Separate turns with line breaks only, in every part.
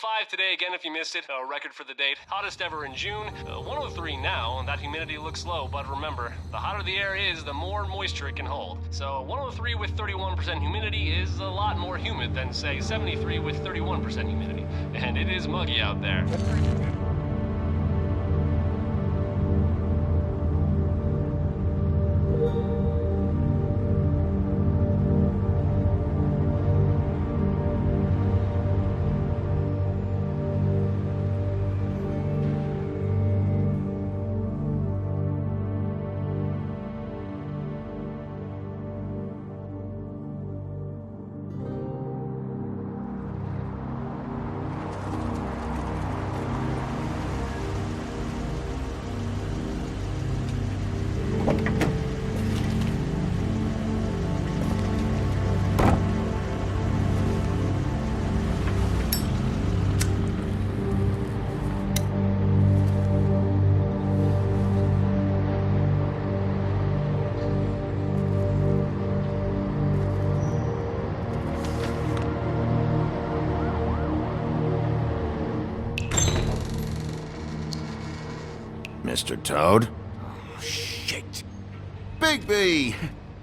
105 today again if you missed it. A record for the date. Hottest ever in June. 103 now, and that humidity looks low, but remember, the hotter the air is, the more moisture it can hold. So 103 with 31% humidity is a lot more humid than, say, 73 with 31% humidity. And it is muggy out there.
Mr. Toad?
Oh, shit. Bigby!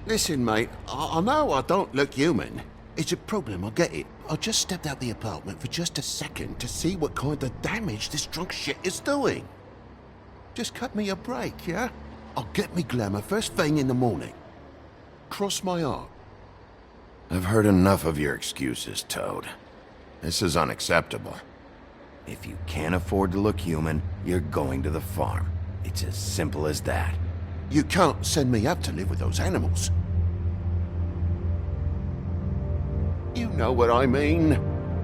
Listen, mate, I know I don't look human. It's a problem, I get it. I just stepped out the apartment for just a second to see what kind of damage this drunk shit is doing. Just cut me a break, yeah? I'll get me glamour first thing in the morning. Cross my heart.
I've heard enough of your excuses, Toad. This is unacceptable. If you can't afford to look human, you're going to the farm. It's as simple as that.
You can't send me up to live with those animals. You know what I mean.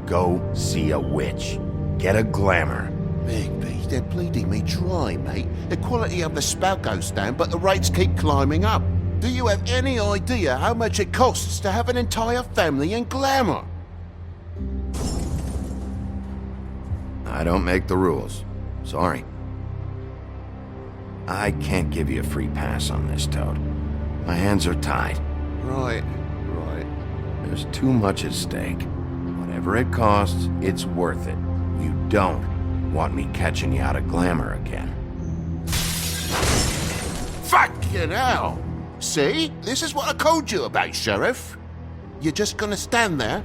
Go see a witch. Get a glamour.
Bigby, they're bleeding me dry, mate. The quality of the spout goes down, but the rates keep climbing up. Do you have any idea how much it costs to have an entire family in glamour?
I don't make the rules. Sorry. I can't give you a free pass on this, Toad. My hands are tied.
Right.
There's too much at stake. Whatever it costs, it's worth it. You don't want me catching you out of glamour again.
Fucking hell! See? This is what I told you about, Sheriff. You're just gonna stand there?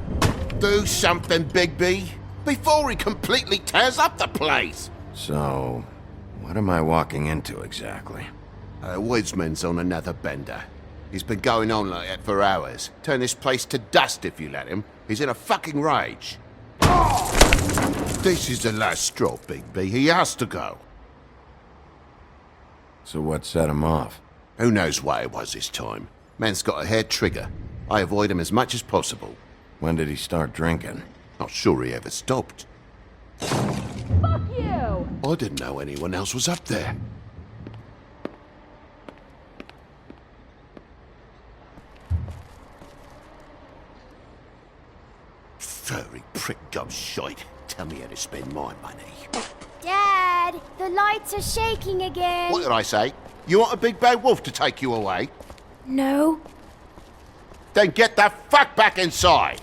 Do something, Bigby, before he completely tears up the place!
So, what am I walking into exactly?
Woodsman's on another bender. He's been going on like that for hours. Turn this place to dust if you let him. He's in a fucking rage. This is the last straw, Bigby. He has to go.
So what set him off?
Who knows what it was this time? Man's got a hair trigger. I avoid him as much as possible.
When did he start drinking?
Not sure he ever stopped.
Fuck you!
I didn't know anyone else was up there. Furry prick gobshite. Tell me how to spend my money.
Dad, the lights are shaking again.
What did I say? You want a big bad wolf to take you away?
No.
Then get the fuck back inside!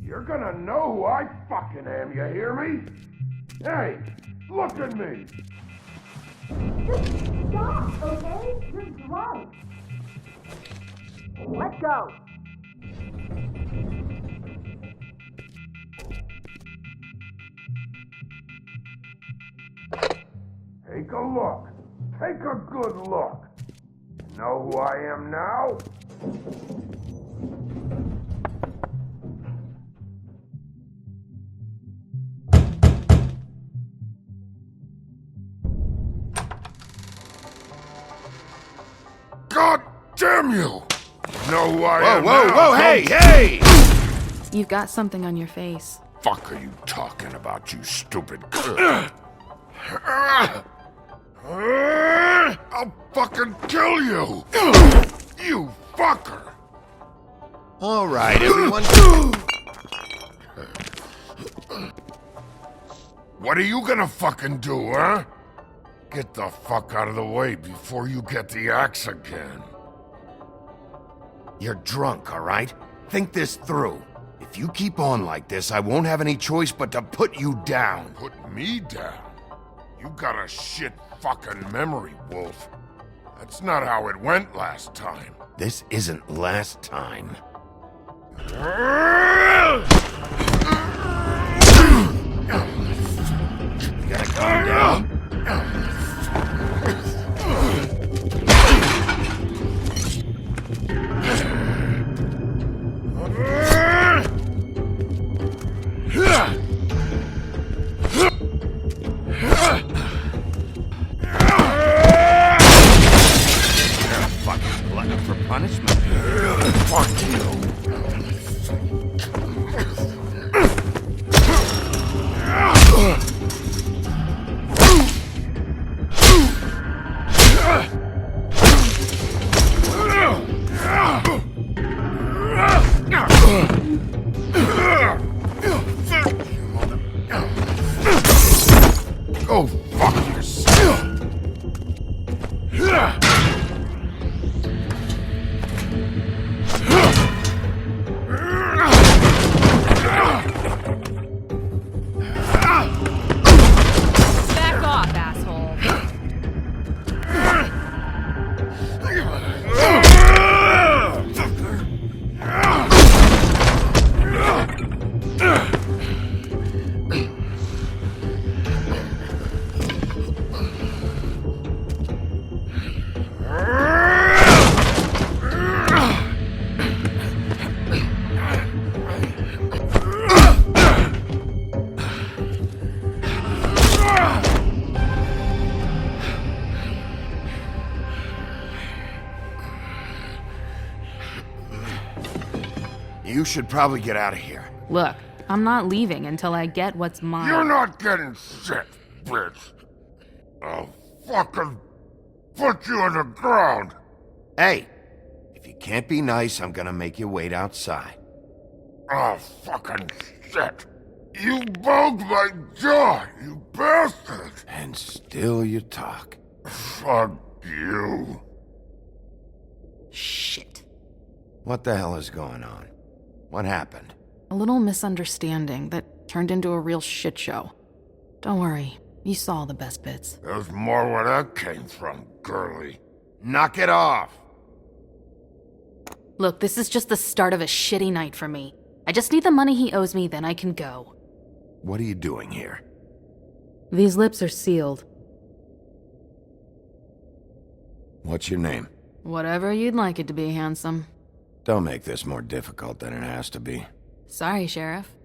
You're gonna know who I fucking am, you hear me? Hey, look at me!
Just stop, okay? You're drunk. Let's go.
Take a look. Take a good look. Know who I am now? God damn you! Know who I am now?
Whoa, hey!
You've got something on your face.
Fuck are you talking about, you stupid I'll fucking kill you! You fucker!
All right, everyone.
What are you gonna fucking do, huh? Get the fuck out of the way before you get the axe again.
You're drunk, all right? Think this through. If you keep on like this, I won't have any choice but to put you down.
Put me down? You got a shit fucking memory, Wolf. That's not how it went last time.
This isn't last time. You gotta calm down. Fucking glutton for punishment.
Fuck you. Go fuck yourself.
Back off, asshole.
You should probably get out of here.
Look, I'm not leaving until I get what's mine.
You're not getting shit, bitch. I'll fucking put you on the ground.
Hey, if you can't be nice, I'm gonna make you wait outside.
Oh, fucking shit. You broke my jaw, you bastard.
And still you talk.
Fuck you.
Shit.
What the hell is going on? What happened?
A little misunderstanding that turned into a real shit show. Don't worry, you saw the best bits.
There's more where that came from, girly.
Knock it off!
Look, this is just the start of a shitty night for me. I just need the money he owes me, then I can go.
What are you doing here?
These lips are sealed.
What's your name?
Whatever you'd like it to be, handsome.
Don't make this more difficult than it has to be.
Sorry, Sheriff.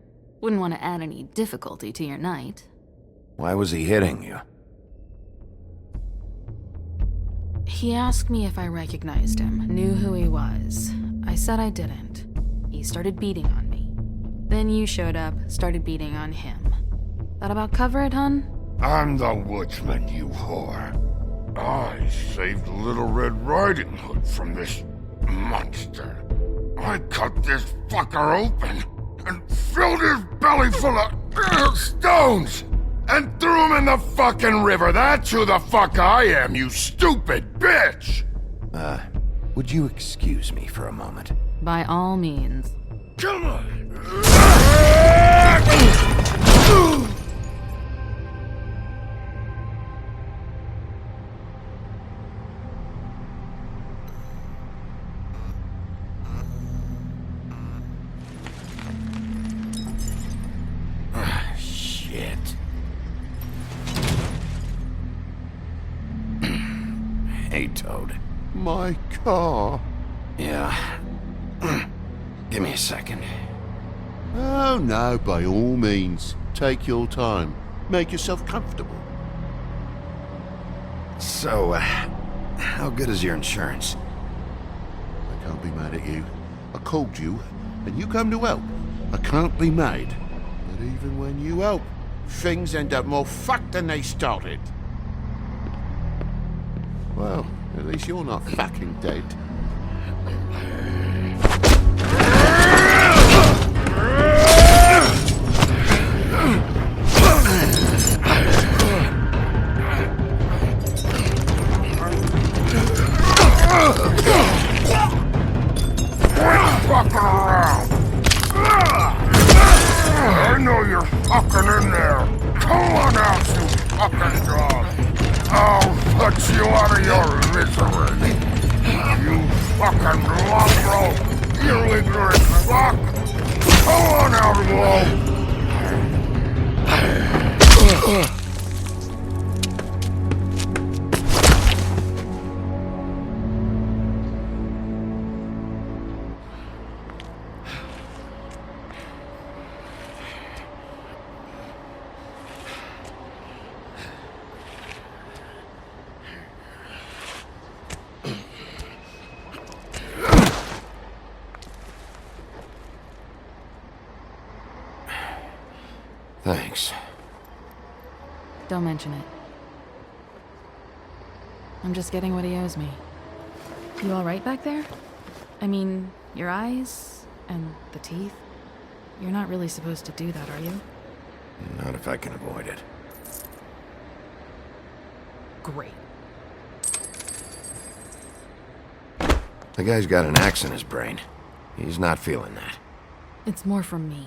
Wouldn't want to add any difficulty to your night.
Why was he hitting you?
He asked me if I recognized him, knew who he was. I said I didn't. He started beating on me. Then you showed up, started beating on him. That about cover it, hun?
I'm the woodsman, you whore. I saved Little Red Riding Hood from this monster. I cut this fucker open and filled his belly full of stones and threw him in the fucking river. That's who the fuck I am, you stupid bitch!
Would you excuse me for a moment?
By all means.
Come on!
Shit. Hey, Toad.
My car?
Yeah. Give me a second.
Oh no, by all means. Take your time. Make yourself comfortable.
So, how good is your insurance?
I can't be mad at you. I called you, and you come to help. I can't be mad. But even when you help, things end up more fucked than they started. Well, at least you're not fucking dead.
on, bro! You ignorant fuck! Come on, Outlaw!
Thanks.
Don't mention it. I'm just getting what he owes me. You alright back there? I mean, your eyes and the teeth? You're not really supposed to do that, are you?
Not if I can avoid it.
Great.
The guy's got an axe in his brain. He's not feeling that.
It's more from me.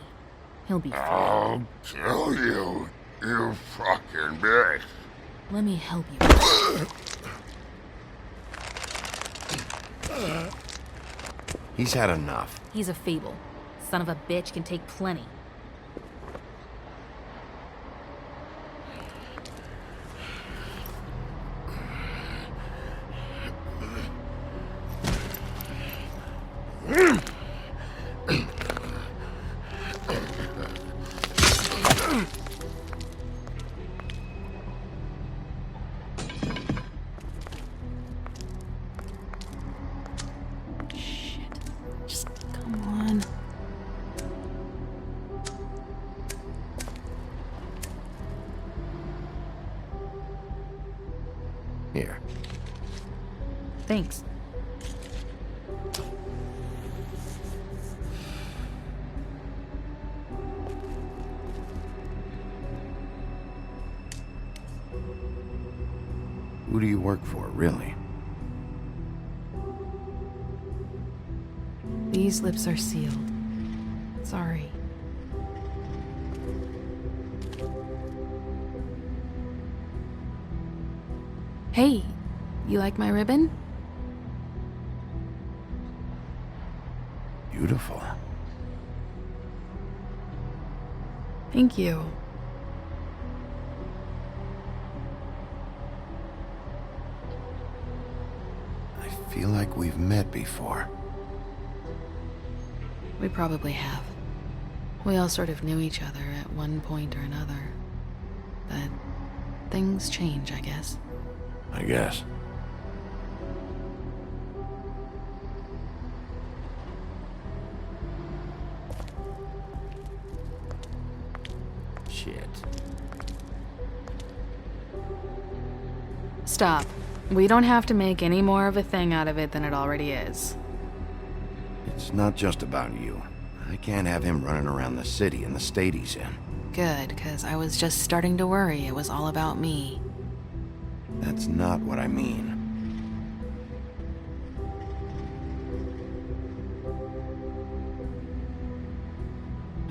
He'll be fine.
I'll kill you, you fucking bitch.
Let me help you.
He's had enough.
He's a Fable. Son of a bitch can take plenty.
Here.
Thanks.
Who do you work for, really?
These lips are sealed. Sorry. Hey, you like my ribbon?
Beautiful.
Thank you.
I feel like we've met before.
We probably have. We all sort of knew each other at one point or another. But things change, I guess.
I guess. Shit.
Stop. We don't have to make any more of a thing out of it than it already is.
It's not just about you. I can't have him running around the city in the state he's in.
Good, 'cause I was just starting to worry it was all about me.
That's not what I mean.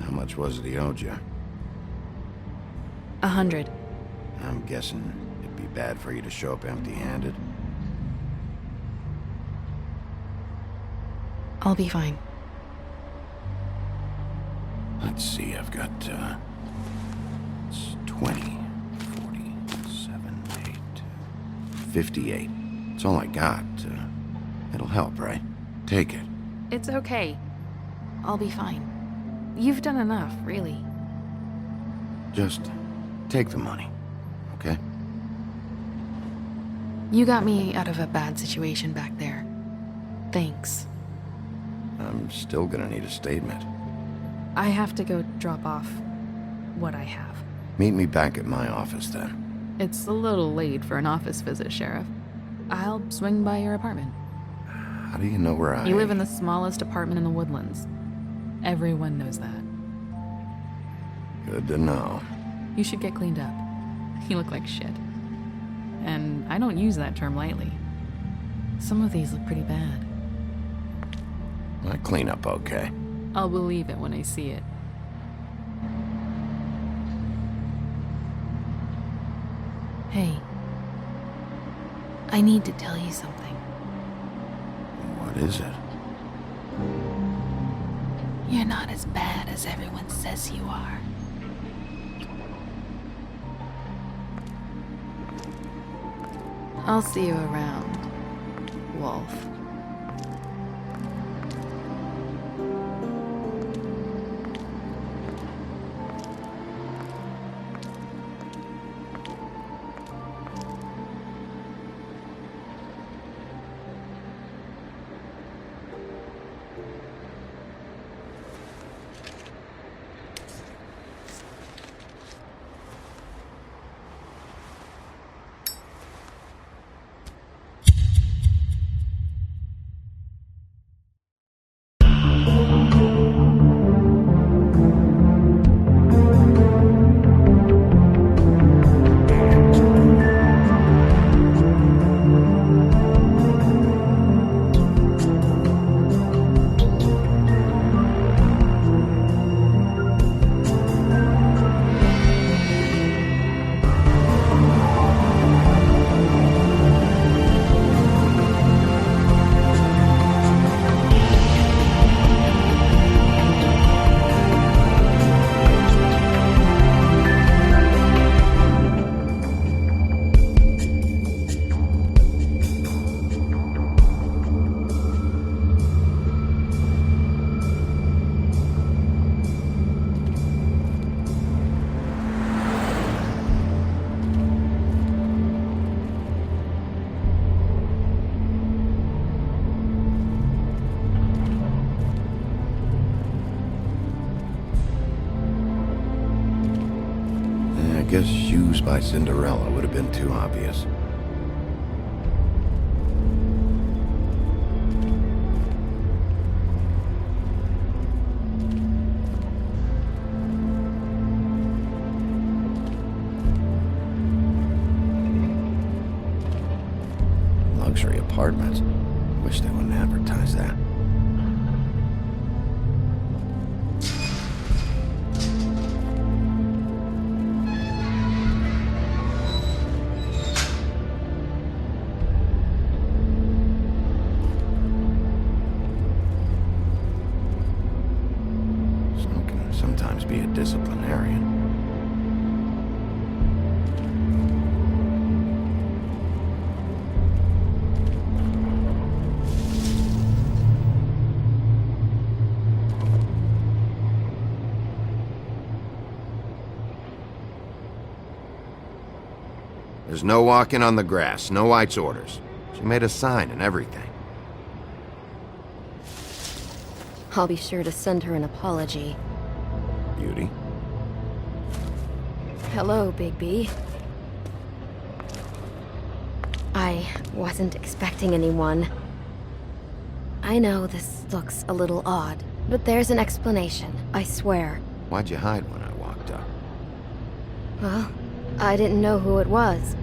How much was it he owed you?
100.
I'm guessing it'd be bad for you to show up empty-handed.
I'll be fine.
Let's see, I've got, it's 20, 47, 8, 58. It's all I got. It'll help, right? Take it.
It's okay. I'll be fine. You've done enough, really.
Just take the money, okay?
You got me out of a bad situation back there. Thanks.
I'm still gonna need a statement.
I have to go drop off what I have.
Meet me back at my office, then.
It's a little late for an office visit, Sheriff. I'll swing by your apartment.
How do you know where I...
You live in the smallest apartment in the Woodlands. Everyone knows that.
Good to know.
You should get cleaned up. You look like shit. And I don't use that term lightly. Some of these look pretty bad.
I clean up okay.
I'll believe it when I see it. Hey. I need to tell you something.
What is it?
You're not as bad as everyone says you are. I'll see you around, Wolf.
I guess shoes by Cinderella would have been too obvious. Luxury apartments. Wish they wouldn't advertise that. Some can sometimes be a disciplinarian. There's no walking on the grass, no White's orders. She made a sign and everything.
I'll be sure to send her an apology.
Beauty.
Hello, Bigby. I wasn't expecting anyone. I know this looks a little odd, but there's an explanation, I swear.
Why'd you hide when I walked up?
Well, I didn't know who it was.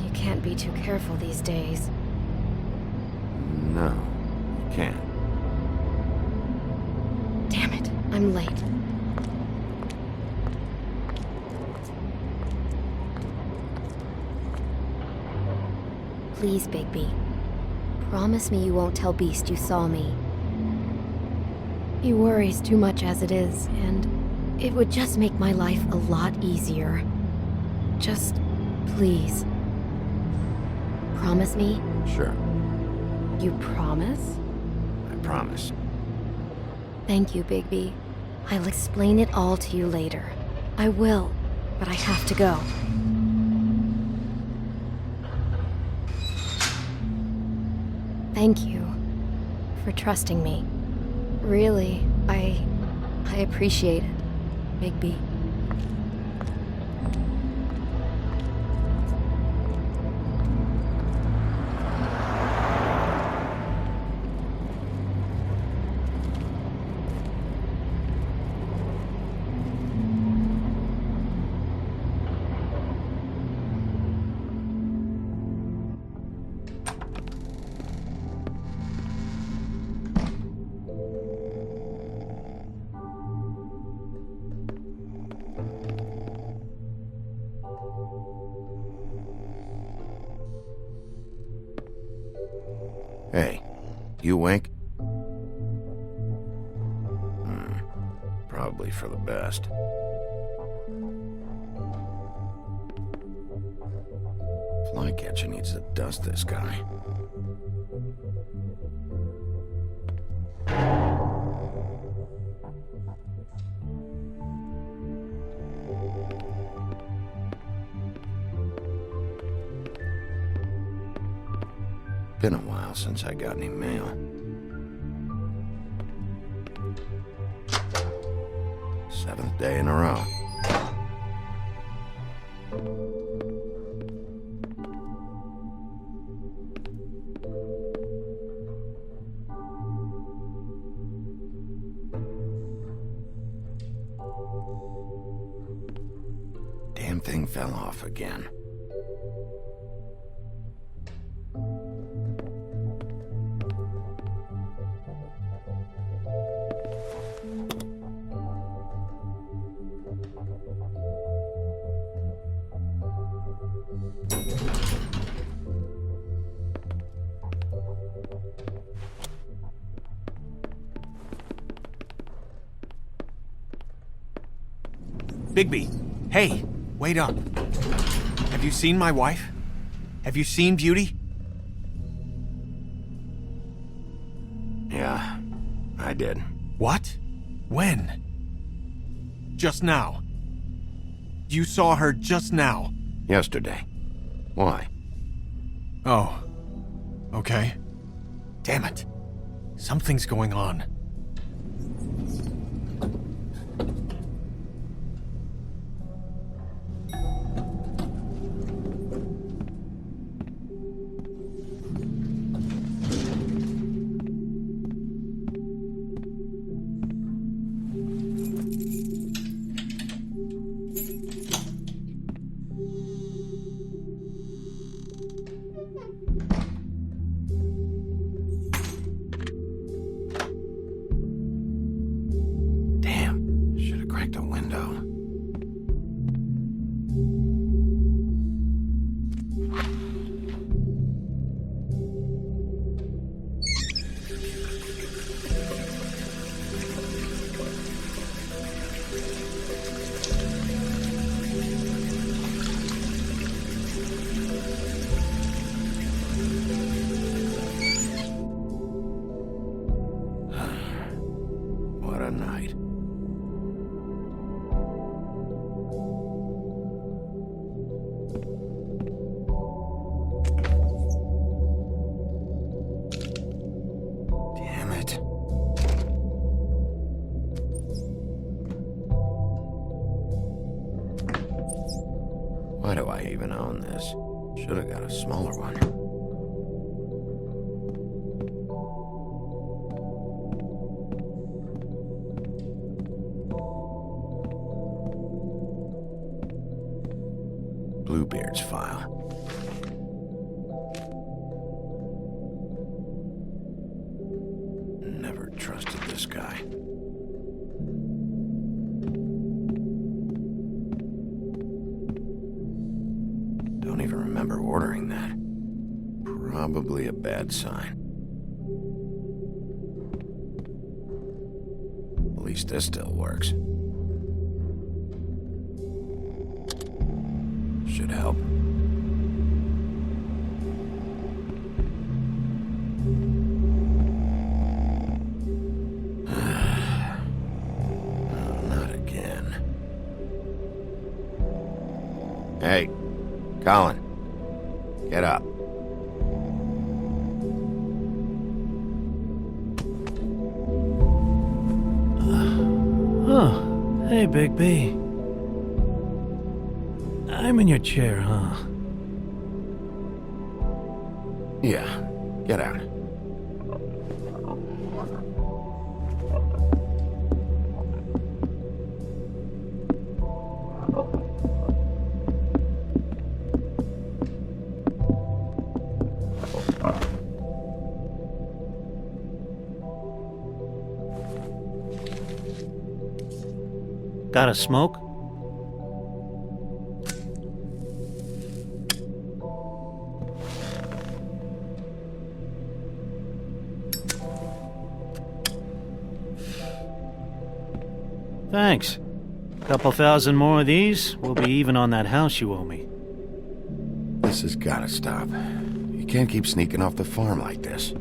You can't be too careful these days.
No, you can't.
Damn it, I'm late. Please, Bigby. Promise me you won't tell Beast you saw me. He worries too much as it is, and it would just make my life a lot easier. Just, please. Promise me?
Sure,
You promise?
I promise.
Thank you, Bigby. I'll explain it all to you later. I will, but I have to go. Thank you for trusting me. Really, I appreciate it, Bigby.
Hey, you wink? Probably for the best. Flycatcher needs to dust this guy. Been a while since I got any mail. Seventh day in a row. Damn thing fell off again.
Bigby, hey, wait up. Have you seen my wife? Have you seen Beauty?
Yeah, I did.
What? When? Just now. You saw her just now.
Yesterday. Why?
Oh. Okay. Damn it. Something's going on.
Why do I even own this? Should have got a smaller one. Bluebeard's file. Never trusted this guy. Don't even remember ordering that. Probably a bad sign. At least this still works. Should help. Not again. Hey, Colin. Get up.
Oh, hey, Bigby. I'm in your chair, huh?
Yeah, get out.
Got a smoke? Thanks. Couple thousand more of these, we'll be even on that house you owe me.
This has gotta stop. You can't keep sneaking off the farm like this.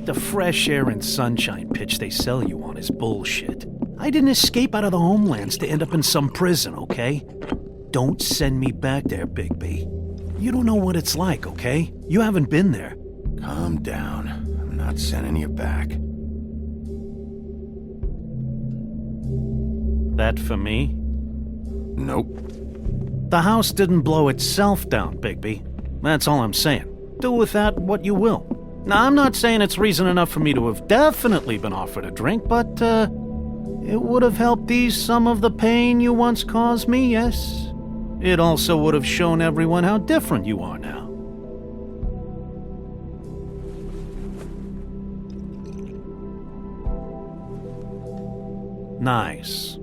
The fresh air and sunshine pitch they sell you on is bullshit. I didn't escape out of the homelands to end up in some prison, okay? Don't send me back there, Bigby. You don't know what it's like, okay? You haven't been there.
Calm down. I'm not sending you back.
That for me?
Nope.
The house didn't blow itself down, Bigby. That's all I'm saying. Do with that what you will. Now, I'm not saying it's reason enough for me to have definitely been offered a drink, but, it would have helped ease some of the pain you once caused me, yes? It also would have shown everyone how different you are now. Nice.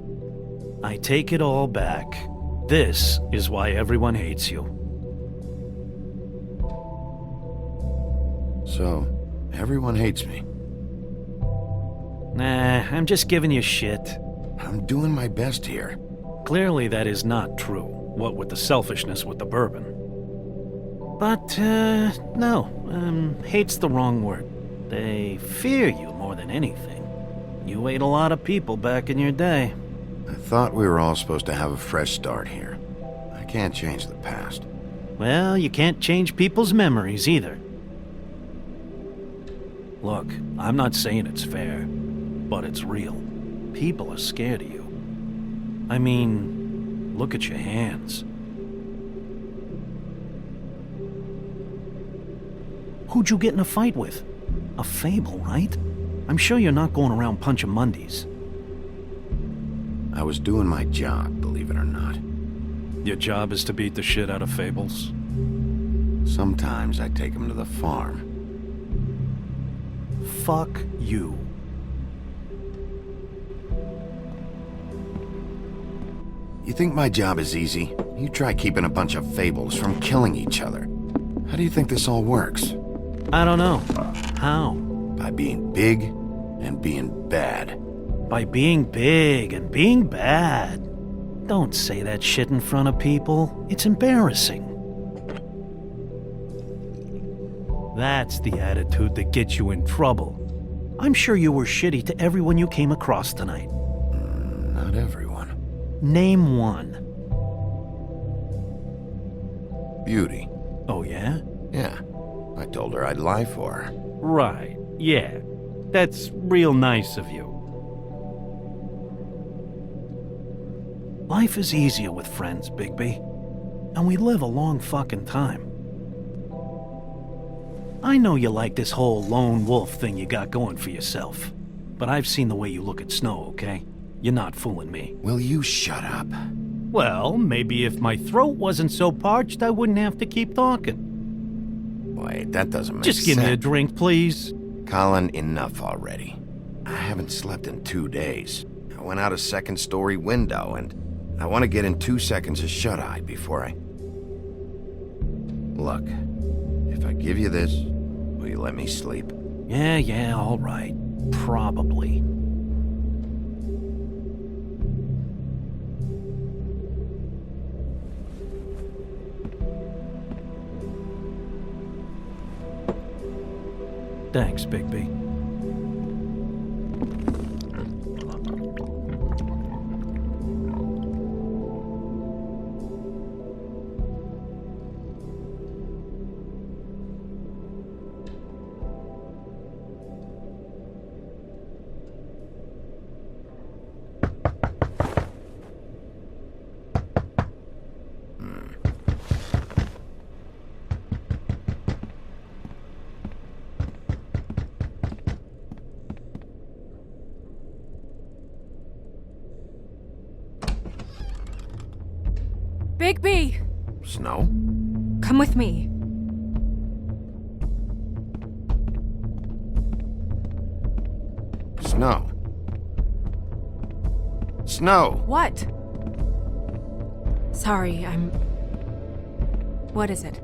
I take it all back. This is why everyone hates you.
So, everyone hates me.
Nah, I'm just giving you shit.
I'm doing my best here.
Clearly that is not true, what with the selfishness with the bourbon. But, no, hate's the wrong word. They fear you more than anything. You ate a lot of people back in your day.
I thought we were all supposed to have a fresh start here. I can't change the past.
Well, you can't change people's memories either. Look, I'm not saying it's fair, but it's real. People are scared of you. I mean, look at your hands. Who'd you get in a fight with? A Fable, right? I'm sure you're not going around punching Mondays.
I was doing my job, believe it or not.
Your job is to beat the shit out of Fables?
Sometimes I take them to the farm.
Fuck you.
You think my job is easy? You try keeping a bunch of Fables from killing each other. How do you think this all works?
I don't know. How?
By being big and being bad.
By being big and being bad. Don't say that shit in front of people. It's embarrassing. That's the attitude that gets you in trouble. I'm sure you were shitty to everyone you came across tonight.
Not everyone.
Name one.
Beauty.
Oh, yeah?
Yeah. I told her I'd lie for her.
Right, yeah. That's real nice of you. Life is easier with friends, Bigby. And we live a long fucking time. I know you like this whole lone wolf thing you got going for yourself. But I've seen the way you look at Snow, okay? You're not fooling me.
Will you shut up?
Well, maybe if my throat wasn't so parched, I wouldn't have to keep talking.
Wait, that doesn't make sense.
Just give me a drink, please.
Colin, enough already. I haven't slept in 2 days. I went out a second-story window, and I want to get in 2 seconds of shut-eye before I... Look, if I give you this, will you let me sleep?
Yeah, all right. Probably. Thanks, Bigby.
Bigby!
Snow?
Come with me.
Snow. Snow!
What? Sorry, What is it?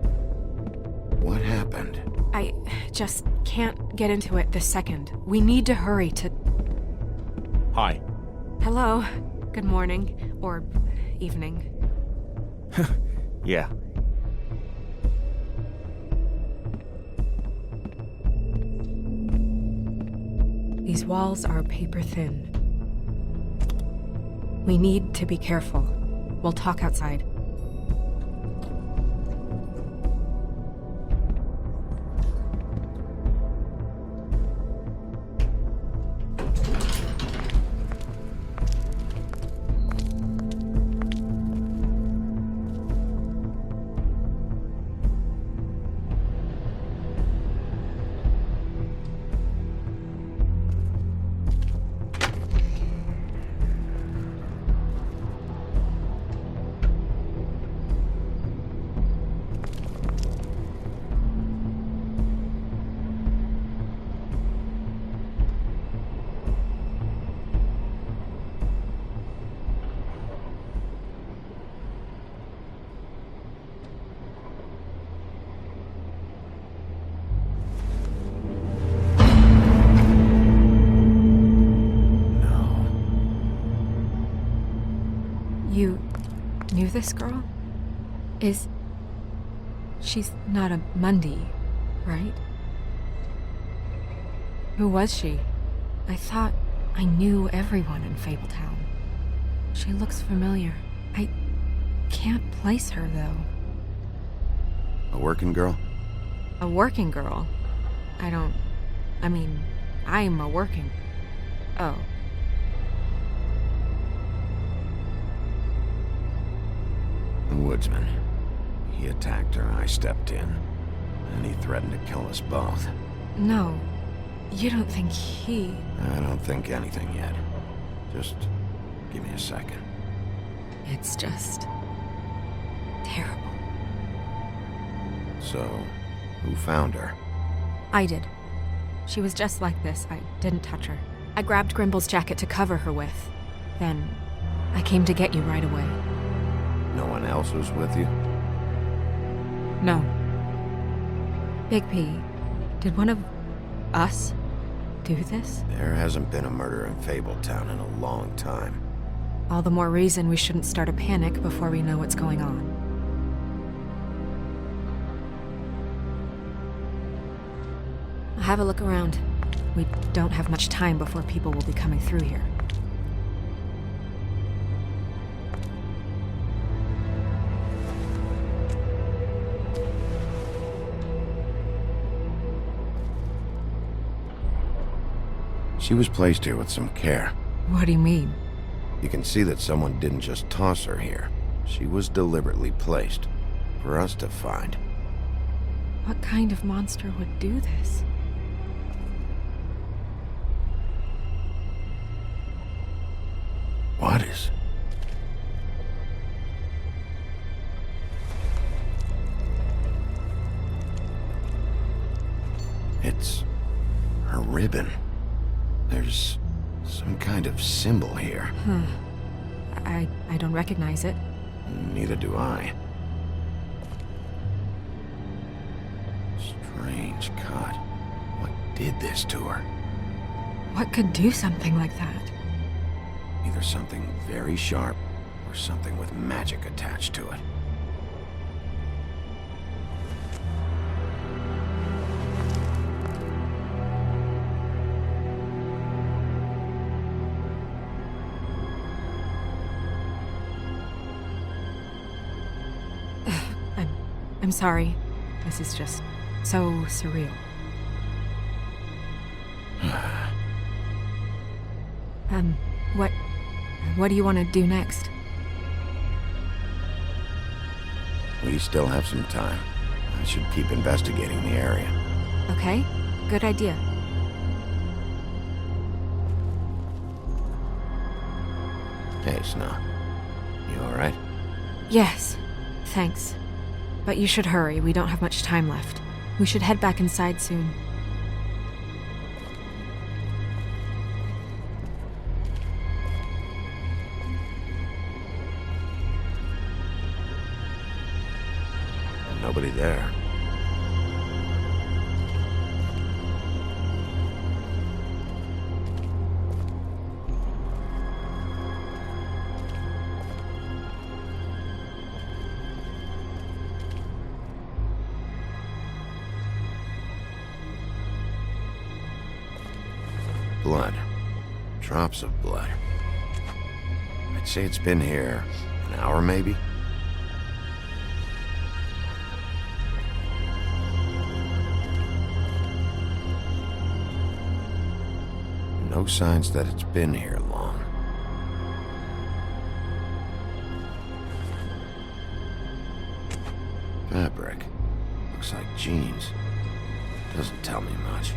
What happened?
I just can't get into it this second. We need to hurry to...
Hi.
Hello. Good morning. Or evening.
Yeah.
These walls are paper thin. We need to be careful. We'll talk outside. You knew this girl? She's not a Mundy, right? Who was she? I thought I knew everyone in Fabletown. She looks familiar. I can't place her, though.
A working girl?
A working girl? I'm a working... Oh.
The woodsman. He attacked her, I stepped in. And he threatened to kill us both.
No. You don't think he...
I don't think anything yet. Just give me a second.
It's just... terrible.
So, who found her?
I did. She was just like this. I didn't touch her. I grabbed Grimble's jacket to cover her with. Then, I came to get you right away.
No one else was with you?
No. Bigby, did one of us do this?
There hasn't been a murder in Fabletown in a long time.
All the more reason we shouldn't start a panic before we know what's going on. I'll have a look around. We don't have much time before people will be coming through here.
She was placed here with some care.
What do you mean?
You can see that someone didn't just toss her here. She was deliberately placed. For us to find.
What kind of monster would do this?
What is? It's her ribbon. There's some kind of symbol here.
I don't recognize it.
Neither do I. Strange cut. What did this to her?
What could do something like that?
Either something very sharp, or something with magic attached to it.
I'm sorry. This is just so surreal. What do you want to do next?
We still have some time. I should keep investigating the area.
Okay, good idea.
Hey, Snow. You alright?
Yes, thanks. But you should hurry, we don't have much time left. We should head back inside soon.
Nobody there. blood. Drops of blood. I'd say it's been here an hour, maybe? No signs that it's been here long. Fabric. Looks like jeans. Doesn't tell me much.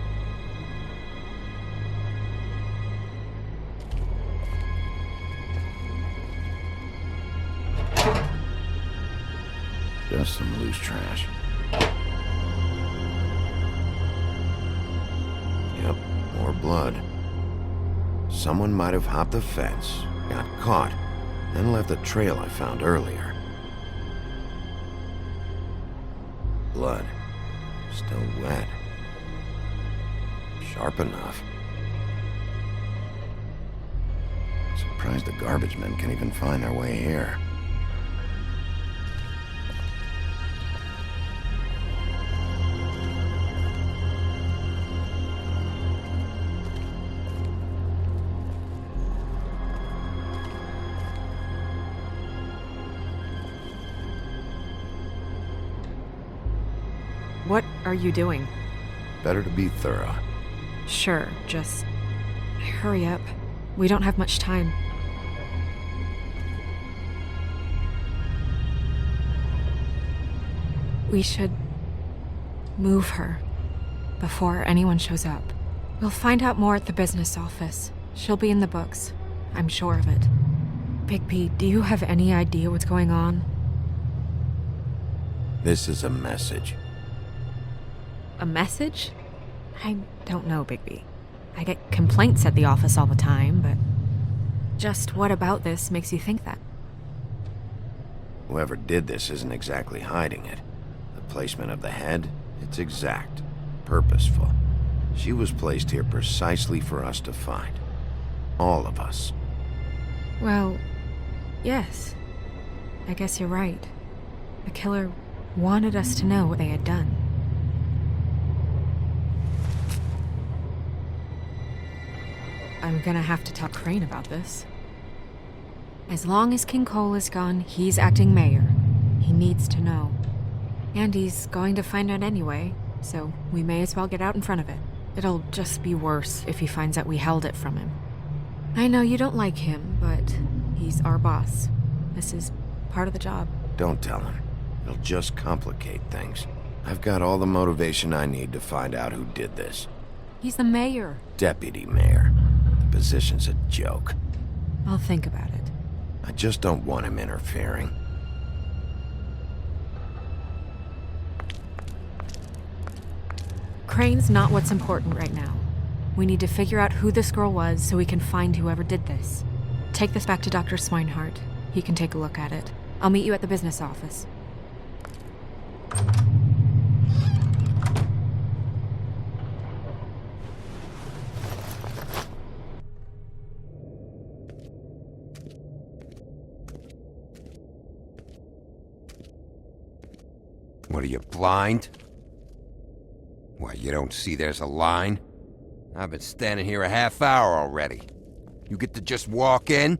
Just some loose trash. Yep, more blood. Someone might have hopped the fence, got caught, then left the trail I found earlier. Blood. Still wet. Sharp enough. Surprised the garbage men can even find their way here.
What are you doing?
Better to be thorough.
Sure, just hurry up. We don't have much time. We should move her before anyone shows up. We'll find out more at the business office. She'll be in the books. I'm sure of it. Bigby, do you have any idea what's going on?
This is a message.
A message? I don't know, Bigby. I get complaints at the office all the time, but just what about this makes you think that?
Whoever did this isn't exactly hiding it. The placement of the head, it's exact, purposeful. She was placed here precisely for us to find. All of us.
Well, yes. I guess you're right. The killer wanted us to know what they had done. I'm gonna have to talk Crane about this. As long as King Cole is gone, he's acting mayor. He needs to know. And he's going to find out anyway, so we may as well get out in front of it. It'll just be worse if he finds out we held it from him. I know you don't like him, but he's our boss. This is part of the job.
Don't tell him. It'll just complicate things. I've got all the motivation I need to find out who did this.
He's the mayor.
Deputy mayor. The position's a joke.
I'll think about it.
I just don't want him interfering.
Crane's not what's important right now. We need to figure out who this girl was so we can find whoever did this. Take this back to Dr. Swinehart. He can take a look at it. I'll meet you at the business office.
What are you, blind? What, you don't see there's a line? I've been standing here a half hour already. You get to just walk in?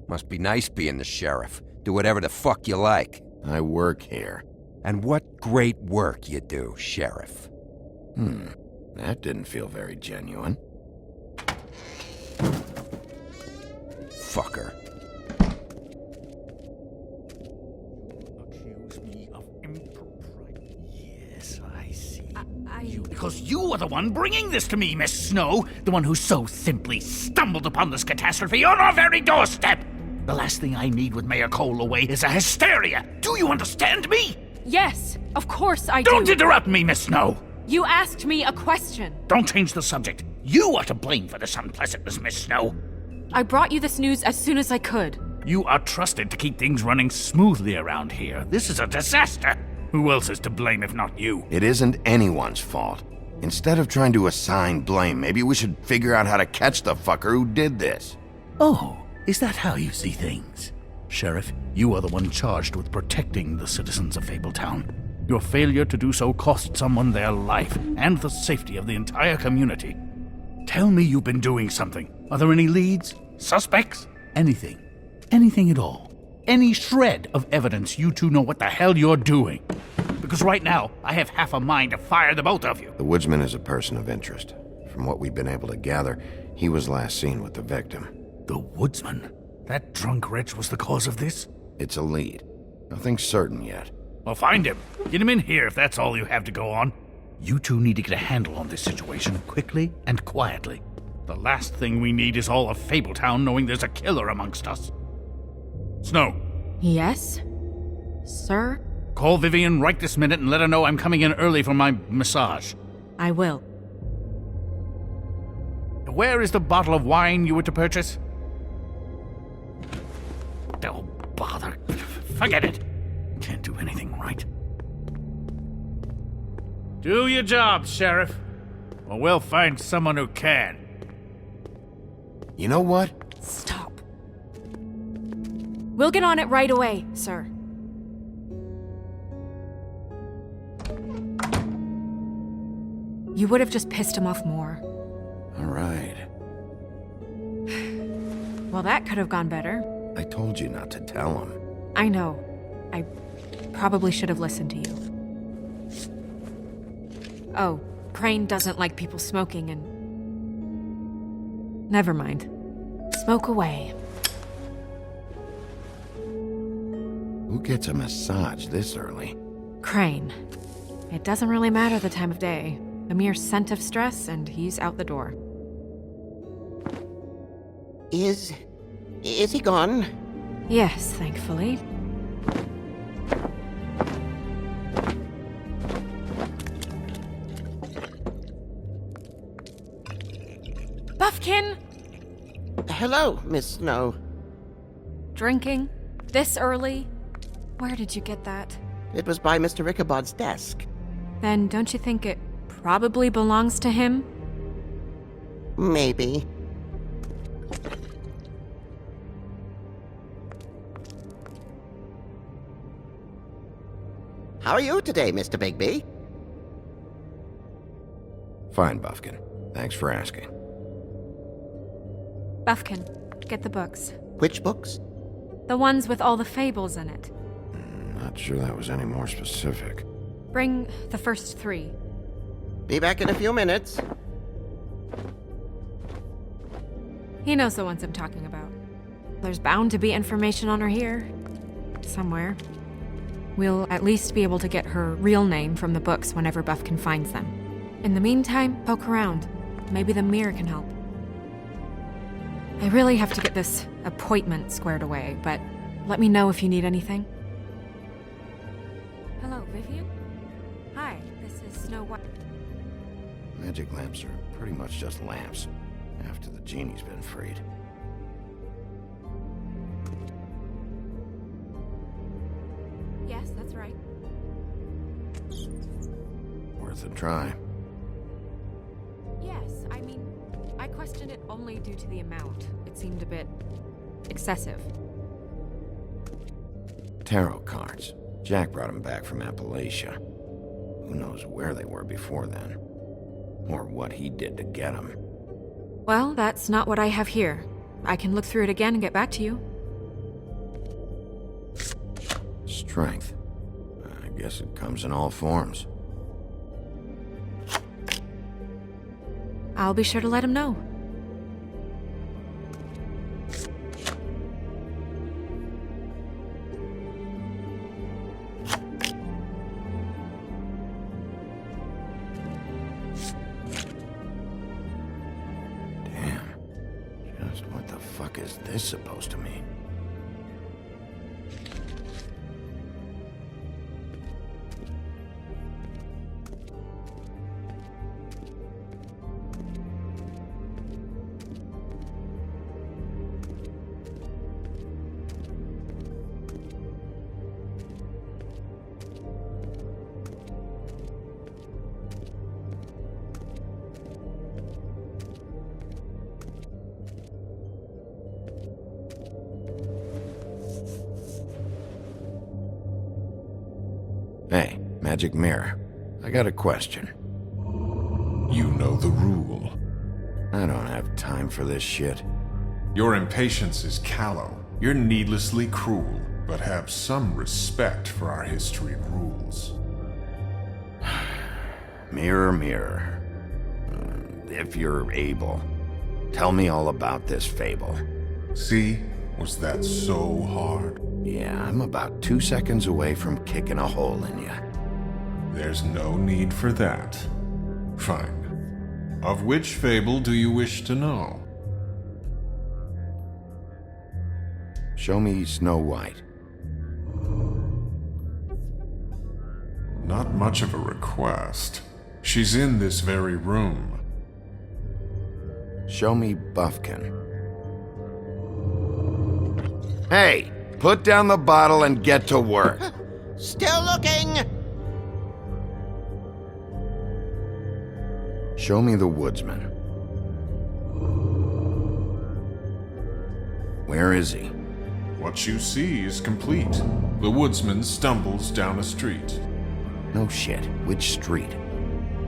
Must be nice being the sheriff. Do whatever the fuck you like.
I work here.
And what great work you do, Sheriff.
That didn't feel very genuine.
Fucker.
Accuse me of impropriety. Yes, I see.
Because you are the one bringing this to me, Miss Snow. The one who so simply stumbled upon this catastrophe on our very doorstep. The last thing I need with Mayor Cole away is a hysteria. Do you understand me?
Yes, of course I do.
Don't interrupt me, Miss Snow.
You asked me a question.
Don't change the subject. You are to blame for this unpleasantness, Miss Snow.
I brought you this news as soon as I could.
You are trusted to keep things running smoothly around here. This is a disaster. Who else is to blame if not you?
It isn't anyone's fault. Instead of trying to assign blame, maybe we should figure out how to catch the fucker who did this.
Oh, is that how you see things? Sheriff, you are the one charged with protecting the citizens of Fabletown. Your failure to do so cost someone their life and the safety of the entire community.
Tell me you've been doing something. Are there any leads? Suspects? Anything. Anything at all. Any shred of evidence you two know what the hell you're doing. Because right now, I have half a mind to fire the both of you.
The woodsman is a person of interest. From what we've been able to gather, he was last seen with the victim.
The woodsman? That drunk wretch was the cause of this?
It's a lead. Nothing certain yet.
Well, find him. Get him in here if that's all you have to go on. You two need to get a handle on this situation quickly and quietly. The last thing we need is all of Fabletown knowing there's a killer amongst us. Snow.
Yes? Sir?
Call Vivian right this minute and let her know I'm coming in early for my massage.
I will.
Where is the bottle of wine you were to purchase? Oh, bother. Forget it. Can't do anything right. Do your job, Sheriff. Or we'll find someone who can.
You know what?
Stop. We'll get on it right away, sir. You would have just pissed him off more.
All right.
Well, that could have gone better.
I told you not to tell him.
I know. I probably should have listened to you. Oh, Crane doesn't like people smoking and... Never mind. Smoke away.
Who gets a massage this early?
Crane. It doesn't really matter the time of day. A mere scent of stress and he's out the door.
Is he gone?
Yes, thankfully. Buffkin!
Hello, Miss Snow.
Drinking? This early? Where did you get that?
It was by Mr. Ichabod's desk.
Then don't you think it probably belongs to him?
Maybe. How are you today, Mr. Bigby?
Fine, Buffkin. Thanks for asking.
Buffkin, get the books.
Which books?
The ones with all the fables in it.
Not sure that was any more specific.
Bring the first 3.
Be back in a few minutes.
He knows the ones I'm talking about. There's bound to be information on her here. Somewhere. We'll at least be able to get her real name from the books whenever Buffkin finds them. In the meantime, poke around. Maybe the mirror can help. I really have to get this appointment squared away, but let me know if you need anything. Hello, Vivian? Hi, this is Snow White.
Magic lamps are pretty much just lamps, after the genie's been freed.
Yes, that's right.
Worth a try.
Yes, I mean, I questioned it only due to the amount. It seemed a bit excessive.
Tarot cards. Jack brought them back from Appalachia. Who knows where they were before then? Or what he did to get them.
Well, that's not what I have here. I can look through it again and get back to you.
Strength. I guess it comes in all forms.
I'll be sure to let him know.
Just what the fuck is this supposed to mean? Hey, magic mirror. I got a question.
You know the rule.
time for this shit.
Your impatience is callow. You're needlessly cruel, but have some respect for our history and rules.
Mirror, mirror. If you're able, tell me all about this fable.
See? Was that so hard?
Yeah, I'm about 2 seconds away from kicking a hole in you.
There's no need for that. Fine. Of which fable do you wish to know?
Show me Snow White.
Not much of a request. She's in this very room.
Show me Buffkin. Hey, put down the bottle and get to work.
Still looking!
Show me the woodsman. Where is he?
What you see is complete. The woodsman stumbles down a street.
No shit. Which street?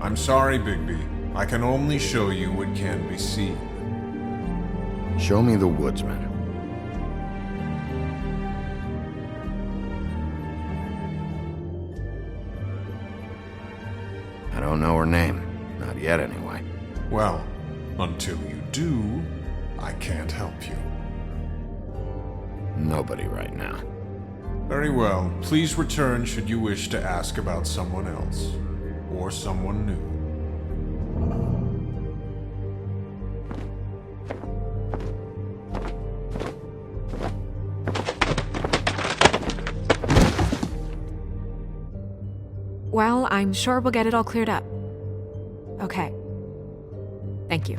I'm sorry, Bigby. I can only show you what can be seen.
Show me the woodsman. I don't know her name. Not yet, anyway.
Well, until you do, I can't help you.
Nobody right now.
Very well. Please return should you wish to ask about someone else. Or someone new.
Well, I'm sure we'll get it all cleared up. Okay. Thank you.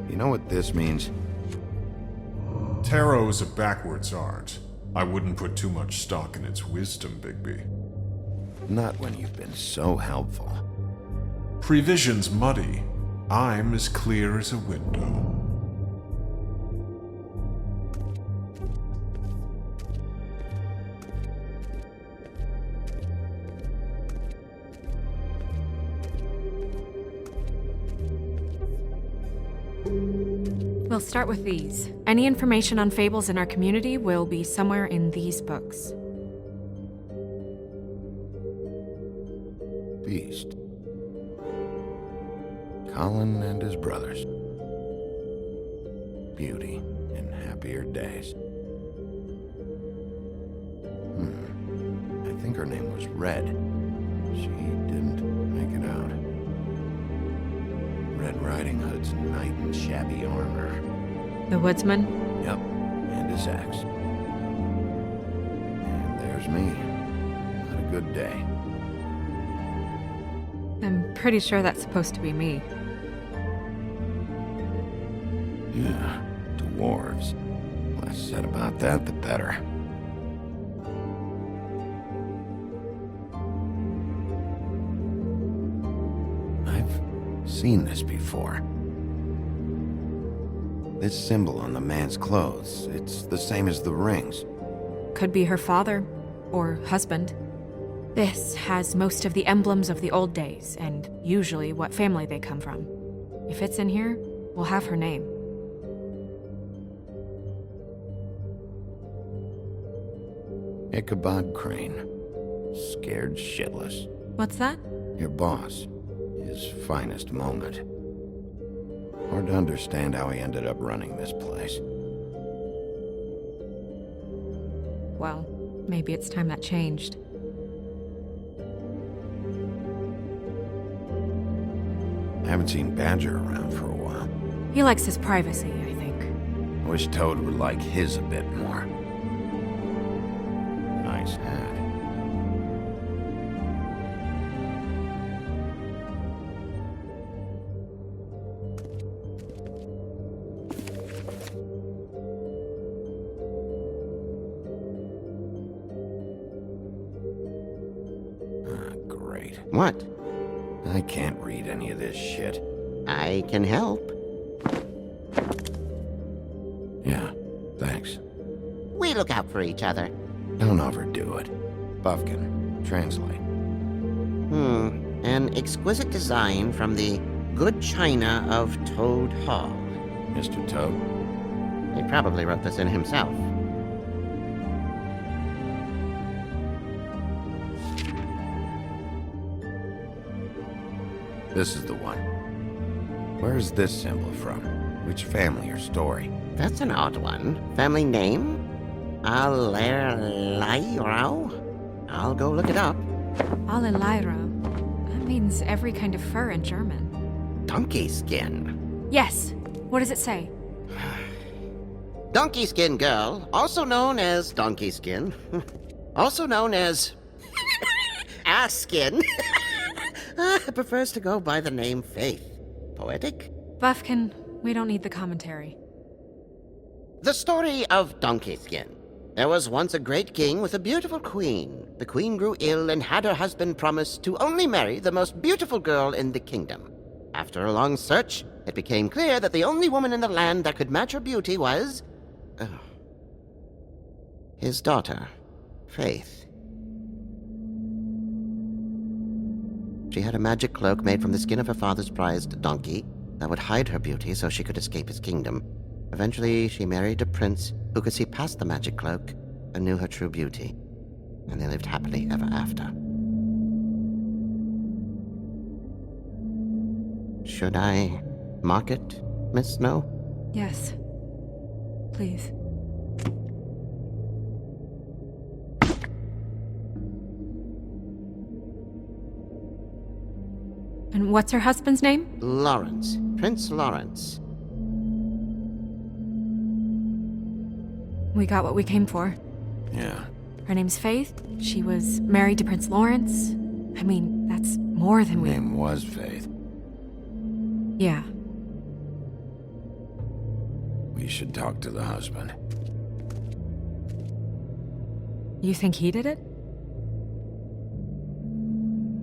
You know what this means?
Tarot is a backwards art. I wouldn't put too much stock in its wisdom, Bigby.
Not when you've been so helpful.
Prevision's muddy. I'm as clear as a window.
We'll start with these. Any information on fables in our community will be somewhere in these books.
Beast. Colin and his brothers. Beauty in happier days. I think her name was Red. She didn't make it out. Red Riding Hood's knight in shabby armor.
The woodsman?
Yep, and his axe. And there's me. Not a good day.
I'm pretty sure that's supposed to be me.
Yeah, dwarves. Less said about that, the better. I've seen this before. This symbol on the man's clothes, it's the same as the rings.
Could be her father, or husband. This has most of the emblems of the old days, and usually what family they come from. If it's in here, we'll have her name.
Ichabod Crane. Scared shitless.
What's that?
Your boss. His finest moment. Hard to understand how he ended up running this place.
Well, maybe it's time that changed.
I haven't seen Badger around for a while.
He likes his privacy, I think.
I wish Toad would like his a bit more. Nice hat. Great.
What?
I can't read any of this shit.
I can help.
Yeah, thanks.
We look out for each other.
Don't overdo it. Buffkin, translate.
An exquisite design from the good china of Toad Hall.
Mr. Toad?
He probably wrote this in himself.
This is the one. Where's this symbol from? Which family or story?
That's an odd one. Family name? Alerairo? I'll go look it up.
Alelairo. That means every kind of fur in German.
Donkey skin.
Yes. What does it say?
Donkey skin girl, also known as donkey skin, also known as ass skin, prefers to go by the name Faith. Poetic?
Buffkin, we don't need the commentary.
The story of Donkey Skin. There was once a great king with a beautiful queen. The queen grew ill and had her husband promise to only marry the most beautiful girl in the kingdom. After a long search, it became clear that the only woman in the land that could match her beauty was... his daughter, Faith. She had a magic cloak made from the skin of her father's prized donkey that would hide her beauty so she could escape his kingdom. Eventually, she married a prince who could see past the magic cloak and knew her true beauty. And they lived happily ever after. Should I mark it, Miss Snow?
Yes. Please. And what's her husband's name?
Lawrence. Prince Lawrence.
We got what we came for.
Yeah.
Her name's Faith. She was married to Prince Lawrence. I mean, that's more than
Her
we...
name was Faith.
Yeah.
We should talk to the husband.
You think he did it?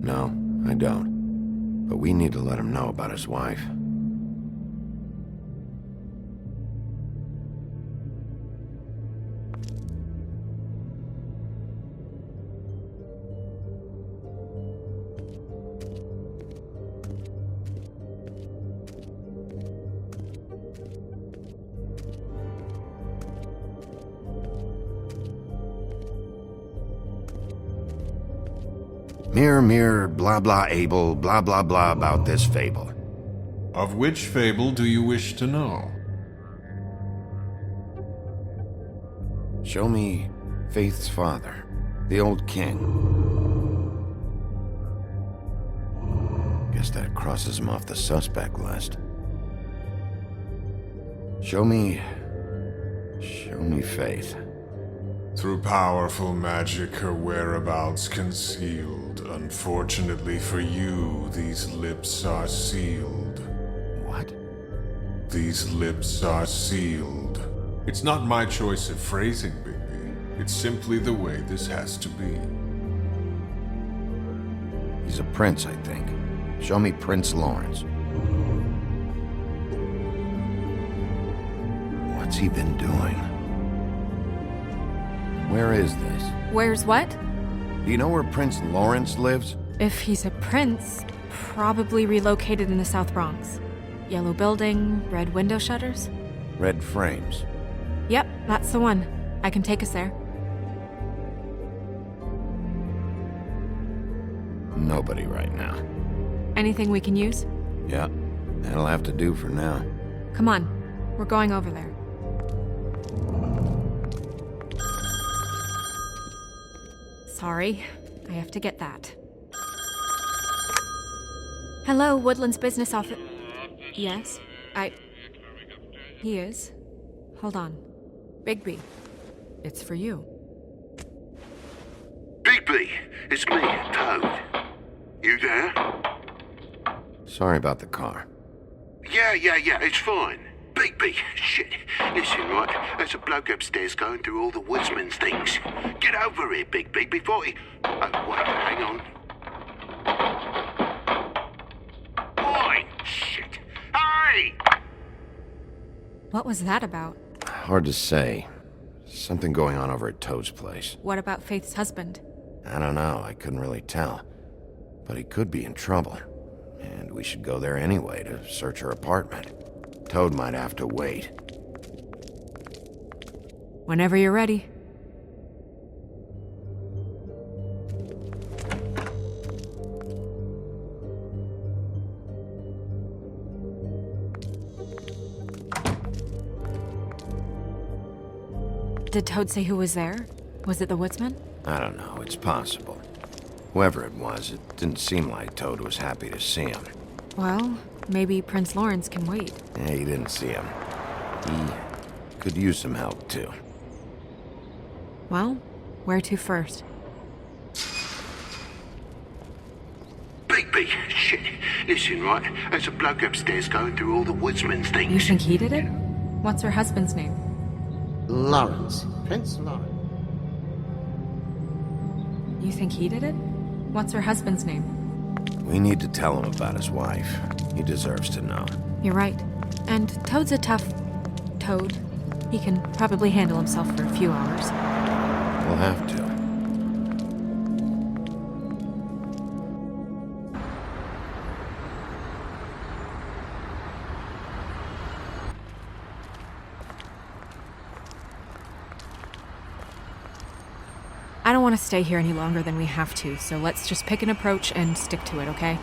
No, I don't. But we need to let him know about his wife. Mirror, mirror, blah blah able, blah blah blah about this fable.
Of which fable do you wish to know?
Show me Faith's father, the old king. Guess that crosses him off the suspect list. Show me Faith.
Through powerful magic, her whereabouts concealed. Unfortunately for you, these lips are sealed.
What?
These lips are sealed. It's not my choice of phrasing, Bigby. It's simply the way this has to be.
He's a prince, I think. Show me Prince Lawrence. What's he been doing? Where is this?
Where's what?
Do you know where Prince Lawrence lives?
If he's a prince, probably relocated in the South Bronx. Yellow building, red window shutters?
Red frames.
Yep, that's the one. I can take us there.
Nobody right now.
Anything we can use?
Yeah, that'll have to do for now.
Come on, we're going over there. Sorry, I have to get that. Hello, Woodland's business office. Yes, He is. Hold on. Bigby, it's for you.
Bigby, it's me, Toad. You there?
Sorry about the car.
Yeah, it's fine. Bigby, shit. Listen, right, there's a bloke upstairs going through all the woodsman's things. Get over here, Bigby, before he... Oh, wait, hang on. Oi, shit. Hey!
What was that about?
Hard to say. Something going on over at Toad's place.
What about Faith's husband?
I don't know, I couldn't really tell. But he could be in trouble. And we should go there anyway to search her apartment. Toad might have to wait.
Whenever you're ready. Did Toad say who was there? Was it the woodsman?
I don't know, it's possible. Whoever it was, it didn't seem like Toad was happy to see him.
Well, maybe Prince Lawrence can wait.
Yeah, he didn't see him. He could use some help, too.
Well, where to first?
Bigby, shit. Listen, right? There's a bloke upstairs going through all the woodsman's things.
You think he did it? What's her husband's name?
Lawrence. Prince Lawrence.
You think he did it? What's her husband's name?
We need to tell him about his wife. He deserves to know.
You're right. And Toad's a tough... Toad. He can probably handle himself for a few hours.
We'll have to.
I don't want to stay here any longer than we have to, so let's just pick an approach and stick to it, okay?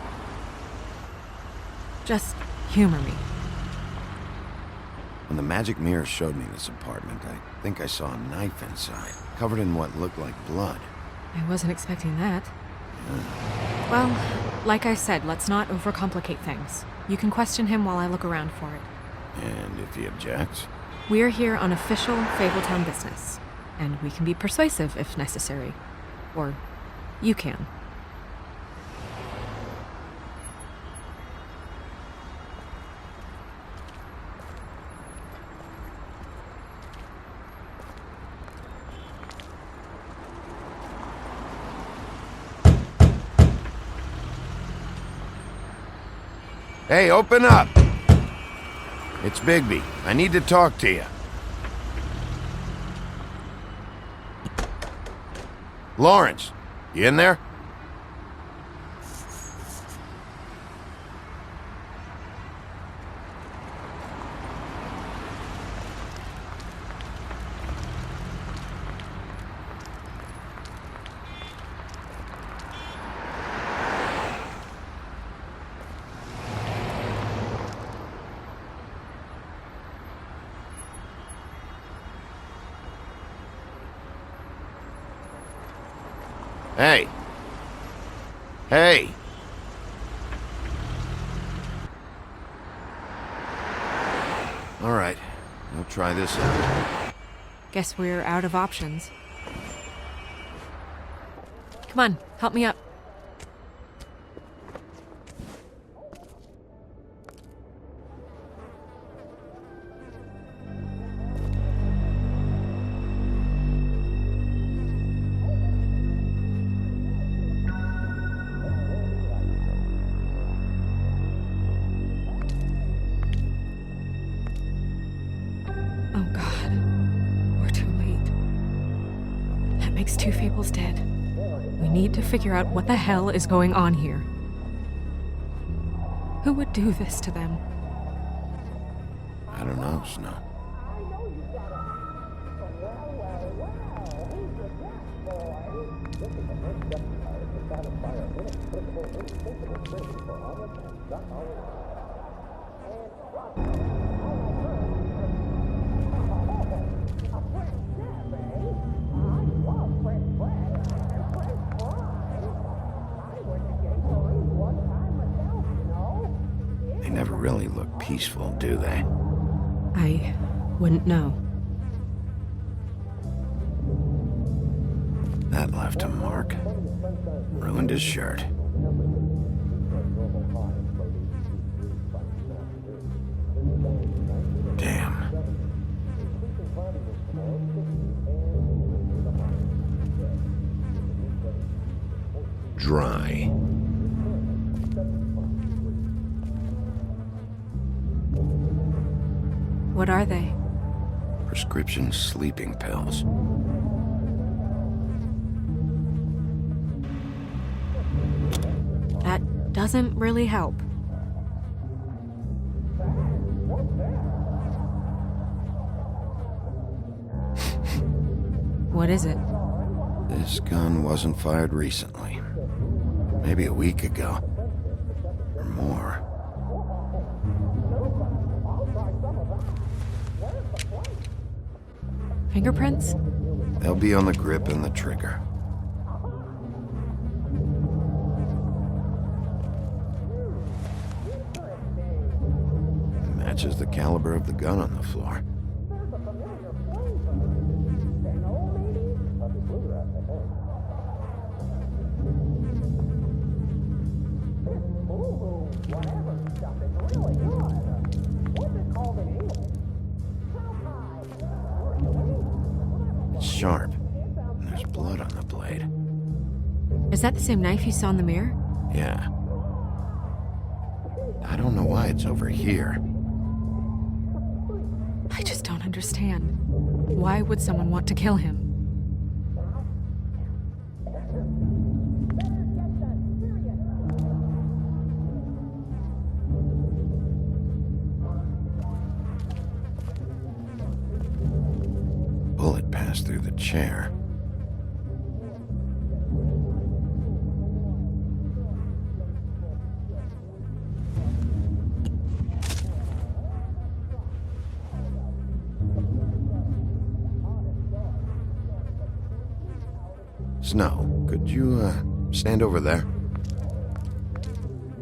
Just humor me.
When the magic mirror showed me this apartment, I think I saw a knife inside, covered in what looked like blood.
I wasn't expecting that. Well, like I said, let's not overcomplicate things. You can question him while I look around for it.
And if he objects?
We're here on official Fabletown business, and we can be persuasive if necessary. Or you can.
Hey, open up! It's Bigby. I need to talk to you. Lawrence, you in there? Hey. Hey. All right. We'll try this out.
Guess we're out of options. Come on, help me up. Oh God, we're too late. That makes 2 Fables dead. We need to figure out what the hell is going on here. Who would do this to them?
I don't know, Snow. They never really look peaceful, do they?
I wouldn't know.
That left a mark. Ruined his shirt. Damn. Dry.
What are they?
Prescription sleeping pills.
That doesn't really help. What is it?
This gun wasn't fired recently. Maybe a week ago. Or more.
Fingerprints?
They'll be on the grip and the trigger. Matches the caliber of the gun on the floor. It's sharp. And there's blood on the blade.
Is that the same knife you saw in the mirror?
Yeah. I don't know why it's over here.
I just don't understand. Why would someone want to kill him?
Bullet passed through the chair. Snow, could you, stand over there?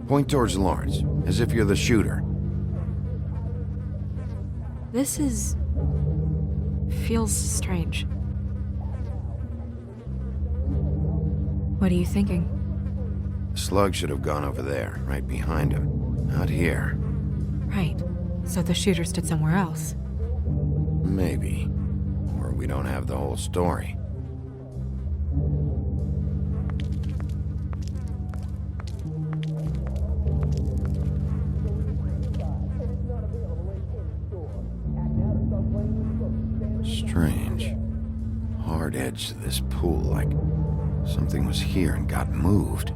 Point towards Lawrence, as if you're the shooter.
This feels strange. What are you thinking?
The slug should have gone over there, right behind him. Not here.
Right. So the shooter stood somewhere else.
Maybe. Or we don't have the whole story. Strange. Hard edge to this pool, like something was here and got moved.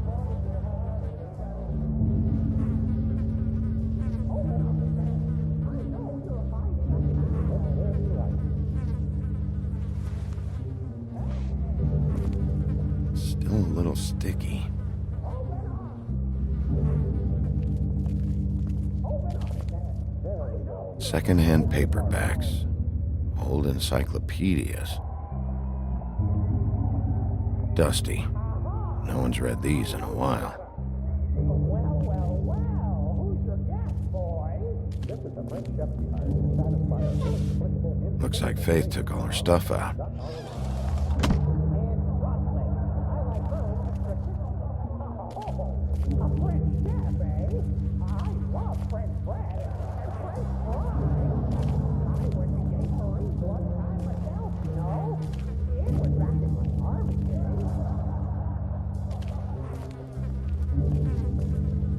Still a little sticky. Secondhand paperbacks. Old encyclopedias. Dusty. No one's read these in a while. Looks like Faith took all her stuff out.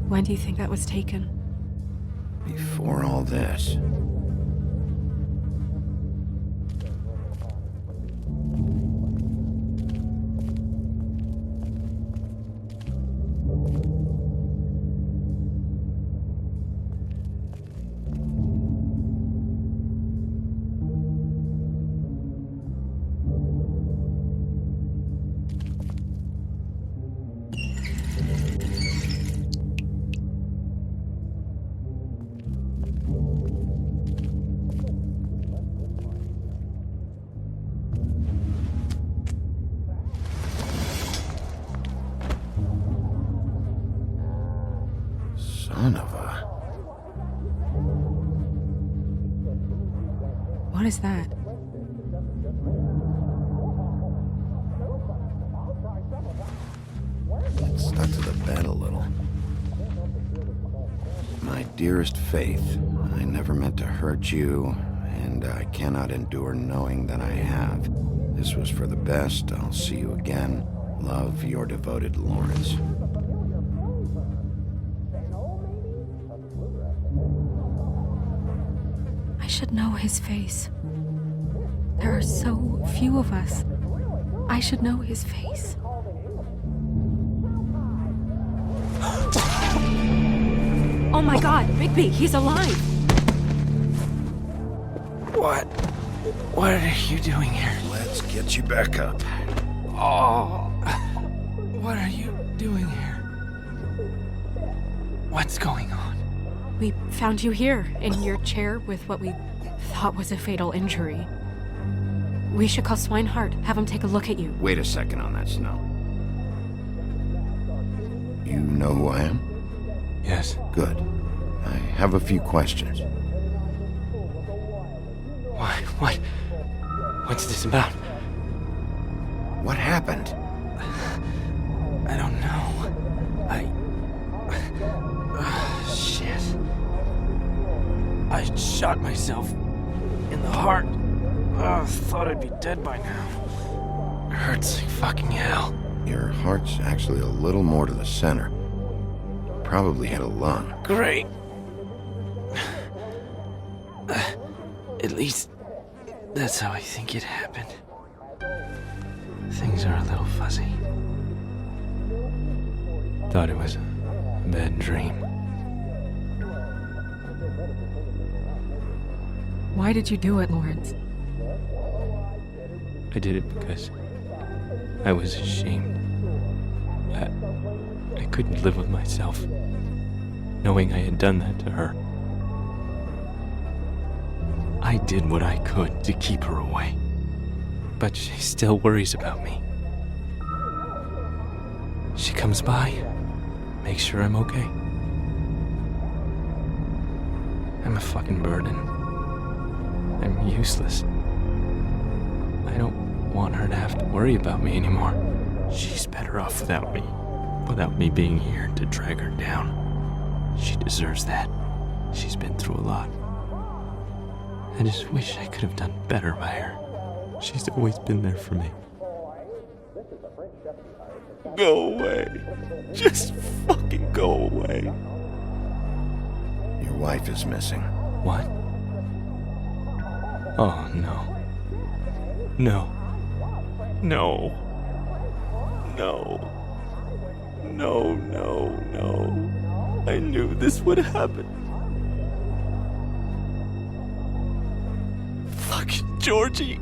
When do you think that was taken?
Before all this. Son of a...
What is that?
It stuck to the bed a little. My dearest Faith, I never meant to hurt you, and I cannot endure knowing that I have. This was for the best. I'll see you again. Love, your devoted Lawrence.
I should know his face. There are so few of us. I should know his face. Oh my god, Bigby, he's alive!
What are you doing here?
Let's get you back up.
Oh, what are you doing here? What's going on?
We found you here, in your chair with what we thought was a fatal injury. We should call Swinehart, have him take a look at you.
Wait a second on that, Snow. You know who I am?
Yes.
Good. I have a few questions.
Why? What's this about?
What happened?
I don't know. Shit. I shot myself in the heart. Thought I'd be dead by now. Hurts like fucking hell.
Your heart's actually a little more to the center. Probably hit a lung.
Great. At least, that's how I think it happened. Things are a little fuzzy. Thought it was a bad dream.
Why did you do it, Lawrence?
I did it because I was ashamed. I couldn't live with myself, knowing I had done that to her. I did what I could to keep her away, but she still worries about me. She comes by, makes sure I'm okay. I'm a fucking burden. I'm useless. I don't want her to have to worry about me anymore. She's better off without me being here to drag her down. She deserves that. She's been through a lot. I just wish I could have done better by her. She's always been there for me. Go away. Just fucking go away.
Your wife is missing.
What? Oh, no. No. No. No. No, no, no. I knew this would happen. Fucking Georgie.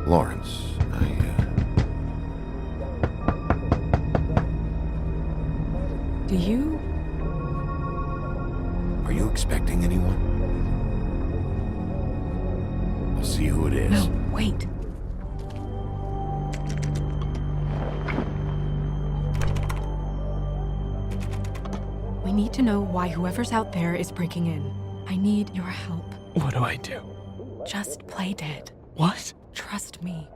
Lawrence,
Do you?
Are you expecting anyone? I'll see who it is.
No, wait. We need to know why whoever's out there is breaking in. I need your help.
What do I do?
Just play dead.
What?
Trust me.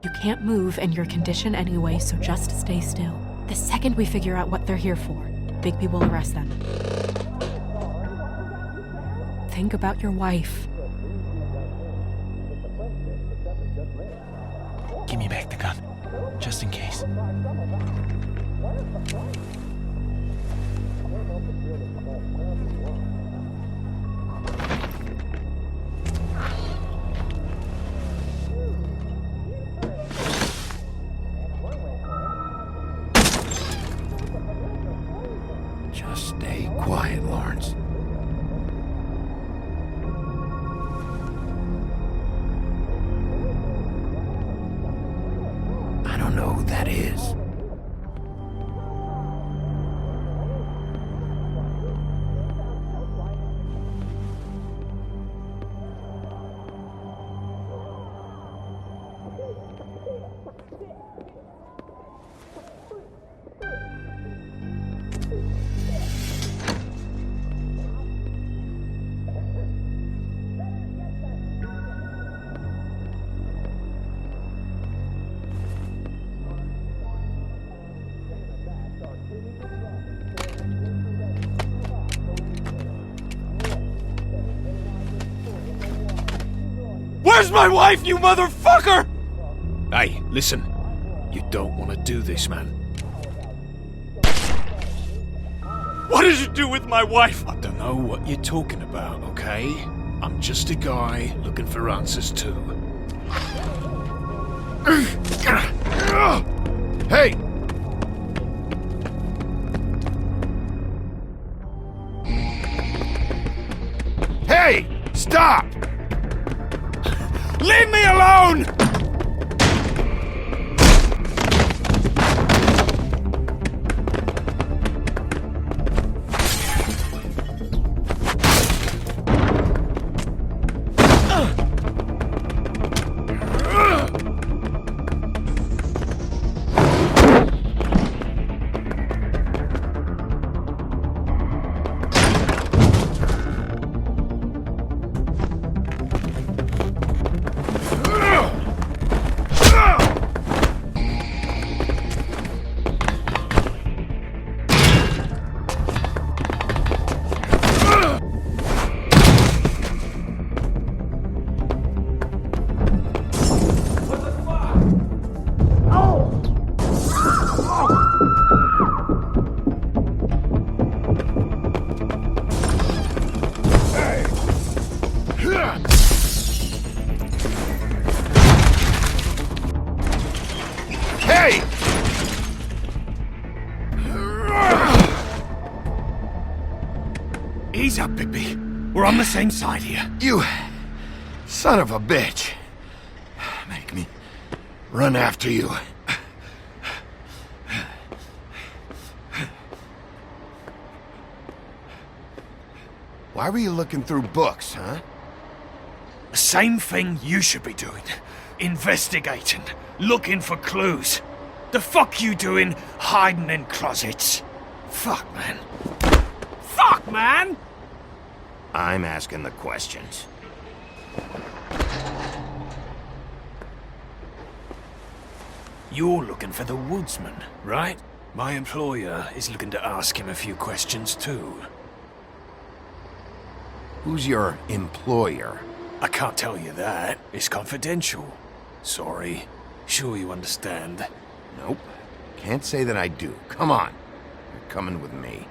You can't move in your condition anyway, so just stay still. The second we figure out what they're here for, Bigby will arrest them. Think about your wife.
Give me back the gun, just in case.
Just stay quiet, Lawrence. I don't know who that is.
Where's my wife, you motherfucker? Hey, listen. You don't want to do this, man.
What did you do with my wife?
I don't know what you're talking about, okay? I'm just a guy looking for answers too.
Hey! Hey! Stop!
Leave me alone!
Hey!
Ease up, Bigby. We're on the same side here.
You son of a bitch. Make me run after you. Why were you looking through books, huh?
The same thing you should be doing. Investigating. Looking for clues. The fuck you doing hiding in closets? Fuck, man. Fuck, man!
I'm asking the questions.
You're looking for the woodsman, right? My employer is looking to ask him a few questions too.
Who's your employer?
I can't tell you that. It's confidential. Sorry. Sure you understand.
Nope. Can't say that I do. Come on. You're coming with me.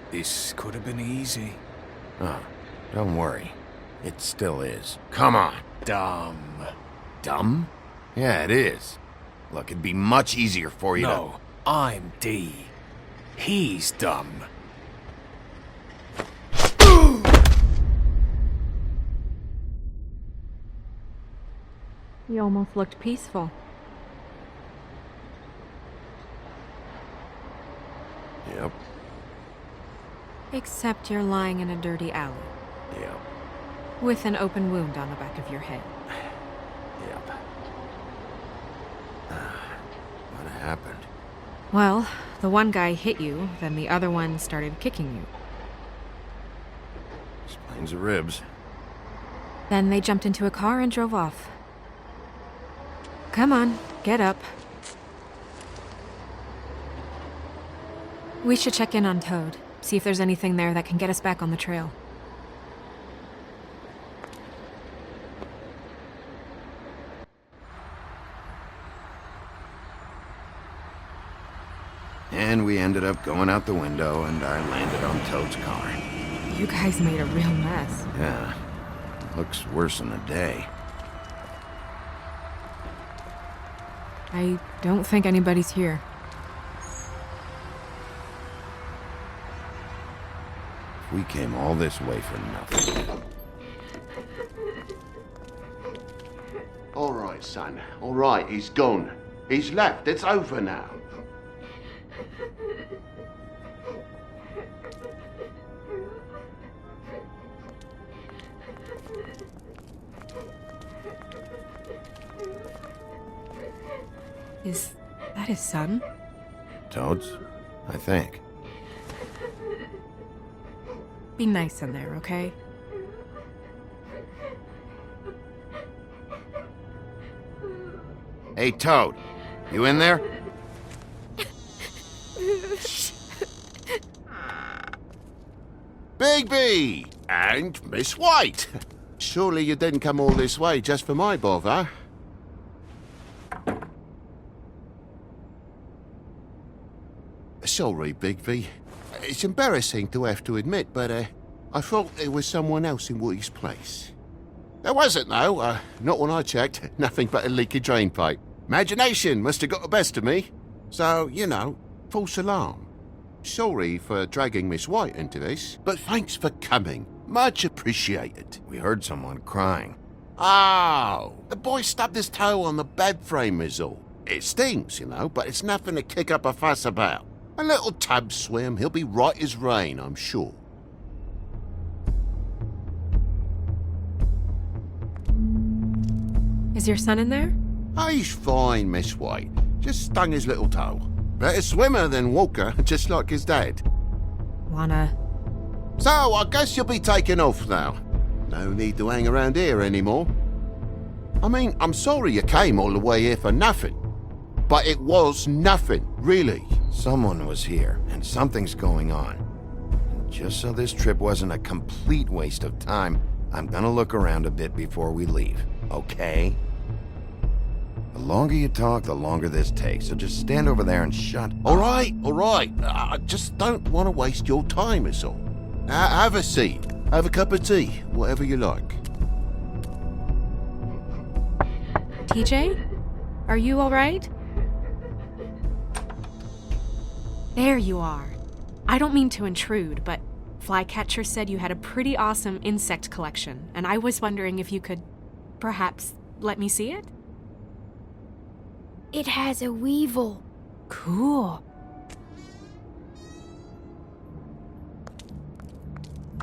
This could have been easy.
Oh, don't worry. It still is. Come on.
Dumb.
Dumb? Yeah, it is. Look, it'd be much easier for you
No, I'm D. He's dumb.
You almost looked peaceful.
Yep.
Except you're lying in a dirty alley.
Yep.
With an open wound on the back of your head.
Yep. What happened?
Well, the one guy hit you, then the other one started kicking you.
Explains the ribs.
Then they jumped into a car and drove off. Come on, get up. We should check in on Toad, see if there's anything there that can get us back on the trail.
And we ended up going out the window, and I landed on Toad's car.
You guys made a real mess.
Yeah. Looks worse than a day.
I don't think anybody's here.
We came all this way for nothing.
All right, son. All right, he's gone. He's left. It's over now.
Is that his son?
Toad's? I think.
Be nice in there, okay?
Hey, Toad. You in there?
Bigby! And Miss White! Surely you didn't come all this way just for my bother? Sorry, Bigby. It's embarrassing to have to admit, but I thought there was someone else in Woody's place. There wasn't, though. Not when I checked. Nothing but a leaky drain pipe. Imagination must have got the best of me. So, you know, false alarm. Sorry for dragging Miss White into this, but thanks for coming. Much appreciated.
We heard someone crying.
Oh, the boy stubbed his toe on the bed frame is all. It stings, you know, but it's nothing to kick up a fuss about. A little tub swim, he'll be right as rain, I'm sure.
Is your son in there?
Oh, he's fine, Miss White. Just stung his little toe. Better swimmer than walker, just like his dad.
Wanna...
So, I guess you'll be taking off now. No need to hang around here anymore. I mean, I'm sorry you came all the way here for nothing. But it was nothing, really.
Someone was here, and something's going on. And just so this trip wasn't a complete waste of time, I'm gonna look around a bit before we leave, okay? The longer you talk, the longer this takes, so just stand over there and shut up.
All right. I just don't want to waste your time, is all. Have a seat. Have a cup of tea, whatever you like.
TJ? Are you alright? There you are. I don't mean to intrude, but Flycatcher said you had a pretty awesome insect collection, and I was wondering if you could, perhaps, let me see it?
It has a weevil.
Cool.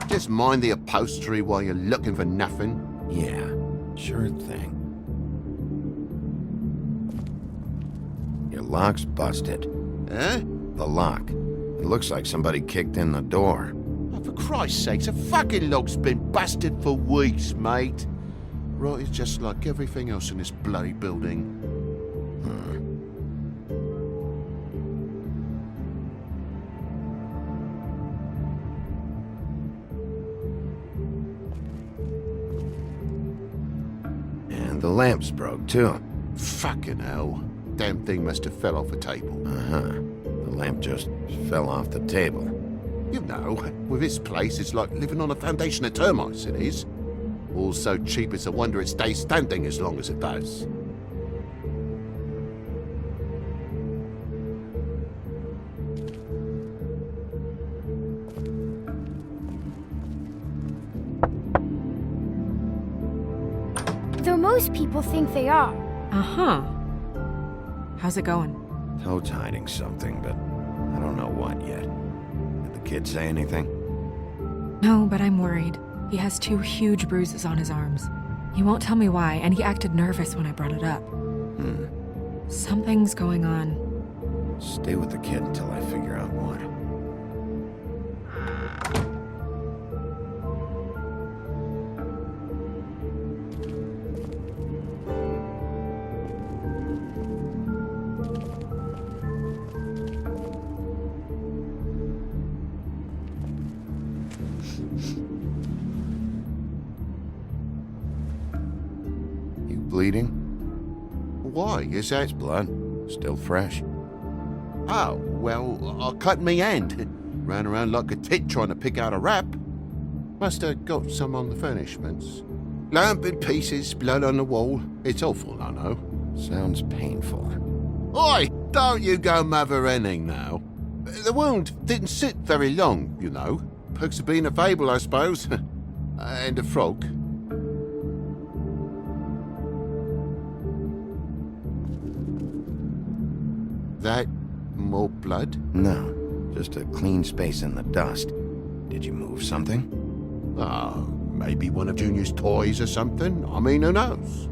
Just mind the upholstery while you're looking for nothing.
Yeah, sure thing. Your lock's busted.
Eh?
The lock. It looks like somebody kicked in the door.
Oh, for Christ's sakes, a fucking lock's been busted for weeks, mate. Right, it's just like everything else in this bloody building.
The lamp's broke, too.
Fucking hell. Damn thing must have fell off a table.
Uh-huh. The lamp just fell off the table.
You know, with this place, it's like living on a foundation of termites, it is. All so cheap, it's a wonder it stays standing as long as it does.
Though most people think they are.
Uh-huh. How's it going?
Toad's hiding something, but I don't know what yet. Did the kid say anything?
No, but I'm worried. He has 2 huge bruises on his arms. He won't tell me why, and he acted nervous when I brought it up. Something's going on.
Stay with the kid until I figure out what. Bleeding?
Why? Is that...
It's blood. Still fresh.
Oh, well, I cut me hand. Ran around like a tit trying to pick out a wrap. Must have got some on the furnishments. Lamp in pieces, blood on the wall. It's awful, I know.
Sounds painful.
Oi! Don't you go mother-henning now. The wound didn't sit very long, you know. Perks of being a fable, I suppose. And a frog. That more blood?
No, just a clean space in the dust. Did you move something?
Oh, maybe one of Junior's toys or something. I mean, who knows?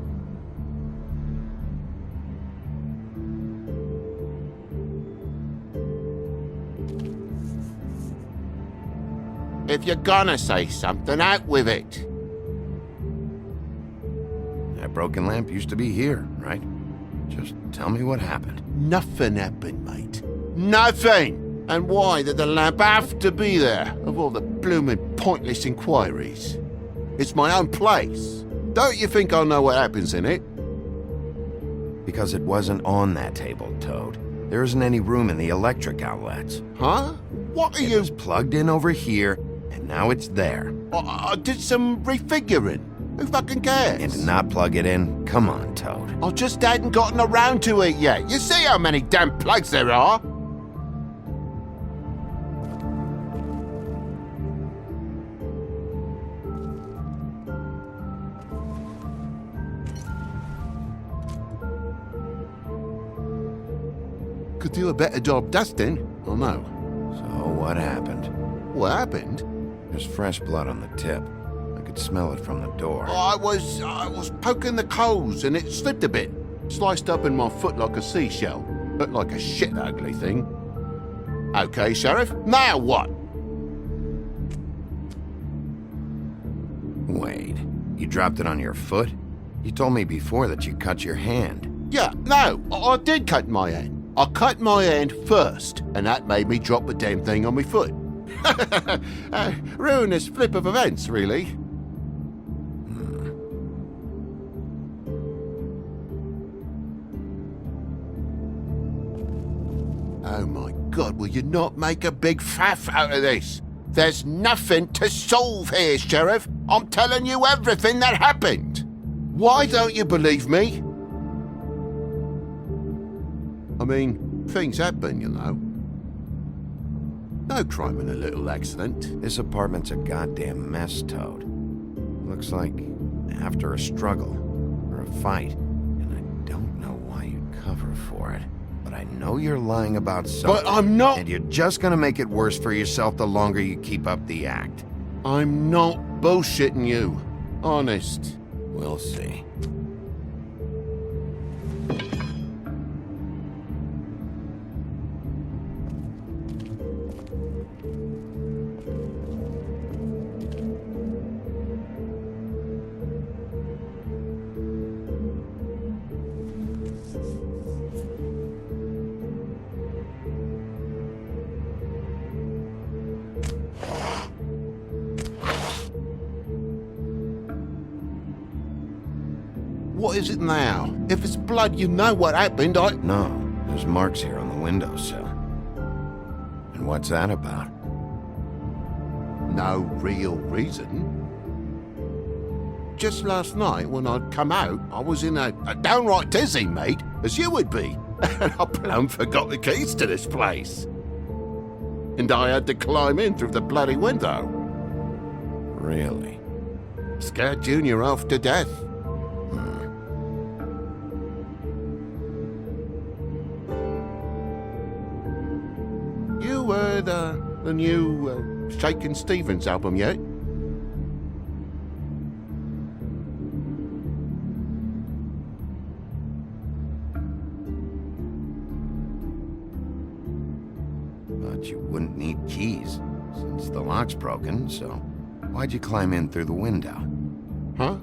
If you're gonna say something, out with it.
That broken lamp used to be here, right? Just tell me what happened.
Nothing happened, mate. Nothing! And why did the lamp have to be there, of all the blooming pointless inquiries? It's my own place. Don't you think I'll know what happens in it?
Because it wasn't on that table, Toad. There isn't any room in the electric outlets.
Huh? What are
It
you...
was plugged in over here, and now it's there.
I did some refiguring. Who fucking cares?
And to not plug it in? Come on, Toad.
I just hadn't gotten around to it yet. You see how many damn plugs there are? Could do a better job dusting, or no?
So what happened?
What happened?
There's fresh blood on the tip. I could smell it from the door.
I was poking the coals and it slipped a bit. Sliced up in my foot like a seashell. Looked like a shit ugly thing. Okay, Sheriff, now what?
Wait, you dropped it on your foot? You told me before that you cut your hand.
Yeah, no, I did cut my hand. I cut my hand first, and that made me drop the damn thing on my foot. Ruinous flip of events, really. Oh my God, will you not make a big faff out of this? There's nothing to solve here, Sheriff. I'm telling you everything that happened. Why don't you believe me? I mean, things happen, you know. No crime in a little accident.
This apartment's a goddamn mess, Toad. Looks like after a struggle or a fight. And I don't know why you'd cover for it. But I know you're lying about something.
But I'm not...
And you're just gonna make it worse for yourself the longer you keep up the act.
I'm not bullshitting you. Honest.
We'll see.
What is it now? If it's blood, you know what happened.
No, there's marks here on the windowsill. And what's that about?
No real reason. Just last night, when I'd come out, I was in a downright dizzy, mate, as you would be. And I plumb forgot the keys to this place. And I had to climb in through the bloody window.
Really?
Scared Junior off to death. You heard the new Shakin' Stevens album yet?
But you wouldn't need keys, since the lock's broken, so why'd you climb in through the window?
Huh?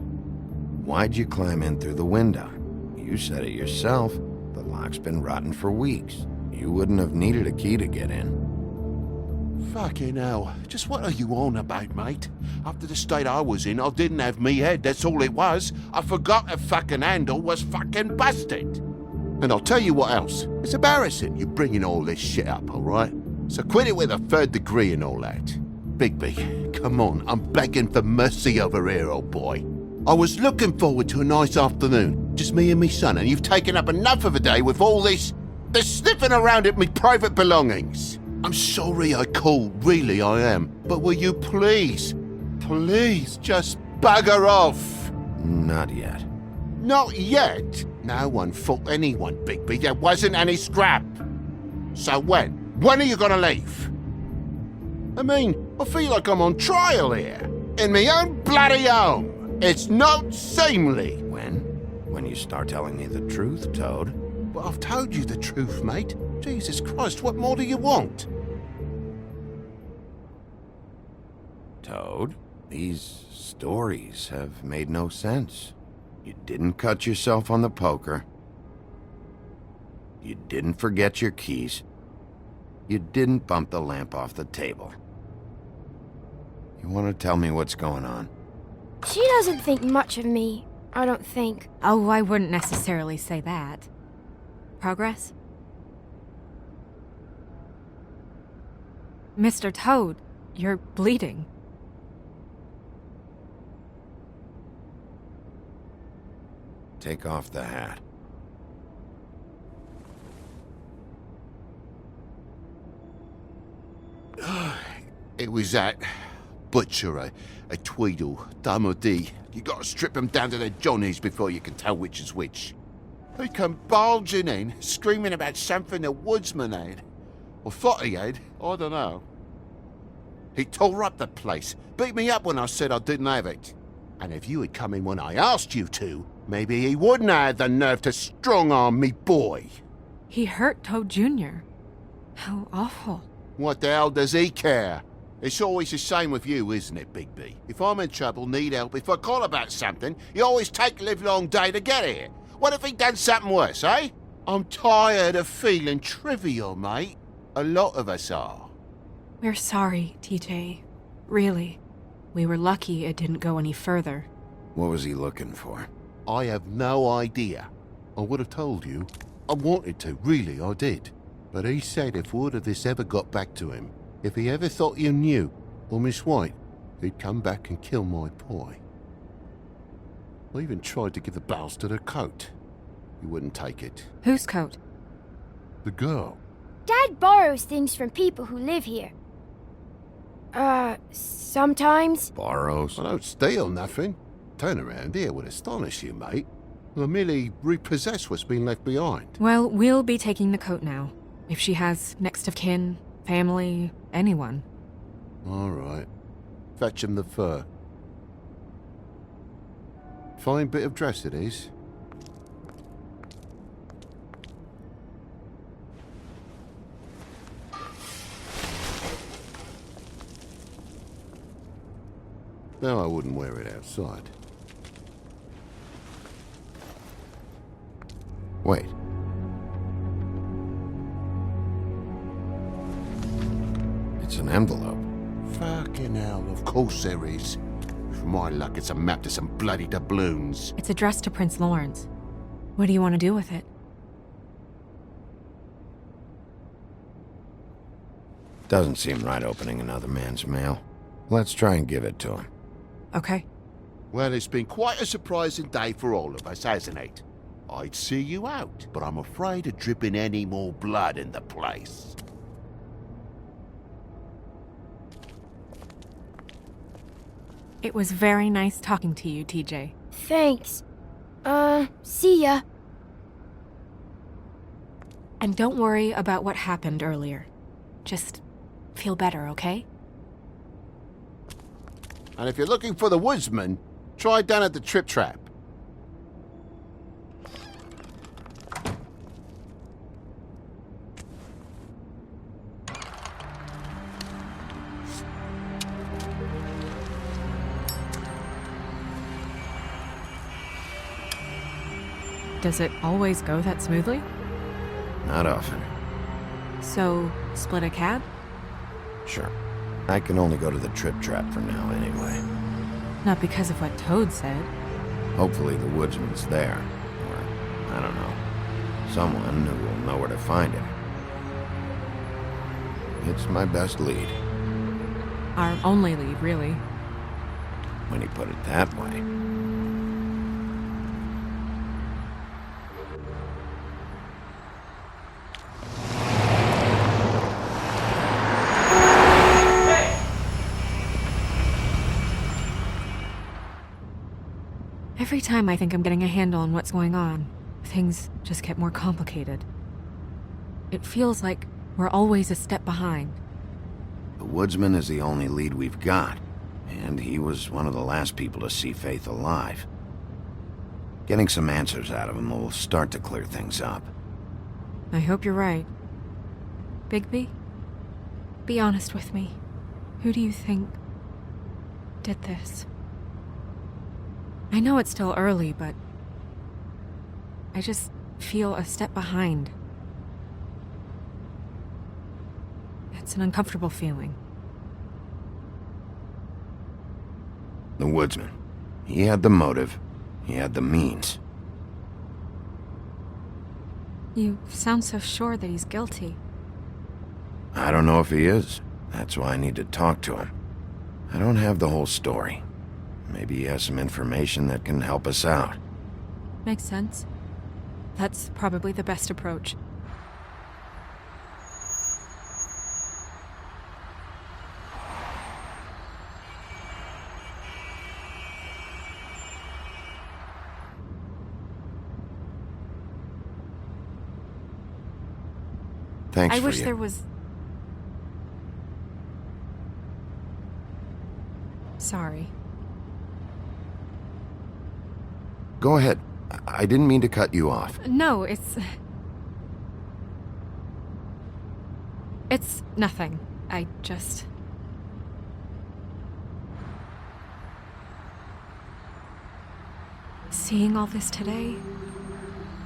Why'd you climb in through the window? You said it yourself. The lock's been rotten for weeks. You wouldn't have needed a key to get in.
Fucking hell. Just what are you on about, mate? After the state I was in, I didn't have me head, that's all it was. I forgot the fucking handle was fucking busted. And I'll tell you what else. It's embarrassing you bringing all this shit up, alright? So quit it with a third degree and all that. Bigby, come on, I'm begging for mercy over here, old boy. I was looking forward to a nice afternoon, just me and me son, and you've taken up enough of a day with all this sniffing around at me private belongings. I'm sorry I called, really I am. But will you please just bugger off?
Not yet.
Not yet? No one fought anyone, Bigby. There wasn't any scrap. So when? When are you gonna leave? I mean, I feel like I'm on trial here. In my own bloody home. It's not seemly.
When? When you start telling me the truth, Toad.
But I've told you the truth, mate. Jesus Christ, what more do you want?
Toad, these stories have made no sense. You didn't cut yourself on the poker. You didn't forget your keys. You didn't bump the lamp off the table. You want to tell me what's going on?
She doesn't think much of me, I don't think.
Oh, I wouldn't necessarily say that. Progress? Mr. Toad, you're bleeding.
Take off the hat.
It was that butcher, a Tweedle, Dum or D. You gotta strip them down to their johnnies before you can tell which is which. He come bulging in, screaming about something the woodsman had. Or thought he had, I don't know. He tore up the place, beat me up when I said I didn't have it. And if you had come in when I asked you to, maybe he wouldn't have the nerve to strong-arm me boy.
He hurt Toad Jr. How awful.
What the hell does he care? It's always the same with you, isn't it, Bigby? If I'm in trouble, need help, if I call about something, you always take a livelong day to get here. What if he'd done something worse, eh? I'm tired of feeling trivial, mate. A lot of us are.
We're sorry, TJ. Really. We were lucky it didn't go any further.
What was he looking for?
I have no idea. I would have told you. I wanted to, really, I did. But he said if word of this ever got back to him, if he ever thought you knew, or Miss White, he'd come back and kill my boy. I even tried to give the bastard a coat. He wouldn't take it.
Whose coat?
The girl.
Dad borrows things from people who live here. Sometimes.
Borrows?
I don't steal nothing. Turn around here would astonish you, mate. I merely repossess what's been left behind.
Well, we'll be taking the coat now. If she has next of kin, family, anyone.
All right. Fetch him the fur. Fine bit of dress it is. No, I wouldn't wear it outside.
Wait. It's an envelope.
Fucking hell, of course there is. For my luck, it's a map to some bloody doubloons.
It's addressed to Prince Lawrence. What do you want to do with it?
Doesn't seem right opening another man's mail. Let's try and give it to him.
Okay.
Well, it's been quite a surprising day for all of us, hasn't it? I'd see you out, but I'm afraid of dripping any more blood in the place.
It was very nice talking to you, TJ.
Thanks. See ya.
And don't worry about what happened earlier. Just feel better, okay?
And if you're looking for the woodsman, try down at the Trip Trap.
Does it always go that smoothly?
Not often.
So, split a cab?
Sure. I can only go to the Trip Trap for now anyway.
Not because of what Toad said.
Hopefully the woodsman's there. Or, I don't know. Someone who will know where to find him. It's my best lead.
Our only lead, really.
When you put it that way.
Every time I think I'm getting a handle on what's going on, things just get more complicated. It feels like we're always a step behind.
The woodsman is the only lead we've got, and he was one of the last people to see Faith alive. Getting some answers out of him will start to clear things up.
I hope you're right. Bigby, be honest with me. Who do you think did this? I know it's still early, but I just feel a step behind. It's an uncomfortable feeling.
The woodsman. He had the motive. He had the means.
You sound so sure that he's guilty.
I don't know if he is. That's why I need to talk to him. I don't have the whole story. Maybe he has some information that can help us out.
Makes sense. That's probably the best approach.
Thanks
I
for
wish
you.
there was... Sorry.
Go ahead. I didn't mean to cut you off.
No, it's nothing. I just... Seeing all this today,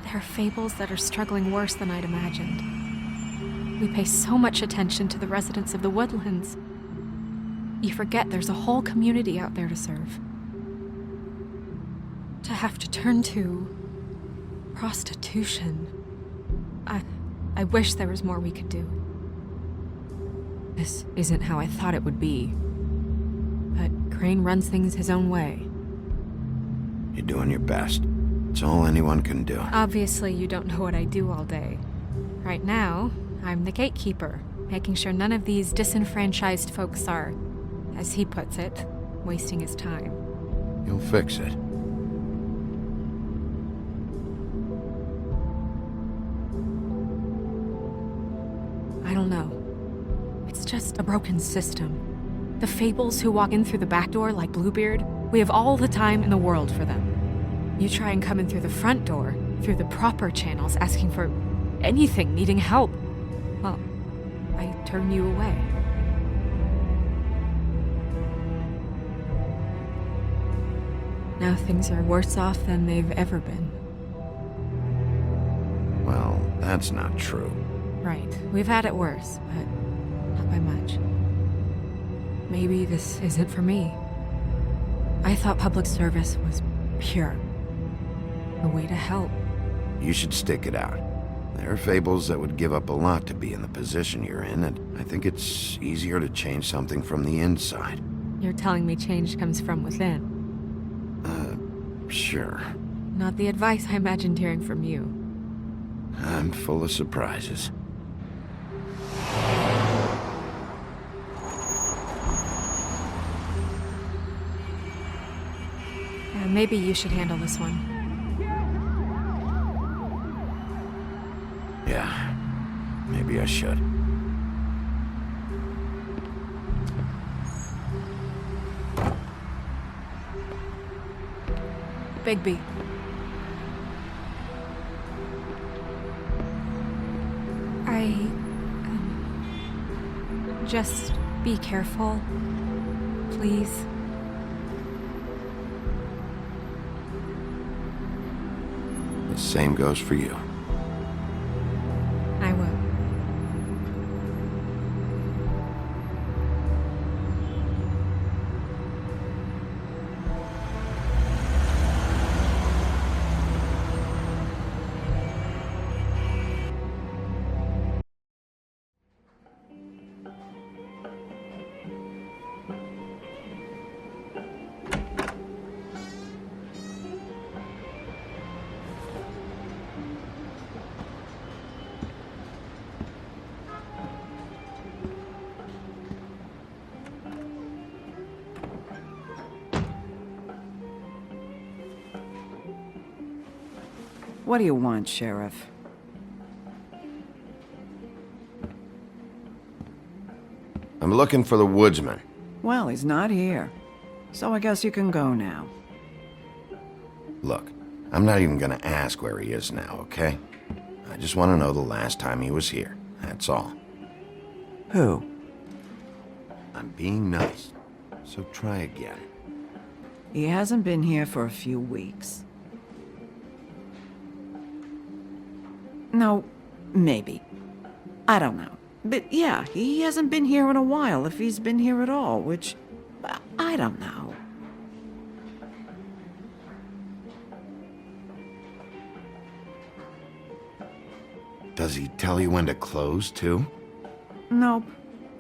there are fables that are struggling worse than I'd imagined. We pay so much attention to the residents of the woodlands. You forget there's a whole community out there to serve. To have to turn to prostitution. I wish there was more we could do. This isn't how I thought it would be. But Crane runs things his own way.
You're doing your best. It's all anyone can do.
Obviously, you don't know what I do all day. Right now, I'm the gatekeeper, making sure none of these disenfranchised folks are, as he puts it, wasting his time.
You'll fix it.
I don't know. It's just a broken system. The Fables who walk in through the back door like Bluebeard, we have all the time in the world for them. You try and come in through the front door, through the proper channels, asking for anything, needing help. Well, I turn you away. Now things are worse off than they've ever been.
Well, that's not true.
Right. We've had it worse, but not by much. Maybe this isn't for me. I thought public service was pure. A way to help.
You should stick it out. There are Fables that would give up a lot to be in the position you're in, and I think it's easier to change something from the inside.
You're telling me change comes from within.
Sure.
Not the advice I imagined hearing from you.
I'm full of surprises.
Maybe you should handle this one.
Yeah, maybe I should.
Bigby. Just be careful, please.
The same goes for you.
I will.
What do you want, Sheriff?
I'm looking for the woodsman.
Well, he's not here. So I guess you can go now.
Look, I'm not even gonna ask where he is now, okay? I just want to know the last time he was here. That's all.
Who?
I'm being nice, so try again.
He hasn't been here for a few weeks. No, maybe. I don't know. But yeah, he hasn't been here in a while, if he's been here at all, which... I don't know.
Does he tell you when to close, too?
Nope.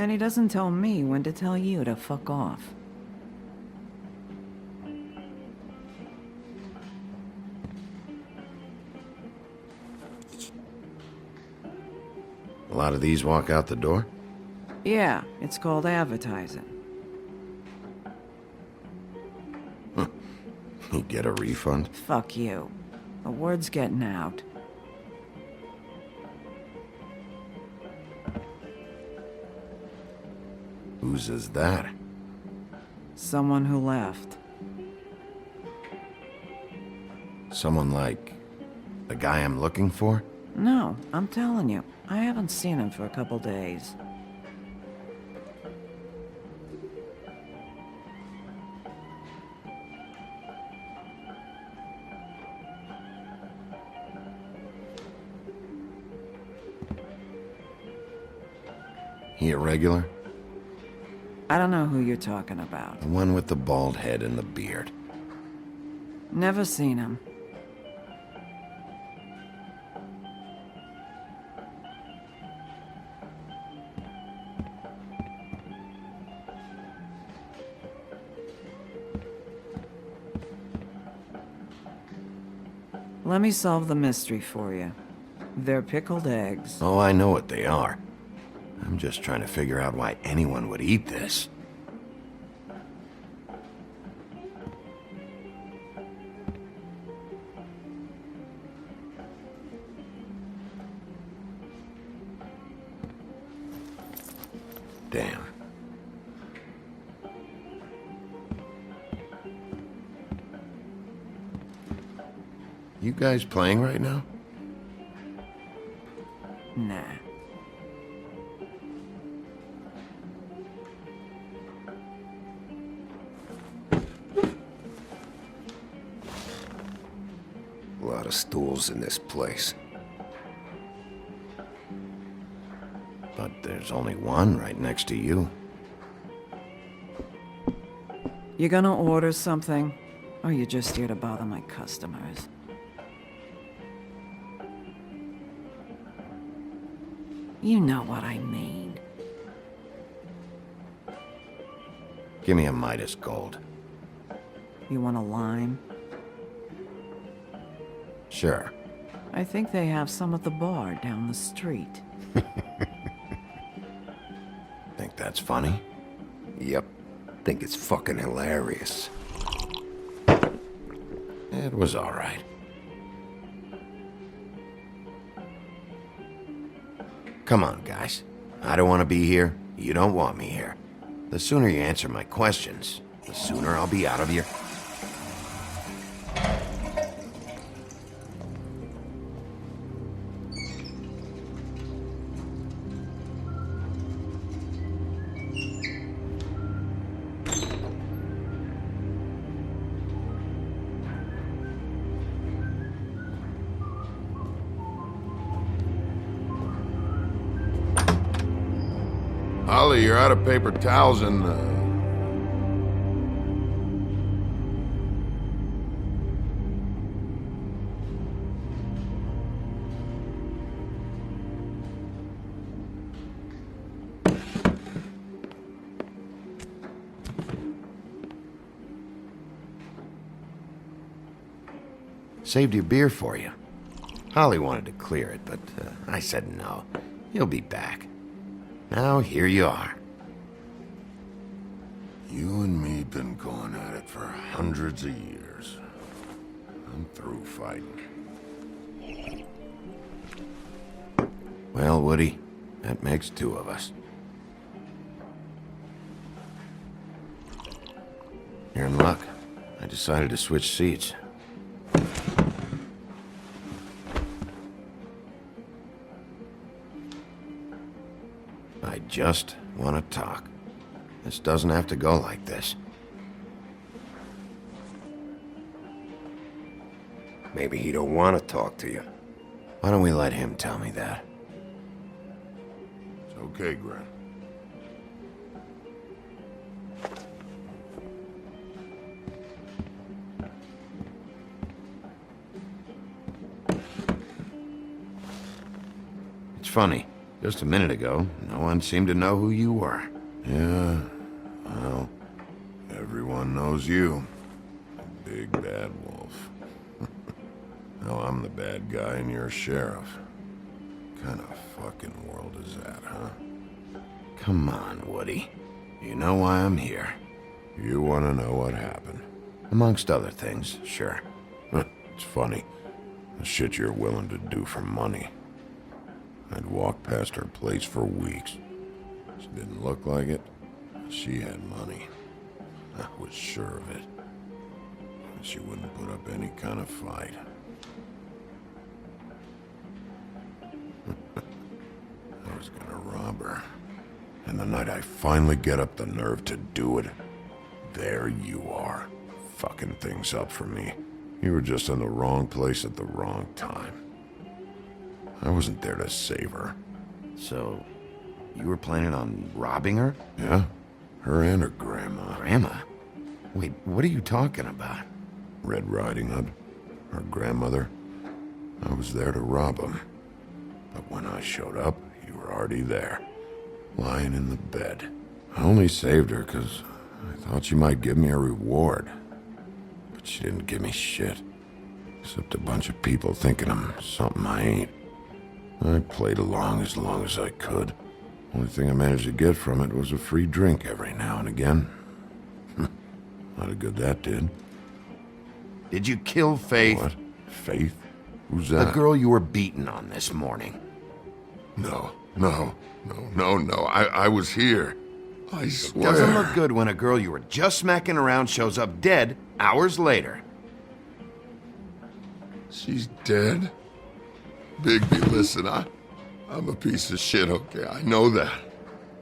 And he doesn't tell me when to tell you to fuck off.
A lot of these walk out the door?
Yeah, it's called advertising.
You get a refund?
Fuck you. The word's getting out.
Whose is that?
Someone who left.
Someone like the guy I'm looking for?
No, I'm telling you. I haven't seen him for a couple days.
He a regular?
I don't know who you're talking about.
The one with the bald head and the beard.
Never seen him. Let me solve the mystery for you. They're pickled eggs.
Oh, I know what they are. I'm just trying to figure out why anyone would eat this. Damn. You guys playing right now?
Nah.
A lot of stools in this place.
But there's only one right next to you.
You gonna order something? Or you just here to bother my customers? You know what I mean.
Give me a Midas Gold.
You want a lime?
Sure.
I think they have some at the bar down the street.
Think that's funny?
Yep. Think it's fucking hilarious.
It was all right. Come on, guys. I don't want to be here. You don't want me here. The sooner you answer my questions, the sooner I'll be out of your...
Holly, you're out of paper towels and,
Saved your beer for you. Holly wanted to clear it, but I said no. He'll be back. Now here you are.
You and me been going at it for hundreds of years. I'm through fighting.
Well, Woody, that makes two of us. You're in luck. I decided to switch seats. I just want to talk. This doesn't have to go like this.
Maybe he don't want to talk to you.
Why don't we let him tell me that?
It's okay, Grant.
It's funny. Just a minute ago, no one seemed to know who you were.
Yeah, well, everyone knows you. Big Bad Wolf. Now I'm the bad guy and you're sheriff. Kind of fucking world is that, huh?
Come on, Woody. You know why I'm here.
You want to know what happened?
Amongst other things, sure.
It's funny. The shit you're willing to do for money. I'd walked past her place for weeks. She didn't look like it. She had money. I was sure of it. She wouldn't put up any kind of fight. I was gonna rob her. And the night I finally get up the nerve to do it, there you are, fucking things up for me. You were just in the wrong place at the wrong time. I wasn't there to save her.
So, you were planning on robbing her?
Yeah, her and her grandma.
Grandma? Wait, what are you talking about?
Red Riding Hood, her grandmother. I was there to rob them. But when I showed up, you were already there, lying in the bed. I only saved her because I thought she might give me a reward. But she didn't give me shit. Except a bunch of people thinking I'm something I ain't. I played along as I could. Only thing I managed to get from it was a free drink every now and again. Not a good that did.
Did you kill Faith?
What? Faith? Who's that?
The girl you were beating on this morning.
No. I was here. I swear.
Doesn't look good when a girl you were just smacking around shows up dead hours later.
She's dead? Bigby, listen, I'm a piece of shit, okay? I know that.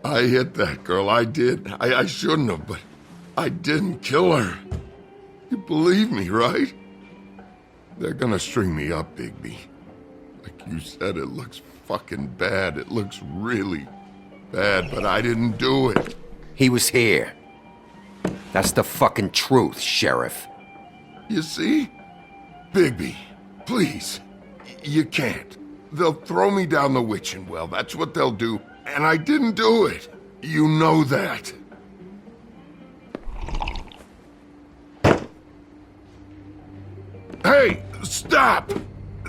I hit that girl, I did. I shouldn't have, but I didn't kill her. You believe me, right? They're gonna string me up, Bigby. Like you said, it looks fucking bad. It looks really bad, but I didn't do it.
He was here. That's the fucking truth, Sheriff.
You see? Bigby, please. You can't. They'll throw me down the witching well. That's what they'll do. And I didn't do it. You know that. Hey, stop!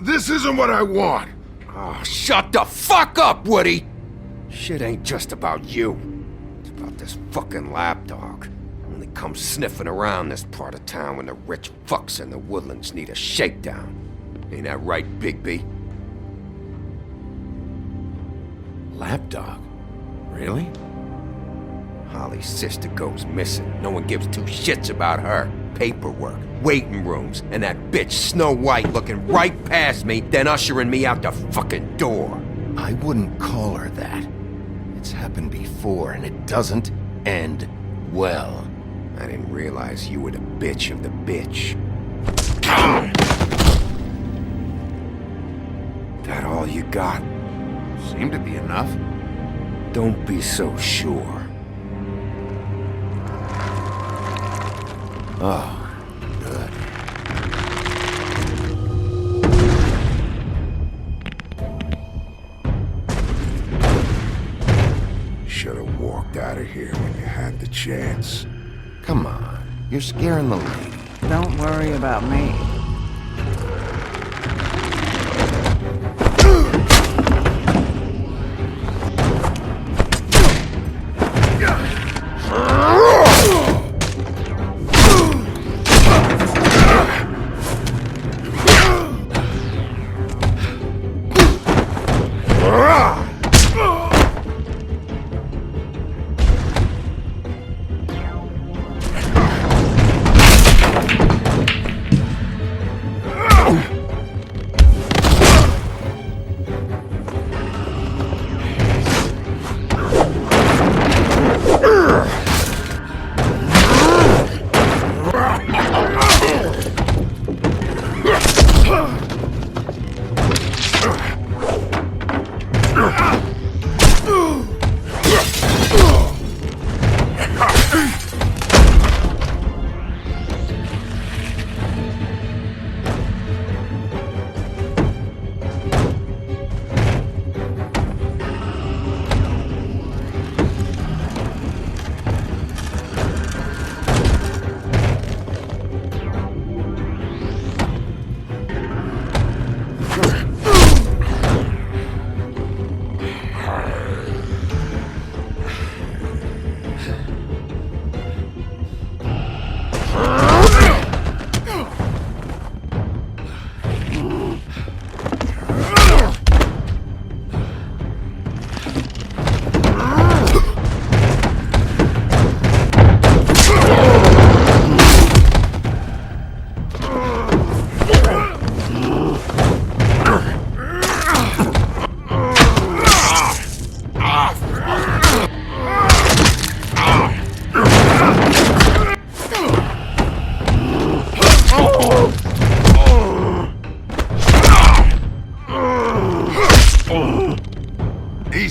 This isn't what I want.
Oh, shut the fuck up, Woody! Shit ain't just about you. It's about this fucking lapdog. Only comes sniffing around this part of town when the rich fucks in the woodlands need a shakedown. Ain't that right, Bigby?
Lapdog? Really?
Holly's sister goes missing. No one gives two shits about her. Paperwork, waiting rooms, and that bitch Snow White looking right past me, then ushering me out the fucking door.
I wouldn't call her that. It's happened before, and it doesn't end well.
I didn't realize you were the bitch of the bitch. That all you got?
Seemed to be enough.
Don't be so sure.
Oh, good.
Should have walked out of here when you had the chance.
Come on, you're scaring the lady.
Don't worry about me.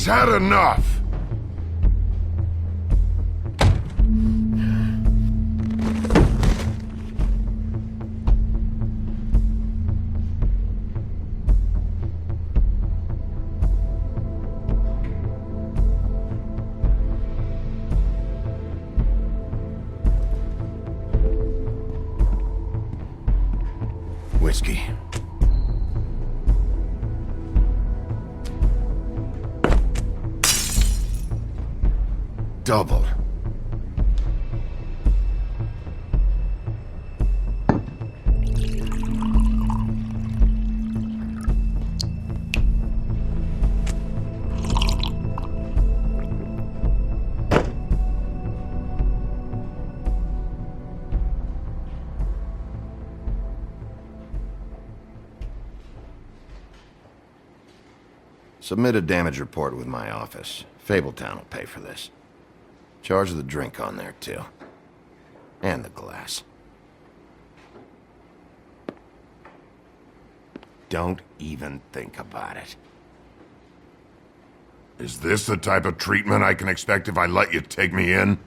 had enough!
Whiskey. Double. Submit a damage report with my office. Fabletown will pay for this. Charge the drink on there, too. And the glass. Don't even think about it.
Is this the type of treatment I can expect if I let you take me in?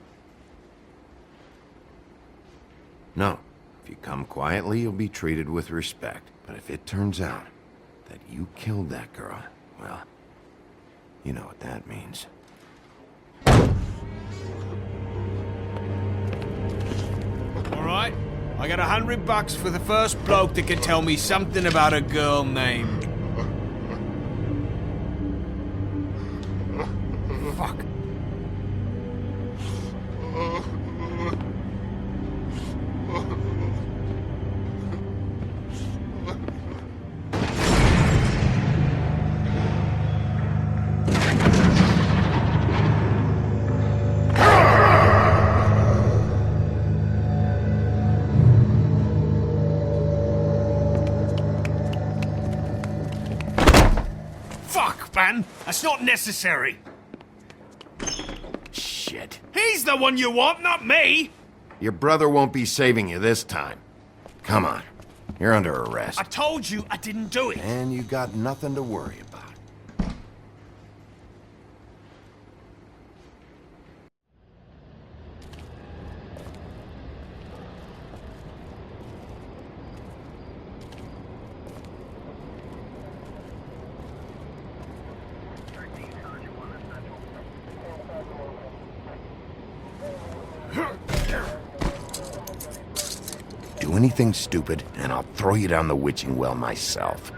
No. If you come quietly, you'll be treated with respect. But if it turns out that you killed that girl, well, you know what that means.
Alright, I got $100 for the first bloke that can tell me something about a girl named... Fuck.
Man, that's not necessary.
Shit.
He's the one you want, not me!
Your brother won't be saving you this time. Come on. You're under arrest.
I told you I didn't do it.
And you got nothing to worry about. Do anything stupid, and I'll throw you down the witching well myself.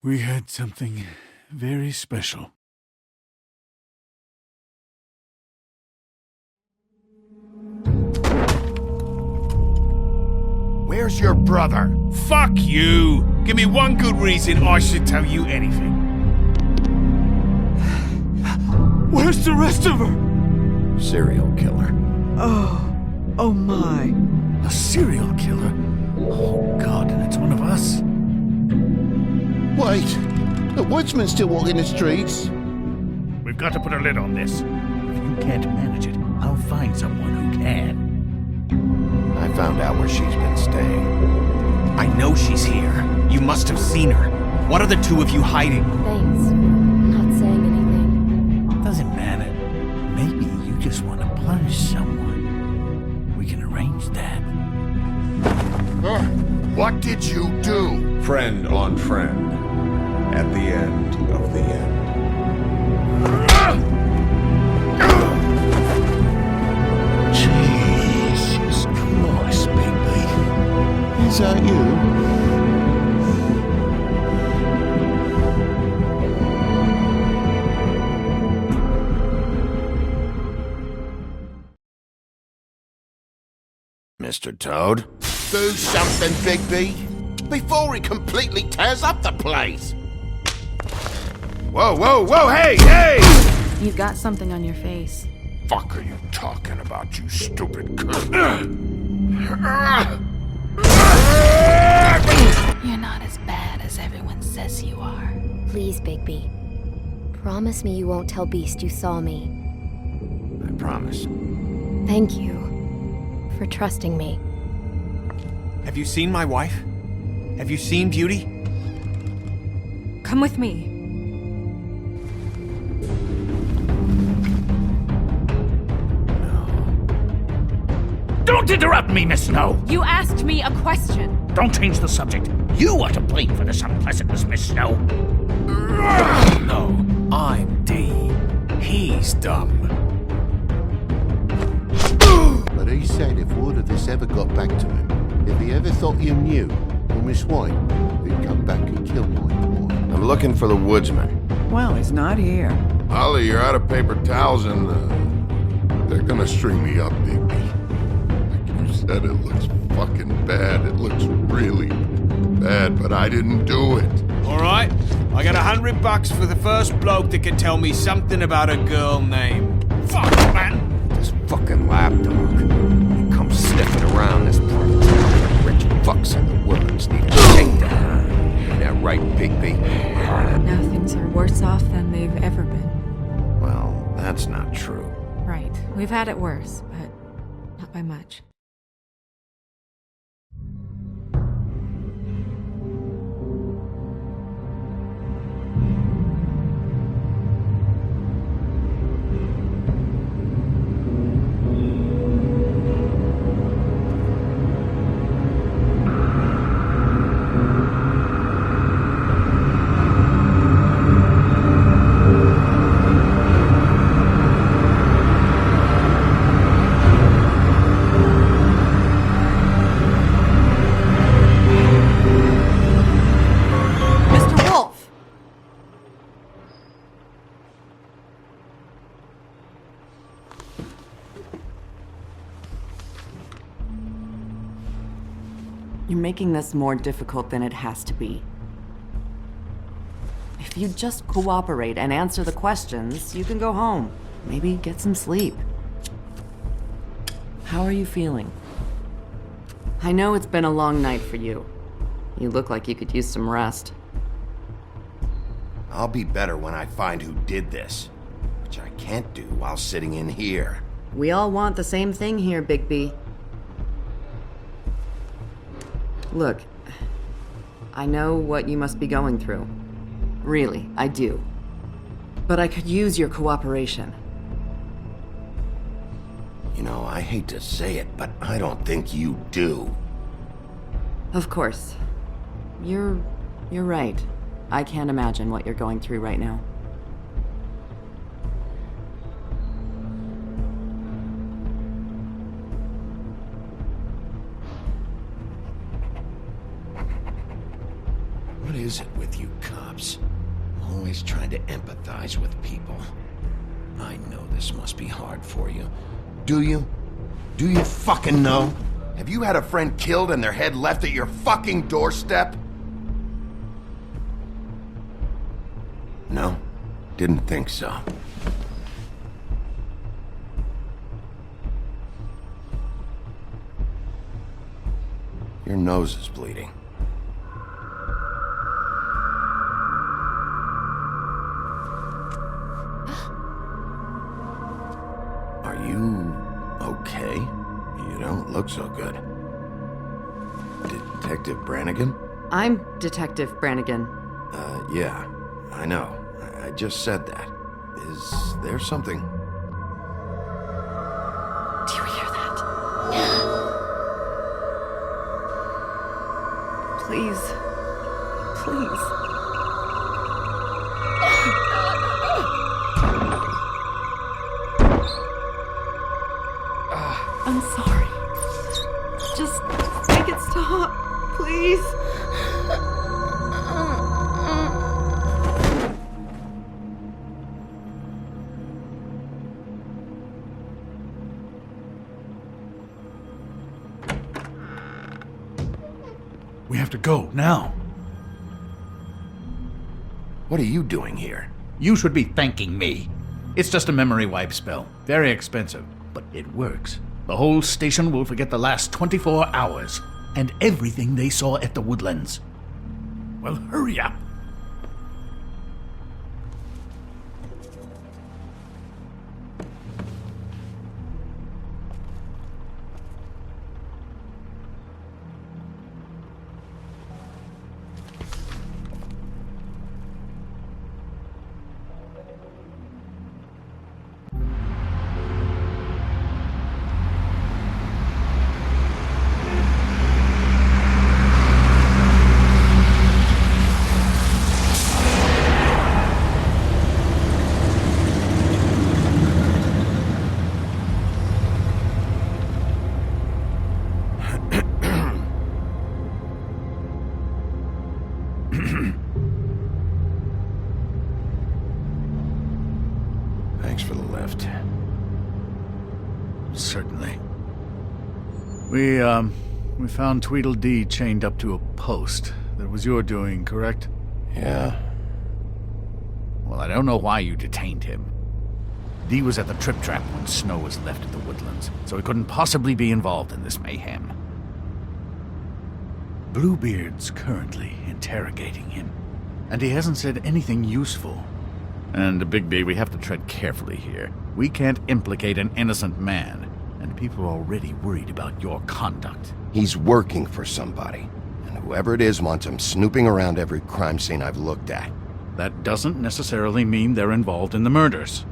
We had something very special.
Where's your brother?
Fuck you! Give me one good reason I should tell you anything. Where's the rest of her?
Serial killer.
Oh my.
A serial killer? Oh God, and it's one of us.
Wait, the woodsman's still walking the streets.
We've got to put a lid on this. If you can't manage it, I'll find someone who can.
I found out where she's been staying.
I know she's here. You must have seen her. What are the two of you hiding?
Thanks for not saying anything.
Doesn't matter. Maybe you just want to punish someone, we can arrange that.
What did you do?
Friend on friend. At the end of the end.
Jesus Christ, Bigby. Is that you?
Mr. Toad?
Do something, Bigby, before he completely tears up the place.
Whoa, whoa, whoa, hey, hey!
You've got something on your face.
Fuck are you talking about, you stupid cunt?
You're not as bad as everyone says you are.
Please, Bigby. Promise me you won't tell Beast you saw me.
I promise.
Thank you for trusting me.
Have you seen my wife? Have you seen Beauty?
Come with me.
Don't interrupt me, Miss Snow!
You asked me a question.
Don't change the subject. You are to blame for this unpleasantness, Miss Snow.
No, I'm D. He's dumb.
But he said if word of this ever got back to him, if he ever thought you knew, or Miss White, he'd come back and kill my boy.
I'm looking for the woodsman.
Well, he's not here.
Holly, you're out of paper towels and, they're gonna string me up, Bigby. Like you said, it looks fucking bad. It looks really bad, but I didn't do it.
Alright, I got $100 for the first bloke that can tell me something about a girl named. Fuck, man!
This fucking lapdog. He comes sniffing around this part of town. Rich fucks and the worms need a takedown. Ain't that right, Bigby?
Now things are worse off than they've ever been.
Well, that's not true.
Right. We've had it worse, but not by much.
You're making this more difficult than it has to be. If you just cooperate and answer the questions, you can go home. Maybe get some sleep. How are you feeling? I know it's been a long night for you. You look like you could use some rest.
I'll be better when I find who did this, which I can't do while sitting in here.
We all want the same thing here, Bigby. Look, I know what you must be going through. Really, I do. But I could use your cooperation.
You know, I hate to say it, but I don't think you do.
Of course. You're right. I can't imagine what you're going through right now.
What is it with you cops? Always trying to empathize with people. I know this must be hard for you. Do you? Do you fucking know? Have you had a friend killed and their head left at your fucking doorstep? No? Didn't think so. Your nose is bleeding. Are you okay? You don't look so good. Detective Brannigan?
I'm Detective Brannigan.
Yeah, I know. I just said that. Is there something?
Please. Please. I'm sorry. Just make it stop, please.
We have to go, now.
What are you doing here?
You should be thanking me. It's just a memory wipe spell. Very expensive, but it works. The whole station will forget the last 24 hours, and everything they saw at the Woodlands. Well, hurry up.
Thanks for the lift.
Certainly. We found Tweedledee chained up to a post. That was your doing, correct?
Yeah.
Well, I don't know why you detained him. Dee was at the Trip Trap when Snow was left at the Woodlands, so he couldn't possibly be involved in this mayhem. Bluebeard's currently interrogating him, and he hasn't said anything useful. And, Bigby, we have to tread carefully here. We can't implicate an innocent man, and people are already worried about your conduct.
He's working for somebody, and whoever it is wants him snooping around every crime scene I've looked at.
That doesn't necessarily mean they're involved in the murders.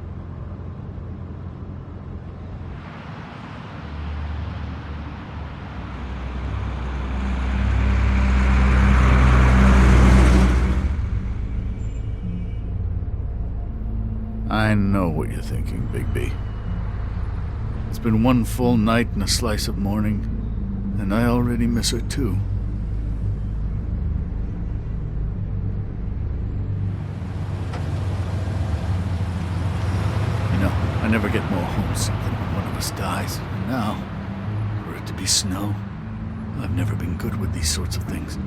I know what you're thinking, Bigby. It's been one full night and a slice of morning, and I already miss her too. You know, I never get more homesick than when one of us dies, and now, for it to be Snow, I've never been good with these sorts of things.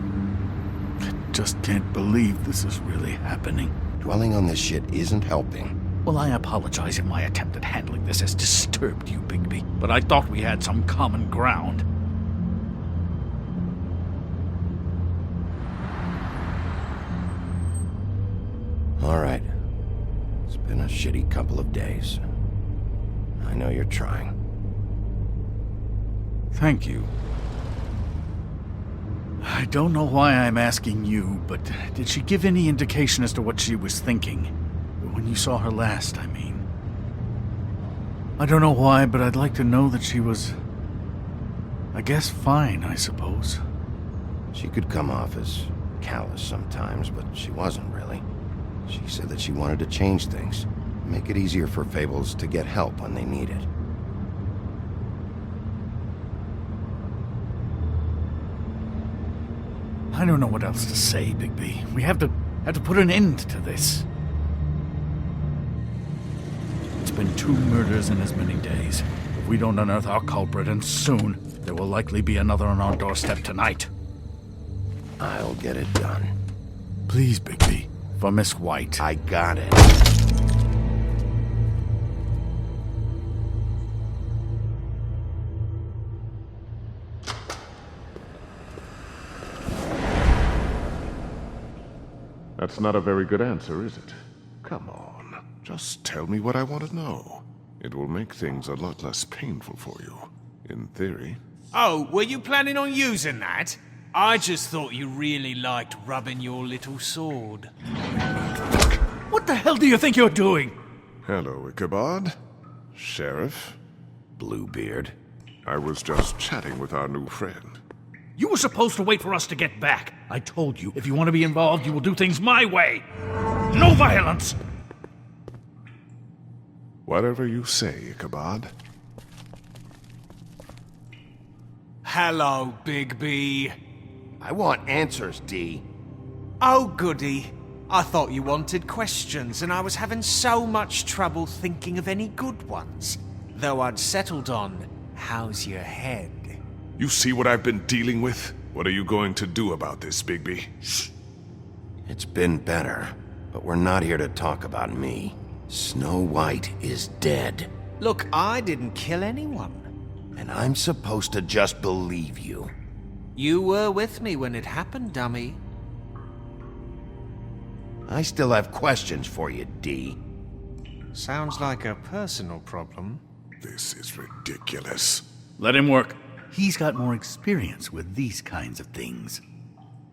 I just can't believe this is really happening.
Dwelling on this shit isn't helping.
Well, I apologize if my attempt at handling this has disturbed you, Bigby, but I thought we had some common ground.
All right. It's been a shitty couple of days. I know you're trying.
Thank you. I don't know why I'm asking you, but did she give any indication as to what she was thinking? When you saw her last, I mean. I don't know why, but I'd like to know that she was, I guess, fine, I suppose.
She could come off as callous sometimes, but she wasn't really. She said that she wanted to change things, make it easier for Fables to get help when they need it.
I don't know what else to say, Bigby. We have to put an end to this. It's been 2 murders in as many days. If we don't unearth our culprit, and soon, there will likely be another on our doorstep tonight.
I'll get it done.
Please, Bigby. For Miss White.
I got it.
That's not a very good answer, is it? Come on. Just tell me what I want to know. It will make things a lot less painful for you, in theory.
Oh, were you planning on using that? I just thought you really liked rubbing your little sword.
What the hell do you think you're doing?
Hello, Ichabod. Sheriff.
Bluebeard.
I was just chatting with our new friend.
You were supposed to wait for us to get back. I told you, if you want to be involved, you will do things my way. No violence!
Whatever you say, Ichabod.
Hello, Bigby.
I want answers, D.
Oh, goody. I thought you wanted questions, and I was having so much trouble thinking of any good ones. Though I'd settled on, how's your head?
You see what I've been dealing with? What are you going to do about this, Bigby?
It's been better, but we're not here to talk about me. Snow White is dead.
Look, I didn't kill anyone.
And I'm supposed to just believe you.
You were with me when it happened, dummy.
I still have questions for you, D.
Sounds like a personal problem.
This is ridiculous.
Let him work. He's got more experience with these kinds of things.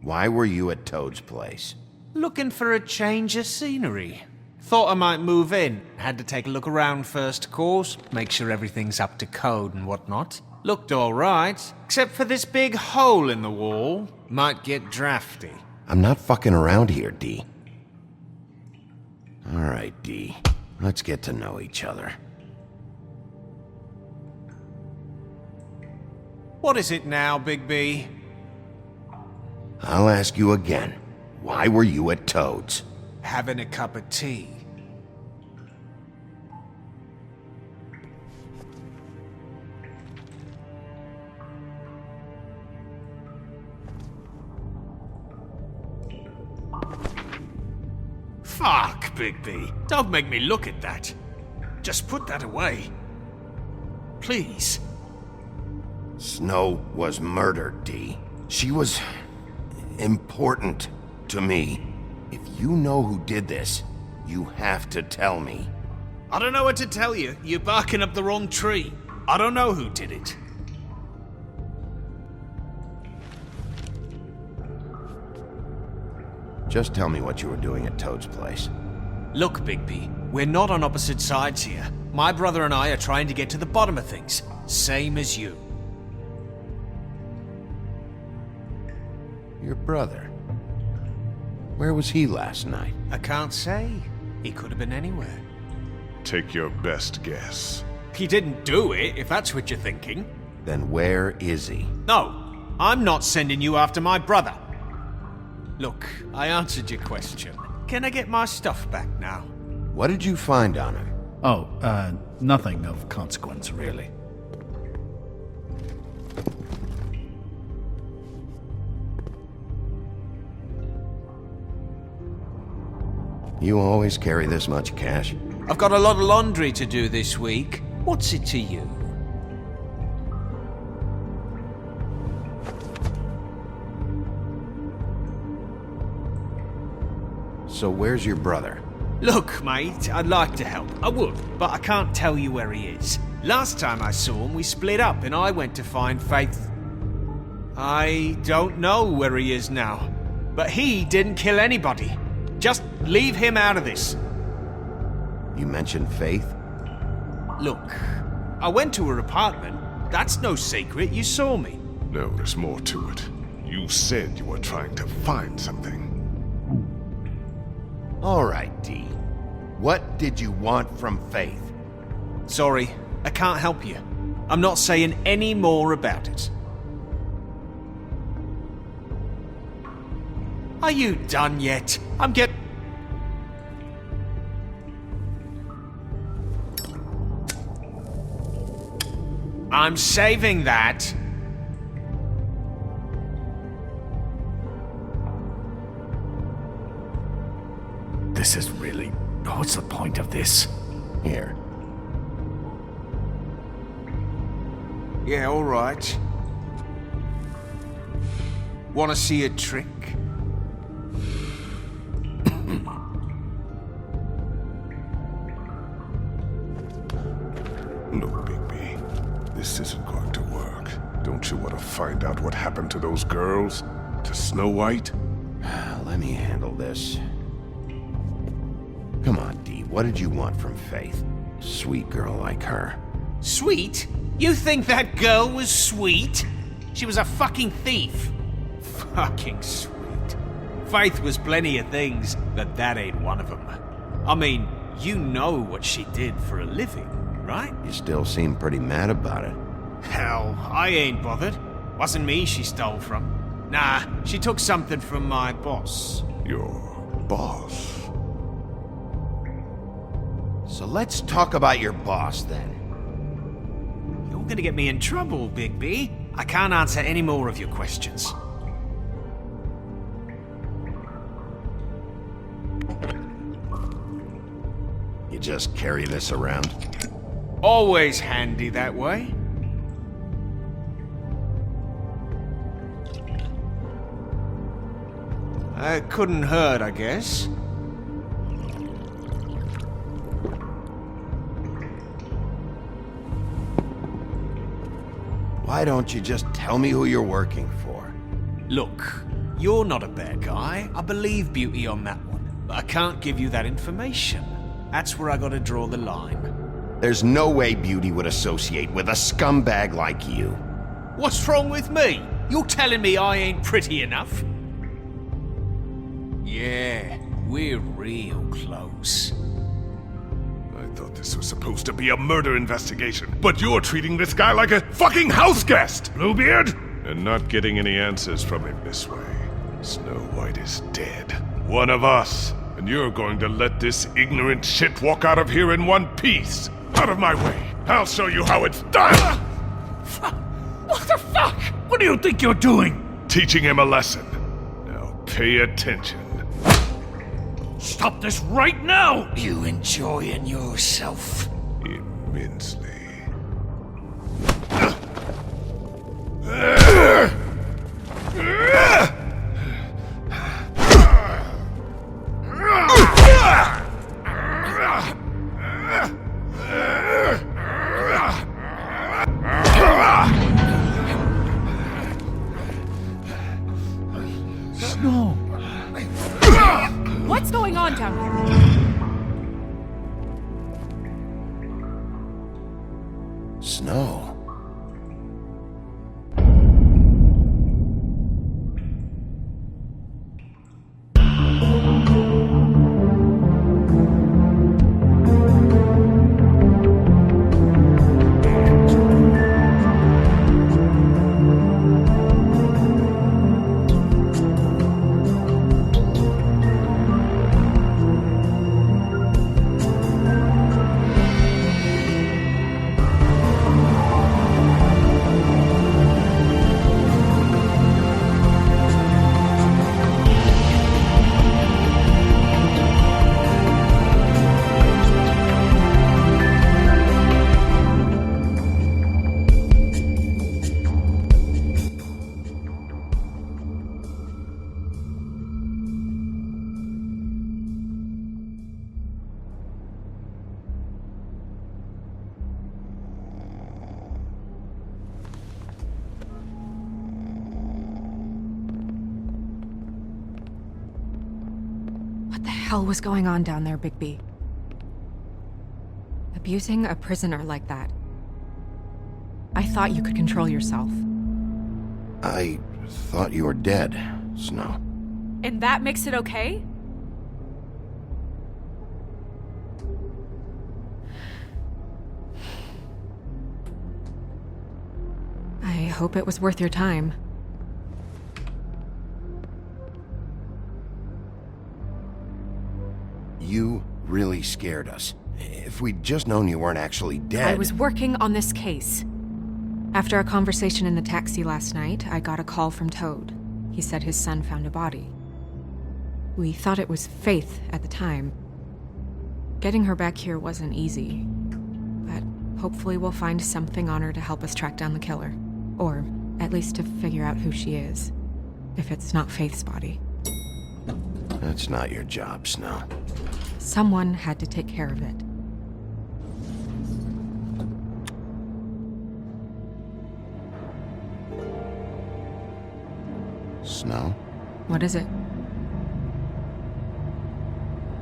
Why were you at Toad's place?
Looking for a change of scenery. Thought I might move in. Had to take a look around first, of course. Make sure everything's up to code and whatnot. Looked alright, except for this big hole in the wall. Might get drafty.
I'm not fucking around here, D. Alright, D. Let's get to know each other.
What is it now, Bigby?
I'll ask you again. Why were you at Toad's?
Having a cup of tea. Fuck, Bigby. Don't make me look at that. Just put that away. Please.
Snow was murdered, D. She was important to me. If you know who did this, you have to tell me.
I don't know what to tell you. You're barking up the wrong tree. I don't know who did it.
Just tell me what you were doing at Toad's place.
Look, Bigby, we're not on opposite sides here. My brother and I are trying to get to the bottom of things. Same as you.
Your brother? Where was he last night?
I can't say. He could have been anywhere.
Take your best guess.
He didn't do it, if that's what you're thinking.
Then where is he?
No, I'm not sending you after my brother. Look, I answered your question. Can I get my stuff back now?
What did you find on him?
Oh, nothing of consequence, really.
You always carry this much cash?
I've got a lot of laundry to do this week. What's it to you?
So where's your brother?
Look, mate, I'd like to help. I would, but I can't tell you where he is. Last time I saw him, we split up and I went to find Faith. I don't know where he is now, but he didn't kill anybody. Just leave him out of this.
You mentioned Faith?
Look, I went to her apartment. That's no secret, you saw me.
No, there's more to it. You said you were trying to find something.
All right, D. What did you want from Faith?
Sorry, I can't help you. I'm not saying any more about it. Are you done yet? I'm saving that.
This is really... What's the point of this?
Here.
Yeah, all right. Want to see a trick?
Look, Bigby, this isn't going to work. Don't you want to find out what happened to those girls? To Snow White?
Let me handle this. Come on, D. What did you want from Faith? Sweet girl like her.
Sweet? You think that girl was sweet? She was a fucking thief. Fucking sweet. Faith was plenty of things, but that ain't one of them. I mean, you know what she did for a living, right?
You still seem pretty mad about it.
Hell, I ain't bothered. Wasn't me she stole from. Nah, she took something from my boss.
Your boss?
So let's talk about your boss, then.
You're gonna get me in trouble, Bigby. I can't answer any more of your questions.
You just carry this around?
Always handy that way. It couldn't hurt, I guess.
Why don't you just tell me who you're working for?
Look, you're not a bad guy. I believe Beauty on that one. But I can't give you that information. That's where I gotta draw the line.
There's no way Beauty would associate with a scumbag like you.
What's wrong with me? You're telling me I ain't pretty enough? Yeah, we're real close.
I thought this was supposed to be a murder investigation, but you're treating this guy like a fucking house guest, Bluebeard! And not getting any answers from him this way. Snow White is dead. One of us. And you're going to let this ignorant shit walk out of here in one piece. Out of my way. I'll show you how it's done!
What the fuck? What do you think you're doing?
Teaching him a lesson. Now pay attention.
Stop this right now!
You enjoying yourself?
Immensely.
Snow!
What's going on down here?
Snow?
What the hell was going on down there, Bigby? Abusing a prisoner like that. I thought you could control yourself.
I thought you were dead, Snow.
And that makes it okay? I hope it was worth your time.
You really scared us. If we'd just known you weren't actually dead...
I was working on this case. After a conversation in the taxi last night, I got a call from Toad. He said his son found a body. We thought it was Faith at the time. Getting her back here wasn't easy. But hopefully we'll find something on her to help us track down the killer. Or at least to figure out who she is. If it's not Faith's body.
That's not your job, Snow.
Someone had to take care of it.
Snow?
What is it?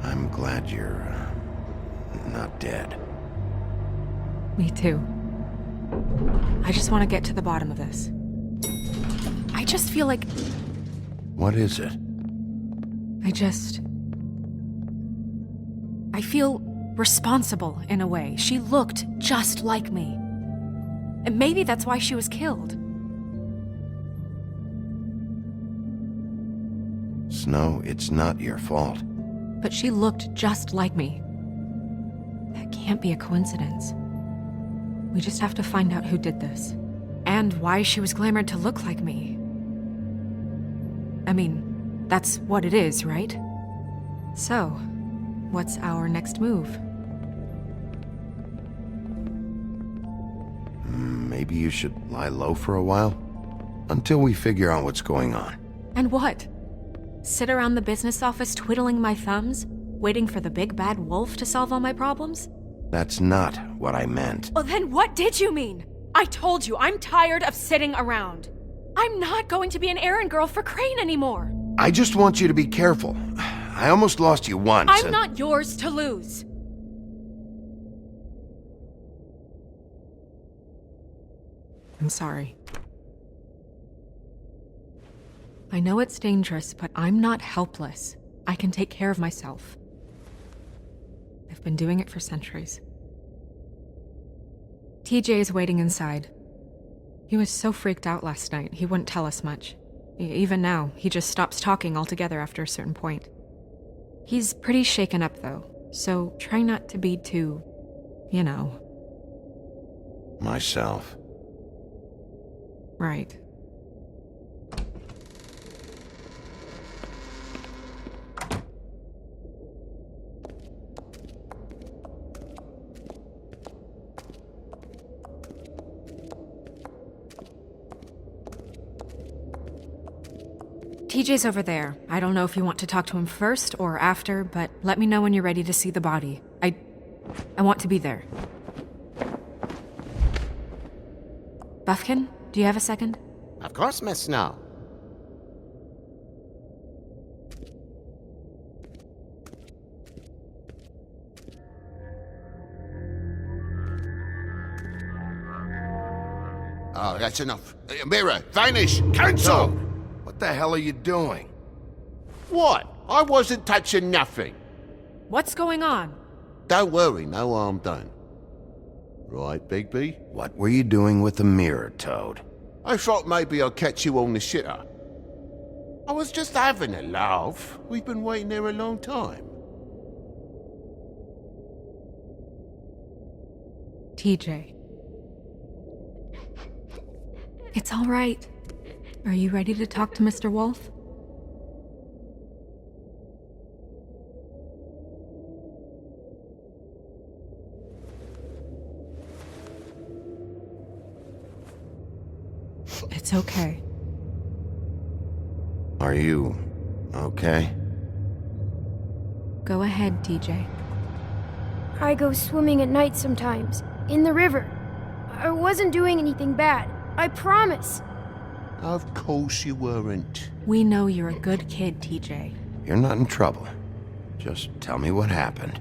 I'm glad you're not dead.
Me too. I just want to get to the bottom of this. I just feel like...
What is it?
I feel responsible in a way. She looked just like me. And maybe that's why she was killed.
Snow, it's not your fault.
But she looked just like me. That can't be a coincidence. We just have to find out who did this. And why she was glamored to look like me. I mean, that's what it is, right? So, what's our next move?
Maybe you should lie low for a while? Until we figure out what's going on.
And what? Sit around the business office twiddling my thumbs, waiting for the big bad wolf to solve all my problems?
That's not what I meant.
Well, then what did you mean? I told you, I'm tired of sitting around. I'm not going to be an errand girl for Crane anymore.
I just want you to be careful. I almost lost you once.
I'm not yours to lose. I'm sorry. I know it's dangerous, but I'm not helpless. I can take care of myself. I've been doing it for centuries. TJ is waiting inside. He was so freaked out last night, he wouldn't tell us much. Even now, he just stops talking altogether after a certain point. He's pretty shaken up, though, so try not to be too, you know.
Myself.
Right. TJ's over there. I don't know if you want to talk to him first or after, but let me know when you're ready to see the body. I want to be there. Buffkin, do you have a second?
Of course, Miss Snow.
Oh, that's enough. Mirror, vanish, cancel!
What the hell are you doing?
What? I wasn't touching nothing.
What's going on?
Don't worry, no harm done. Right, Bigby?
What were you doing with the mirror, Toad?
I thought maybe I'd catch you on the shitter. I was just having a laugh. We've been waiting there a long time.
TJ. It's all right. Are you ready to talk to Mr. Wolf? It's okay.
Are you okay?
Go ahead, TJ.
I go swimming at night sometimes, in the river. I wasn't doing anything bad, I promise.
Of course you weren't.
We know you're a good kid, TJ.
You're not in trouble. Just tell me what happened.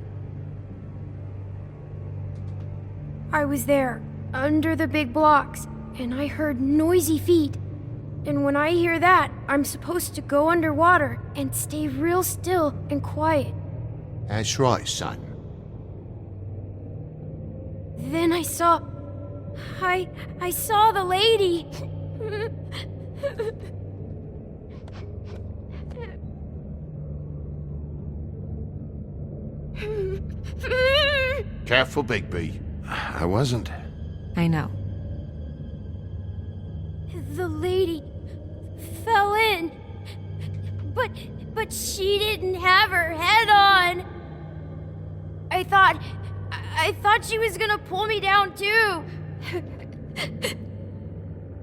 I was there, under the big blocks, and I heard noisy feet. And when I hear that, I'm supposed to go underwater and stay real still and quiet.
That's right, son.
Then I saw the lady.
Careful, Bigby.
I wasn't.
I know.
The lady fell in. But she didn't have her head on. I thought she was gonna pull me down too.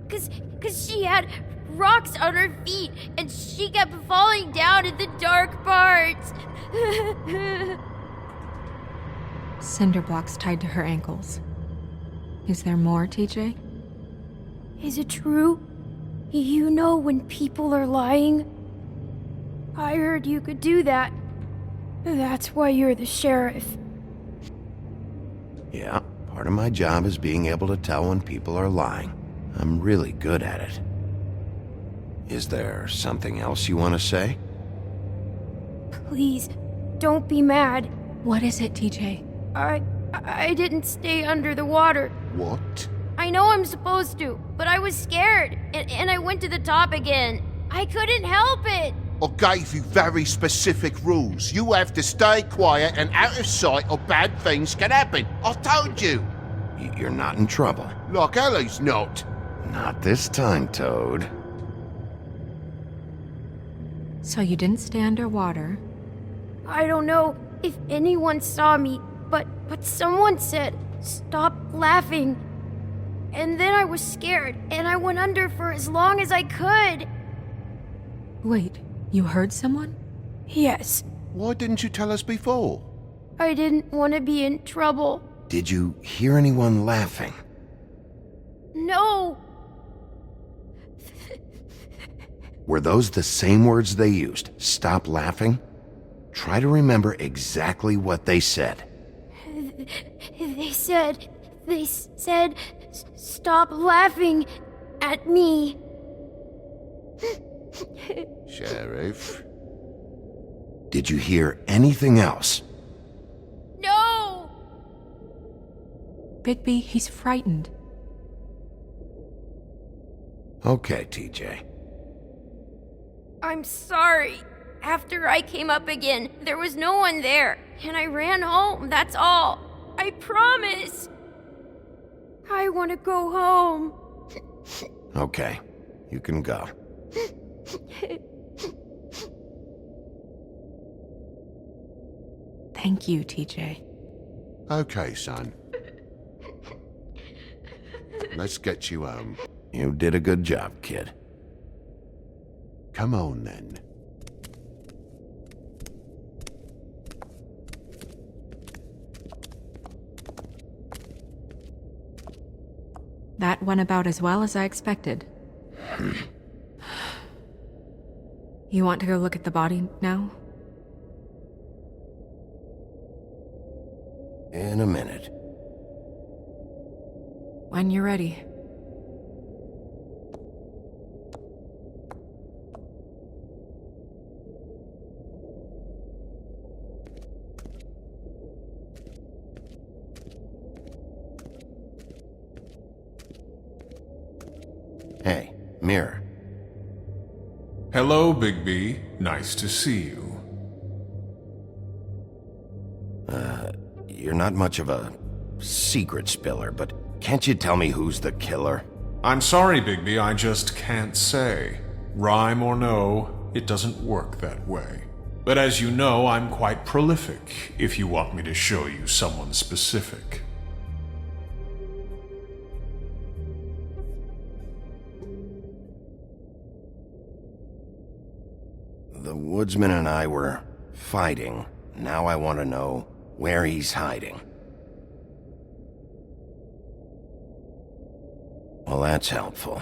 Cause she had rocks on her feet and she kept falling down in the dark parts.
Cinder blocks tied to her ankles. Is there more, TJ?
Is it true? You know when people are lying? I heard you could do that. That's why you're the sheriff.
Yeah, part of my job is being able to tell when people are lying. I'm really good at it. Is there something else you want to say?
Please, don't be mad.
What is it, TJ?
I didn't stay under the water.
What?
I know I'm supposed to, but I was scared, and I went to the top again. I couldn't help it.
I gave you very specific rules. You have to stay quiet and out of sight or bad things can happen. I told you.
You're not in trouble.
Like Ellie's not.
Not this time, Toad.
So you didn't stay underwater?
I don't know if anyone saw me, but someone said, "Stop laughing." And then I was scared, and I went under for as long as I could.
Wait, you heard someone?
Yes.
Why didn't you tell us before?
I didn't want to be in trouble.
Did you hear anyone laughing?
No.
Were those the same words they used? Stop laughing? Try to remember exactly what they said.
They said, "Stop laughing at me."
Sheriff?
Did you hear anything else?
No!
Bigby, he's frightened.
Okay, TJ.
I'm sorry. After I came up again, there was no one there, and I ran home, that's all. I promise. I want to go home.
Okay, you can go.
Thank you, TJ.
Okay, son. Let's get you home.
You did a good job, kid.
Come on, then.
That went about as well as I expected. You want to go look at the body now?
In a minute.
When you're ready.
Hey, Mirror.
Hello, Bigby. Nice to see you.
You're not much of a secret spiller, but can't you tell me who's the killer?
I'm sorry, Bigby, I just can't say. Rhyme or no, it doesn't work that way. But as you know, I'm quite prolific, if you want me to show you someone specific.
The woodsman and I were fighting. Now I want to know where he's hiding. Well, that's helpful.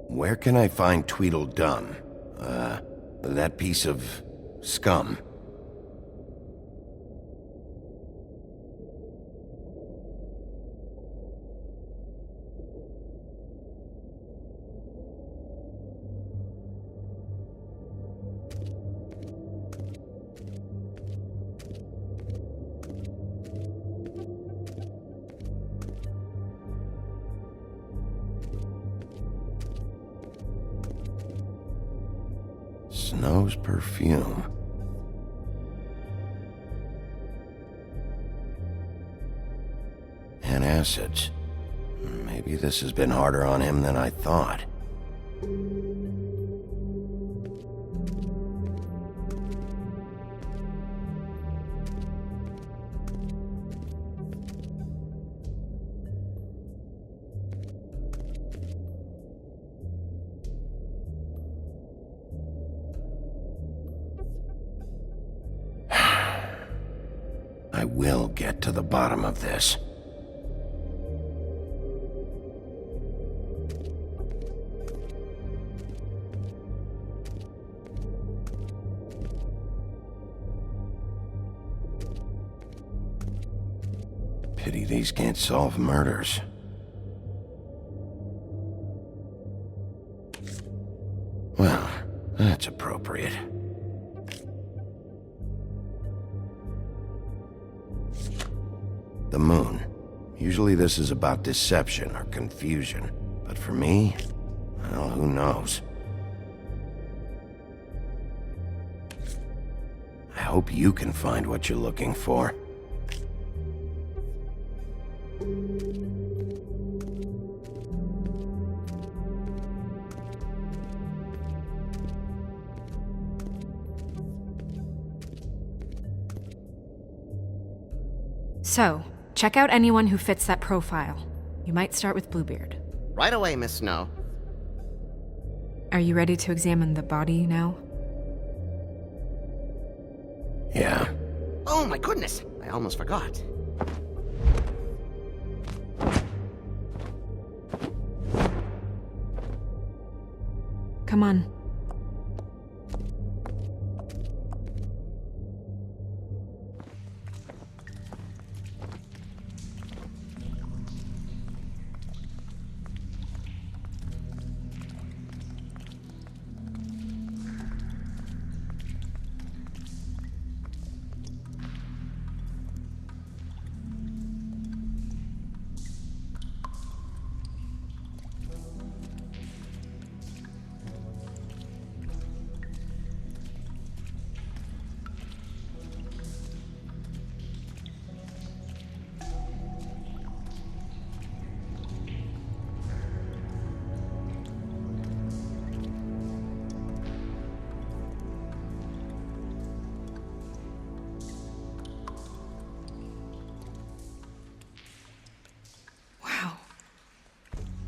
Where can I find Tweedledum? That piece of scum. Snow's perfume. Antacids. Maybe this has been harder on him than I thought. I will get to the bottom of this. Pity these can't solve murders. That's appropriate. The moon. Usually this is about deception or confusion. But for me, well, who knows? I hope you can find what you're looking for.
So, check out anyone who fits that profile. You might start with Bluebeard.
Right away, Miss Snow.
Are you ready to examine the body now?
Yeah.
Oh my goodness! I almost forgot.
Come on.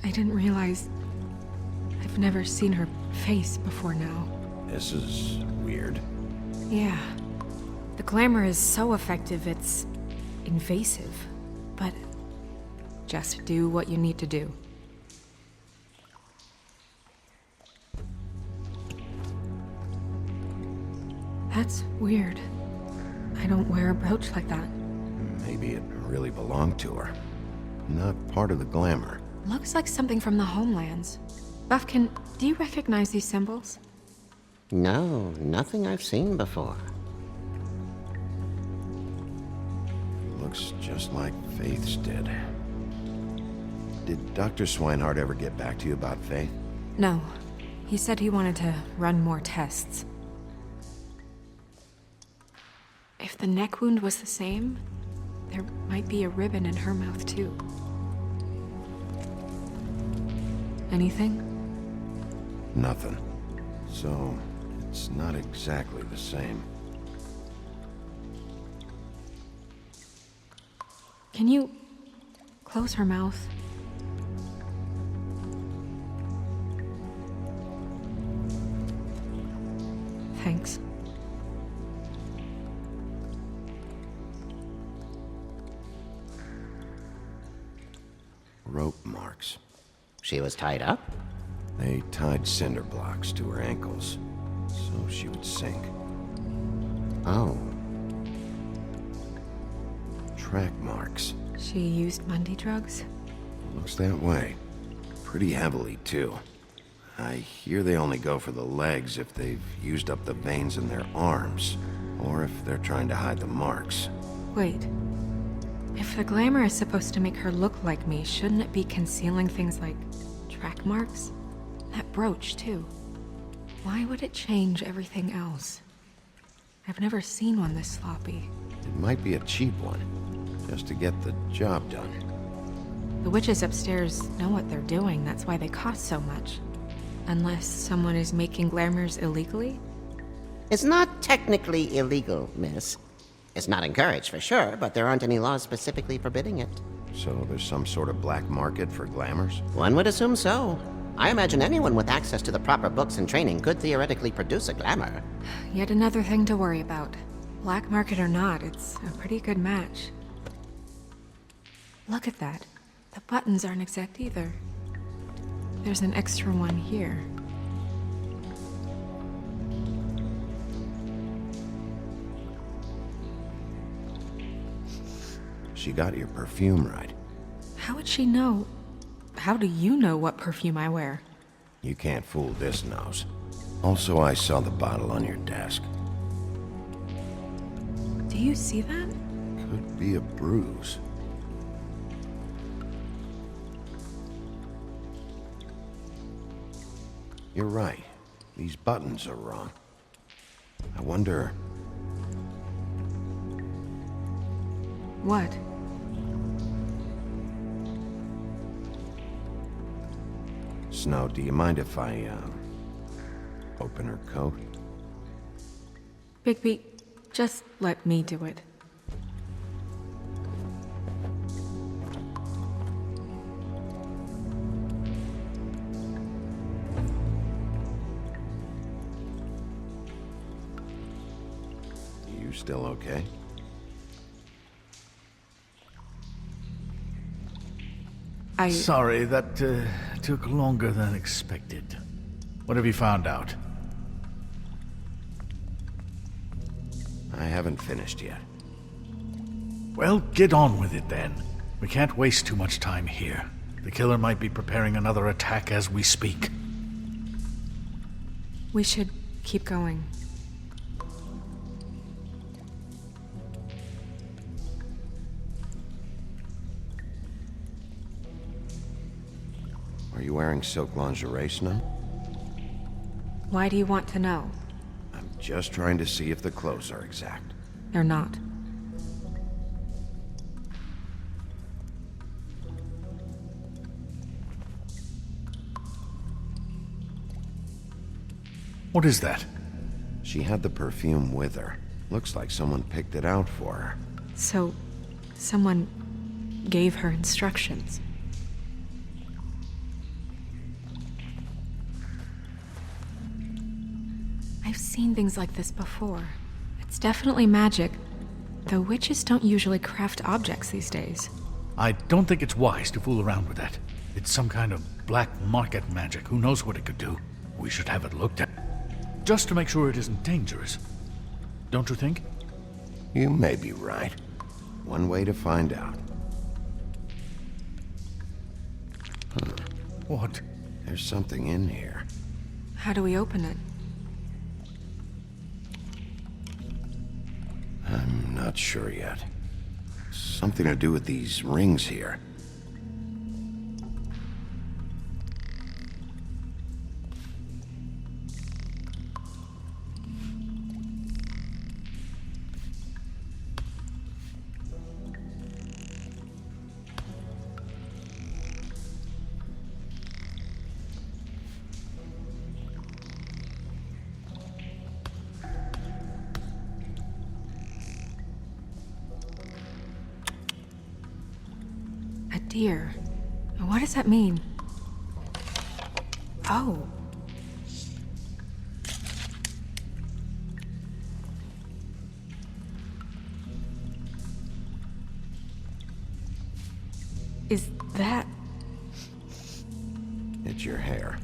I didn't realize I've never seen her face before now.
This is weird.
Yeah. The glamour is so effective, it's invasive. But just do what you need to do. That's weird. I don't wear a brooch like that.
Maybe it really belonged to her. Not part of the glamour.
Looks like something from the homelands. Buffkin, do you recognize these symbols?
No, nothing I've seen before.
Looks just like Faith's did. Did Dr. Swinehart ever get back to you about Faith?
No. He said he wanted to run more tests. If the neck wound was the same, there might be a ribbon in her mouth too. Anything?
Nothing. So, it's not exactly the same.
Can you close her mouth? Thanks.
Rope marks.
She was tied up?
They tied cinder blocks to her ankles, so she would sink.
Oh.
Track marks.
She used Mundy drugs?
Looks that way. Pretty heavily, too. I hear they only go for the legs if they've used up the veins in their arms, or if they're trying to hide the marks.
Wait. If the glamour is supposed to make her look like me, shouldn't it be concealing things like track marks? That brooch, too. Why would it change everything else? I've never seen one this sloppy.
It might be a cheap one, just to get the job done.
The witches upstairs know what they're doing, that's why they cost so much. Unless someone is making glamours illegally?
It's not technically illegal, miss. It's not encouraged for sure, but there aren't any laws specifically forbidding it.
So there's some sort of black market for glamours?
One would assume so. I imagine anyone with access to the proper books and training could theoretically produce a glamour.
Yet another thing to worry about. Black market or not, it's a pretty good match. Look at that. The buttons aren't exact either. There's an extra one here.
She got your perfume right.
How would she know? How do you know what perfume I wear?
You can't fool this nose. Also, I saw the bottle on your desk.
Do you see that?
Could be a bruise. You're right. These buttons are wrong. I wonder...
What?
Snow, do you mind if I, open her coat?
Bigby, just let me do it.
You still okay?
Sorry, that took longer than expected. What have you found out?
I haven't finished yet.
Well, get on with it then. We can't waste too much time here. The killer might be preparing another attack as we speak.
We should keep going.
Are you wearing silk lingerie, Snow?
Why do you want to know?
I'm just trying to see if the clothes are exact.
They're not.
What is that?
She had the perfume with her. Looks like someone picked it out for her.
So, someone gave her instructions. I've seen things like this before. It's definitely magic, though witches don't usually craft objects these days.
I don't think it's wise to fool around with that. It's some kind of black market magic. Who knows what it could do? We should have it looked at. Just to make sure it isn't dangerous. Don't you think?
You may be right. One way to find out. Huh.
What?
There's something in here.
How do we open it?
I'm not sure yet. Something to do with these rings here.
Deer. What does that mean? Oh. Is that...
It's your hair.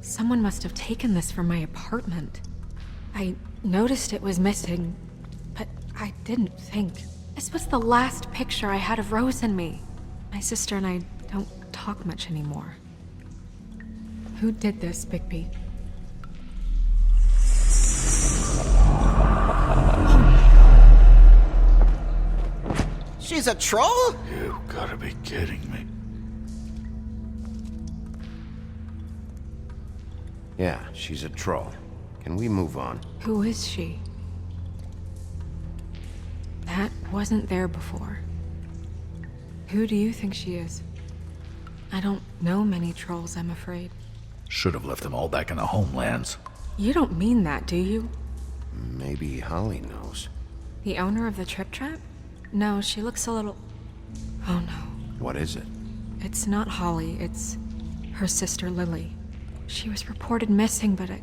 Someone must have taken this from my apartment. I noticed it was missing, but I didn't think. This was the last picture I had of Rose and me. My sister and I don't talk much anymore. Who did this, Bigby?
She's a troll?
You gotta be kidding me.
Yeah, she's a troll. Can we move on?
Who is she? That wasn't there before. Who do you think she is? I don't know many trolls, I'm afraid.
Should have left them all back in the homelands.
You don't mean that, do you?
Maybe Holly knows.
The owner of the Trip Trap? No, she looks a little... Oh no.
What is it?
It's not Holly, it's her sister Lily. She was reported missing, but I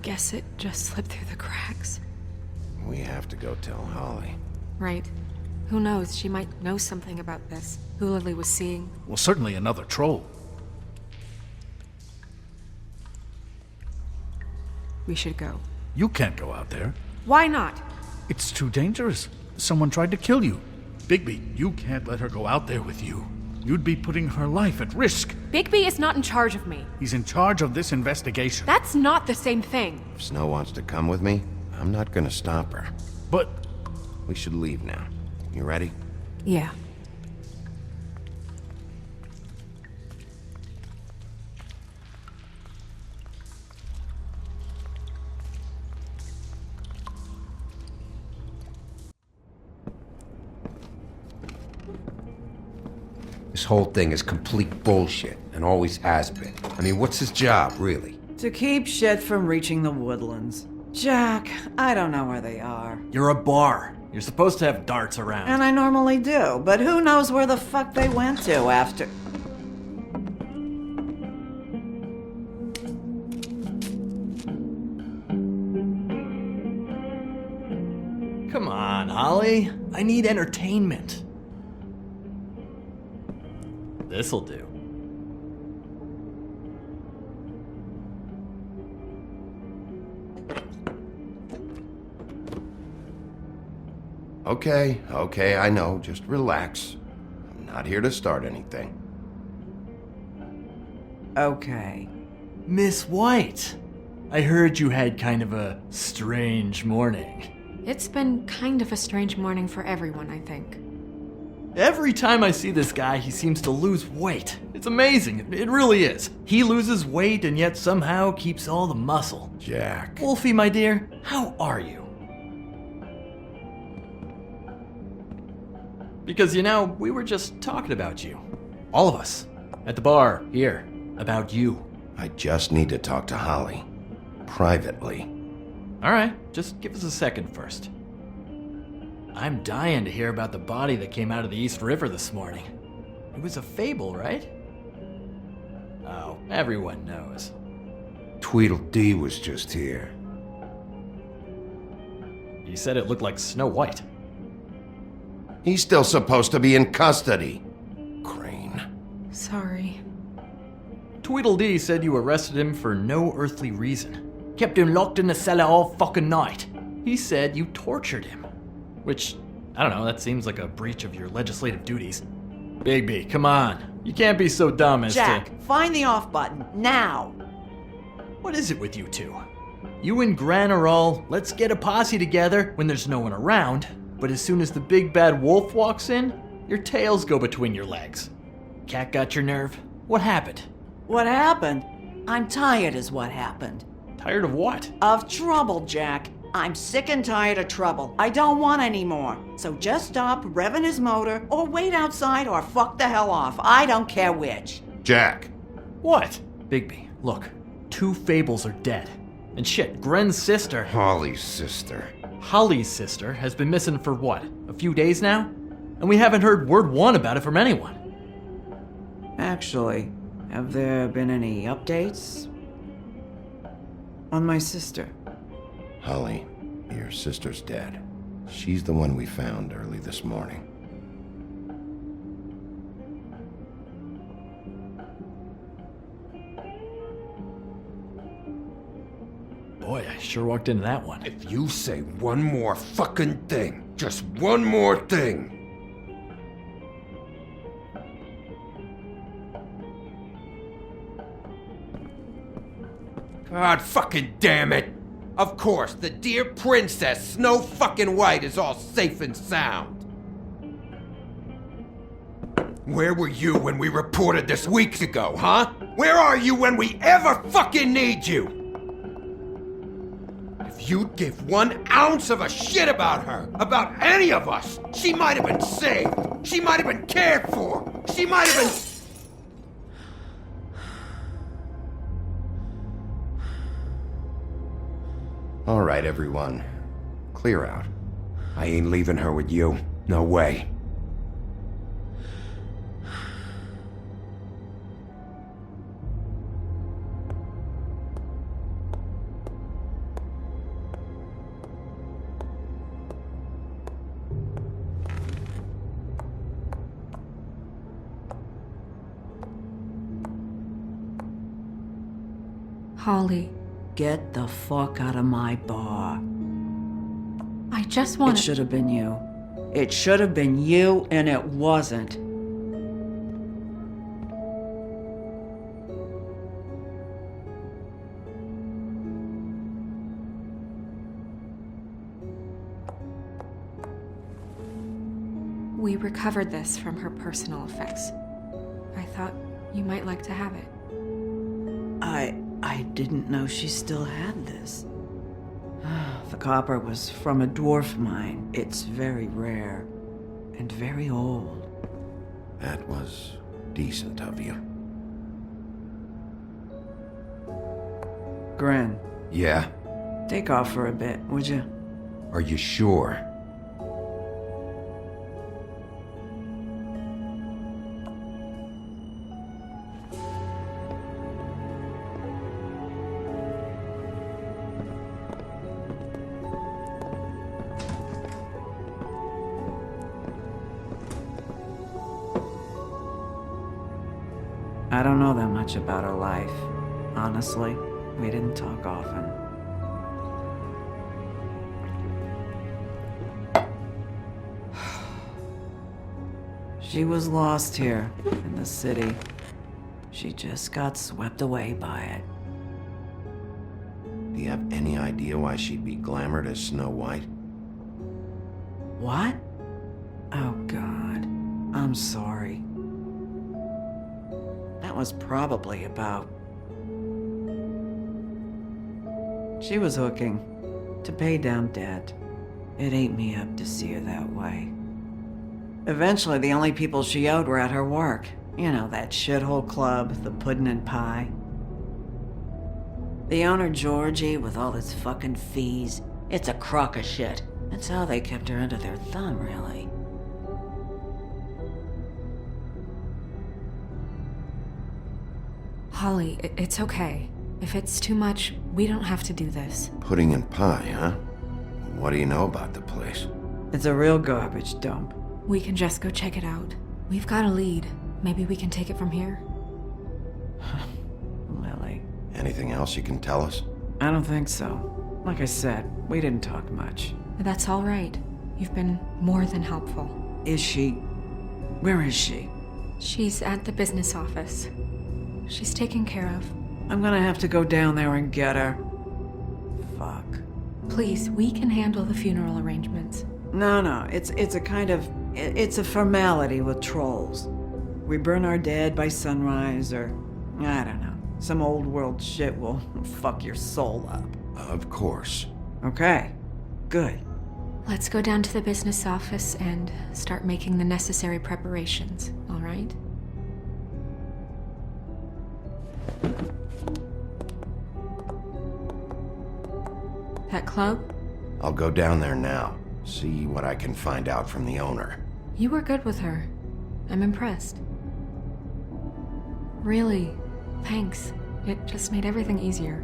guess it just slipped through the cracks.
We have to go tell Holly.
Right. Who knows, she might know something about this. Who Lily was seeing.
Well, certainly another troll.
We should go.
You can't go out there.
Why not?
It's too dangerous. Someone tried to kill you. Bigby, you can't let her go out there with you. You'd be putting her life at risk.
Bigby is not in charge of me.
He's in charge of this investigation.
That's not the same thing.
If Snow wants to come with me, I'm not gonna stop her.
But...
We should leave now. You ready?
Yeah.
This whole thing is complete bullshit, and always has been. I mean, what's his job, really?
To keep shit from reaching the woodlands. Jack, I don't know where they are.
You're a bar. You're supposed to have darts around.
And I normally do, but who knows where the fuck they went to after...
Come on, Holly. I need entertainment. This'll do.
Okay, I know. Just relax. I'm not here to start anything.
Okay.
Miss White, I heard you had kind of a strange morning.
It's been kind of a strange morning for everyone, I think.
Every time I see this guy, he seems to lose weight. It's amazing. It really is. He loses weight and yet somehow keeps all the muscle.
Jack.
Wolfie, my dear, how are you? Because, you know, we were just talking about you. All of us. At the bar, here. About you.
I just need to talk to Holly. Privately.
Alright, just give us a second first. I'm dying to hear about the body that came out of the East River this morning. It was a fable, right? Oh, everyone knows.
Tweedledee was just here.
You said it looked like Snow White.
He's still supposed to be in custody. Crane.
Sorry.
Tweedledee said you arrested him for no earthly reason. Kept him locked in the cellar all fucking night. He said you tortured him. Which, I don't know, that seems like a breach of your legislative duties. Bigby, come on. You can't be so dumb as
Jack,
to...
find the off button, now!
What is it with you two? You and Gran are all, let's get a posse together when there's no one around, but as soon as the big bad wolf walks in, your tails go between your legs. Cat got your nerve? What happened?
What happened? I'm tired is what happened.
Tired of what?
Of trouble, Jack. I'm sick and tired of trouble. I don't want any more. So just stop revving his motor, or wait outside, or fuck the hell off. I don't care which.
Jack.
What? Bigby, look. 2 Fables are dead. And shit, Gren's sister...
Holly's sister.
Holly's sister has been missing for what? A few days now? And we haven't heard word one about it from anyone.
Actually, have there been any updates? On my sister.
Holly, your sister's dead. She's the one we found early this morning.
Boy, I sure walked into that one.
If you say one more fucking thing, just one more thing. God fucking damn it! Of course, the dear princess Snow fucking White is all safe and sound. Where were you when we reported this weeks ago, huh? Where are you when we ever fucking need you? If you'd give 1 ounce of a shit about her, about any of us, she might have been saved. She might have been cared for. She might have been...
All right, everyone. Clear out.
I ain't leaving her with you. No way.
Holly,
Get the fuck out of my bar.
I just want
It should have been you. It should have been you, and it wasn't.
We recovered this from her personal effects. I thought you might like to have it.
I didn't know she still had this. The copper was from a dwarf mine. It's very rare and very old.
That was decent of you.
Gren,
Yeah?
take off for a bit, would you?
Are you sure?
I don't know that much about her life. Honestly, we didn't talk often. She was lost here in the city. She just got swept away by it.
Do you have any idea why she'd be glamored as Snow White?
What? Oh, God. I'm sorry. That was probably about... She was hooking to pay down debt. It ate me up to see her that way. Eventually, the only people she owed were at her work. You know, that shithole club, the Puddin' and Pie. The owner, Georgie, with all his fucking fees, it's a crock of shit. That's how they kept her under their thumb, really.
Holly, it's okay. If it's too much, we don't have to do this.
Pudding and pie, huh? What do you know about the place?
It's a real garbage dump.
We can just go check it out. We've got a lead. Maybe we can take it from here.
Lily.
Anything else you can tell us?
I don't think so. Like I said, we didn't talk much.
That's all right. You've been more than helpful.
Is she... Where is she?
She's at the business office. She's taken care of.
I'm gonna have to go down there and get her. Fuck.
Please, we can handle the funeral arrangements.
No, it's a kind of... It's a formality with trolls. We burn our dead by sunrise, or... I don't know. Some old world shit will fuck your soul up.
Of course.
Okay. Good.
Let's go down to the business office and start making the necessary preparations, all right? That club?
I'll go down there now. See what I can find out from the owner.
You were good with her. I'm impressed. Really, thanks. It just made everything easier.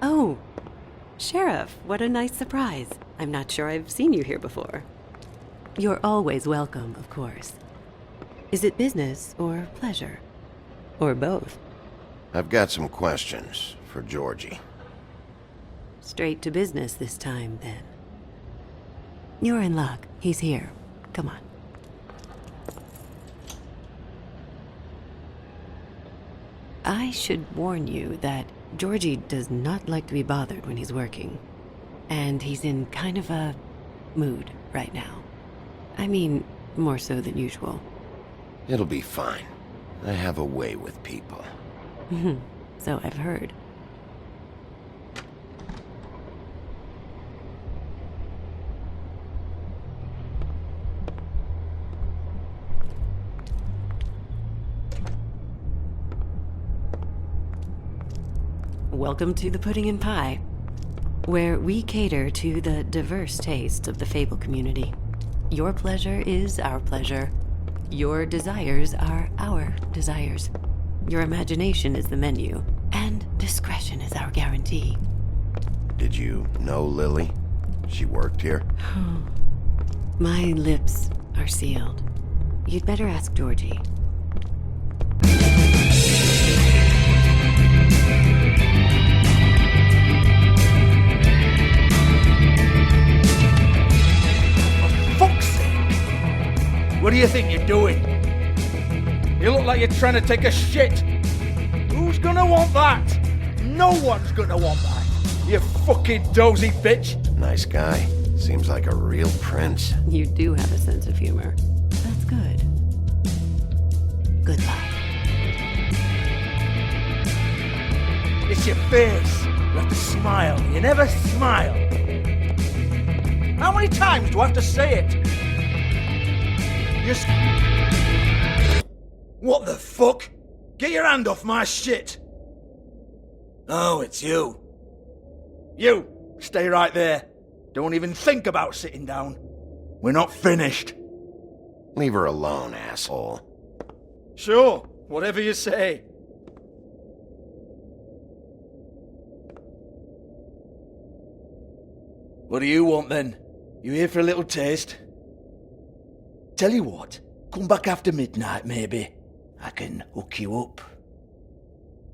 Oh, Sheriff, what a nice surprise. I'm not sure I've seen you here before. You're always welcome, of course. Is it business or pleasure? Or both?
I've got some questions for Georgie.
Straight to business this time, then. You're in luck. He's here. Come on. I should warn you that Georgie does not like to be bothered when he's working. And he's in kind of a mood right now. I mean, more so than usual.
It'll be fine. I have a way with people.
So I've heard. Welcome to the Pudding and Pie, where we cater to the diverse tastes of the Fable community. Your pleasure is our pleasure. Your desires are our desires. Your imagination is the menu, and discretion is our guarantee.
Did you know Lily? She worked here?
My lips are sealed. You'd better ask Georgie.
Fuck's sake! What do you think you're doing? You look like you're trying to take a shit. Who's gonna want that? No one's gonna want that. You fucking dozy bitch.
Nice guy. Seems like a real prince.
You do have a sense of humor. That's good. Good luck.
It's your face. You have to smile. You never smile. How many times do I have to say it? What the fuck? Get your hand off my shit. Oh, it's you. You, stay right there. Don't even think about sitting down. We're not finished.
Leave her alone, asshole.
Sure, whatever you say. What do you want then? You here for a little taste? Tell you what, come back after midnight maybe. I can hook you up.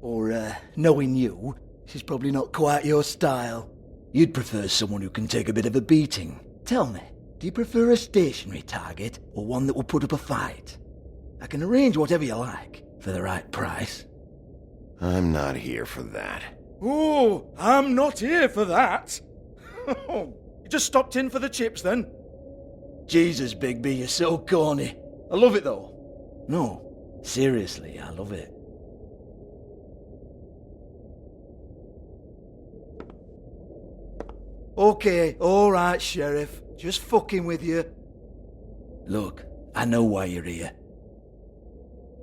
Or, knowing you, she's probably not quite your style. You'd prefer someone who can take a bit of a beating. Tell me, do you prefer a stationary target or one that will put up a fight? I can arrange whatever you like for the right price.
I'm not here for that.
Oh, I'm not here for that. You just stopped in for the chips then? Jesus, Bigby, you're so corny. I love it though. No, seriously, I love it. Okay, alright, Sheriff. Just fucking with you. Look, I know why you're here.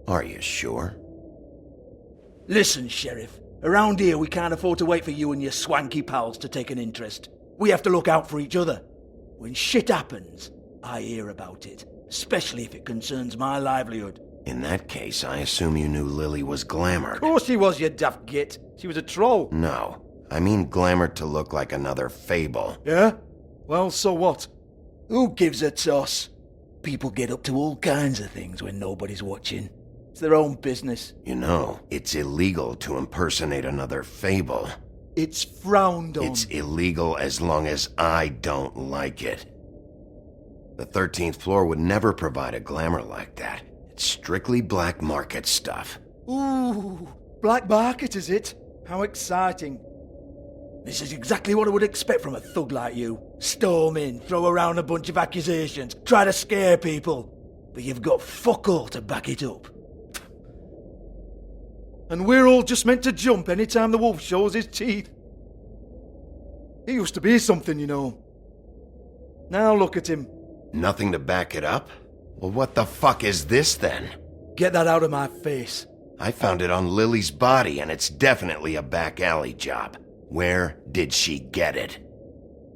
Are you sure?
Listen, Sheriff. Around here, we can't afford to wait for you and your swanky pals to take an interest. We have to look out for each other. When shit happens, I hear about it, especially if it concerns my livelihood.
In that case, I assume you knew Lily was glamored.
Of course she was, you daft git. She was a troll.
No, I mean glamored to look like another Fable.
Yeah? Well, so what? Who gives a toss? People get up to all kinds of things when nobody's watching. It's their own business.
You know, it's illegal to impersonate another Fable.
It's frowned on.
It's illegal as long as I don't like it. The 13th floor would never provide a glamour like that. It's strictly black market stuff.
Ooh, black market is it? How exciting. This is exactly what I would expect from a thug like you. Storm in, throw around a bunch of accusations, try to scare people. But you've got fuck all to back it up. And we're all just meant to jump any time the wolf shows his teeth. He used to be something, you know. Now look at him.
Nothing to back it up? Well, what the fuck is this then?
Get that out of my face.
I found it on Lily's body, and it's definitely a back alley job. Where did she get it?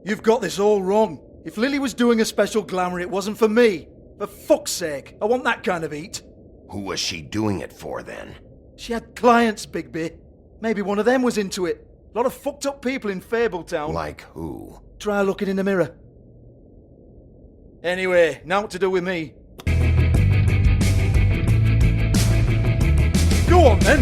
You've got this all wrong. If Lily was doing a special glamour, it wasn't for me. For fuck's sake, I want that kind of eat.
Who was she doing it for then?
She had clients, Bigby. Maybe one of them was into it. A lot of fucked up people in Fabletown.
Like who?
Try looking in the mirror. Anyway, now what to do with me. Go on then.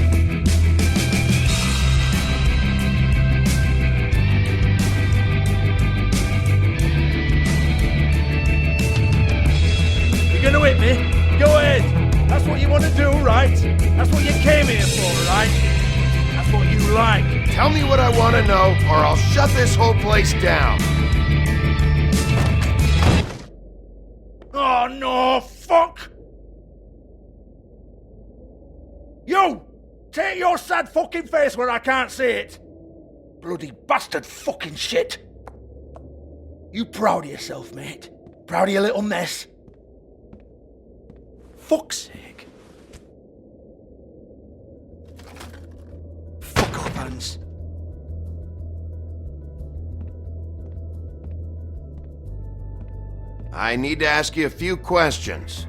You're gonna hit me? Go ahead. That's what you want to do, right? That's what you came here for, right? That's what you like.
Tell me what I want to know, or I'll shut this whole place down.
Oh no, fuck! You! Take your sad fucking face where I can't see it! Bloody bastard fucking shit! You proud of yourself, mate? Proud of your little mess? Fuck's sake. Fuck off, Hans.
I need to ask you a few questions.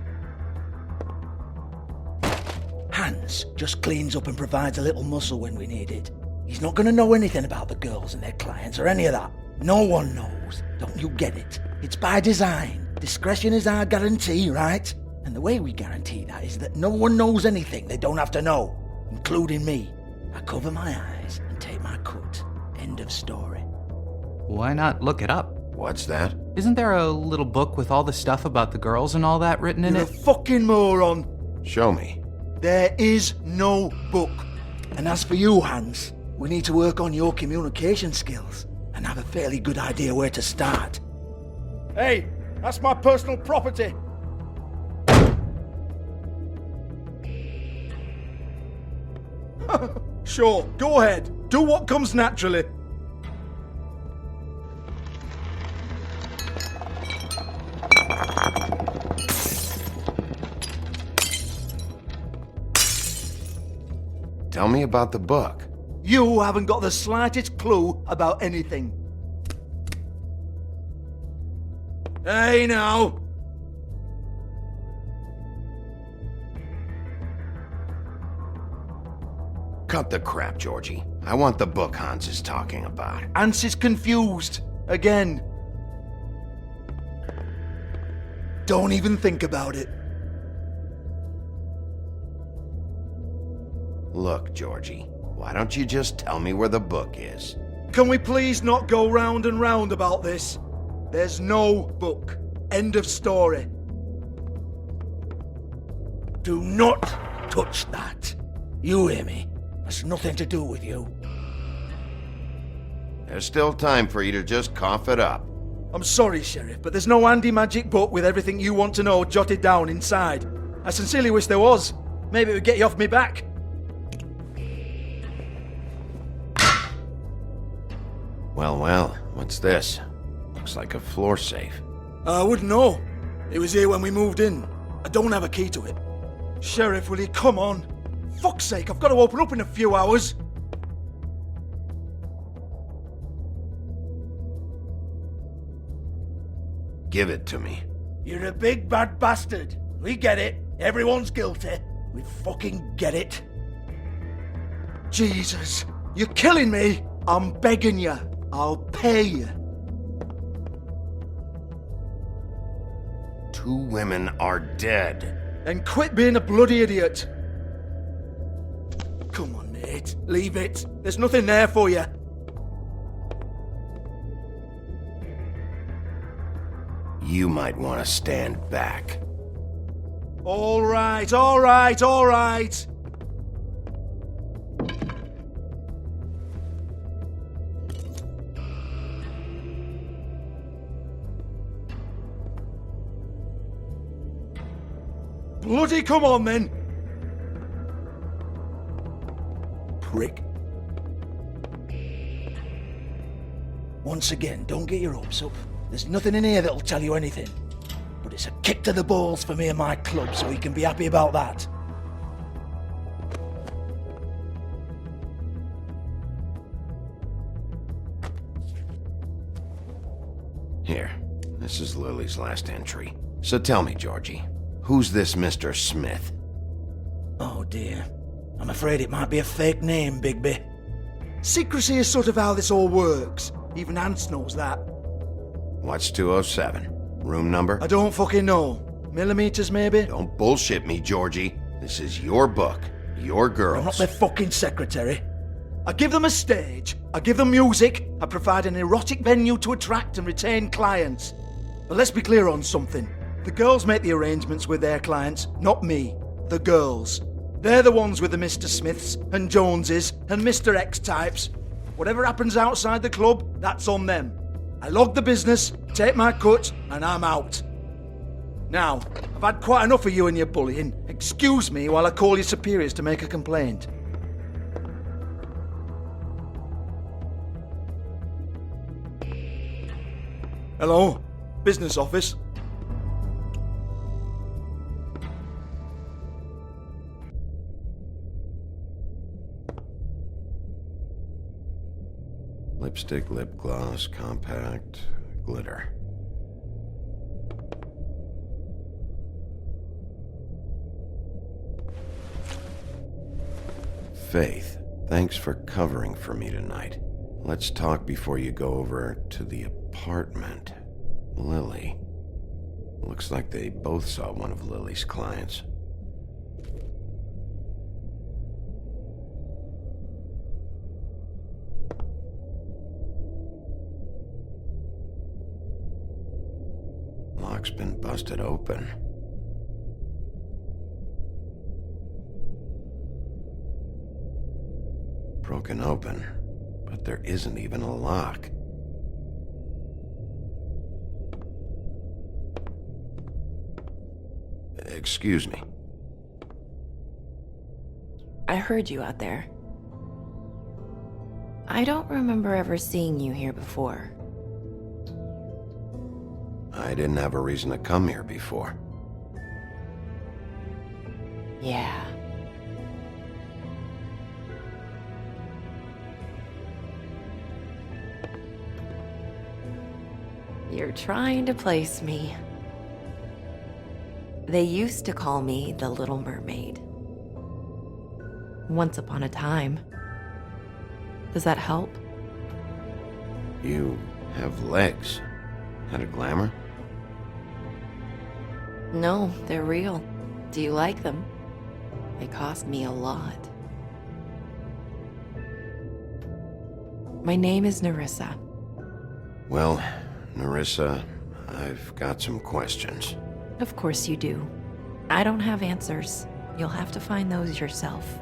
Hans just cleans up and provides a little muscle when we need it. He's not gonna know anything about the girls and their clients or any of that. No one knows. Don't you get it? It's by design. Discretion is our guarantee, right? And the way we guarantee that is that no one knows anything they don't have to know, including me. I cover my eyes and take my cut. End of story.
Why not look it up?
What's that?
Isn't there a little book with all the stuff about the girls and all that written in
You're
it?
a fucking moron.
Show me.
There is no book. And as for you, Hans, we need to work on your communication skills and have a fairly good idea where to start. Hey, that's my personal property. Sure, go ahead. Do what comes naturally.
Tell me about the book.
You haven't got the slightest clue about anything. Hey, now.
Cut the crap, Georgie. I want the book Hans is talking about.
Hans is confused. Again. Don't even think about it.
Look, Georgie, why don't you just tell me where the book is?
Can we please not go round and round about this? There's no book. End of story. Do not touch that. You hear me? That's nothing to do with you.
There's still time for you to just cough it up.
I'm sorry, Sheriff, but there's no handy magic book with everything you want to know jotted down inside. I sincerely wish there was. Maybe it would get you off me back.
Well, what's this? Looks like a floor safe.
I wouldn't know. It was here when we moved in. I don't have a key to it. Sheriff, will you come on? Fuck's sake, I've got to open up in a few hours.
Give it to me.
You're a big bad bastard. We get it. Everyone's guilty. We fucking get it. Jesus, you're killing me. I'm begging you. I'll pay you.
2 women are dead.
Then quit being a bloody idiot. Come on, mate. Leave it. There's nothing there for you.
You might want to stand back.
All right, all right, all right. Bloody come on, then. Prick. Once again, don't get your hopes up. There's nothing in here that'll tell you anything. But it's a kick to the balls for me and my club, so we can be happy about that.
Here, this is Lily's last entry. So tell me, Georgie, who's this Mr. Smith?
Oh dear. I'm afraid it might be a fake name, Bigby. Secrecy is sort of how this all works. Even Hans knows that.
What's 207? Room number?
I don't fucking know. Millimeters, maybe?
Don't bullshit me, Georgie. This is your book. Your girls.
I'm not their fucking secretary. I give them a stage. I give them music. I provide an erotic venue to attract and retain clients. But let's be clear on something. The girls make the arrangements with their clients, not me. The girls. They're the ones with the Mr. Smiths and Joneses and Mr. X types. Whatever happens outside the club, that's on them. I log the business, take my cut, and I'm out. Now, I've had quite enough of you and your bullying. Excuse me while I call your superiors to make a complaint. Hello? Business office?
Lipstick, lip gloss, compact, glitter. Faith, thanks for covering for me tonight. Let's talk before you go over to the apartment. Lily. Looks like they both saw one of Lily's clients. Lock's been busted open. Broken open, but there isn't even a lock. Excuse me.
I heard you out there. I don't remember ever seeing you here before.
I didn't have a reason to come here before.
Yeah. You're trying to place me. They used to call me the Little Mermaid. Once upon a time. Does that help?
You have legs. Had a glamour?
No, they're real. Do you like them? They cost me a lot. My name is Nerissa.
Well, Nerissa, I've got some questions.
Of course you do. I don't have answers. You'll have to find those yourself.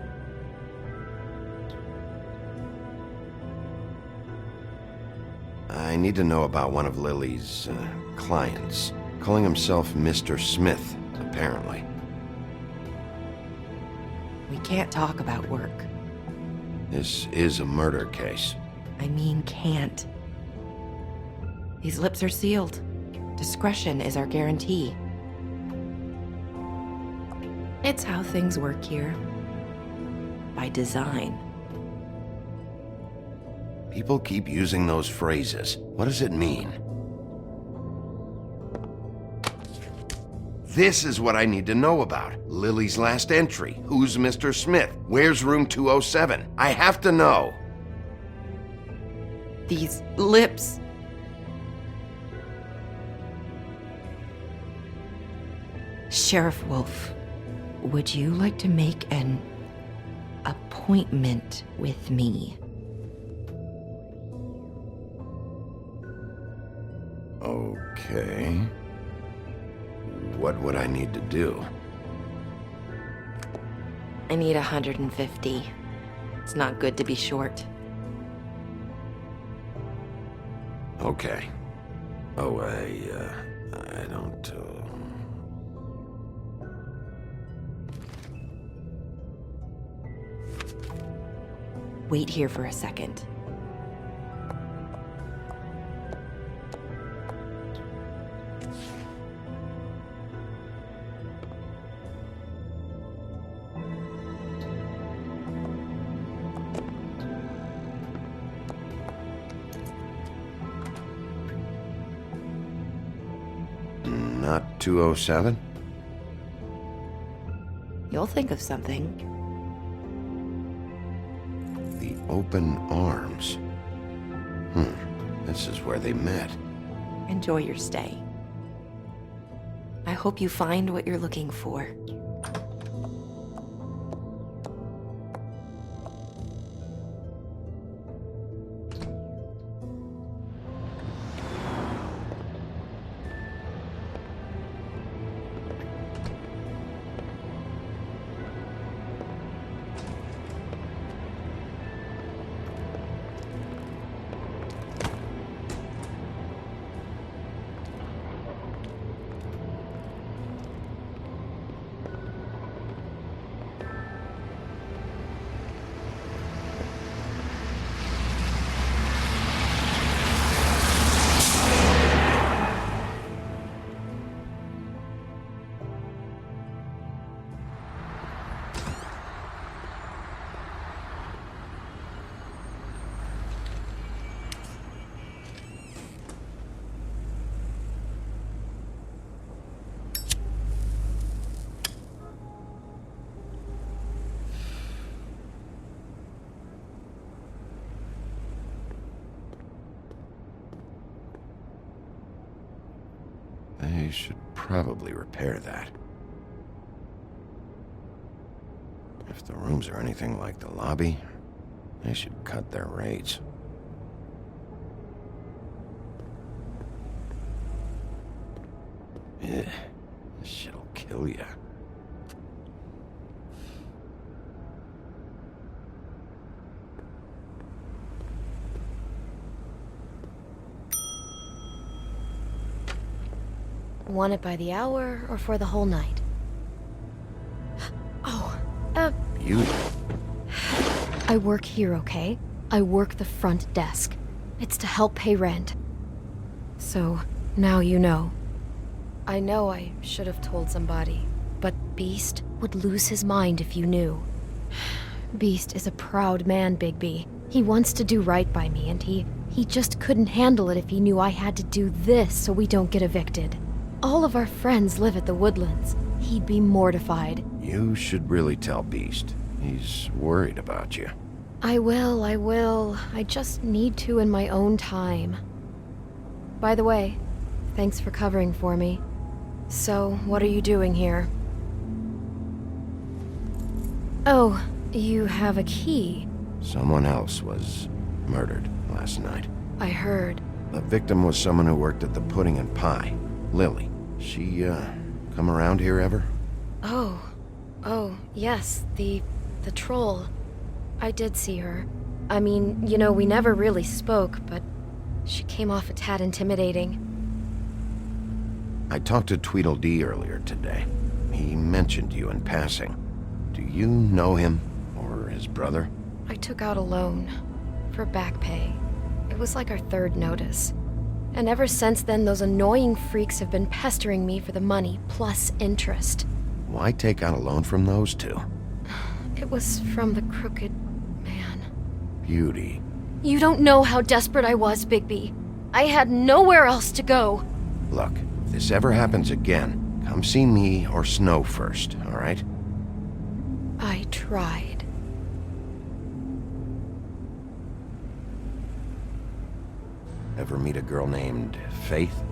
I need to know about one of Lily's clients. Calling himself Mr. Smith, apparently.
We can't talk about work.
This is a murder case.
I mean can't. These lips are sealed. Discretion is our guarantee. It's how things work here. By design.
People keep using those phrases. What does it mean? This is what I need to know about. Lily's last entry. Who's Mr. Smith? Where's room 207? I have to know.
These lips. Sheriff Wolf, would you like to make an appointment with me?
Okay. What would I need to do?
I need 150. It's not good to be short.
Okay. Oh, I don't,
Wait here for a second.
Not 207?
You'll think of something.
The open arms. This is where they met.
Enjoy your stay. I hope you find what you're looking for.
They should probably repair that. If the rooms are anything like the lobby, they should cut their rates. Ugh, this shit'll kill ya.
Want it by the hour or for the whole night? Oh,
Beauty.
I work here, okay? I work the front desk. It's to help pay rent. So, now you know. I know I should have told somebody, but Beast would lose his mind if you knew. Beast is a proud man, Bigby. He wants to do right by me, and he just couldn't handle it if he knew I had to do this so we don't get evicted. All of our friends live at the Woodlands. He'd be mortified.
You should really tell Beast. He's worried about you.
I will. I just need to in my own time. By the way, thanks for covering for me. So, what are you doing here? Oh, you have a key.
Someone else was murdered last night.
I heard.
The victim was someone who worked at the Pudding and Pie. Lily. She, come around here ever?
Oh, yes, the troll. I did see her. I mean, you know, we never really spoke, but she came off a tad intimidating.
I talked to Tweedledee earlier today. He mentioned you in passing. Do you know him, or his brother?
I took out a loan for back pay. It was like our third notice. And ever since then, those annoying freaks have been pestering me for the money, plus interest.
Why take out a loan from those two?
It was from the crooked man.
Beauty.
You don't know how desperate I was, Bigby. I had nowhere else to go.
Look, if this ever happens again, come see me or Snow first, all right?
I tried.
Ever meet a girl named Faith?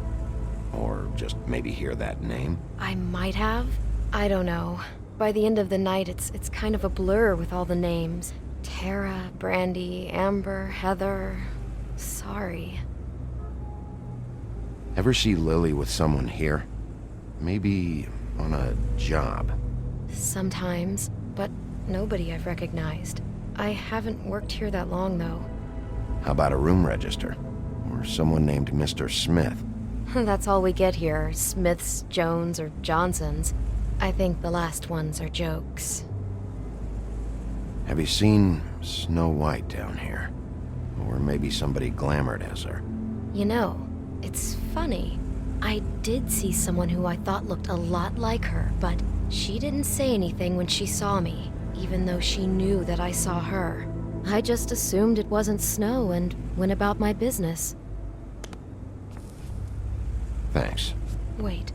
Or just maybe hear that name?
I might have. I don't know. By the end of the night, it's kind of a blur with all the names. Tara, Brandy, Amber, Heather. Sorry.
Ever see Lily with someone here? Maybe on a job?
Sometimes, but nobody I've recognized. I haven't worked here that long, though.
How about a room register? Or someone named Mr. Smith?
That's all we get here, Smiths, Jones, or Johnsons. I think the last ones are jokes.
Have you seen Snow White down here? Or maybe somebody glamored as her?
You know, it's funny. I did see someone who I thought looked a lot like her, but she didn't say anything when she saw me, even though she knew that I saw her. I just assumed it wasn't Snow and went about my business.
Thanks.
Wait.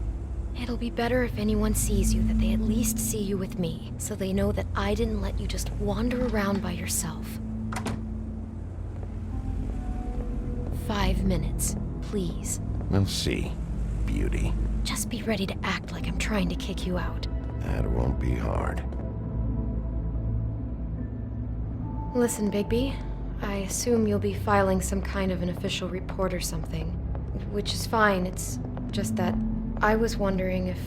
It'll be better if anyone sees you that they at least see you with me, so they know that I didn't let you just wander around by yourself. 5 minutes, please.
We'll see, Beauty.
Just be ready to act like I'm trying to kick you out.
That won't be hard.
Listen, Bigby, I assume you'll be filing some kind of an official report or something. Which is fine, it's just that I was wondering if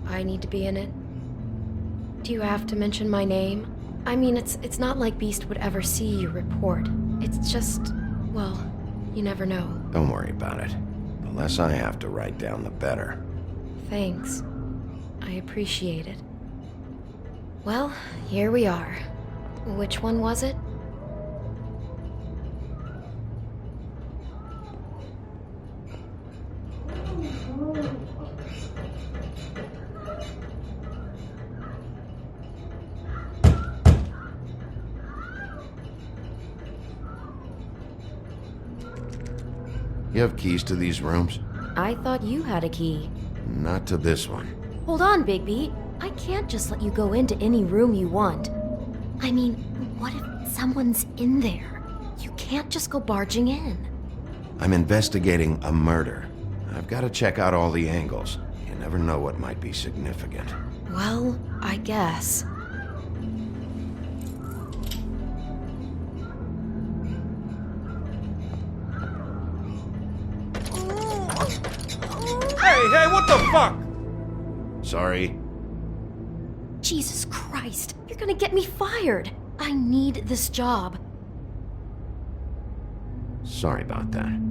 I need to be in it. Do you have to mention my name? I mean, it's not like Beast would ever see your report. It's just, well, you never know.
Don't worry about it. The less I have to write down, the better.
Thanks. I appreciate it. Well, here we are. Which one was it?
You have keys to these rooms?
I thought you had a key.
Not to this one.
Hold on, Bigby. I can't just let you go into any room you want. I mean, what if someone's in there? You can't just go barging in.
I'm investigating a murder. I've got to check out all the angles. You never know what might be significant.
Well, I guess.
Hey, what the fuck?
Sorry.
Jesus Christ, you're gonna get me fired. I need this job.
Sorry about that.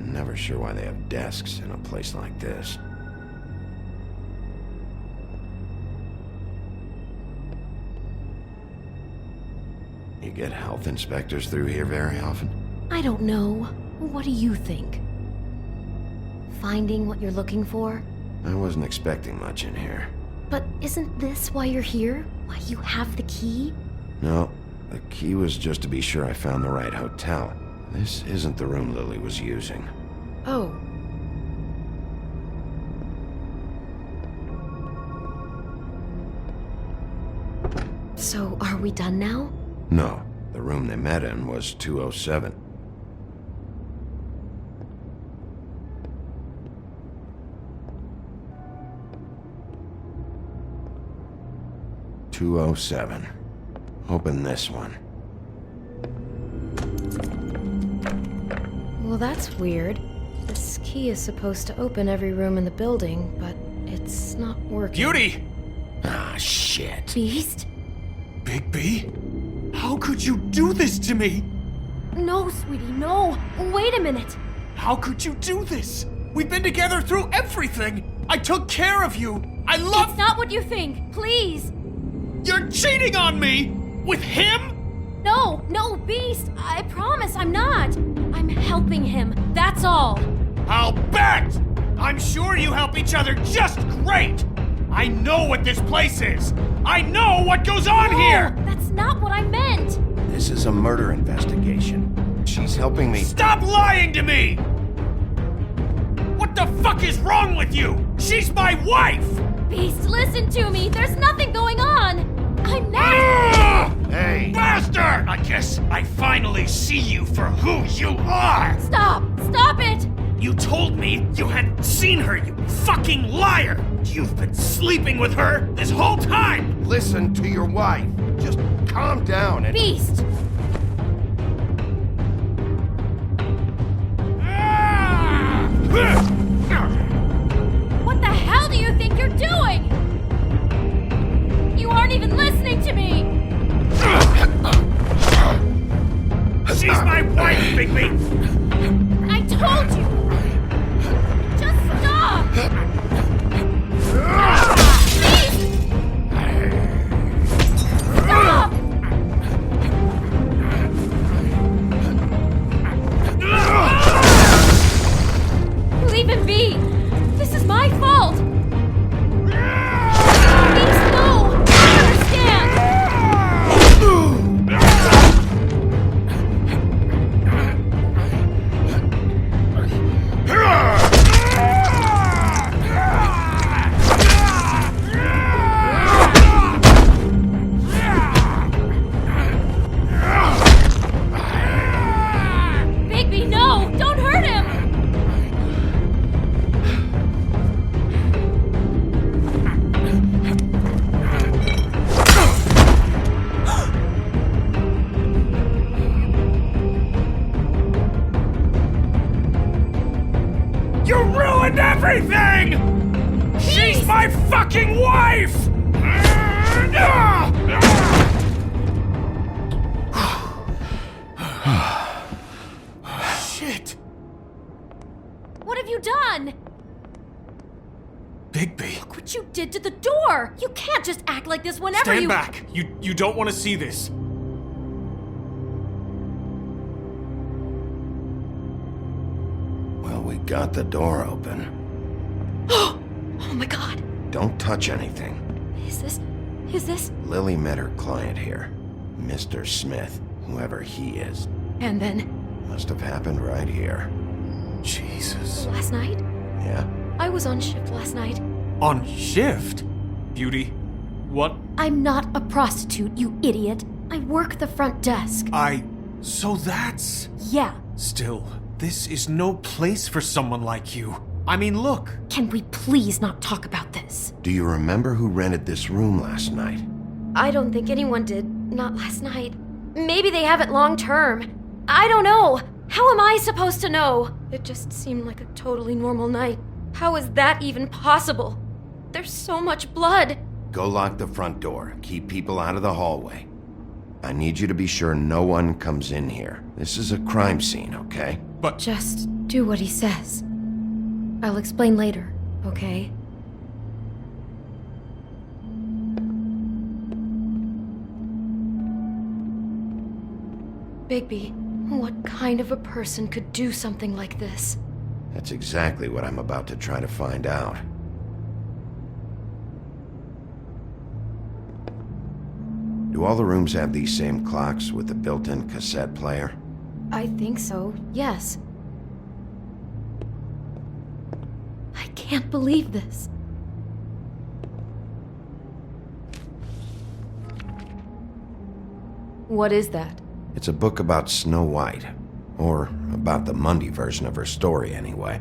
Never sure why they have desks in a place like this. You get health inspectors through here very often?
I don't know. What do you think? Finding what you're looking for?
I wasn't expecting much in here.
But isn't this why you're here? Why you have the key?
No, the key was just to be sure I found the right hotel. This isn't the room Lily was using.
Oh. So, are we done now?
No, the room they met in was 207. "207. Open this one."
Well, that's weird. This key is supposed to open every room in the building, but it's not working.
Beauty!
Ah, shit.
Beast?
Bigby? How could you do this to me?
No, sweetie, no. Wait a minute.
How could you do this? We've been together through everything. I took care of you. I love...
It's not what you think. Please.
You're cheating on me! With him?
No, Beast. I promise I'm not. I'm helping him. That's all.
I'll bet! I'm sure you help each other just great! I know what this place is! I know what goes on here!
That's not what I meant!
This is a murder investigation. She's helping me...
Stop lying to me! What the fuck is wrong with you? She's my wife!
Beast, listen to me! There's nothing going on! I'm not...
Hey!
Bastard! I guess I finally see you for who you are!
Stop! Stop it!
You told me you hadn't seen her, you fucking liar! You've been sleeping with her this whole time!
Listen to your wife. Just calm down and...
Beast! What the hell do you think you're doing? You aren't even listening to me!
She's my wife, Bigby!
I told you! Just stop! Please! Stop! Leave him be! This is my fault! Please, no! I understand! Bigby, no! Don't hurt him!
You ruined everything! She's my fucking wife! Shit!
What have you done?
Bigby.
Look what you did to the door! You can't just act like this whenever
Stand
you-
back! You don't want to see this.
Well, we got the door open.
Oh my god.
Don't touch anything.
Is this...
Lily met her client here. Mr. Smith, whoever he is.
And then...
Must have happened right here.
Jesus.
Last night?
Yeah?
I was on shift last night.
On shift? Beauty, what?
I'm not a prostitute, you idiot. I work the front desk.
So that's...
Yeah.
Still, this is no place for someone like you. I mean, look.
Can we please not talk about this?
Do you remember who rented this room last night?
I don't think anyone did. Not last night. Maybe they have it long term. I don't know. How am I supposed to know? It just seemed like a totally normal night. How is that even possible? There's so much blood.
Go lock the front door. Keep people out of the hallway. I need you to be sure no one comes in here. This is a crime scene, okay?
But...
Just do what he says. I'll explain later, okay? Bigby, what kind of a person could do something like this?
That's exactly what I'm about to try to find out. Do all the rooms have these same clocks with the built-in cassette player?
I think so, yes. I can't believe this. What is that?
It's a book about Snow White. Or about the Mundy version of her story, anyway.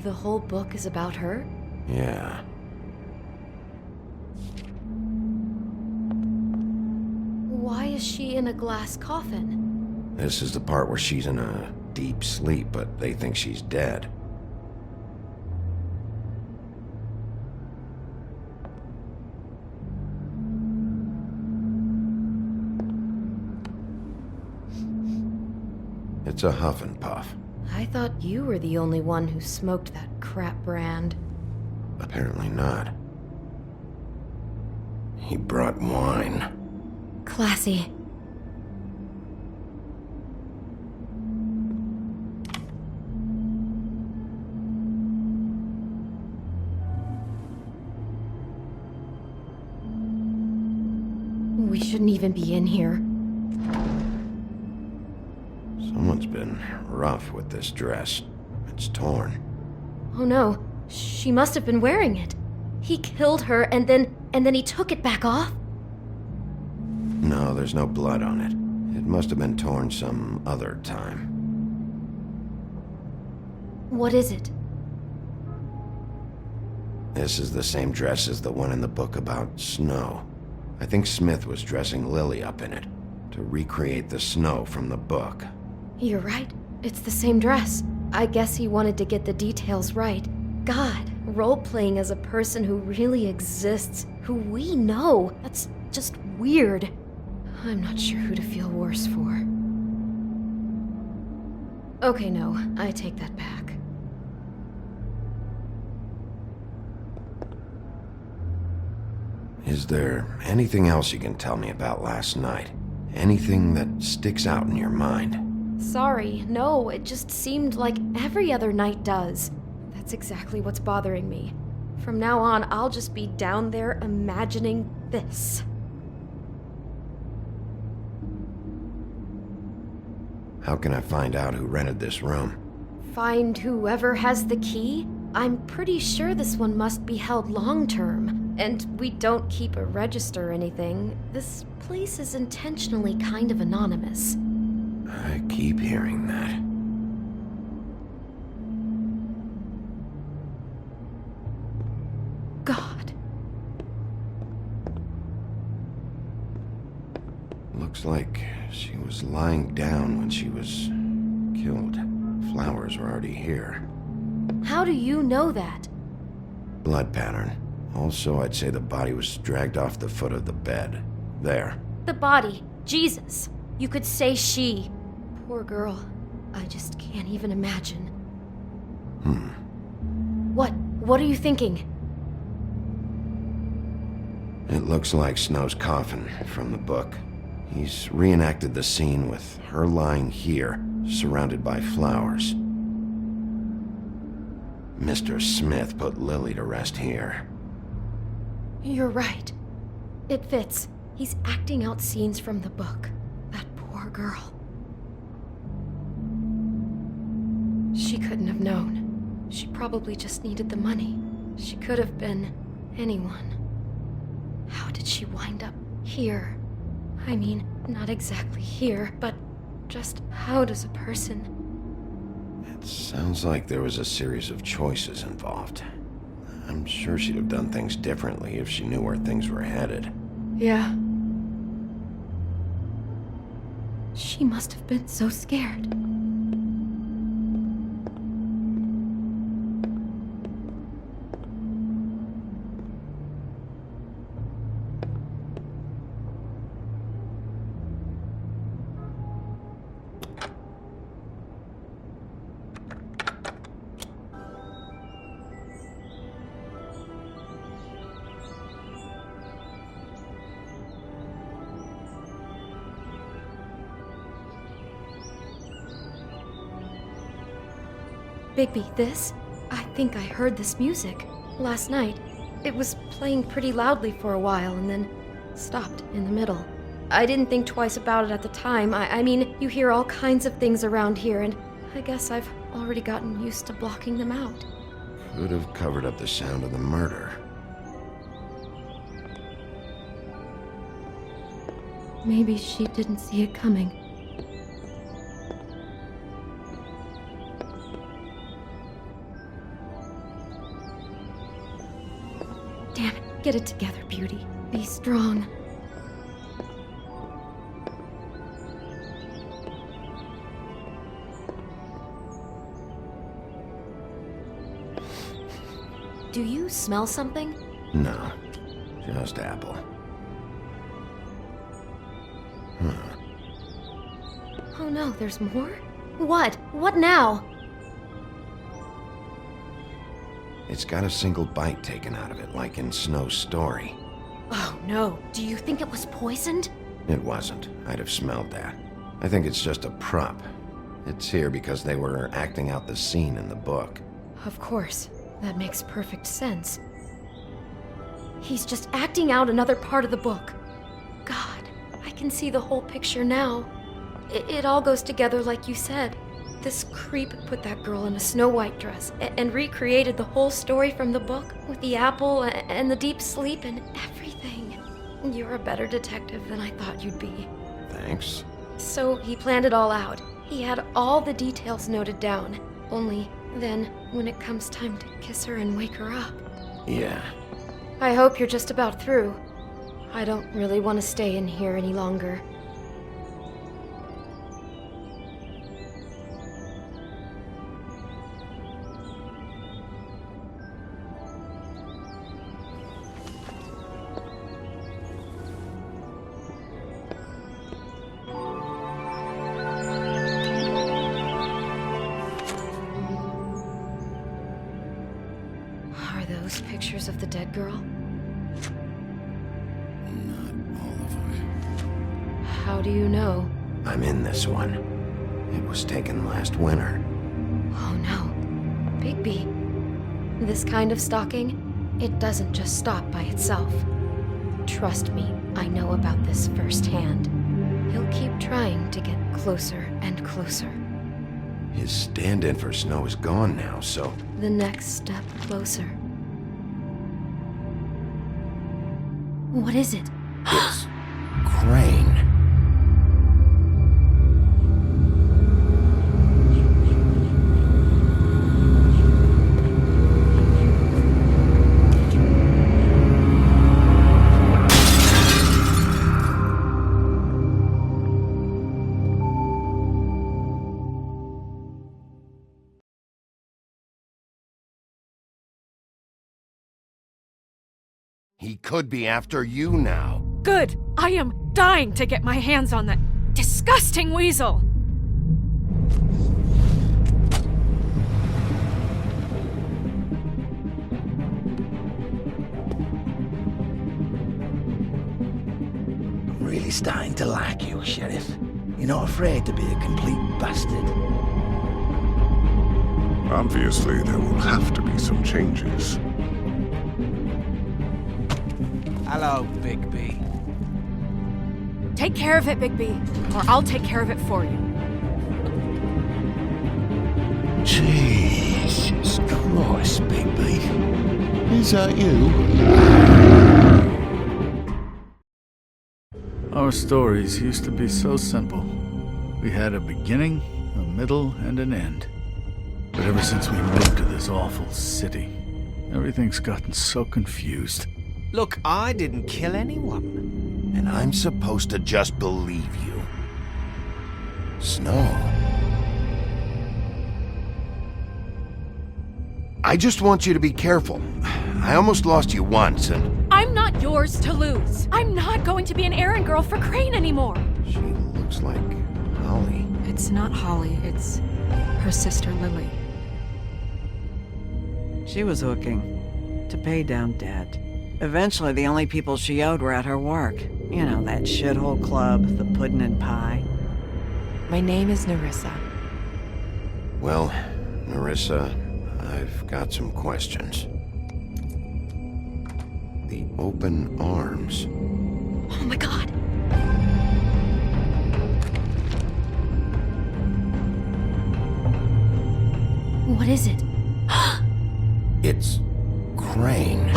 The whole book is about her?
Yeah.
Why is she in a glass coffin?
This is the part where she's in a deep sleep, but they think she's dead. It's a huff and puff.
I thought you were the only one who smoked that crap brand.
Apparently not. He brought wine.
Classy. We shouldn't even be in here.
Someone's been rough with this dress. It's torn.
Oh no, she must have been wearing it. He killed her and then he took it back off?
No, there's no blood on it. It must have been torn some other time.
What is it?
This is the same dress as the one in the book about snow. I think Smith was dressing Lily up in it, to recreate the snow from the book.
You're right. It's the same dress. I guess he wanted to get the details right. God, role-playing as a person who really exists, who we know, that's just weird. I'm not sure who to feel worse for. Okay, no, I take that back.
Is there anything else you can tell me about last night? Anything that sticks out in your mind?
Sorry, no, it just seemed like every other night does. That's exactly what's bothering me. From now on, I'll just be down there imagining this.
How can I find out who rented this room?
Find whoever has the key? I'm pretty sure this one must be held long-term, and we don't keep a register or anything. This place is intentionally kind of anonymous.
I keep hearing that.
God.
Looks like she was lying down when she was killed. Flowers were already here.
How do you know that?
Blood pattern. Also, I'd say the body was dragged off the foot of the bed. There.
The body. Jesus. You could say she. Poor girl. I just can't even imagine. What are you thinking?
It looks like Snow's coffin from the book. He's reenacted the scene with her lying here, surrounded by flowers. Mr. Smith put Lily to rest here.
You're right. It fits. He's acting out scenes from the book. That poor girl. She couldn't have known. She probably just needed the money. She could have been anyone. How did she wind up here? I mean, not exactly here, but just how does a person...
It sounds like there was a series of choices involved. I'm sure she'd have done things differently if she knew where things were headed.
Yeah. She must have been so scared. Bigby, this? I think I heard this music last night. It was playing pretty loudly for a while and then stopped in the middle. I didn't think twice about it at the time. I mean, you hear all kinds of things around here, and I guess I've already gotten used to blocking them out.
Could have covered up the sound of the murder.
Maybe she didn't see it coming. Damn it, get it together, Beauty. Be strong. Do you smell something?
No, just apple.
Oh no, there's more? What? What now?
It's got a single bite taken out of it, like in Snow's story.
Oh no, do you think it was poisoned?
It wasn't. I'd have smelled that. I think it's just a prop. It's here because they were acting out the scene in the book.
Of course. That makes perfect sense. He's just acting out another part of the book. God, I can see the whole picture now. It all goes together like you said. This creep put that girl in a Snow White dress and recreated the whole story from the book with the apple and the deep sleep and everything. You're a better detective than I thought you'd be.
Thanks.
So he planned it all out. He had all the details noted down. Only then, when it comes time to kiss her and wake her up.
Yeah.
I hope you're just about through. I don't really want to stay in here any longer. Pictures of the dead girl?
Not all of them.
How do you know?
I'm in this one. It was taken last winter.
Oh no. Bigby. This kind of stalking, it doesn't just stop by itself. Trust me, I know about this firsthand. He'll keep trying to get closer and closer.
His stand-in for Snow is gone now, so...
The next step closer. What is it?
It's... Crane. He could be after you now.
Good! I am dying to get my hands on that disgusting weasel!
I'm really starting to like you, Sheriff. You're not afraid to be a complete bastard.
Obviously, there will have to be some changes.
Hello, Bigby.
Take care of it, Bigby, or I'll take care of it for you.
Jesus Christ, Bigby. Is that you?
Our stories used to be so simple. We had a beginning, a middle, and an end. But ever since we moved to this awful city, everything's gotten so confused.
Look, I didn't kill anyone.
And I'm supposed to just believe you. Snow. I just want you to be careful. I almost lost you once, and...
I'm not yours to lose. I'm not going to be an errand girl for Crane anymore.
She looks like Holly.
It's not Holly, it's her sister Lily.
She was hooking to pay down debt. Eventually, the only people she owed were at her work. You know, that shithole club, the Puddin' and Pie.
My name is Nerissa.
Well, Nerissa, I've got some questions. The open arms.
Oh my god! What is it?
It's Crane.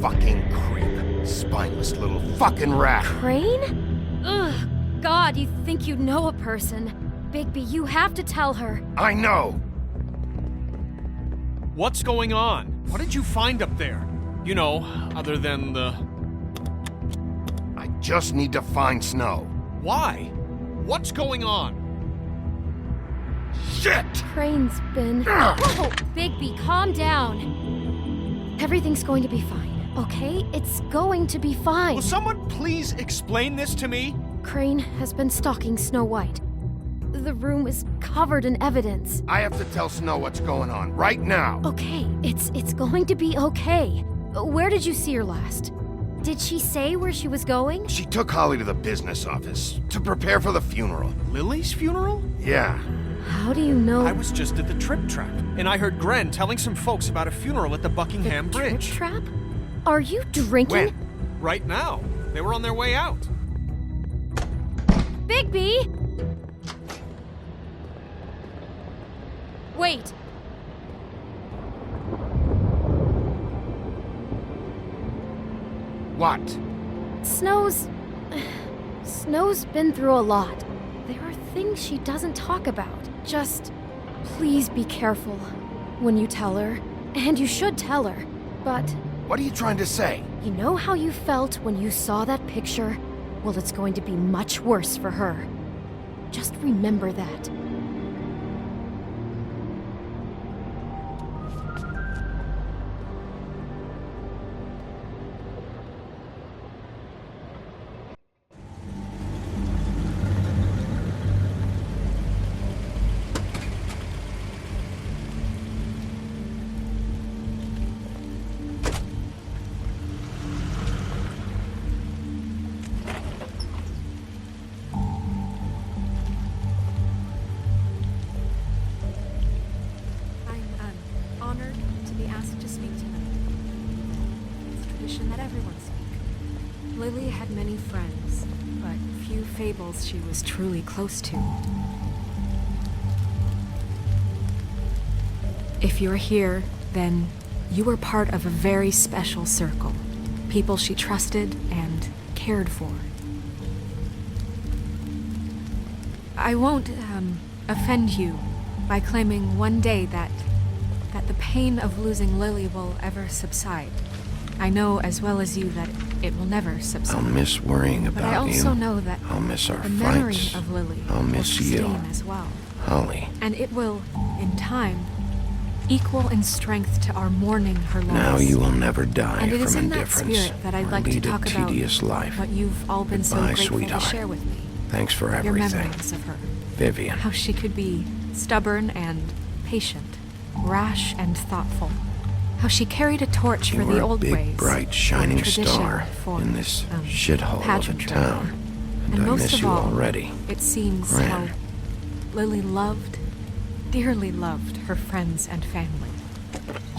Fucking creep. Spineless little fucking rat.
Crane? Ugh. God, you think you know a person. Bigby, you have to tell her.
I know!
What's going on? What did you find up there? You know, other than the...
I just need to find Snow.
Why? What's going on? Shit!
Crane's been... Whoa! Bigby, calm down. Everything's going to be fine, okay? It's going to be fine.
Will someone please explain this to me?
Crane has been stalking Snow White. The room is covered in evidence.
I have to tell Snow what's going on, right now.
Okay, it's going to be okay. Where did you see her last? Did she say where she was going?
She took Holly to the business office to prepare for the funeral.
Lily's funeral?
Yeah.
How do you know?
I was just at the Trip Trap, and I heard Gren telling some folks about a funeral at the Buckingham Bridge.
Trip Trap? Are you drinking?
When? Right now. They were on their way out.
Bigby! Wait.
What?
Snow's been through a lot. There are things she doesn't talk about. Just please be careful when you tell her. And you should tell her. But...
What are you trying to say?
You know how you felt when you saw that picture? Well, it's going to be much worse for her. Just remember that.
That everyone speak. Lily had many friends, but few Fables she was truly close to. If you're here, then you were part of a very special circle. People she trusted and cared for. I won't, offend you by claiming one day that the pain of losing Lily will ever subside. I know as well as you that it will never subside.
I'll miss worrying about you.
But I also know that
I'll miss our
the memory
fights.
of Lily
I'll miss
will
you.
sustain as well.
Holly.
And it will, in time, equal in strength to our mourning her loss.
Now you will never die
and it is
from
in that
indifference.
spirit that I'd
or
like to
lead
talk
a
about
tedious life.
what you've all been so
Goodbye,
grateful
sweetheart.
to share with me.
Thanks for
Your
everything.
memories of her.
Vivian.
How she could be stubborn and patient, rash and thoughtful. How she carried a torch
You
for
were
the
a
old
big,
ways.
bright, shining
tradition
star
for,
in this shithole of a
pageantry.
town.
I
most
miss
of
you
all,
already.
it seems
Gran.
how Lily loved, dearly loved her friends and family.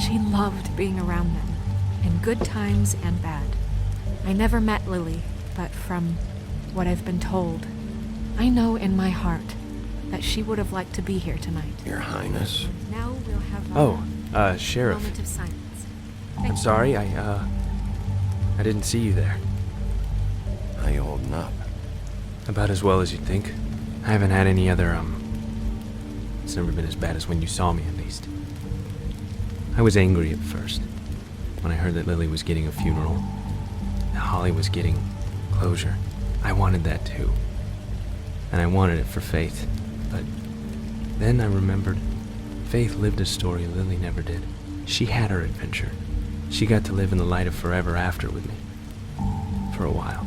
She loved being around them, in good times and bad. I never met Lily, but from what I've been told, I know in my heart that she would have liked to be here tonight.
Your Highness?
Now we'll have
Oh, Sheriff.
moment of silence.
I'm sorry, I didn't see you there.
How you holding up?
About as well as you'd think. I haven't had any other, It's never been as bad as when you saw me, at least. I was angry at first, when I heard that Lily was getting a funeral, that Holly was getting closure. I wanted that too. And I wanted it for Faith. But then I remembered Faith lived a story Lily never did. She had her adventure. She got to live in the light of forever after with me. For a while.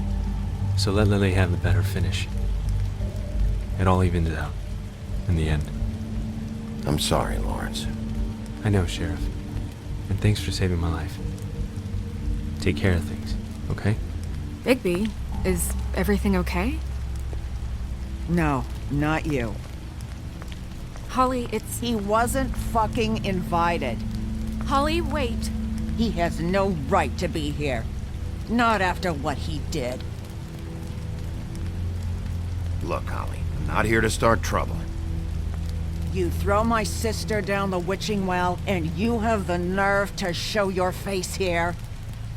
So let Lily have the better finish. It all evens out. In the end.
I'm sorry, Lawrence.
I know, Sheriff. And thanks for saving my life. Take care of things, okay?
Bigby, is everything okay?
No, not you.
Holly, it's...
He wasn't fucking invited.
Holly, wait.
He has no right to be here. Not after what he did.
Look, Holly, I'm not here to start trouble.
You throw my sister down the witching well, and you have the nerve to show your face here?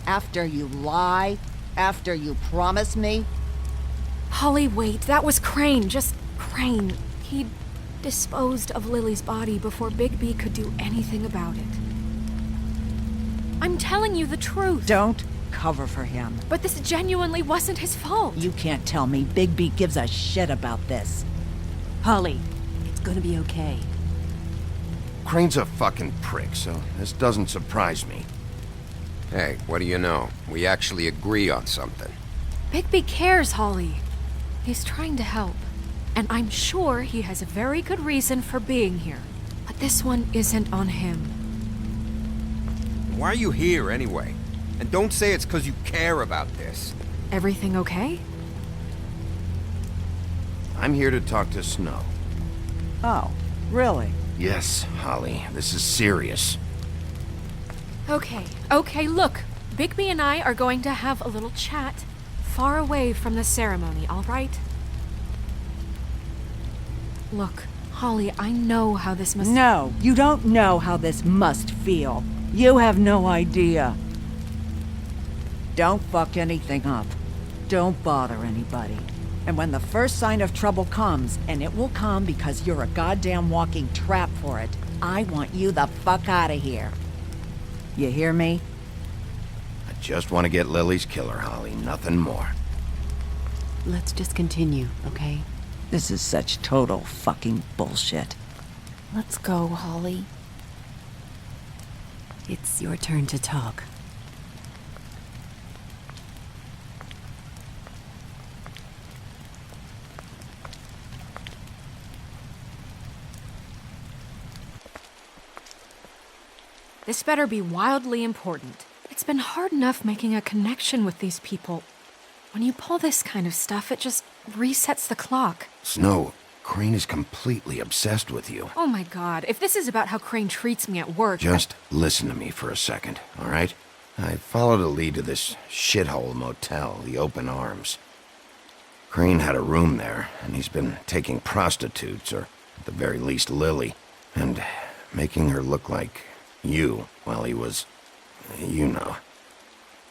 After you lie? After you promise me?
Holly, wait. That was Crane. Just Crane. He disposed of Lily's body before Bigby could do anything about it. I'm telling you the truth.
Don't cover for him.
But this genuinely wasn't his fault.
You can't tell me Bigby gives a shit about this.
Holly, it's gonna be okay.
Crane's a fucking prick, so this doesn't surprise me.
Hey, what do you know? We actually agree on something.
Bigby cares, Holly. He's trying to help. And I'm sure he has a very good reason for being here. But this one isn't on him.
Why are you here, anyway? And don't say it's because you care about this.
Everything okay?
I'm here to talk to Snow.
Oh, really?
Yes, Holly, this is serious.
Okay, look. Bigby and I are going to have a little chat far away from the ceremony, all right? Look, Holly, I know how this must...
No, you don't know how this must feel. You have no idea. Don't fuck anything up. Don't bother anybody. And when the first sign of trouble comes, and it will come because you're a goddamn walking trap for it, I want you the fuck out of here. You hear me?
I just want to get Lily's killer, Holly, nothing more.
Let's just continue, okay?
This is such total fucking bullshit.
Let's go, Holly.
It's your turn to talk.
This better be wildly important. It's been hard enough making a connection with these people. When you pull this kind of stuff, it just resets the clock.
Snow, Crane is completely obsessed with you.
Oh my god, if this is about how Crane treats me at work...
Just listen to me for a second, all right? I followed a lead to this shithole motel, the Open Arms. Crane had a room there, and he's been taking prostitutes, or at the very least Lily, and making her look like you while he was... you know.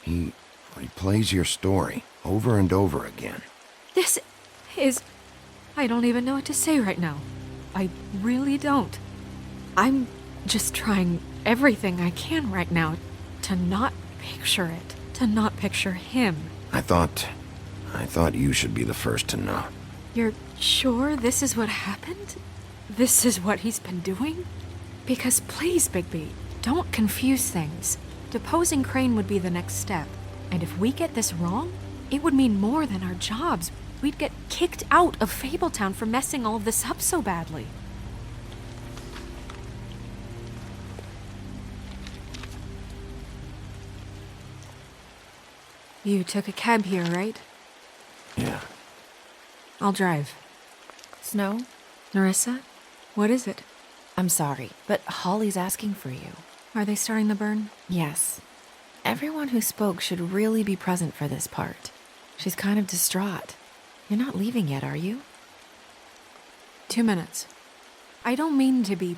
He replays your story over and over again.
This is... I don't even know what to say right now. I really don't. I'm just trying everything I can right now to not picture it, to not picture him.
I thought you should be the first to know.
You're sure this is what happened? This is what he's been doing? Because please, Bigby, don't confuse things. Deposing Crane would be the next step. And if we get this wrong, it would mean more than our jobs. We'd get kicked out of Fabletown for messing all of this up so badly. You took a cab here, right?
Yeah.
I'll drive.
Snow?
Nerissa? What is it?
I'm sorry, but Holly's asking for you.
Are they starting the burn?
Yes. Everyone who spoke should really be present for this part. She's kind of distraught. You're not leaving yet, are you?
2 minutes. I don't mean to be,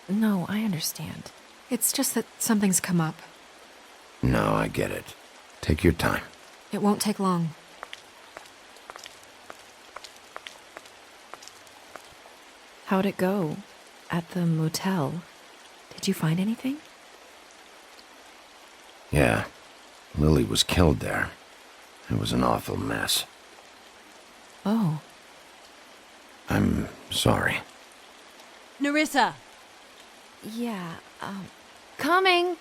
No, I understand.
It's just that something's come up.
No, I get it. Take your time.
It won't take long.
How'd it go? At the motel? Did you find anything?
Yeah. Lily was killed there. It was an awful mess.
Oh.
I'm sorry.
Nerissa!
Yeah, coming!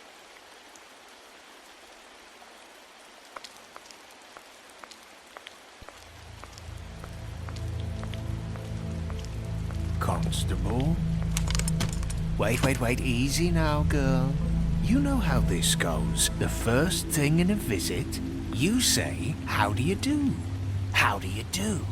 Constable? Wait, easy now, girl. You know how this goes. The first thing in a visit, you say, "How do you do? How do you do?"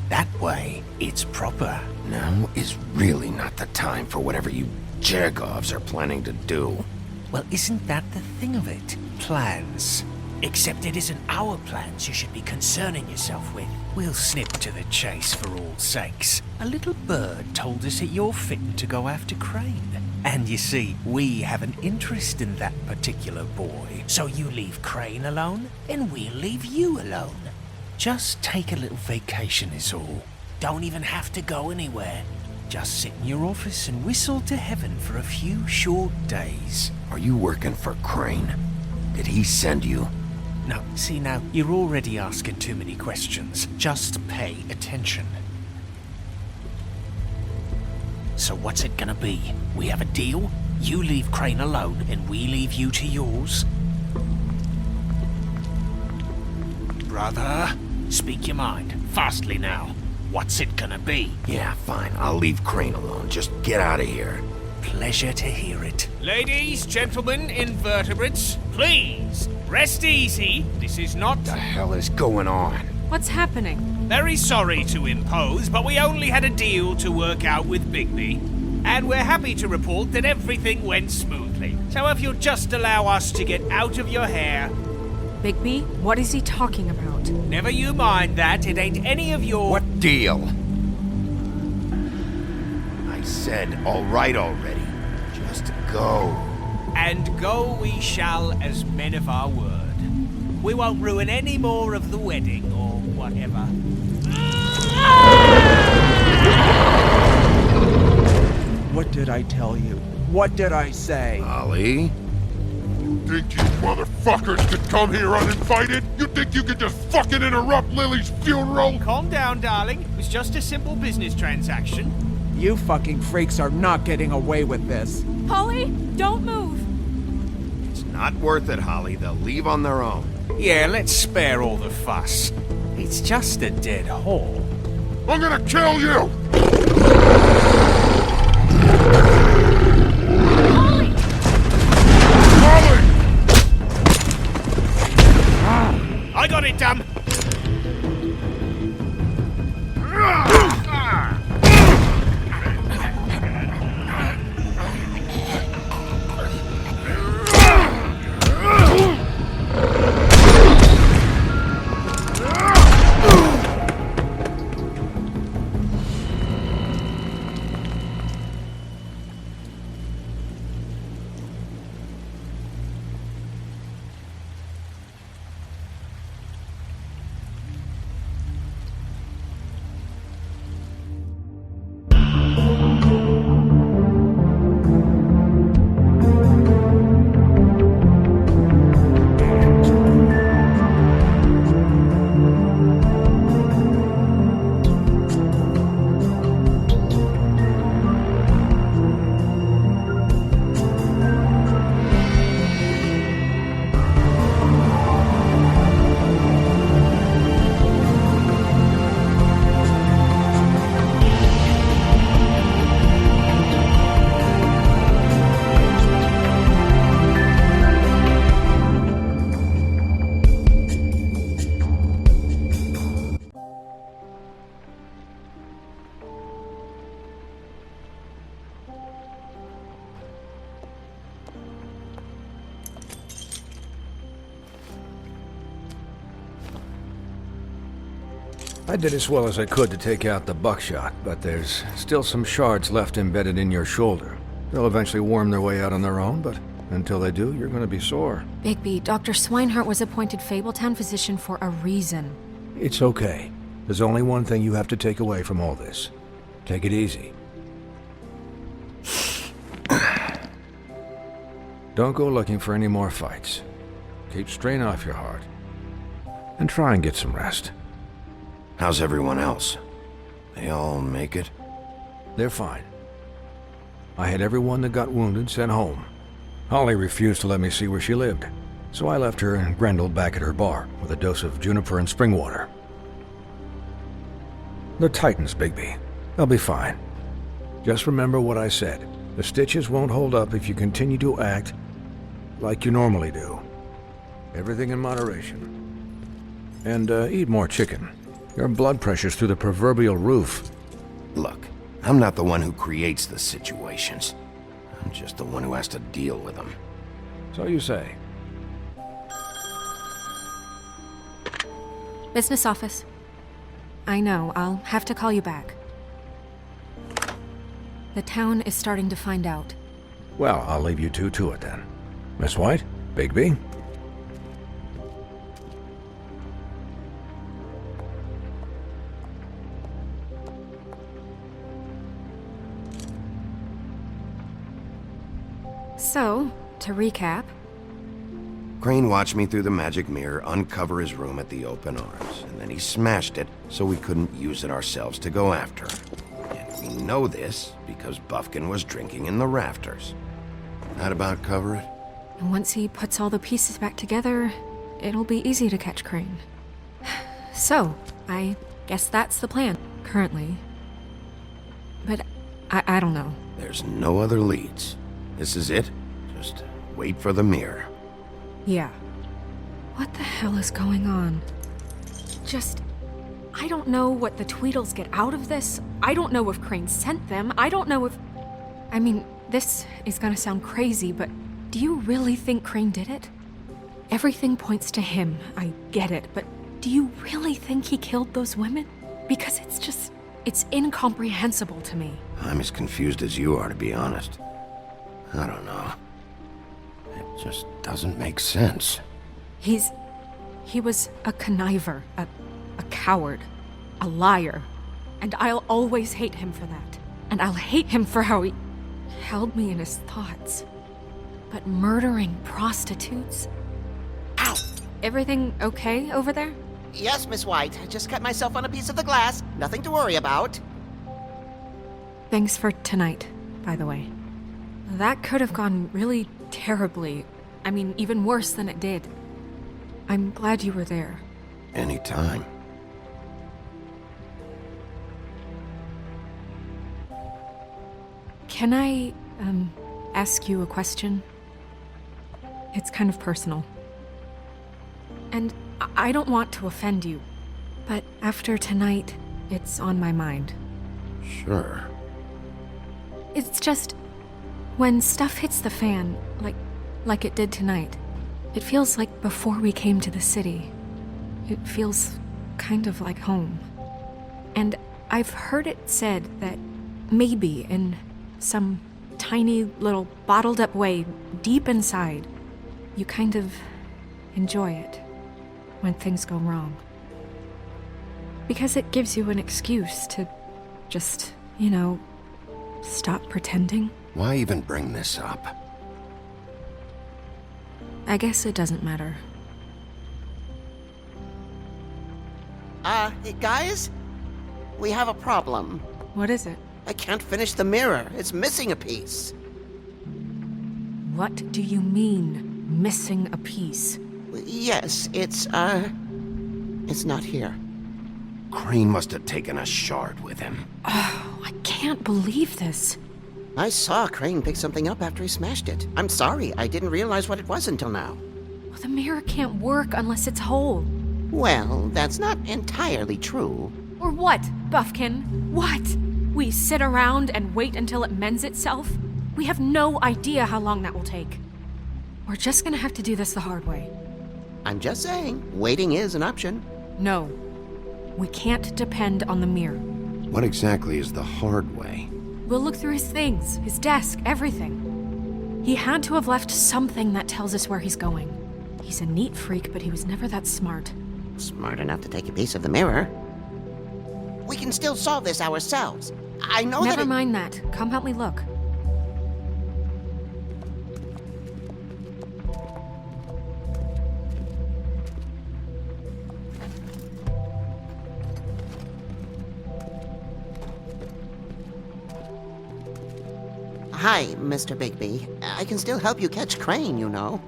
That way, it's proper.
Now is really not the time for whatever you Jergovs are planning to do.
Well, isn't that the thing of it? Plans. Except it isn't our plans you should be concerning yourself with. We'll snip to the chase for all sakes. A little bird told us that you're fitting to go after Crane. And you see, we have an interest in that particular boy. So you leave Crane alone, and we'll leave you alone. Just take a little vacation is all. Don't even have to go anywhere. Just sit in your office and whistle to heaven for a few short days.
Are you working for Crane? Did he send you?
No, see now, you're already asking too many questions. Just pay attention. So what's it gonna be? We have a deal? You leave Crane alone and we leave you to yours? Brother, speak your mind. Fastly now. What's it gonna be?
Yeah, fine. I'll leave Crane alone. Just get out of here.
Pleasure to hear it. Ladies, gentlemen, invertebrates, please, rest easy. This is not...
What the hell is going on?
What's happening?
Very sorry to impose, but we only had a deal to work out with Bigby. And we're happy to report that everything went smoothly. So if you'll just allow us to get out of your hair...
Bigby, what is he talking about?
Never you mind that, it ain't any of your...
What deal? I said all right already. Just go.
And go we shall as men of our word. We won't ruin any more of the wedding or whatever.
What did I tell you? What did I say?
Ollie?
You think you motherfuckers could come here uninvited? You think you could just fucking interrupt Lily's funeral?
Calm down, darling. It was just a simple business transaction.
You fucking freaks are not getting away with this.
Holly, don't move!
It's not worth it, Holly. They'll leave on their own.
Yeah, let's spare all the fuss. It's just a dead whore.
I'm gonna kill you!
Holly!
Holly!
I got it, damn!
I did as well as I could to take out the buckshot, but there's still some shards left embedded in your shoulder. They'll eventually worm their way out on their own, but until they do, you're gonna be sore.
Bigby, Dr. Swinehart was appointed Fabletown physician for a reason.
It's okay. There's only one thing you have to take away from all this. Take it easy. Don't go looking for any more fights. Keep strain off your heart. And try and get some rest.
How's everyone else? They all make it?
They're fine. I had everyone that got wounded sent home. Holly refused to let me see where she lived, so I left her and Grendel back at her bar with a dose of juniper and spring water. They're Titans, Bigby. They'll be fine. Just remember what I said. The stitches won't hold up if you continue to act like you normally do. Everything in moderation. And eat more chicken. Your blood pressure's through the proverbial roof.
Look, I'm not the one who creates the situations. I'm just the one who has to deal with them.
So you say.
Business office. I know, I'll have to call you back. The town is starting to find out.
Well, I'll leave you two to it then. Miss White? Bigby?
So, to recap...
Crane watched me through the magic mirror uncover his room at the open arms, and then he smashed it so we couldn't use it ourselves to go after him. And we know this because Buffkin was drinking in the rafters. That about cover it?
And once he puts all the pieces back together, it'll be easy to catch Crane. So, I guess that's the plan, currently. But I don't know.
There's no other leads. This is it. Just wait for the mirror.
Yeah. What the hell is going on? I don't know what the Tweedles get out of this. I don't know if Crane sent them. I don't know if... I mean, this is gonna sound crazy, but do you really think Crane did it? Everything points to him, I get it, but do you really think he killed those women? Because it's incomprehensible to me.
I'm as confused as you are, to be honest. I don't know. It just doesn't make sense.
He was a conniver, a coward, a liar, and I'll always hate him for that. And I'll hate him for how he held me in his thoughts. But murdering prostitutes? Ow! Everything okay over there?
Yes, Miss White. I just cut myself on a piece of the glass. Nothing to worry about.
Thanks for tonight, by the way. That could have gone really terribly. I mean, even worse than it did. I'm glad you were there.
Anytime.
Can I, ask you a question? It's kind of personal. And I don't want to offend you, but after tonight, it's on my mind.
Sure.
It's just, when stuff hits the fan, like it did tonight, it feels like before we came to the city. It feels kind of like home. And I've heard it said that maybe in some tiny little bottled up way deep inside, you kind of enjoy it when things go wrong. Because it gives you an excuse to just, stop pretending.
Why even bring this up?
I guess it doesn't matter.
Guys? We have a problem.
What is it?
I can't finish the mirror. It's missing a piece.
What do you mean, missing a piece?
Yes, it's not here.
Crane must have taken a shard with him.
Oh, I can't believe this.
I saw Crane pick something up after he smashed it. I'm sorry, I didn't realize what it was until now.
Well, the mirror can't work unless it's whole.
Well, that's not entirely true.
Or what, Buffkin? What? We sit around and wait until it mends itself? We have no idea how long that will take. We're just gonna have to do this the hard way.
I'm just saying, waiting is an option.
No. We can't depend on the mirror.
What exactly is the hard way?
We'll look through his things, his desk, everything. He had to have left something that tells us where he's going. He's a neat freak, but he was never that smart.
Smart enough to take a piece of the mirror. We can still solve this ourselves. I know that.
Never mind that. Come help me look.
Hi, Mr. Bigby. I can still help you catch Crane, you know.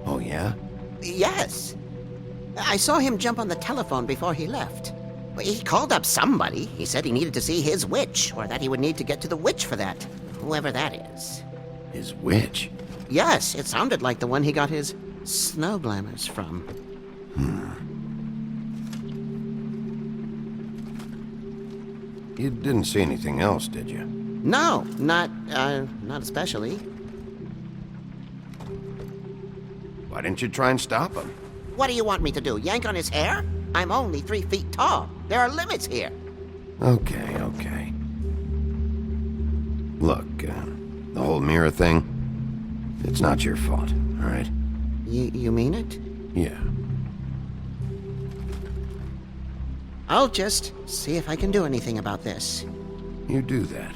Oh, yeah?
Yes. I saw him jump on the telephone before he left. He called up somebody. He said he needed to see his witch, or that he would need to get to the witch for that. Whoever that is.
His witch?
Yes, it sounded like the one he got his snow glamours from.
You didn't see anything else, did you?
No, not especially.
Why didn't you try and stop him?
What do you want me to do, yank on his hair? I'm only 3 feet tall. There are limits here.
Okay. Look, the whole mirror thing, it's not your fault, all right?
You mean it?
Yeah.
I'll just see if I can do anything about this.
You do that.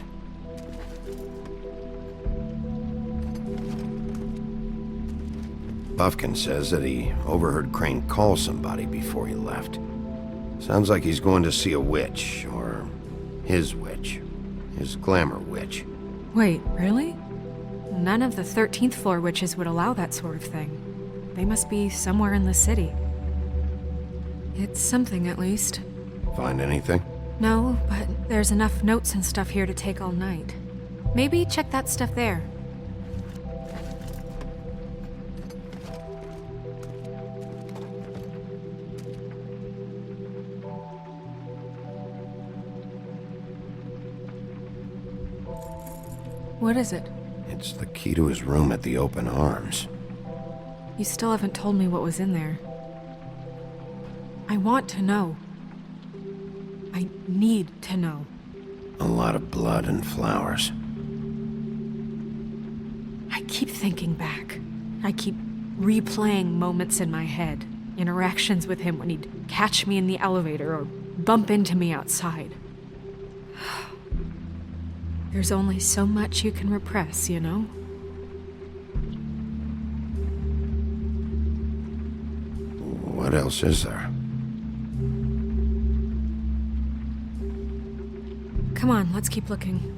Buffkin says that he overheard Crane call somebody before he left. Sounds like he's going to see a witch, or his witch. His glamour witch.
Wait, really? None of the 13th floor witches would allow that sort of thing. They must be somewhere in the city. It's something, at least.
Find anything?
No, but there's enough notes and stuff here to take all night. Maybe check that stuff there. What is it?
It's the key to his room at the Open Arms.
You still haven't told me what was in there. I want to know. I need to know.
A lot of blood and flowers.
I keep thinking back. I keep replaying moments in my head. Interactions with him when he'd catch me in the elevator or bump into me outside. There's only so much you can repress, you know?
What else is there?
Come on, let's keep looking.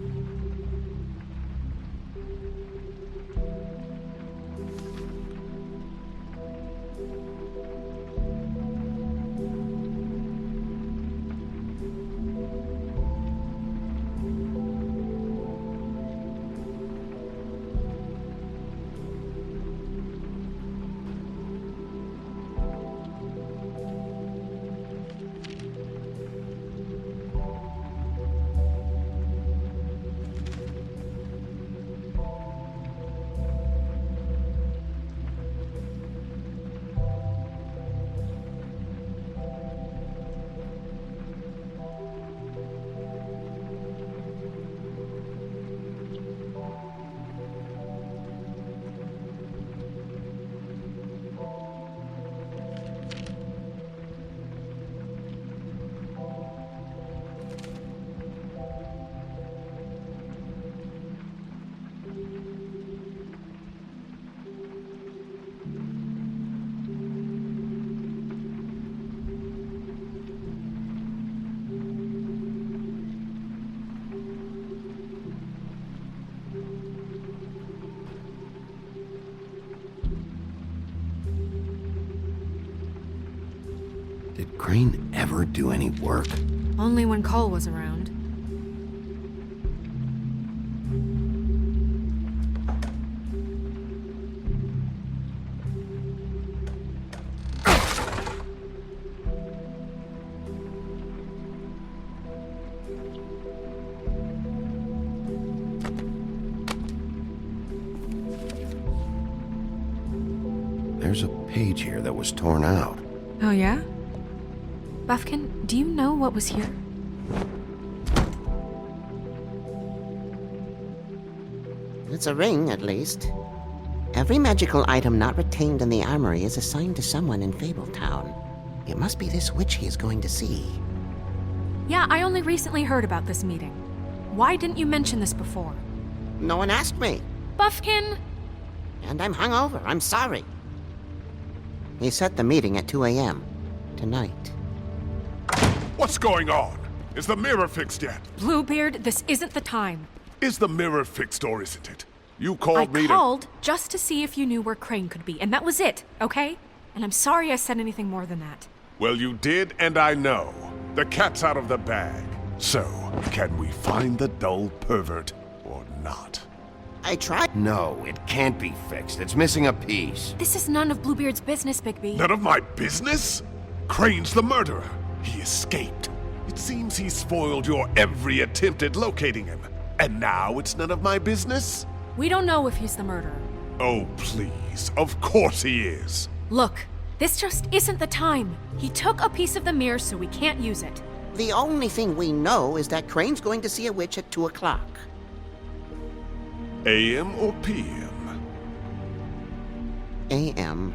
Did Crane ever do any work?
Only when Cole was around.
There's a page here that was torn out.
Oh, yeah? Buffkin, do you know what was here?
It's a ring, at least. Every magical item not retained in the armory is assigned to someone in Fabletown. It must be this witch he is going to see.
Yeah, I only recently heard about this meeting. Why didn't you mention this before?
No one asked me.
Buffkin!
And I'm hungover. I'm sorry. He set the meeting at 2 a.m. tonight.
What's going on? Is the mirror fixed yet?
Bluebeard, this isn't the time.
Is the mirror fixed or isn't it? You called me
I called just to see if you knew where Crane could be, and that was it, okay? And I'm sorry I said anything more than that.
Well, you did, and I know. The cat's out of the bag. So, can we find the dull pervert or not?
I tried.
No, it can't be fixed. It's missing a piece.
This is none of Bluebeard's business, Bigby.
None of my business? Crane's the murderer. He escaped. It seems he spoiled your every attempt at locating him. And now it's none of my business?
We don't know if he's the murderer.
Oh, please. Of course he is.
Look, this just isn't the time. He took a piece of the mirror, so we can't use it.
The only thing we know is that Crane's going to see a witch at 2 o'clock.
AM or PM?
AM.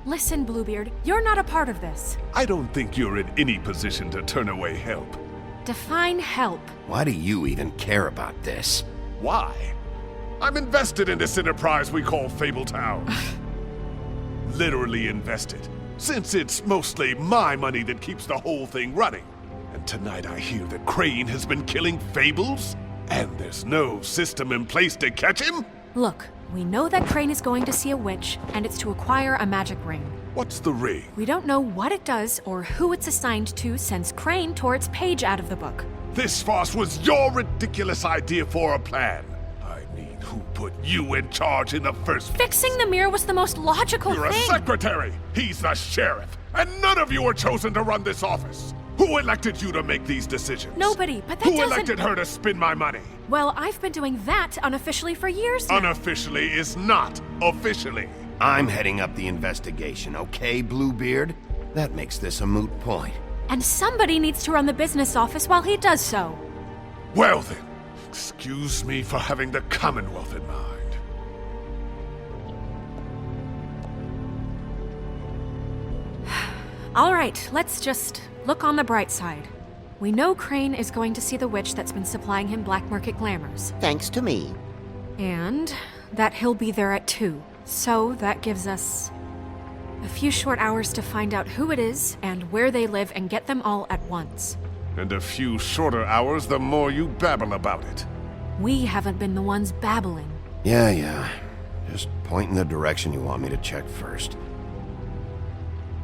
Listen, Bluebeard, you're not a part of this.
I don't think you're in any position to turn away help.
Define help.
Why do you even care about this?
Why? I'm invested in this enterprise we call Fabletown. Literally invested, since it's mostly my money that keeps the whole thing running. And tonight I hear that Crane has been killing Fables, and there's no system in place to catch him?
Look, we know that Crane is going to see a witch, and it's to acquire a magic ring.
What's the ring?
We don't know what it does or who it's assigned to since Crane tore its page out of the book.
This farce was your ridiculous idea for a plan. I mean, who put you in charge in the first place?
Fixing the mirror was the most logical
You're
thing.
a secretary! He's the sheriff! And none of you were chosen to run this office! Who elected you to make these decisions?
Nobody, but that
Who
doesn't...
elected her to spend my money?
Well, I've been doing that unofficially for years now.
Unofficially is not officially.
I'm heading up the investigation, okay, Bluebeard? That makes this a moot point.
And somebody needs to run the business office while he does so.
Well then, excuse me for having the Commonwealth in mind.
All right, let's just look on the bright side. We know Crane is going to see the witch that's been supplying him black market glamours.
Thanks to me.
And that he'll be there at 2. So that gives us a few short hours to find out who it is and where they live and get them all at once.
And a few shorter hours the more you babble about it.
We haven't been the ones babbling.
Yeah. Just point in the direction you want me to check first.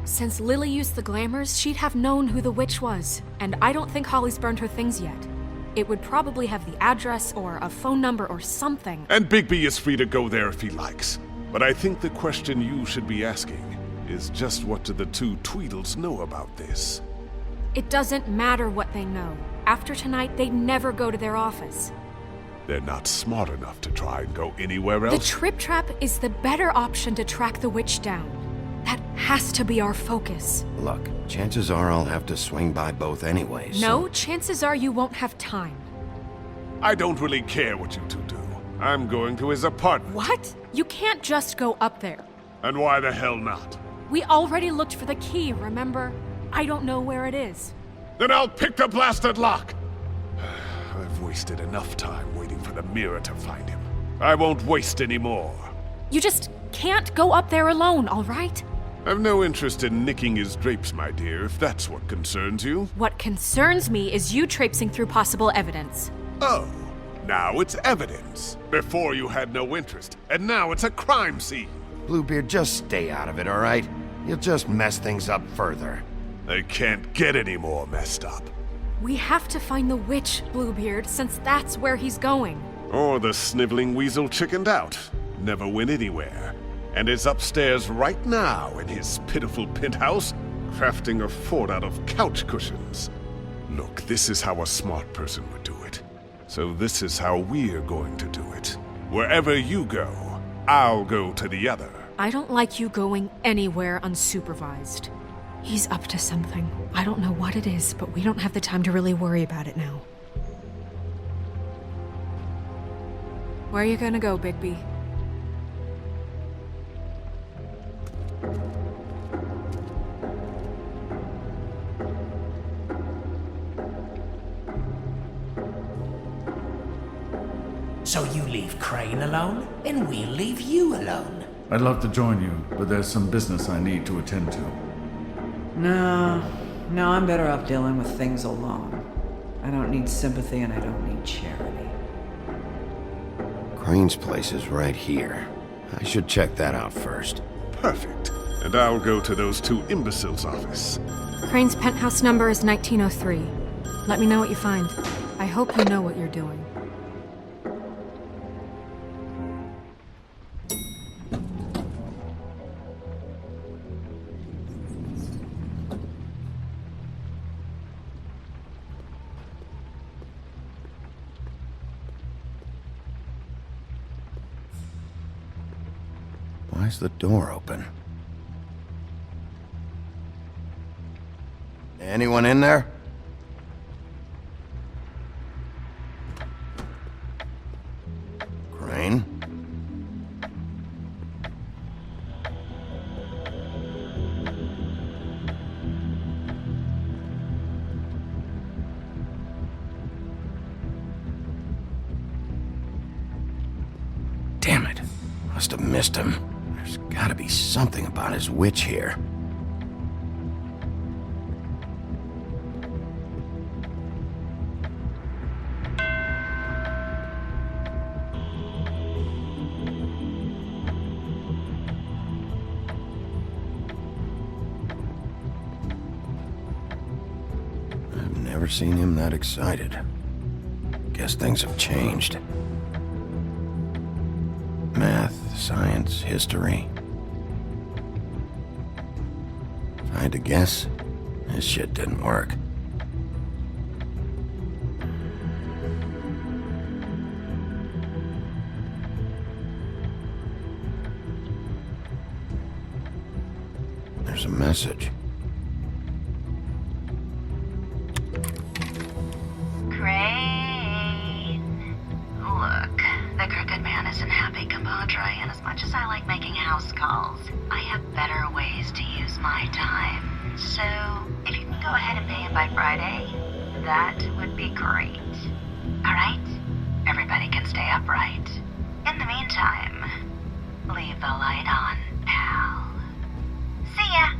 Since Lily used the glamours, she'd have known who the witch was, and I don't think Holly's burned her things yet. It would probably have the address or a phone number or something.
And Bigby is free to go there if he likes. But I think the question you should be asking is just what do the two Tweedles know about this?
It doesn't matter what they know. After tonight, they'd never go to their office.
They're not smart enough to try and go anywhere
The
else.
Trip Trap is the better option to track the witch down. That has to be our focus.
Look, chances are I'll have to swing by both anyways.
No, chances are you won't have time.
I don't really care what you two do. I'm going to his apartment.
What? You can't just go up there.
And why the hell not?
We already looked for the key, remember? I don't know where it is.
Then I'll pick the blasted lock! I've wasted enough time waiting for the mirror to find him. I won't waste any more.
You just can't go up there alone, all right?
I've no interest in nicking his drapes, my dear, if that's what concerns you.
What concerns me is you traipsing through possible evidence.
Oh, now it's evidence. Before you had no interest, and now it's a crime scene.
Bluebeard, just stay out of it, all right? You'll just mess things up further.
They can't get any more messed up.
We have to find the witch, Bluebeard, since that's where he's going.
Or the sniveling weasel chickened out. Never went anywhere. And is upstairs right now in his pitiful penthouse, crafting a fort out of couch cushions. Look, this is how a smart person would do it. So this is how we're going to do it. Wherever you go, I'll go to the other.
I don't like you going anywhere unsupervised. He's up to something. I don't know what it is, but we don't have the time to really worry about it now. Where are you gonna go, Bigby?
So you leave Crane alone, and we'll leave you alone.
I'd love to join you, but there's some business I need to attend to.
No, I'm better off dealing with things alone. I don't need sympathy and I don't need charity.
Crane's place is right here. I should check that out first.
Perfect. And I'll go to those two imbeciles' office.
Crane's penthouse number is 1903. Let me know what you find. I hope you know what you're doing.
Why's the door open? Anyone in there? Crane? Damn it. Must have missed him. There's gotta be something about his witch here. I've never seen him that excited. Guess things have changed. Math, science, history. If I had to guess, this shit didn't work. There's a message.
Crane. Look, the crooked man isn't happy, compadre, and as much as I like making house calls, I have better ways to use my time. So, if you can go ahead and pay him by Friday, that would be great. Alright? Everybody can stay upright. In the meantime, leave the light on, pal. See ya!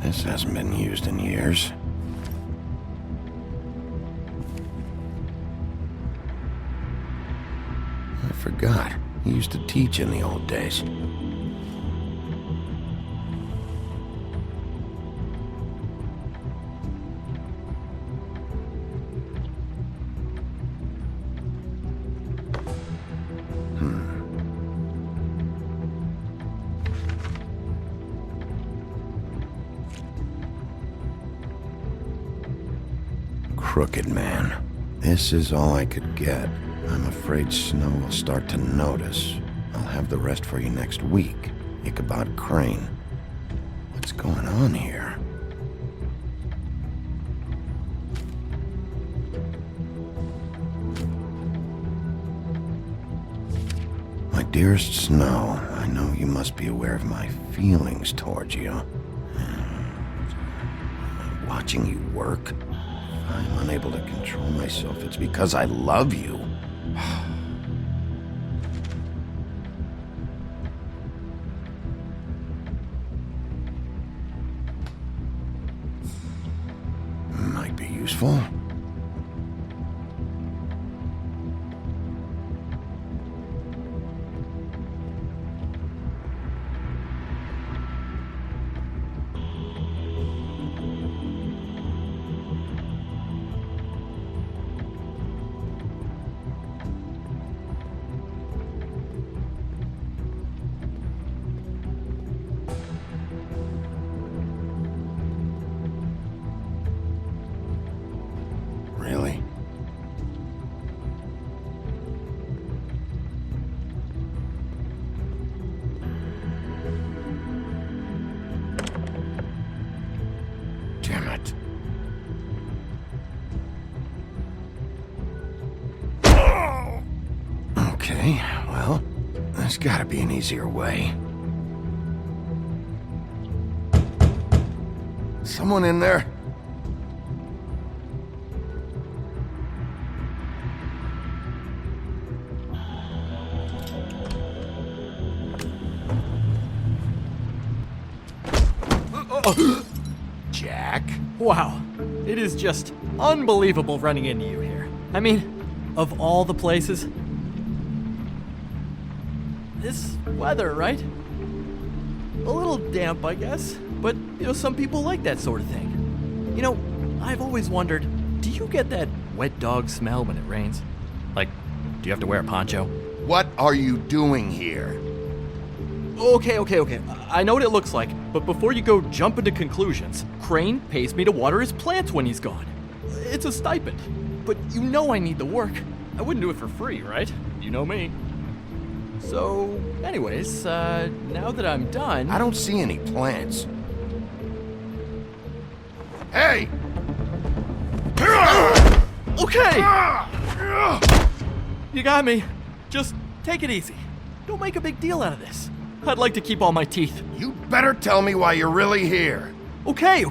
This hasn't been used in years. I forgot. He used to teach in the old days. Crooked man. This is all I could get. I'm afraid Snow will start to notice. I'll have the rest for you next week. Ichabod Crane. What's going on here? My dearest Snow, I know you must be aware of my feelings towards you. Watching you work, I'm unable to control myself. It's because I love you. Might be useful. Well, there's gotta be an easier way. Someone in there? Jack?
Wow, it is just unbelievable running into you here. I mean, of all the places. This weather, right? A little damp, I guess, but some people like that sort of thing. I've always wondered, do you get that wet dog smell when it rains? Like, do you have to wear a poncho?
What are you doing here?
Okay. I know what it looks like, but before you go jumping to conclusions, Crane pays me to water his plants when he's gone. It's a stipend, but I need the work. I wouldn't do it for free, right? You know me. So, anyways, now that I'm done...
I don't see any plants. Hey!
Okay! You got me. Just take it easy. Don't make a big deal out of this. I'd like to keep all my teeth.
You better tell me why you're really here.
Okay.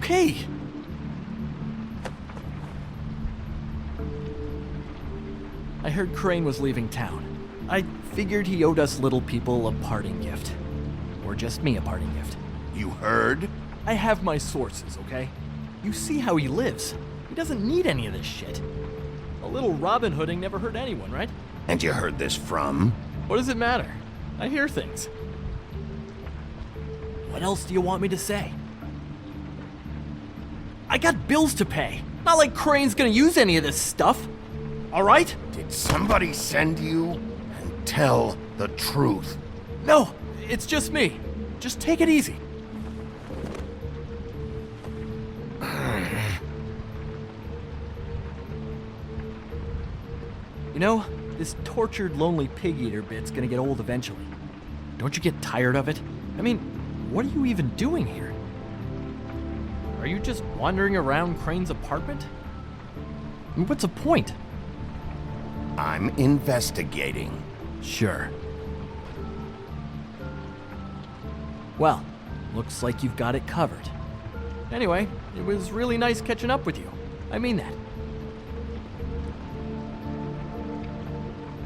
I heard Crane was leaving town. I figured he owed us little people a parting gift. Or just me a parting gift.
You heard?
I have my sources, okay? You see how he lives. He doesn't need any of this shit. A little Robin Hooding never hurt anyone, right?
And you heard this from?
What does it matter? I hear things. What else do you want me to say? I got bills to pay. Not like Crane's gonna use any of this stuff. All right?
Did somebody send you? And tell the truth.
No, it's just me. Just take it easy. This tortured, lonely pig-eater bit's gonna get old eventually. Don't you get tired of it? I mean, what are you even doing here? Are you just wandering around Crane's apartment? I mean, what's the point?
I'm investigating.
Sure. Well, looks like you've got it covered. Anyway, it was really nice catching up with you. I mean that.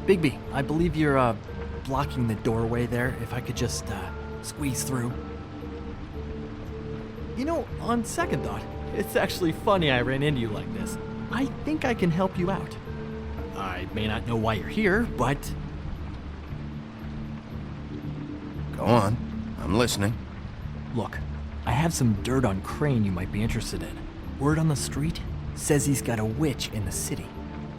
Bigby, I believe you're, blocking the doorway there. If I could just, squeeze through. On second thought, it's actually funny I ran into you like this. I think I can help you out. I may not know why you're here, but...
Go on. I'm listening.
Look, I have some dirt on Crane you might be interested in. Word on the street says he's got a witch in the city.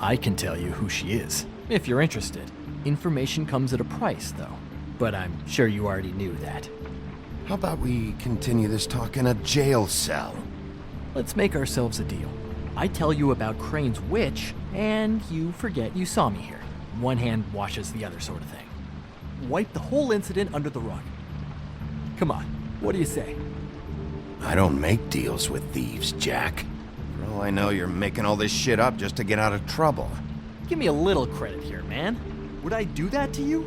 I can tell you who she is, if you're interested. Information comes at a price, though. But I'm sure you already knew that.
How about we continue this talk in a jail cell?
Let's make ourselves a deal. I tell you about Crane's witch, and you forget you saw me here. One hand washes the other sort of thing. Wipe the whole incident under the rug. Come on, what do you say?
I don't make deals with thieves, Jack. For all I know, you're making all this shit up just to get out of trouble.
Give me a little credit here, man. Would I do that to you?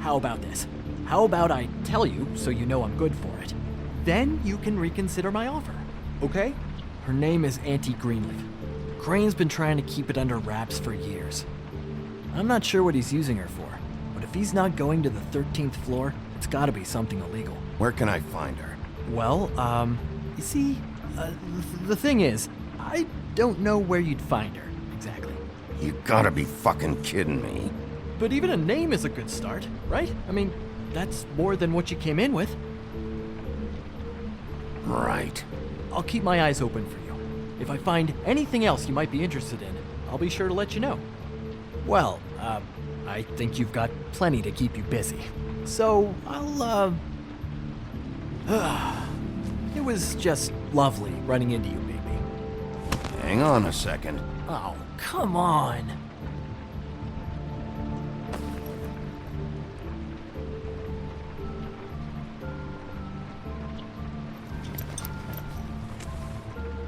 How about this? How about I tell you so you know I'm good for it? Then you can reconsider my offer, okay? Her name is Auntie Greenleaf. Crane's been trying to keep it under wraps for years. I'm not sure what he's using her for, but if he's not going to the 13th floor, it's gotta be something illegal.
Where can I find her?
Well, you see, the thing is, I don't know where you'd find her, exactly.
You gotta be fucking kidding me.
But even a name is a good start, right? I mean, that's more than what you came in with.
Right.
I'll keep my eyes open for you. If I find anything else you might be interested in, I'll be sure to let you know. Well, I think you've got plenty to keep you busy. So, I'll, it was just lovely running into you, Bigby.
Hang on a second.
Oh, come on.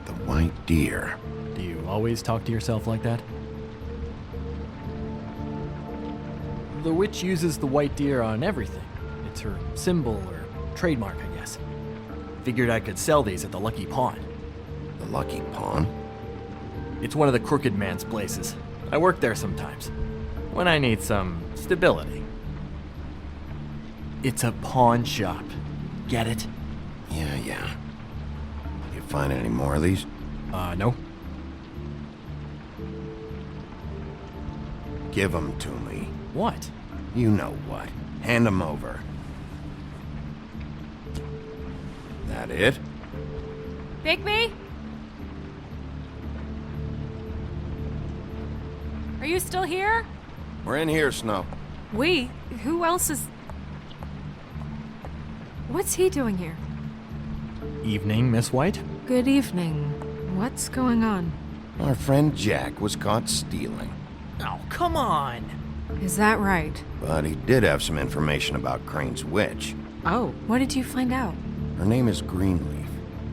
The white deer.
Do you always talk to yourself like that?
The witch uses the white deer on everything. It's her symbol or trademark, I guess. Figured I could sell these at the Lucky Pawn.
The Lucky Pawn?
It's one of the crooked man's places. I work there sometimes, when I need some stability. It's a pawn shop. Get it?
Yeah. You find any more of these?
No.
Give them to me.
What?
You know what. Hand them over. That it?
Bigby? Are you still here?
We're in here, Snow.
We? Who else is... What's he doing here?
Evening, Miss White?
Good evening. What's going on?
Our friend Jack was caught stealing.
Oh, come on!
Is that right?
But he did have some information about Crane's witch.
Oh, what did you find out?
Her name is Greenleaf.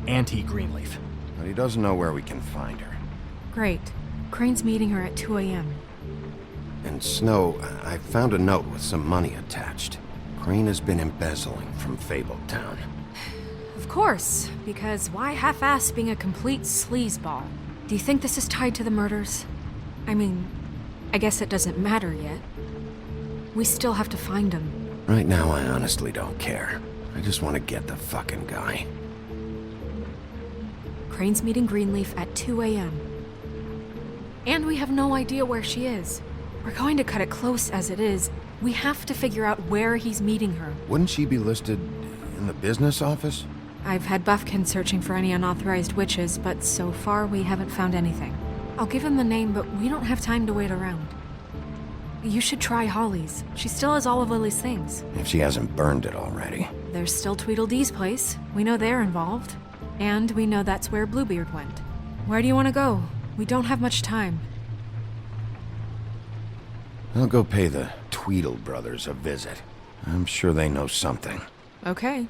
Auntie Greenleaf.
But he doesn't know where we can find her.
Great. Crane's meeting her at 2 a.m.
And Snow, I found a note with some money attached. Crane has been embezzling from Fabletown.
Of course, because why half-ass being a complete sleazeball? Do you think this is tied to the murders? I mean, I guess it doesn't matter yet. We still have to find him.
Right now, I honestly don't care. I just want to get the fucking guy.
Crane's meeting Greenleaf at 2 a.m. And we have no idea where she is. We're going to cut it close as it is. We have to figure out where he's meeting her.
Wouldn't she be listed in the business office?
I've had Buffkin searching for any unauthorized witches, but so far we haven't found anything. I'll give him the name, but we don't have time to wait around. You should try Holly's. She still has all of Lily's things.
If she hasn't burned it already.
There's still Tweedledee's place. We know they're involved. And we know that's where Bluebeard went. Where do you want to go? We don't have much time.
I'll go pay the Tweedle brothers a visit. I'm sure they know something.
Okay.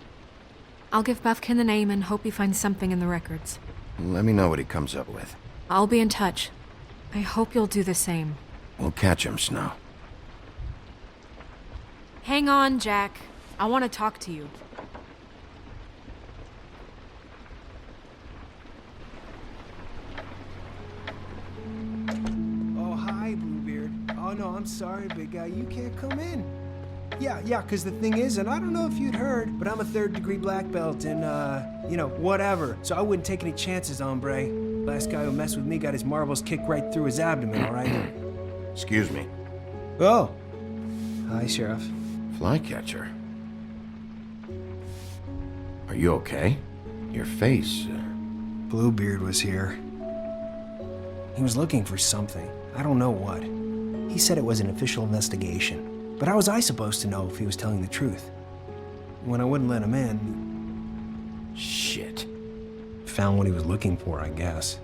I'll give Buffkin the name and hope he finds something in the records.
Let me know what he comes up with.
I'll be in touch. I hope you'll do the same.
We'll catch him, Snow.
Hang on, Jack. I want to talk to you.
Oh, hi, Bluebeard. Oh, no, I'm sorry, big guy. You can't come in. Yeah, because the thing is, and I don't know if you'd heard, but I'm a third-degree black belt and, whatever. So I wouldn't take any chances, hombre. Last guy who messed with me got his marbles kicked right through his abdomen, all right?
Excuse me.
Oh. Hi, Sheriff.
Flycatcher. Are you okay? Your face...
Bluebeard was here. He was looking for something. I don't know what. He said it was an official investigation. But how was I supposed to know if he was telling the truth? When I wouldn't let him in...
Shit.
Found what he was looking for, I guess.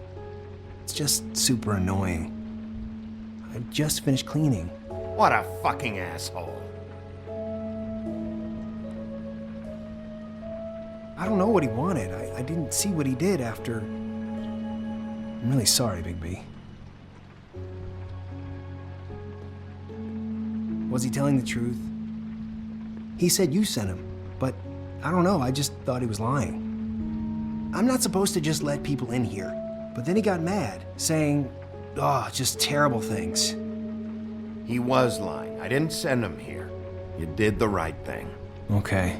It's just super annoying. I just finished cleaning.
What a fucking asshole.
I don't know what he wanted. I didn't see what he did after... I'm really sorry, Bigby. Was he telling the truth? He said you sent him, but I don't know, I just thought he was lying. I'm not supposed to just let people in here, but then he got mad, saying, just terrible things.
He was lying. I didn't send him here. You did the right thing.
Okay.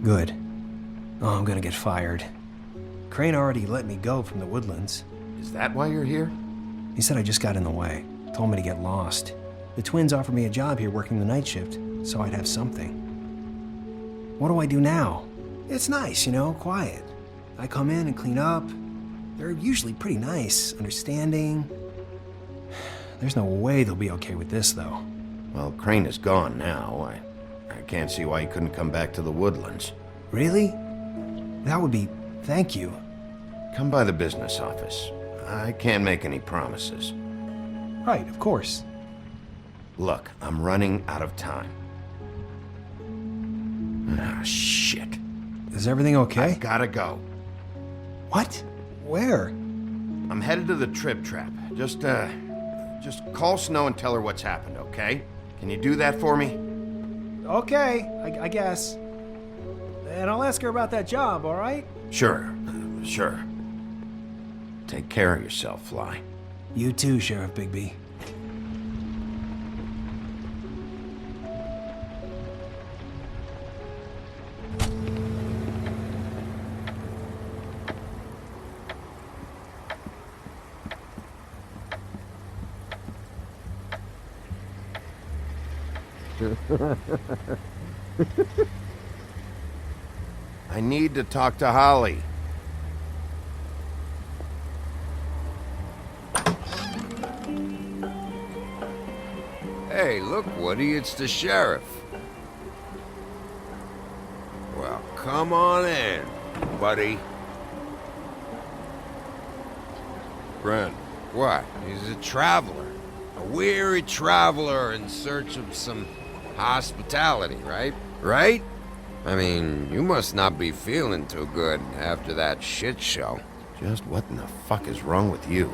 Good. Oh, I'm gonna get fired. Crane already let me go from the Woodlands.
Is that why you're here?
He said I just got in the way. Told me to get lost. The twins offered me a job here working the night shift, so I'd have something. What do I do now? It's nice, quiet. I come in and clean up. They're usually pretty nice, understanding. There's no way they'll be okay with this, though.
Well, Crane is gone now. I can't see why he couldn't come back to the Woodlands.
Really? That would be... thank you.
Come by the business office. I can't make any promises.
Right, of course.
Look, I'm running out of time. Ah, shit.
Is everything okay?
I gotta go.
What? Where?
I'm headed to the Trip Trap. Just call Snow and tell her what's happened, okay? Can you do that for me?
Okay, I guess. And I'll ask her about that job, all right?
Sure. Take care of yourself, Fly.
You too, Sheriff Bigby.
I need to talk to Holly.
Hey, look, Woody, it's the sheriff. Well, come on in, buddy.
Brent.
What? He's a traveler. A weary traveler in search of some hospitality, right? Right? I mean, you must not be feeling too good after that shit show.
Just what in the fuck is wrong with you?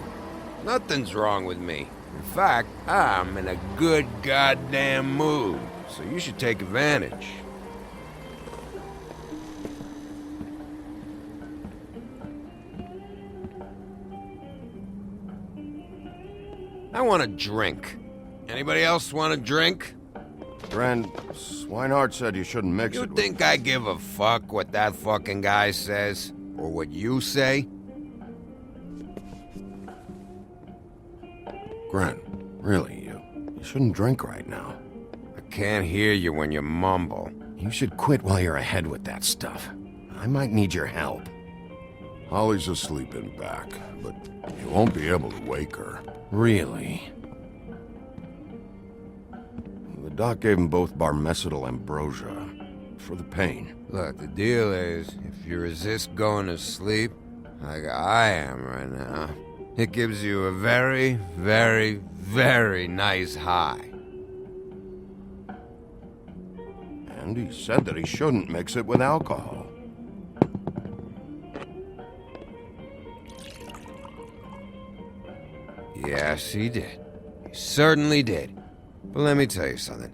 Nothing's wrong with me. In fact, I'm in a good goddamn mood, so you should take advantage. I want a drink. Anybody else want a drink?
Friend, Swinehart said you shouldn't mix it
You
with...
think I give a fuck what that fucking guy says? Or what you say?
Gren, really, you shouldn't drink right now.
I can't hear you when you mumble.
You should quit while you're ahead with that stuff. I might need your help.
Holly's asleep in back, but you won't be able to wake her.
Really? The doc gave them both Barmecidal ambrosia for the pain.
Look, the deal is, if you resist going to sleep, like I am right now, it gives you a very, very, very nice high.
And he said that he shouldn't mix it with alcohol.
Yes, he did. He certainly did. But let me tell you something.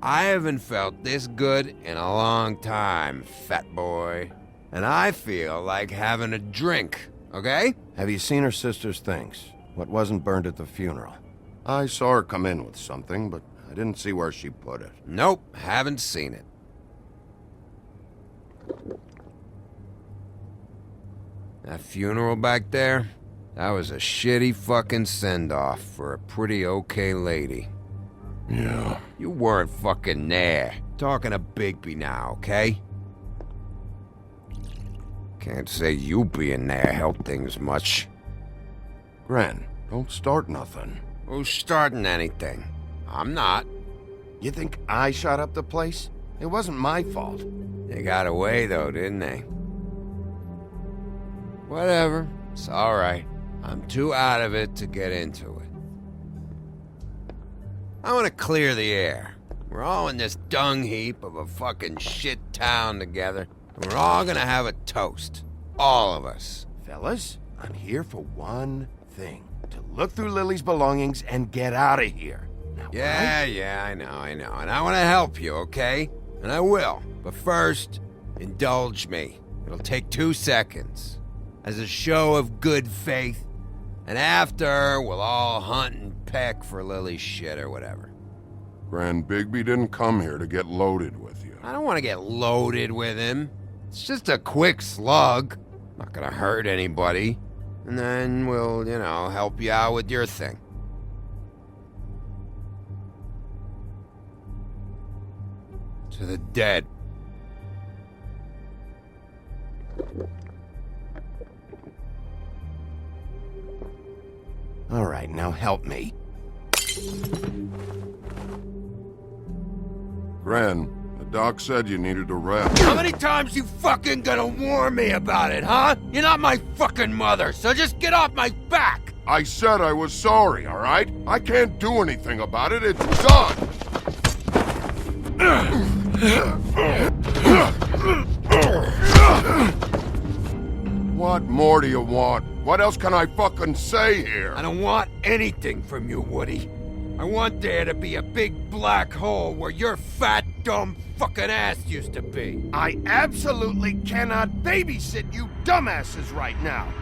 I haven't felt this good in a long time, fat boy. And I feel like having a drink, okay?
Have you seen her sister's things? What wasn't burned at the funeral? I saw her come in with something, but I didn't see where she put it.
Nope, haven't seen it. That funeral back there? That was a shitty fucking send-off for a pretty okay lady.
Yeah.
You weren't fucking there. Talking to Bigby now, okay? Can't say you being there helped things much.
Gren, don't start nothing.
Who's starting anything? I'm not.
You think I shot up the place? It wasn't my fault.
They got away though, didn't they? Whatever. It's alright. I'm too out of it to get into it. I want to clear the air. We're all in this dung heap of a fucking shit town together, and we're all gonna have a toast. All of us.
Fellas, I'm here for one thing. To look through Lily's belongings and get out of here. Now,
Yeah, I know. And I want to help you, okay? And I will. But first, indulge me. It'll take 2 seconds. As a show of good faith. And after, we'll all hunt and peck for Lily's shit or whatever.
Grand Bigby didn't come here to get loaded with you.
I don't want to get loaded with him. It's just a quick slug. Not gonna hurt anybody. And then we'll, help you out with your thing. To the dead.
All right, now help me.
Gran, the doc said you needed a rest.
How many times you fucking gonna warn me about it, huh? You're not my fucking mother, so just get off my back!
I said I was sorry, all right? I can't do anything about it. It's done! What more do you want? What else can I fucking say here?
I don't want anything from you, Woody. I want there to be a big black hole where your fat, dumb fucking ass used to be.
I absolutely cannot babysit you dumbasses right now.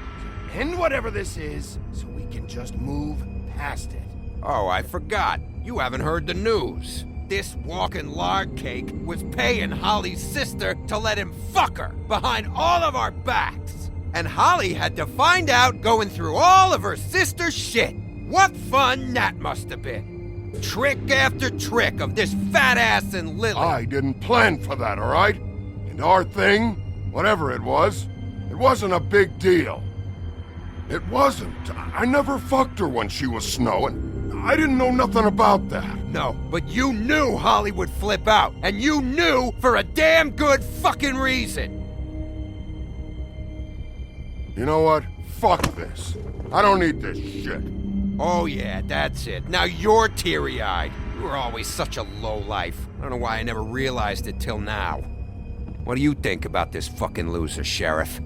End whatever this is, so we can just move past it.
Oh, I forgot. You haven't heard the news. This walking lard cake was paying Holly's sister to let him fuck her behind all of our backs. And Holly had to find out going through all of her sister's shit. What fun that must have been. Trick after trick of this fat ass and Lily.
I didn't plan for that, all right? And our thing, whatever it wasn't a big deal. It wasn't. I never fucked her when she was snowing. I didn't know nothing about that.
No, but you knew Holly would flip out. And you knew for a damn good fucking reason.
You know what? Fuck this. I don't need this shit.
Oh yeah, that's it. Now you're teary-eyed. You were always such a lowlife. I don't know why I never realized it till now. What do you think about this fucking loser, Sheriff?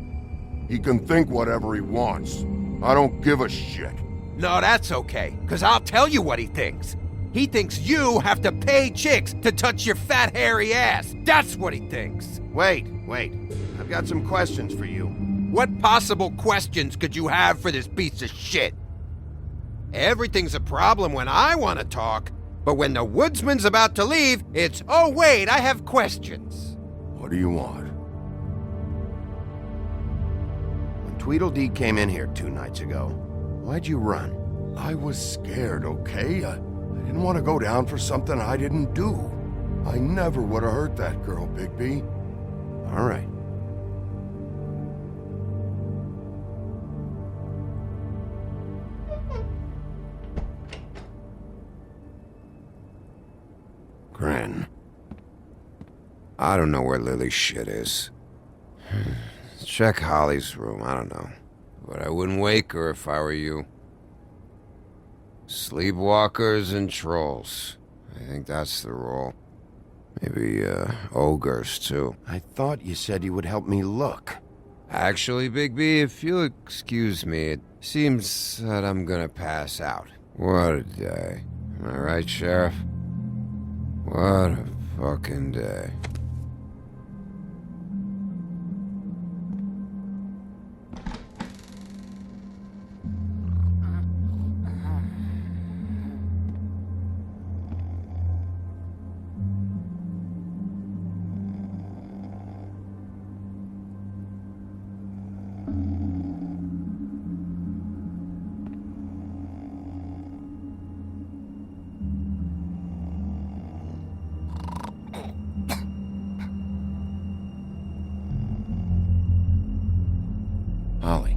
He can think whatever he wants. I don't give a shit.
No, that's okay, because I'll tell you what he thinks. He thinks you have to pay chicks to touch your fat, hairy ass. That's what he thinks.
Wait. I've got some questions for you.
What possible questions could you have for this piece of shit? Everything's a problem when I want to talk, but when the woodsman's about to leave, it's, oh wait, I have questions.
What do you want?
When Tweedledee came in here 2 nights ago, why'd you run?
I was scared, okay? I didn't want to go down for something I didn't do. I never would have hurt that girl, Bigby.
All right.
Grin. I don't know where Lily's shit is. Check Holly's room, I don't know. But I wouldn't wake her if I were you. Sleepwalkers and trolls. I think that's the rule. Maybe, ogres, too.
I thought you said you would help me look.
Actually, Bigby, if you'll excuse me, it seems that I'm gonna pass out. What a day. Am I right, Sheriff? What a fucking day.
Holly.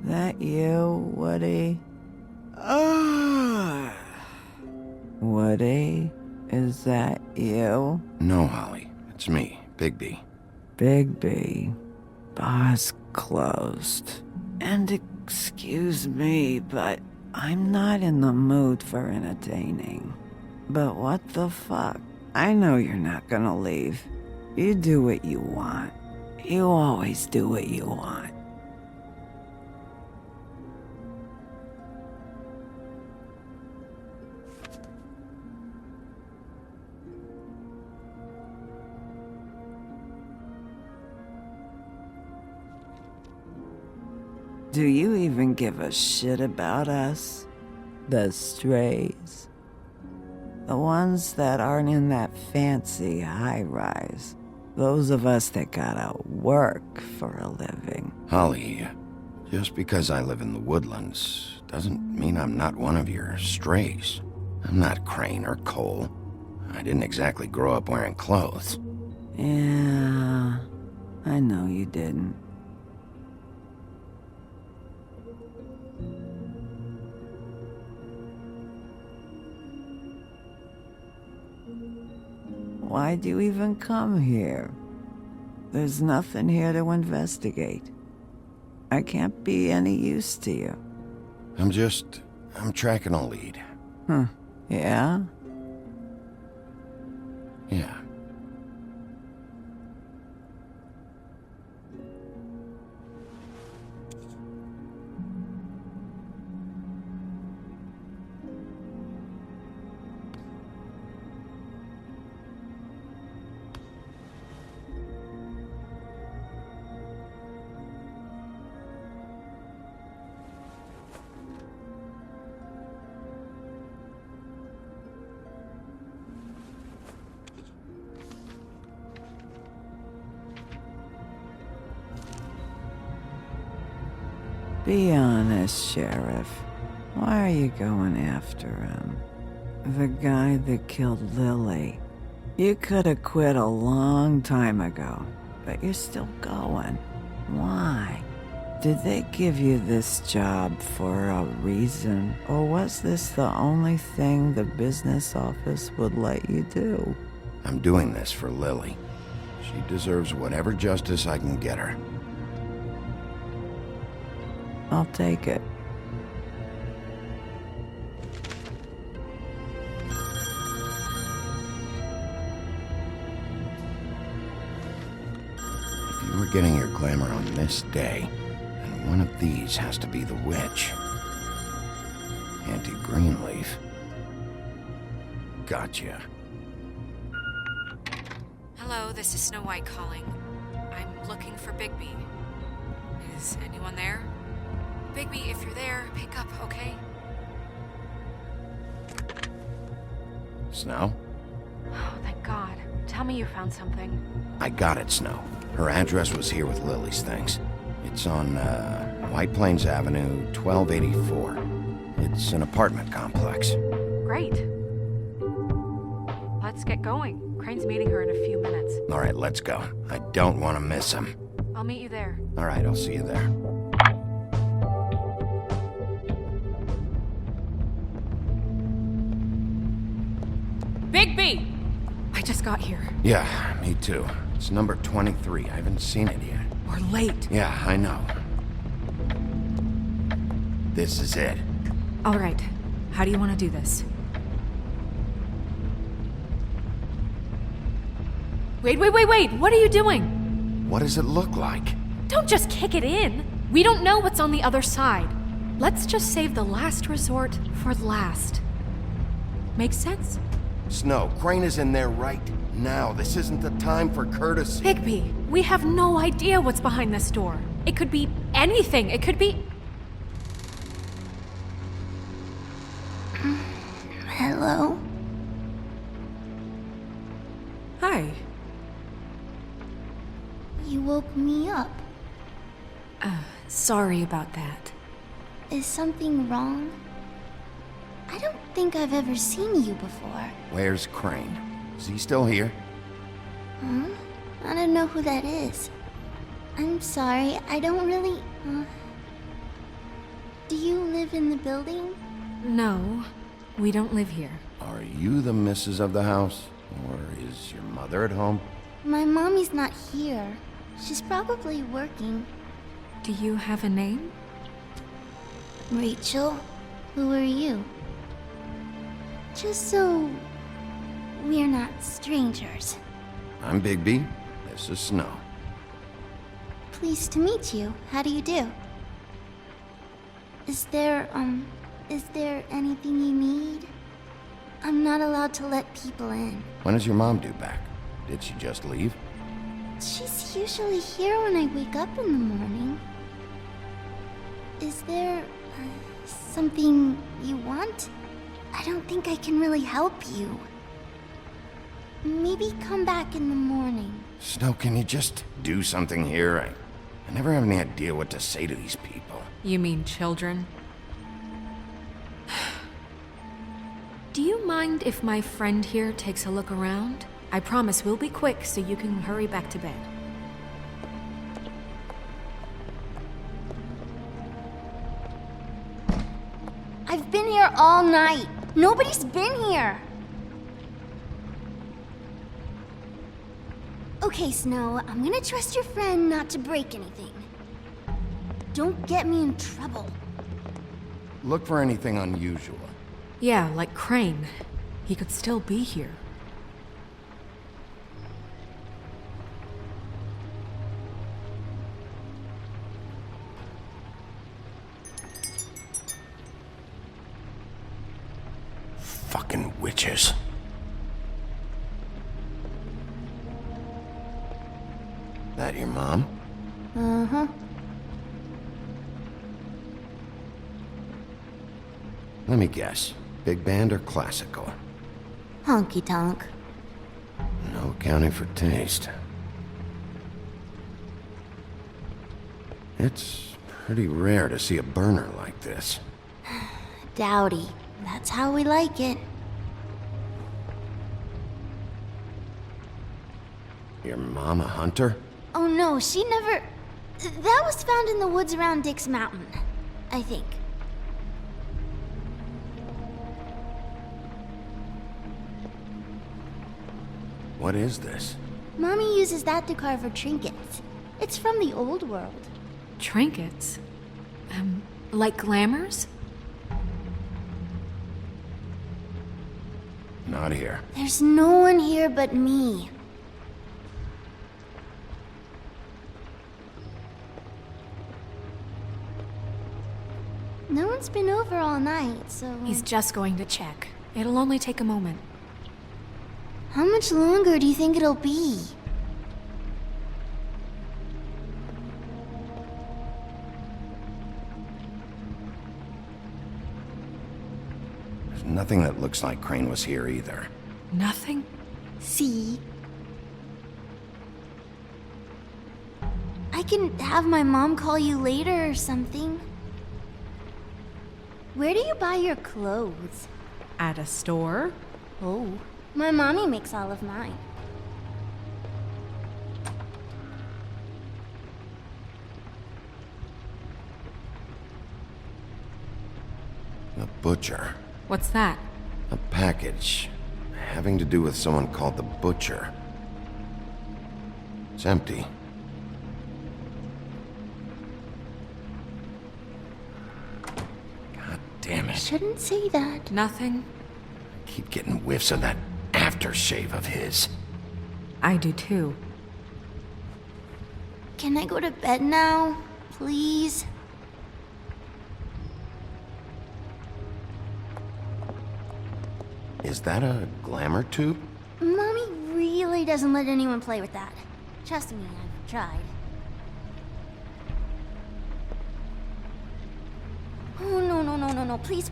That you, Woody? Woody? Is that you?
No, Holly. It's me, Bigby.
Bigby. Bar's closed. And excuse me, but I'm not in the mood for entertaining. But what the fuck? I know you're not gonna leave. You do what you want. You always do what you want. Do you even give a shit about us? The strays? The ones that aren't in that fancy high-rise. Those of us that gotta work for a living.
Holly, just because I live in the woodlands doesn't mean I'm not one of your strays. I'm not Crane or Cole. I didn't exactly grow up wearing clothes.
Yeah, I know you didn't. Why'd you even come here? There's nothing here to investigate. I can't be any use to you.
I'm tracking a lead.
Yeah?
Yeah.
Be honest, Sheriff. Why are you going after him? The guy that killed Lily. You could have quit a long time ago, but you're still going. Why? Did they give you this job for a reason? Or was this the only thing the business office would let you do?
I'm doing this for Lily. She deserves whatever justice I can get her.
I'll take it.
If you were getting your glamour on this day, then one of these has to be the witch. Auntie Greenleaf. Gotcha.
Hello, this is Snow White calling. I'm looking for Bigby. Is anyone there? Bigby, if you're there, pick up, okay?
Snow?
Oh, thank God. Tell me you found something.
I got it, Snow. Her address was here with Lily's things. It's on, White Plains Avenue, 1284. It's an apartment complex.
Great. Let's get going. Crane's meeting her in a few minutes.
All right, let's go. I don't want to miss him.
I'll meet you there.
All right, I'll see you there.
Bigby! I just got here.
Yeah, me too. It's number 23. I haven't seen it yet.
We're late.
Yeah, I know. This is it.
All right. How do you want to do this? Wait. What are you doing?
What does it look like?
Don't just kick it in. We don't know what's on the other side. Let's just save the last resort for last. Make sense?
Snow, Crane is in there right now. This isn't the time for courtesy.
Bigby, we have no idea what's behind this door. It could be anything. It could be...
Hello?
Hi.
You woke me up.
Sorry about that.
Is something wrong? I don't think I've ever seen you before.
Where's Crane? Is he still here?
I don't know who that is. I'm sorry, I don't really... Do you live in the building?
No, we don't live here.
Are you the missus of the house? Or is your mother at home?
My mommy's not here. She's probably working.
Do you have a name?
Rachel, who are you? Just so we're not strangers.
I'm Bigby. This is Snow.
Pleased to meet you. How do you do? Is there anything you need? I'm not allowed to let people in.
When is your mom due back? Did she just leave?
She's usually here when I wake up in the morning. Is there something you want? I don't think I can really help you. Maybe come back in the morning.
Snow, can you just do something here? I never have any idea what to say to these people.
You mean children? Do you mind if my friend here takes a look around? I promise we'll be quick so you can hurry back to bed.
I've been here all night. Nobody's been here. Okay, Snow, I'm gonna trust your friend not to break anything. Don't get me in trouble.
Look for anything unusual.
Yeah, like Crane. He could still be here.
Fucking witches. That your mom?
Uh-huh.
Let me guess. Big band or classical?
Honky tonk.
No accounting for taste. It's pretty rare to see a burner like this.
Dowdy. That's how we like it.
Your mom a hunter?
Oh no, she never... That was found in the woods around Dick's Mountain, I think.
What is this?
Mommy uses that to carve her trinkets. It's from the old world.
Trinkets? Like glamours?
Not here.
There's no one here but me. No one's been over all night, so...
He's just going to check. It'll only take a moment.
How much longer do you think it'll be?
There's nothing that looks like Crane was here either.
Nothing?
See? I can have my mom call you later or something. Where do you buy your clothes?
At a store?
Oh, my mommy makes all of mine.
The butcher.
What's that?
A package having to do with someone called the Butcher. It's empty. God damn it.
Shouldn't say that.
Nothing.
Keep getting whiffs of that aftershave of his.
I do too.
Can I go to bed now? Please?
Is that a glamour tube?
Mommy really doesn't let anyone play with that. Trust me, I've tried. Oh, no. Please,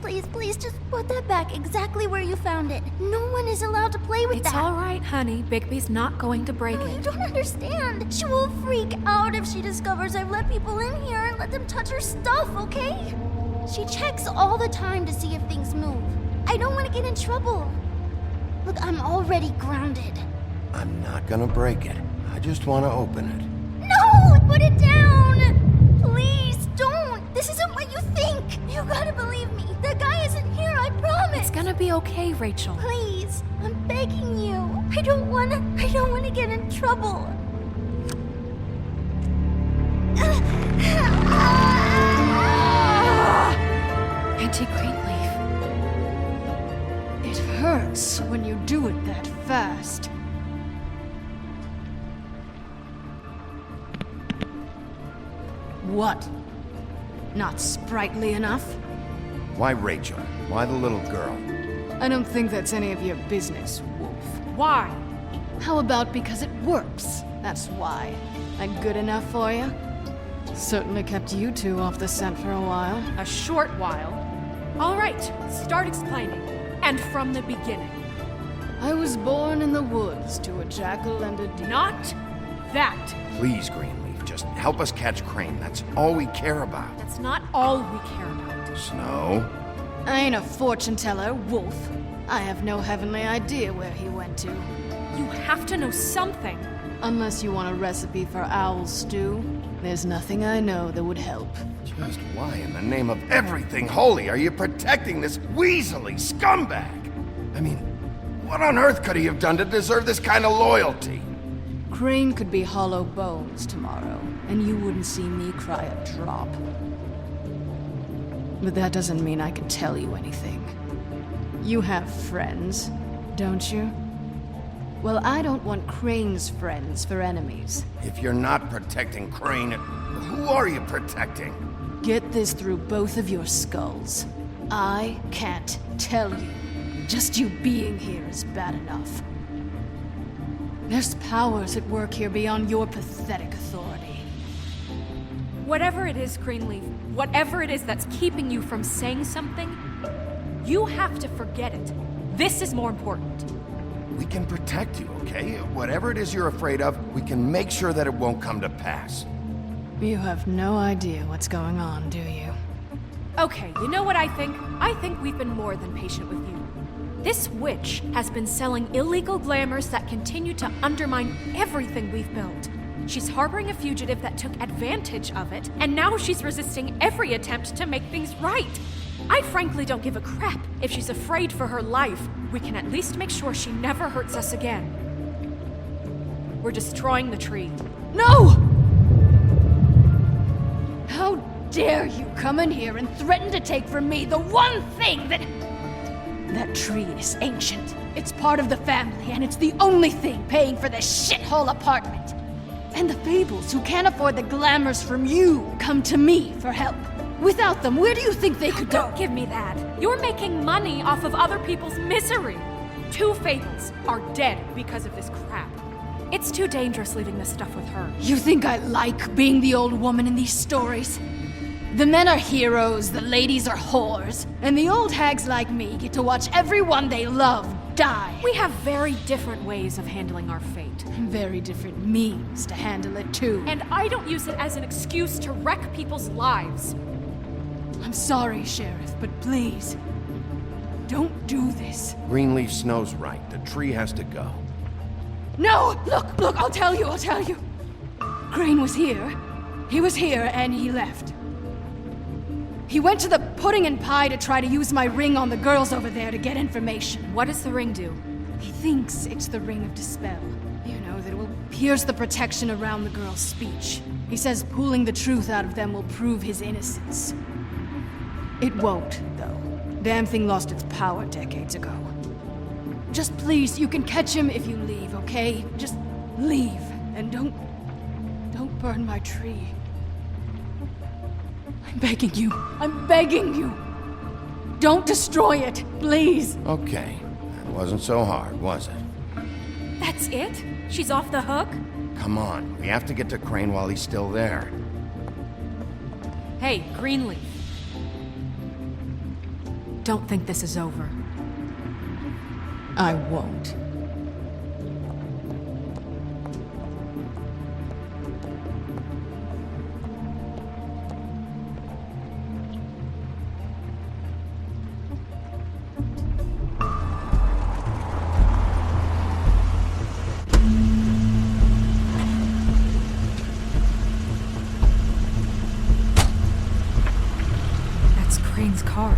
just put that back exactly where you found it. No one is allowed to play with that.
It's all right, honey. Bigby's not going to break it.
You don't understand. She will freak out if she discovers I've let people in here and let them touch her stuff, okay? She checks all the time to see if things move. I don't want to get in trouble. Look, I'm already grounded.
I'm not gonna break it. I just want to open it.
No! Put it down! Please, don't! This isn't what you think! You gotta believe me. The guy isn't here, I promise!
It's gonna be okay, Rachel.
Please, I'm begging you. I don't wanna get in trouble.
Auntie Greenleaf.
It hurts when you do it that fast. What? Not sprightly enough?
Why Rachel? Why the little girl?
I don't think that's any of your business, Wolf.
Why?
How about because it works? That's why. That good enough for you? Certainly kept you two off the scent for a while.
A short while. All right, start explaining. And from the beginning.
I was born in the woods to a jackal and a deer.
Not that.
Please, Greenleaf, just help us catch Crane. That's all we care about.
That's not all we care about.
Snow?
I ain't a fortune teller, Wolf. I have no heavenly idea where he went to.
You have to know something.
Unless you want a recipe for owl stew, there's nothing I know that would help.
Just why in the name of everything holy are you protecting this weaselly scumbag? I mean, what on earth could he have done to deserve this kind of loyalty?
Crane could be hollow bones tomorrow, and you wouldn't see me cry a drop. But that doesn't mean I can tell you anything. You have friends, don't you? Well, I don't want Crane's friends for enemies.
If you're not protecting Crane, who are you protecting?
Get this through both of your skulls. I can't tell you. Just you being here is bad enough. There's powers at work here beyond your pathetic authority.
Whatever it is, Greenleaf, whatever it is that's keeping you from saying something, you have to forget it. This is more important.
We can protect you, okay? Whatever it is you're afraid of, we can make sure that it won't come to pass.
You have no idea what's going on, do you?
Okay, you know what I think? I think we've been more than patient with you. This witch has been selling illegal glamours that continue to undermine everything we've built. She's harboring a fugitive that took advantage of it, and now she's resisting every attempt to make things right. I frankly don't give a crap if she's afraid for her life. We can at least make sure she never hurts us again. We're destroying the tree.
No! How dare you come in here and threaten to take from me the one thing that... That tree is ancient. It's part of the family, and it's the only thing paying for this shithole apartment. And the Fables, who can't afford the glamours from you, come to me for help. Without them, where do you think they could go?
Don't give me that. You're making money off of other people's misery. 2 Fables are dead because of this crap. It's too dangerous leaving this stuff with her.
You think I like being the old woman in these stories? The men are heroes, the ladies are whores, and the old hags like me get to watch everyone they love die.
We have very different ways of handling our fate.
Very different means to handle it, too.
And I don't use it as an excuse to wreck people's lives.
I'm sorry, Sheriff, but please, don't do this.
Greenleaf Snow's right. The tree has to go.
No! Look, I'll tell you. Crane was here. He was here, and he left. He went to the pudding and pie to try to use my ring on the girls over there to get information.
What does the ring do?
He thinks it's the ring of dispel. You know, that it will pierce the protection around the girls' speech. He says pulling the truth out of them will prove his innocence. It won't, though. Damn thing lost its power decades ago. Just please, you can catch him if you leave, okay? Just leave, and don't burn my tree. I'm begging you. Don't destroy it, please.
Okay. That wasn't so hard, was it?
That's it? She's off the hook?
Come on. We have to get to Crane while he's still there.
Hey, Greenleaf. Don't think this is over.
I won't.
That's Crane's car.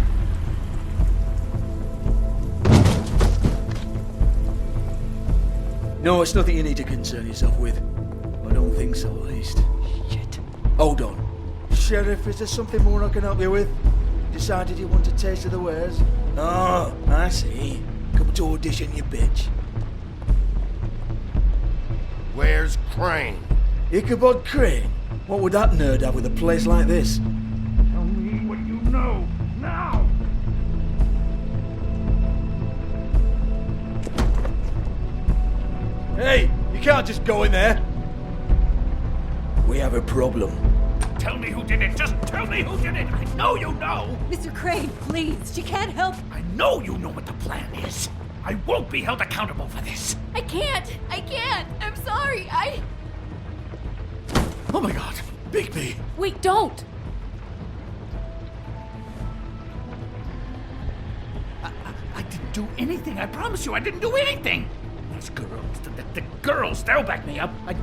No, it's nothing you need to concern yourself with. I don't think so, at least. Shit. Hold on. Sheriff, is there something more I can help you with? Decided you want a taste of the wares? Oh, I see. Come to audition, you bitch.
Where's Crane?
Ichabod Crane? What would that nerd have with a place like this?
Tell me what you know, now!
Hey, you can't just go in there. We have a problem.
Tell me who did it. Just tell me who did it. I know you know.
Mr. Crane, please. She can't help.
I know you know what the plan is. I won't be held accountable for this.
I can't. I'm sorry.
Oh my God. Bigby.
Wait, don't.
I didn't do anything. I promise you, I didn't do anything. These girls, the girls, they'll back me up. I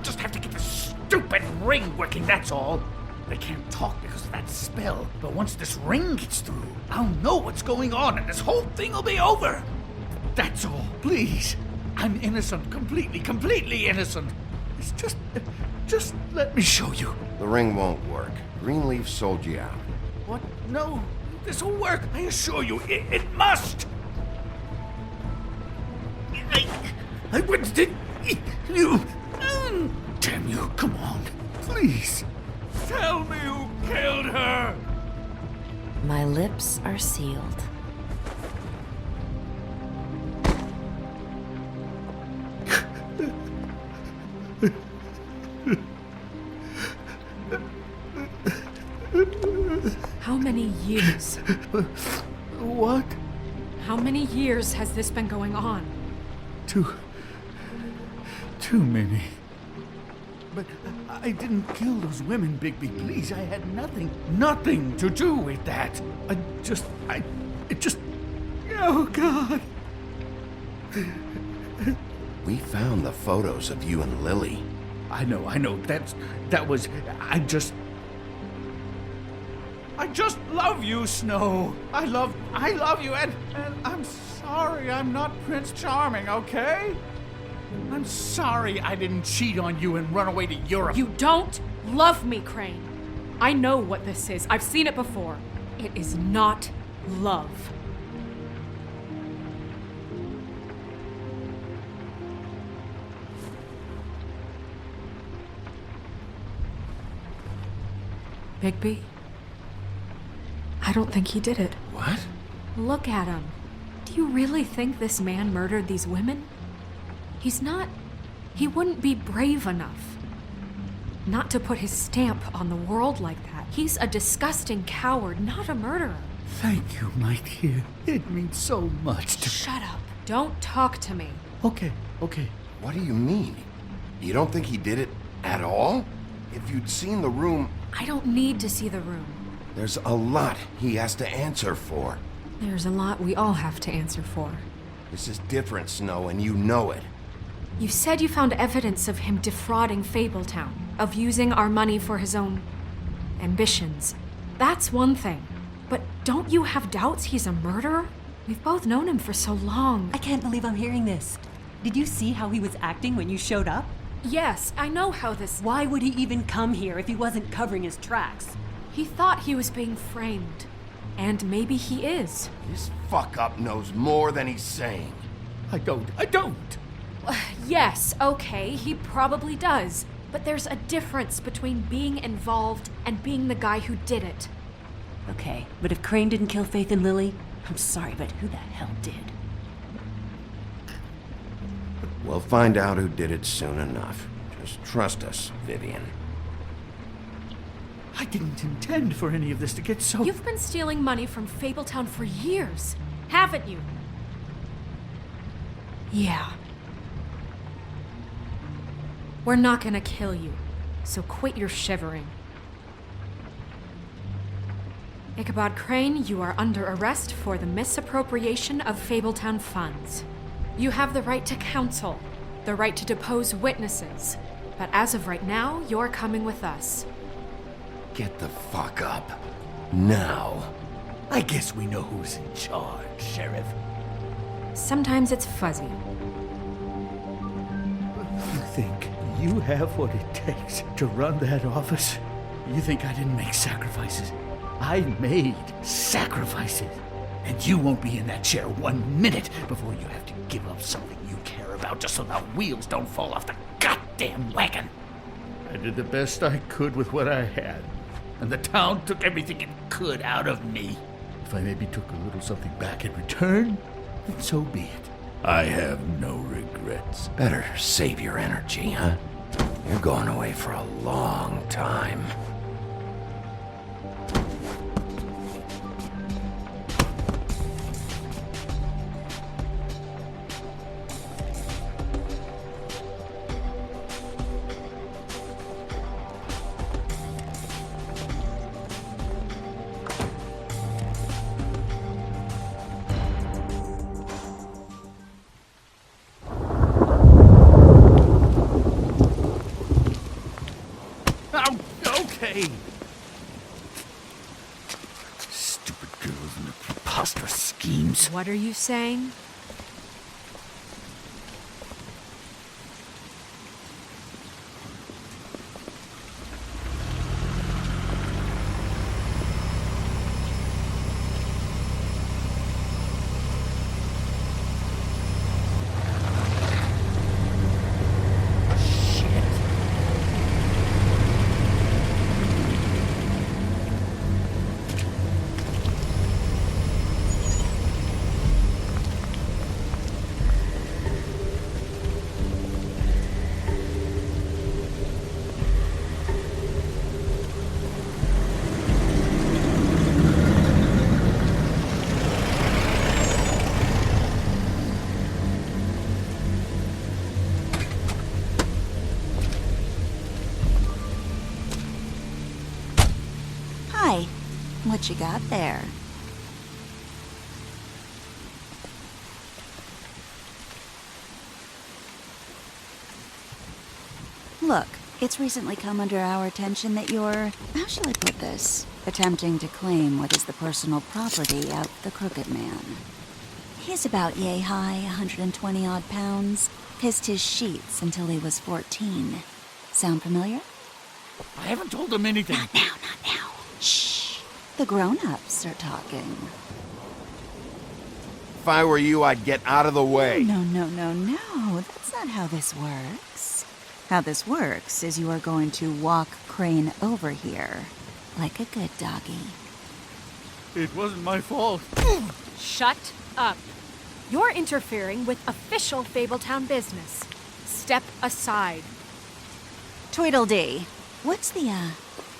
just have to get this stupid ring working, that's all. They can't talk because of that spell. But once this ring gets through, I'll know what's going on and this whole thing will be over. That's all. Please. I'm innocent. Completely innocent. It's just let me show you.
The ring won't work. Greenleaf sold you out.
What? No, this will work. I assure you, it must. I went to you. Damn you, come on. Please. Tell me who killed her.
My lips are sealed.
How many years?
What?
How many years has this been going on?
Too many. But I didn't kill those women, Bigby. Please, I had nothing to do with that. Oh, God.
We found the photos of you and Lily.
I know. I just love you, Snow. I love you, and I'm sorry I'm not Prince Charming, okay? I'm sorry I didn't cheat on you and run away to Europe.
You don't love me, Crane. I know what this is. I've seen it before. It is not love. Bigby? I don't think he did it.
What?
Look at him. Do you really think this man murdered these women? He wouldn't be brave enough. Not to put his stamp on the world like that. He's a disgusting coward, not a murderer.
Thank you, my dear. It means so much to...
Shut up. Don't talk to me.
Okay.
What do you mean? You don't think he did it at all? If you'd seen the room...
I don't need to see the room.
There's a lot he has to answer for.
There's a lot we all have to answer for.
This is different, Snow, and you know it.
You said you found evidence of him defrauding Fabletown, of using our money for his own ambitions. That's one thing. But don't you have doubts he's a murderer? We've both known him for so long.
I can't believe I'm hearing this. Did you see how he was acting when you showed up?
Yes, I know how this...
Why would he even come here if he wasn't covering his tracks?
He thought he was being framed. And maybe he is.
This fuck-up knows more than he's saying.
I don't.
Yes, okay, he probably does. But there's a difference between being involved and being the guy who did it.
Okay, but if Crane didn't kill Faith and Lily, I'm sorry, but who the hell did?
We'll find out who did it soon enough. Just trust us, Vivian.
I didn't intend for any of this to get so...
You've been stealing money from Fabletown for years, haven't you? Yeah. We're not gonna kill you, so quit your shivering. Ichabod Crane, you are under arrest for the misappropriation of Fabletown funds. You have the right to counsel, the right to depose witnesses, but as of right now, you're coming with us.
Get the fuck up. Now.
I guess we know who's in charge, Sheriff.
Sometimes it's fuzzy.
You think you have what it takes to run that office? You think I didn't make sacrifices? I made sacrifices. And you won't be in that chair 1 minute before you have to give up something you care about just so the wheels don't fall off the goddamn wagon. I did the best I could with what I had. And the town took everything it could out of me. If I maybe took a little something back in return, then so be it. I have no regrets.
Better save your energy, huh? You're going away for a long time.
Okay. Stupid girls and their preposterous schemes.
What are you saying?
What you got there? Look, it's recently come under our attention that you're, how shall I put this, attempting to claim what is the personal property of the Crooked Man. He's about yay high, 120 odd pounds, pissed his sheets until he was 14. Sound familiar?
I haven't told him anything.
Not now. Shh. The grown-ups are talking.
If I were you, I'd get out of the way.
No. That's not how this works. How this works is you are going to walk Crane over here, like a good doggy.
It wasn't my fault.
Shut up. You're interfering with official Fabletown business. Step aside.
Tweedledee. What's the,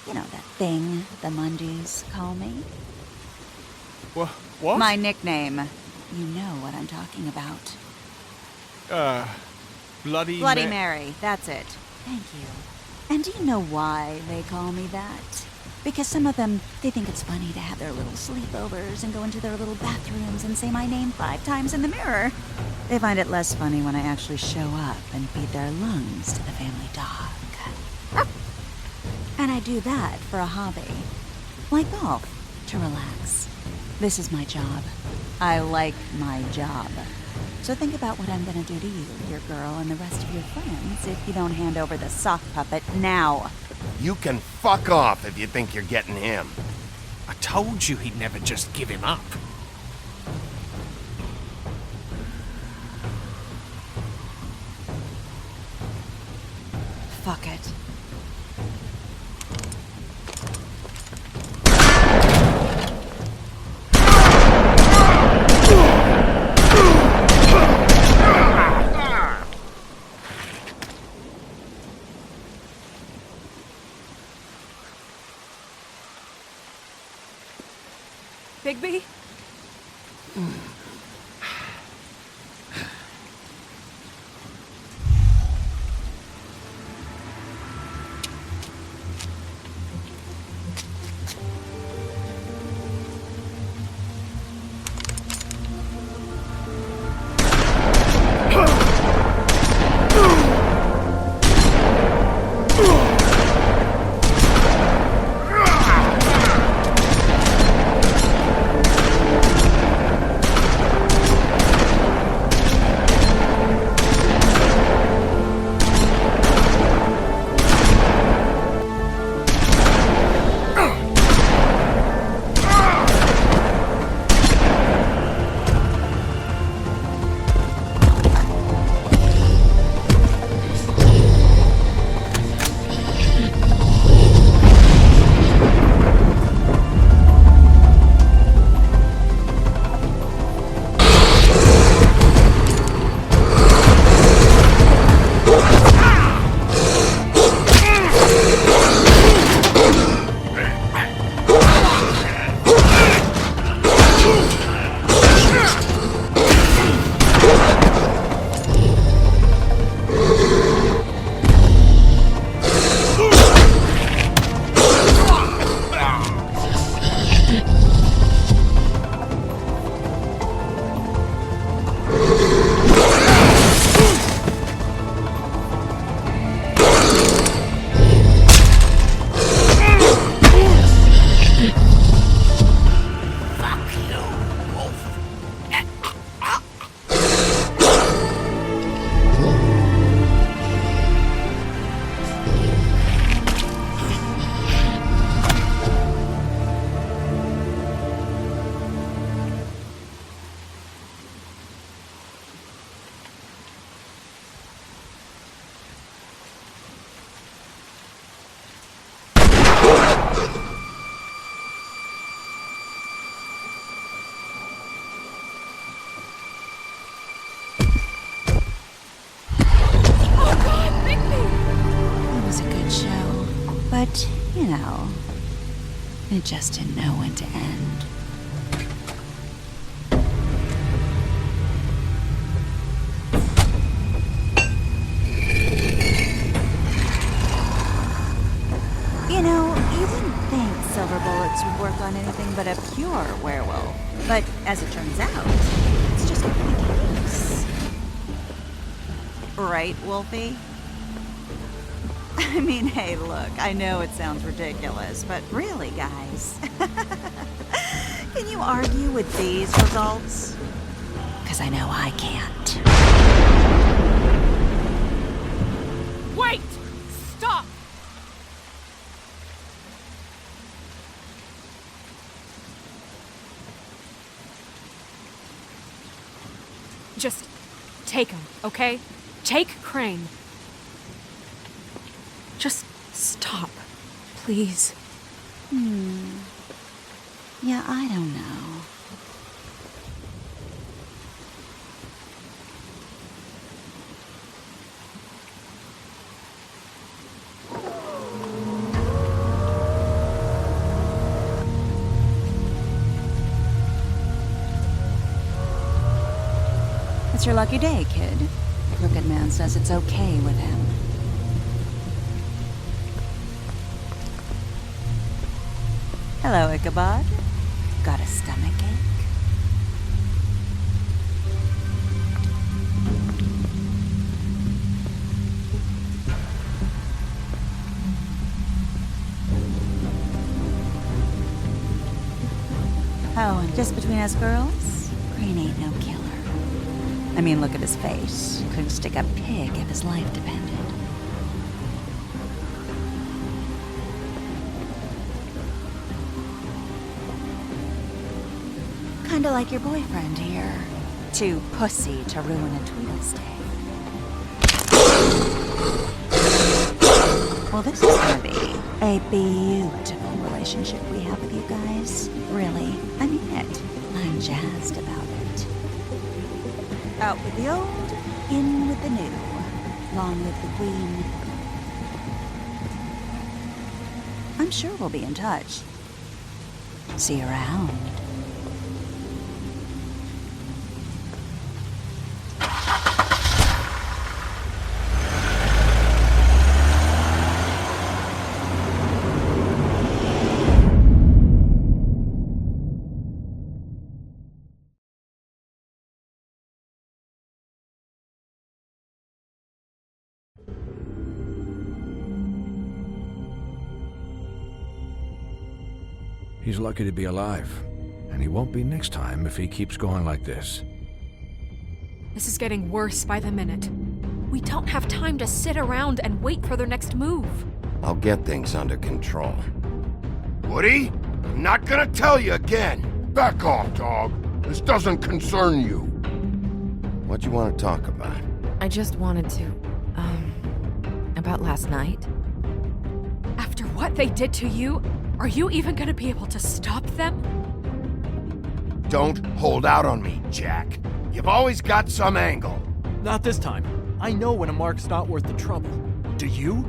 that thing the Mundies call me?
What?
My nickname. You know what I'm talking about.
Bloody
Mary, that's it. Thank you. And do you know why they call me that? Because some of them, they think it's funny to have their little sleepovers and go into their little bathrooms and say my name 5 times in the mirror. They find it less funny when I actually show up and feed their lungs to the family dog. And I do that for a hobby. Like golf, to relax. This is my job. I like my job. So think about what I'm gonna do to you, your girl, and the rest of your friends if you don't hand over the sock puppet now.
You can fuck off if you think you're getting him.
I told you he'd never just give him up.
Fuck it.
Bigby?
But, it just didn't know when to end. You wouldn't think silver bullets would work on
on anything but a pure werewolf. But as it turns out, it's just not the case. Right, Wolfie? I mean, hey, look, I know it sounds ridiculous, but really, guys, can you argue with these results? Because I know I can't.
Wait! Stop! Just take him, okay? Take Crane. Just stop, please.
Yeah, I don't know. It's your lucky day, kid. Crooked Man says it's okay with him. Hello, Ichabod. Got a stomachache? Oh, and just between us girls, Crane ain't no killer. I mean, look at his face. Couldn't stick a pig if his life depended. Kinda like your boyfriend here. Too pussy to ruin a Tweedle's day. Well, this is gonna be a beautiful relationship we have with you guys. Really, I mean it. I'm jazzed about it. Out with the old, in with the new. Long live the Queen. I'm sure we'll be in touch. See you around.
He's lucky to be alive, and he won't be next time if he keeps going like this.
This is getting worse by the minute. We don't have time to sit around and wait for their next move.
I'll get things under control.
Woody, I'm not gonna tell you again. Back off, dog. This doesn't concern you.
What you want to talk about?
I just wanted to, about last night.
After what they did to you, are you even gonna be able to stop them?
Don't hold out on me, Jack. You've always got some angle.
Not this time. I know when a mark's not worth the trouble. Do you?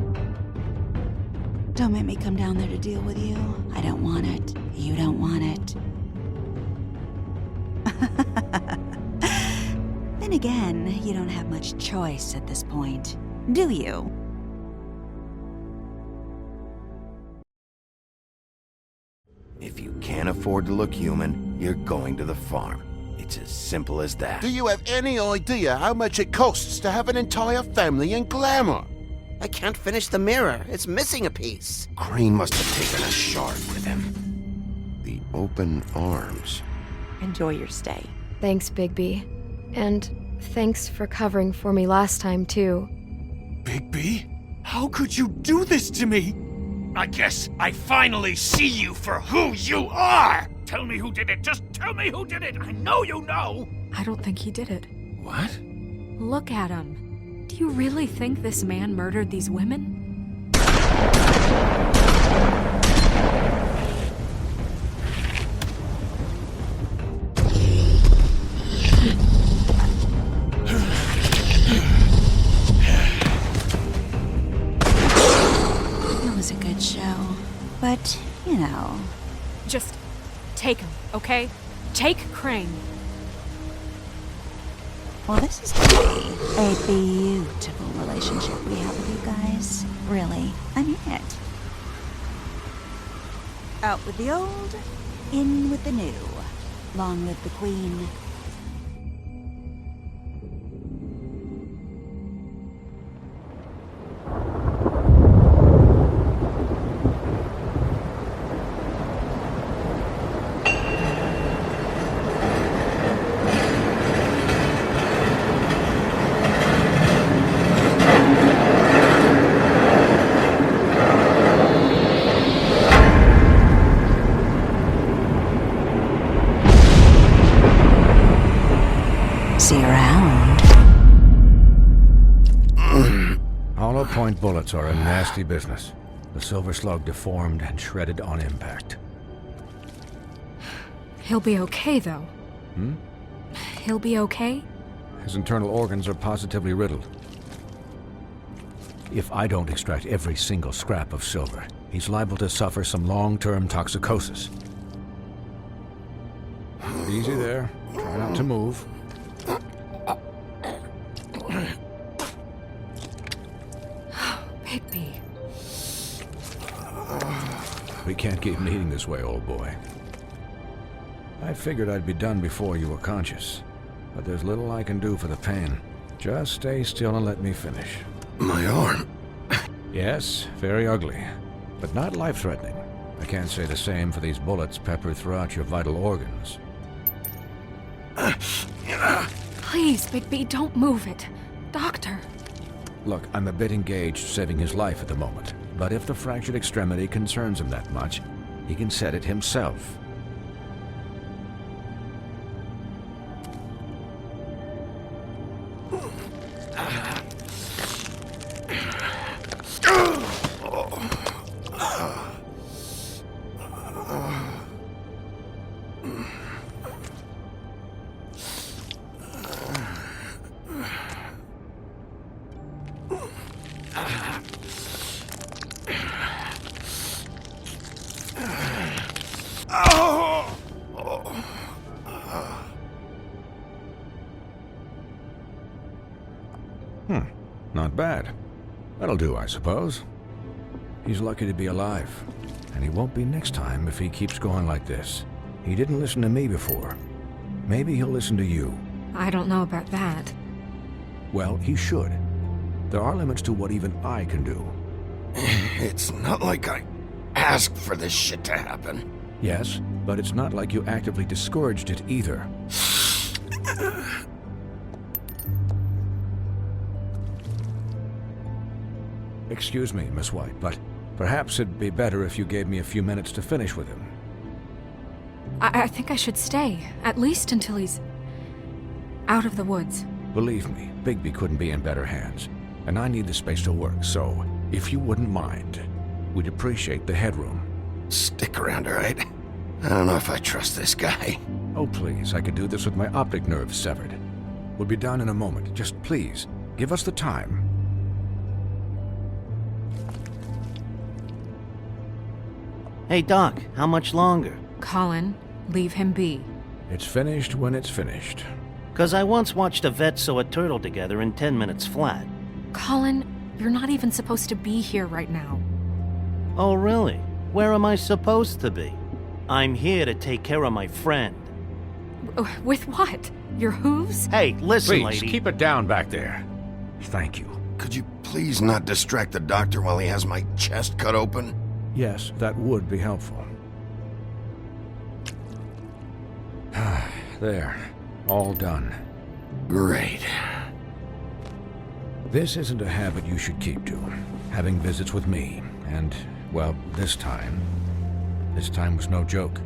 Don't make me come down there to deal with you. I don't want it. You don't want it. Then again, you don't have much choice at this point, do you?
If you can't afford to look human, you're going to the farm. It's as simple as that.
Do you have any idea how much it costs to have an entire family in glamour?
I can't finish the mirror. It's missing a piece.
Crane must have taken a shard with him. The open arms.
Enjoy your stay. Thanks, Bigby. And thanks for covering for me last time, too.
Bigby? How could you do this to me? I guess I finally see you for who you are! Tell me who did it! Just tell me who did it! I know you know!
I don't think he did it.
What?
Look at him. Do you really think this man murdered these women?
It was a good show, but, you know.
Just take him, okay? Take Crane.
Well, this is gonna be a beautiful relationship we have with you guys. Really, I mean it. Out with the old, In with the new. Long live the Queen. See you around.
Hollow point bullets are a nasty business. The Silver Slug deformed and shredded on impact.
He'll be okay, though. He'll be okay?
His internal organs are positively riddled. If I don't extract every single scrap of silver, he's liable to suffer some long-term toxicosis. Easy there. Try not to move.
Bigby.
We can't keep meeting this way, old boy. I figured I'd be done before you were conscious, but there's little I can do for the pain. Just stay still and let me finish.
My arm.
Yes, very ugly, but not life-threatening. I can't say the same for these bullets peppered throughout your vital organs.
Please, Bigby, don't move it. Doctor.
Look, I'm a bit engaged saving his life at the moment, but if the fractured extremity concerns him that much, he can set it himself. Not bad. That'll do, I suppose. He's lucky to be alive, and he won't be next time if he keeps going like this. He didn't listen to me before. Maybe he'll listen to you.
I don't know about that.
Well, he should. There are limits to what even I can do.
It's not like I asked for this shit to happen.
Yes, but it's not like you actively discouraged it either. Excuse me, Miss White, but perhaps it'd be better if you gave me a few minutes to finish with him.
I think I should stay, at least until he's out of the woods.
Believe me, Bigby couldn't be in better hands, and I need the space to work, so if you wouldn't mind, we'd appreciate the headroom.
Stick around, all right? I don't know if I trust this guy.
Oh, please, I could do this with my optic nerve severed. We'll be done in a moment. Just please, give us the time.
Hey, Doc, how much longer?
Colin, leave him be.
It's finished when it's finished.
'Cause I once watched a vet sew a turtle together in 10 minutes flat.
Colin, you're not even supposed to be here right now.
Oh, really? Where am I supposed to be? I'm here to take care of my friend.
With what? Your hooves?
Hey, listen,
Please,
lady.
keep it down back there. Thank you.
Could you please not distract the doctor while he has my chest cut open?
Yes, that would be helpful. There. All done.
Great.
This isn't a habit you should keep to. Having visits with me. And, well, this time was no joke.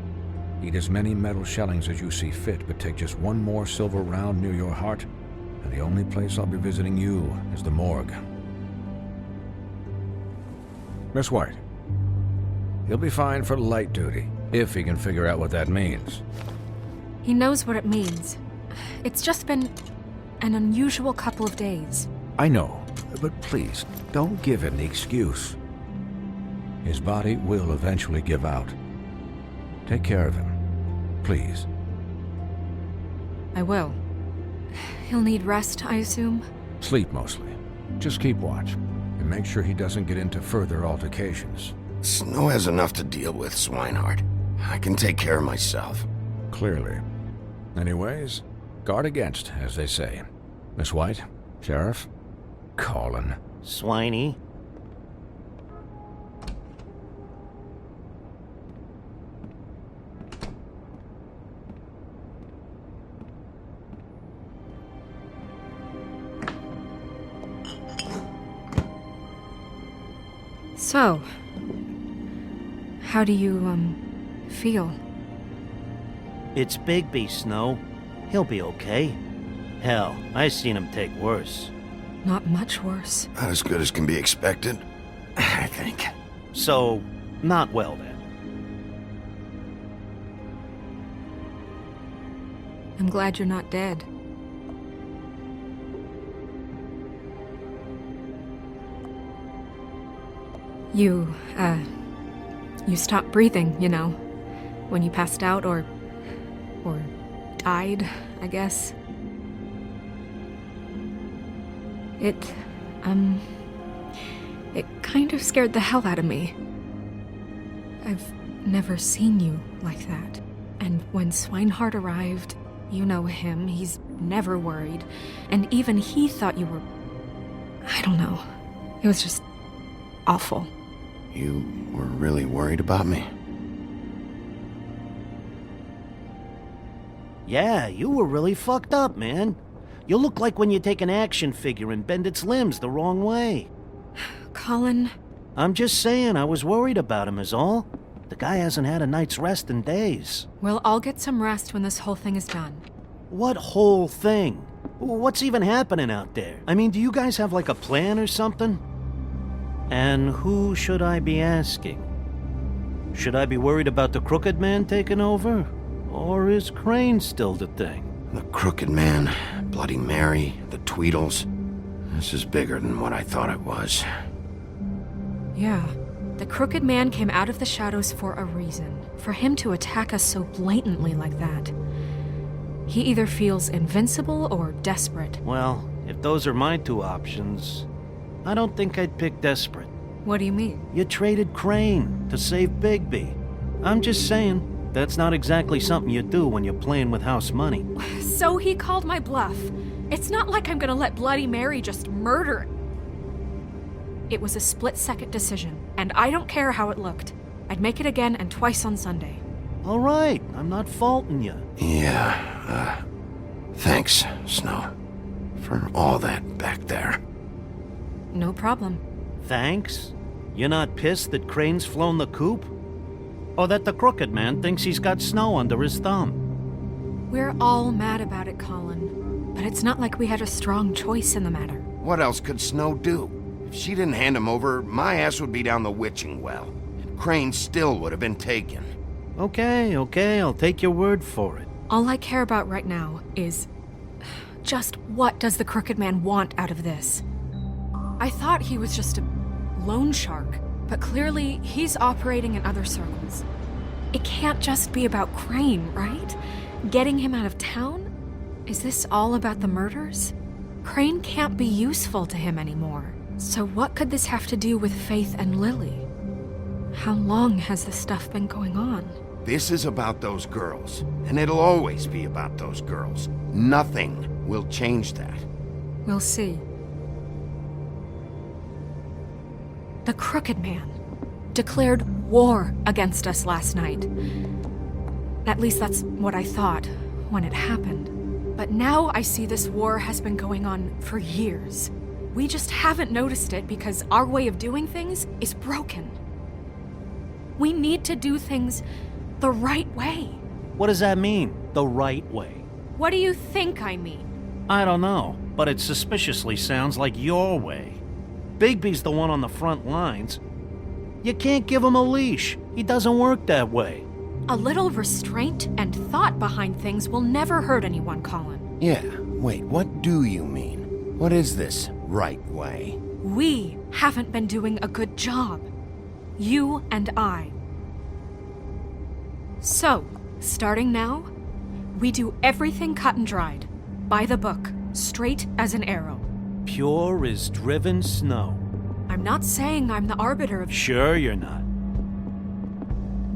Eat as many metal shellings as you see fit, but take just one more silver round near your heart, and the only place I'll be visiting you is the morgue. Miss White. He'll be fine for light duty, if he can figure out what that means.
He knows what it means. It's just been an unusual couple of days.
I know, but please, don't give him the excuse. His body will eventually give out. Take care of him, please.
I will. He'll need rest, I assume?
Sleep mostly. Just keep watch, and make sure he doesn't get into further altercations.
Snow has enough to deal with, swinehart. I can take care of myself.
Clearly. Anyways, guard against, as they say. Miss White? Sheriff? Colin.
Swiney.
So, how do you, feel?
It's Bigby, Snow. He'll be okay. Hell, I seen him take worse.
Not much worse.
Not as good as can be expected, I think.
So, not well then.
I'm glad you're not dead. You stopped breathing, you know, when you passed out or died, I guess. It kind of scared the hell out of me. I've never seen you like that. And when Swinehart arrived, you know him, he's never worried. And even he thought you were... I don't know. It was just awful.
You were really worried about me?
Yeah, you were really fucked up, man. You look like when you take an action figure and bend its limbs the wrong way.
Colin...
I'm just saying, I was worried about him is all. The guy hasn't had a night's rest in days.
Well, I'll get some rest when this whole thing is done.
What whole thing? What's even happening out there? I mean, do you guys have like a plan or something? And who should I be asking? Should I be worried about the Crooked Man taking over? Or is Crane still the thing?
The Crooked Man, Bloody Mary, the Tweedles. This is bigger than what I thought it was.
Yeah. The Crooked Man came out of the shadows for a reason. For him to attack us so blatantly like that. He either feels invincible or desperate.
Well, if those are my two options, I don't think I'd pick desperate.
What do you mean?
You traded Crane to save Bigby. I'm just saying, that's not exactly something you do when you're playing with house money.
So he called my bluff. It's not like I'm gonna let Bloody Mary just murder. It was a split-second decision, and I don't care how it looked. I'd make it again and twice on Sunday.
All right, I'm not faulting you.
Yeah, thanks, Snow, for all that back there.
No problem.
Thanks? You're not pissed that Crane's flown the coop? Or that the Crooked Man thinks he's got Snow under his thumb?
We're all mad about it, Colin. But it's not like we had a strong choice in the matter.
What else could Snow do? If she didn't hand him over, my ass would be down the witching well. And Crane still would have been taken.
Okay, I'll take your word for it.
All I care about right now is... just what does the Crooked Man want out of this? I thought he was just a loan shark, but clearly he's operating in other circles. It can't just be about Crane, right? Getting him out of town? Is this all about the murders? Crane can't be useful to him anymore. So what could this have to do with Faith and Lily? How long has this stuff been going on?
This is about those girls, and it'll always be about those girls. Nothing will change that.
We'll see. The Crooked Man declared war against us last night. At least that's what I thought when it happened. But now I see this war has been going on for years. We just haven't noticed it because our way of doing things is broken. We need to do things the right way.
What does that mean, the right way?
What do you think I mean?
I don't know, but it suspiciously sounds like your way. Bigby's the one on the front lines. You can't give him a leash. He doesn't work that way.
A little restraint and thought behind things will never hurt anyone, Colin.
Yeah, wait, what do you mean? What is this right way?
We haven't been doing a good job. You and I. So, starting now, we do everything cut and dried. By the book, straight as an arrow.
Pure as driven snow.
I'm not saying I'm the arbiter of...
Sure you're not.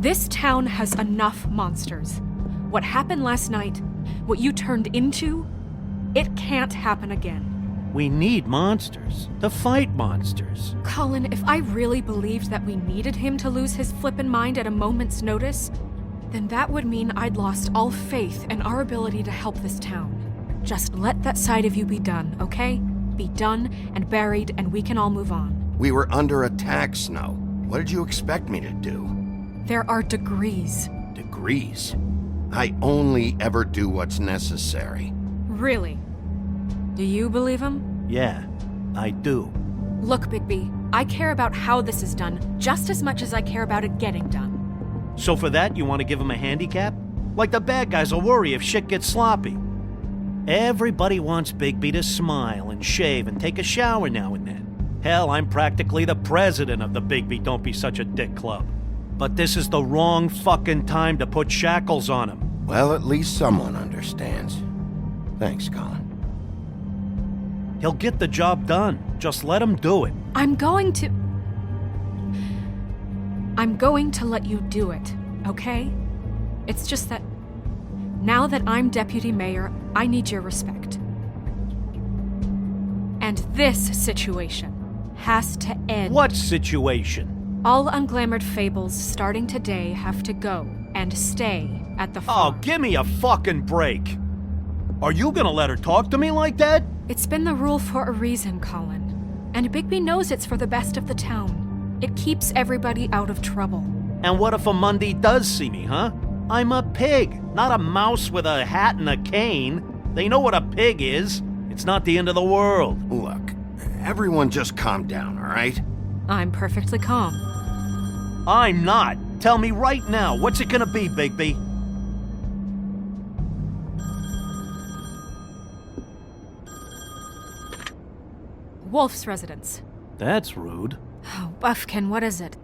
This town has enough monsters. What happened last night, what you turned into, it can't happen again.
We need monsters. To fight monsters.
Colin, if I really believed that we needed him to lose his flippin' mind at a moment's notice, then that would mean I'd lost all faith in our ability to help this town. Just let that side of you be done, okay? Be done and buried, and we can all move on.
We were under attack, Snow. What did you expect me to do?
There are degrees.
Degrees? I only ever do what's necessary.
Really? Do you believe him?
Yeah, I do.
Look, Bigby, I care about how this is done just as much as I care about it getting done.
So for that, you want to give him a handicap? Like the bad guys will worry if shit gets sloppy. Everybody wants Bigby to smile and shave and take a shower now and then. Hell, I'm practically the president of the Bigby Don't Be Such a Dick Club. But this is the wrong fucking time to put shackles on him.
Well, at least someone understands. Thanks, Colin.
He'll get the job done. Just let him do it.
I'm going to let you do it, okay? It's just that now that I'm deputy mayor, I need your respect. And this situation has to end.
What situation?
All unglamored Fables starting today have to go and stay at the farm.
Oh, give me a fucking break. Are you gonna let her talk to me like that?
It's been the rule for a reason, Colin. And Bigby knows it's for the best of the town. It keeps everybody out of trouble.
And what if a Monday does see me, huh? I'm a pig, not a mouse with a hat and a cane. They know what a pig is. It's not the end of the world.
Look, everyone just calm down, all right?
I'm perfectly calm.
I'm not. Tell me right now, what's it gonna be, Bigby?
Wolf's residence.
That's rude.
Oh, Buffkin, what is it?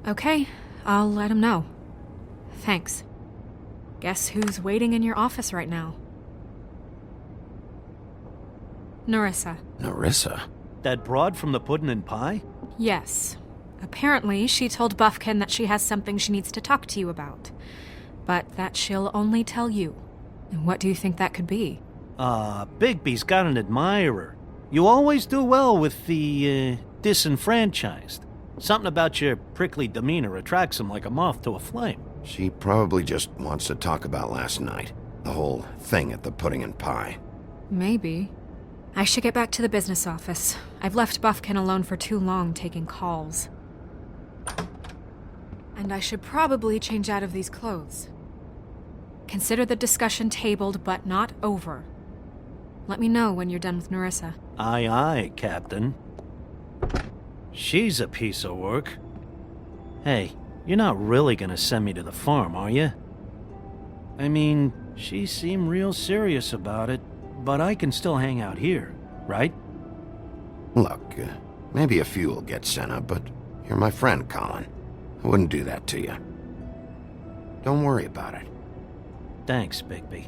Okay, I'll let him know. Thanks. Guess who's waiting in your office right now? Nerissa.
Nerissa?
That broad from the Puddin' and Pie?
Yes. Apparently, she told Buffkin that she has something she needs to talk to you about. But that she'll only tell you. And what do you think that could be?
Bigby's got an admirer. You always do well with the, disenfranchised. Something about your prickly demeanor attracts him like a moth to a flame.
She probably just wants to talk about last night. The whole thing at the Pudding and Pie.
Maybe. I should get back to the business office. I've left Buffkin alone for too long taking calls. And I should probably change out of these clothes. Consider the discussion tabled, but not over. Let me know when you're done with Nerissa.
Aye, aye, Captain. She's a piece of work. Hey, you're not really gonna send me to the farm, are you? I mean, she seemed real serious about it, but I can still hang out here, right?
Look, maybe a few will get sent up, but you're my friend, Colin. I wouldn't do that to you. Don't worry about it.
Thanks, Bigby.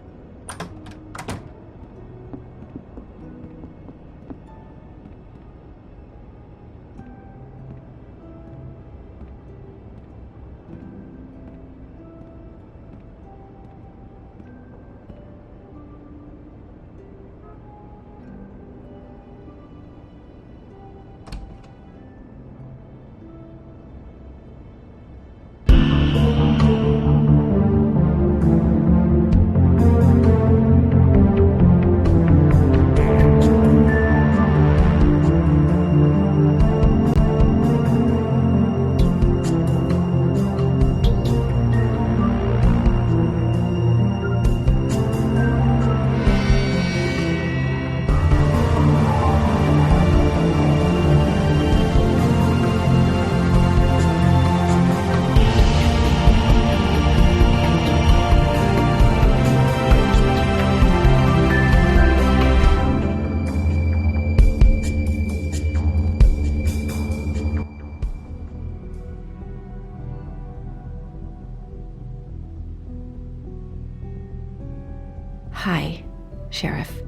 Hi, Sheriff.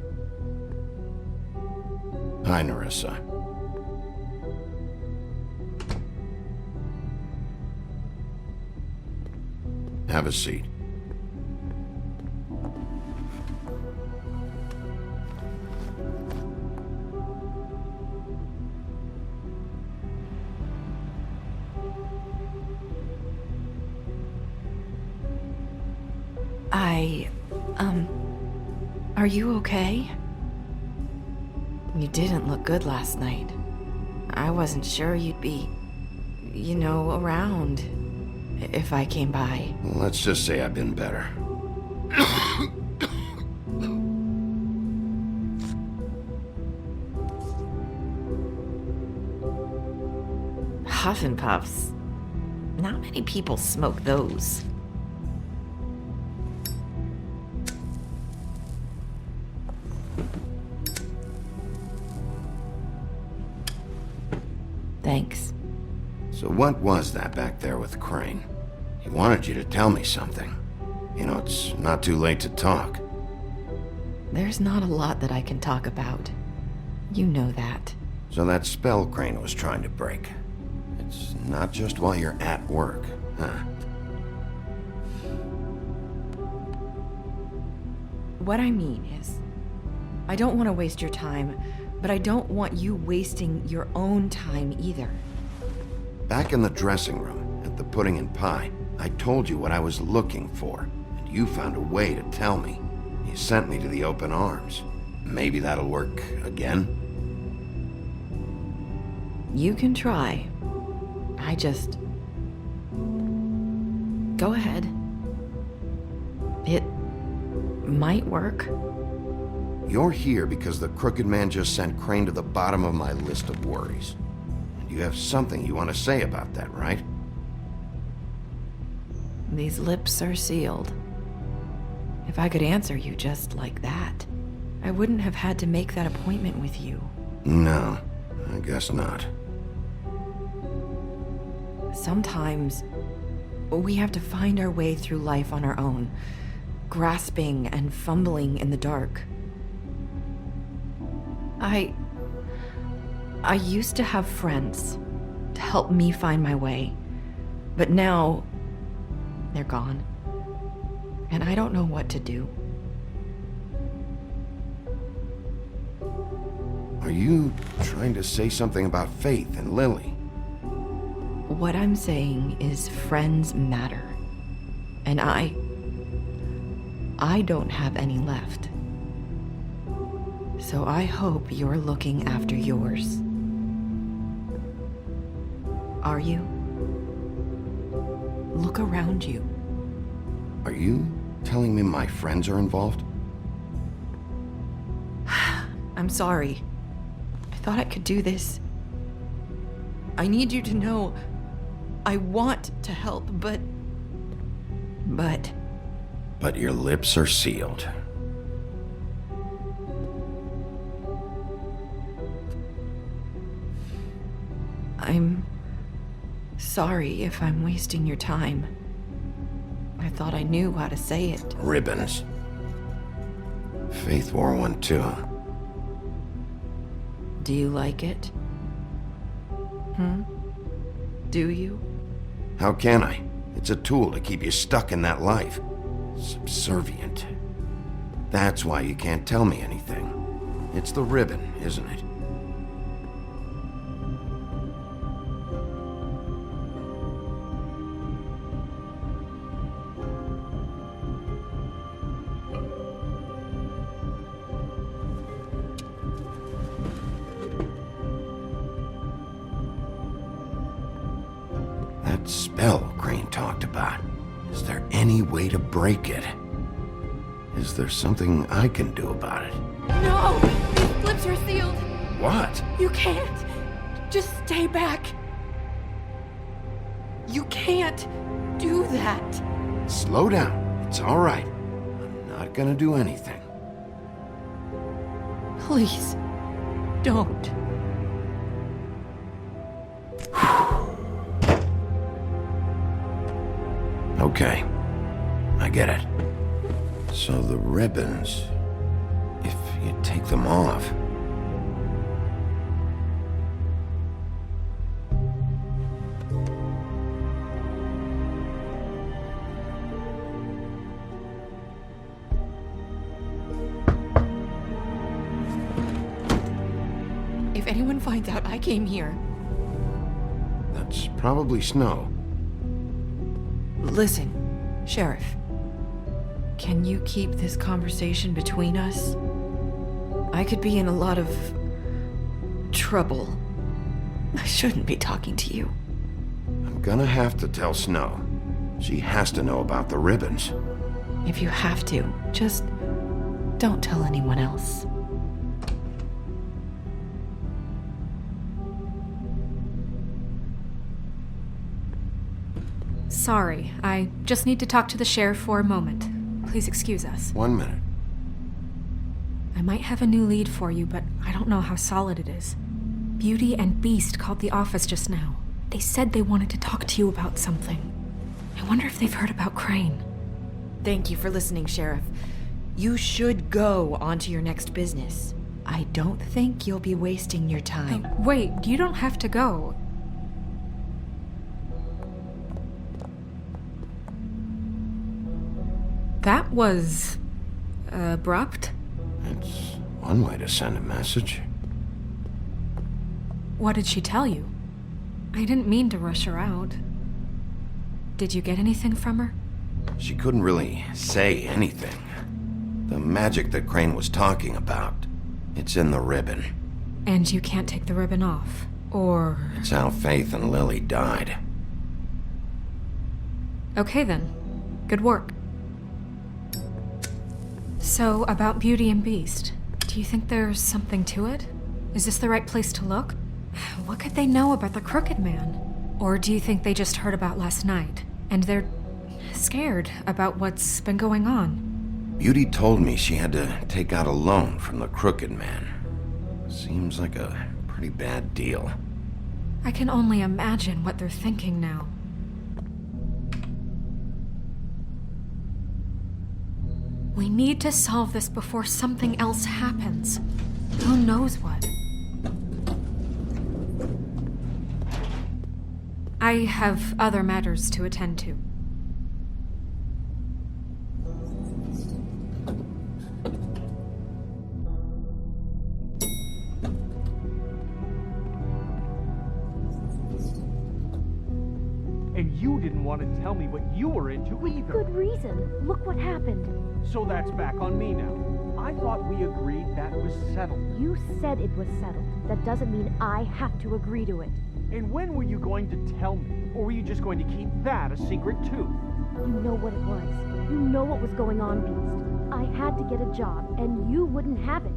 Hi, Nerissa. Have a seat.
Are you okay? You didn't look good last night. I wasn't sure you'd be, around if I came by.
Let's just say I've been better.
Huff and Puffs. Not many people smoke those. Thanks.
So what was that back there with Crane? He wanted you to tell me something. It's not too late to talk.
There's not a lot that I can talk about. You know that.
So that spell Crane was trying to break. It's not just while you're at work, huh?
What I mean is, I don't want to waste your time, but I don't want you wasting your own time either.
Back in the dressing room, at the pudding and pie, I told you what I was looking for, and you found a way to tell me. You sent me to the open arms. Maybe that'll work again?
You can try. I just... Go ahead. It might work.
You're here because the Crooked Man just sent Crane to the bottom of my list of worries. And you have something you want to say about that, right?
These lips are sealed. If I could answer you just like that, I wouldn't have had to make that appointment with you.
No, I guess not.
Sometimes we have to find our way through life on our own, grasping and fumbling in the dark. I used to have friends to help me find my way, but now they're gone, and I don't know what to do.
Are you trying to say something about Faith and Lily?
What I'm saying is friends matter, and I don't have any left. So I hope you're looking after yours. Are you? Look around you.
Are you telling me my friends are involved?
I'm sorry. I thought I could do this. I need you to know I want to help, but...
But your lips are sealed.
I'm sorry if I'm wasting your time. I thought I knew how to say it.
Ribbons. Faith wore one too.
Do you like it? Do you?
How can I? It's a tool to keep you stuck in that life. Subservient. That's why you can't tell me anything. It's the ribbon, isn't it? That spell Crane talked about. Is there any way to break it? Is there something I can do about it?
No! These lips are sealed!
What?
You can't! Just stay back! You can't do that!
Slow down. It's all right. I'm not gonna do anything.
Please, don't.
Okay. I get it. So the ribbons, if you take them off...
If anyone finds out I came here...
That's probably Snow.
Listen, Sheriff. Can you keep this conversation between us? I could be in a lot of... trouble. I shouldn't be talking to you.
I'm gonna have to tell Snow. She has to know about the ribbons.
If you have to, just don't tell anyone else.
Sorry, I just need to talk to the sheriff for a moment. Please excuse us.
1 minute.
I might have a new lead for you, but I don't know how solid it is. Beauty and Beast called the office just now. They said they wanted to talk to you about something. I wonder if they've heard about Crane.
Thank you for listening, Sheriff. You should go on to your next business. I don't think you'll be wasting your time.
Wait, you don't have to go. That was... abrupt?
It's one way to send a message.
What did she tell you? I didn't mean to rush her out. Did you get anything from her?
She couldn't really say anything. The magic that Crane was talking about, it's in the ribbon.
And you can't take the ribbon off, or...
It's how Faith and Lily died.
Okay then. Good work. So, about Beauty and Beast, do you think there's something to it? Is this the right place to look? What could they know about the Crooked Man? Or do you think they just heard about last night, and they're scared about what's been going on?
Beauty told me she had to take out a loan from the Crooked Man. Seems like a pretty bad deal.
I can only imagine what they're thinking now. We need to solve this before something else happens. Who knows what? I have other matters to attend to.
And you didn't want to tell me what you were into either.
Good reason. Look what happened.
So that's back on me now. I thought we agreed that was settled.
You said it was settled. That doesn't mean I have to agree to it.
And when were you going to tell me? Or were you just going to keep that a secret too?
You know what it was. You know what was going on, Beast. I had to get a job, and you wouldn't have it.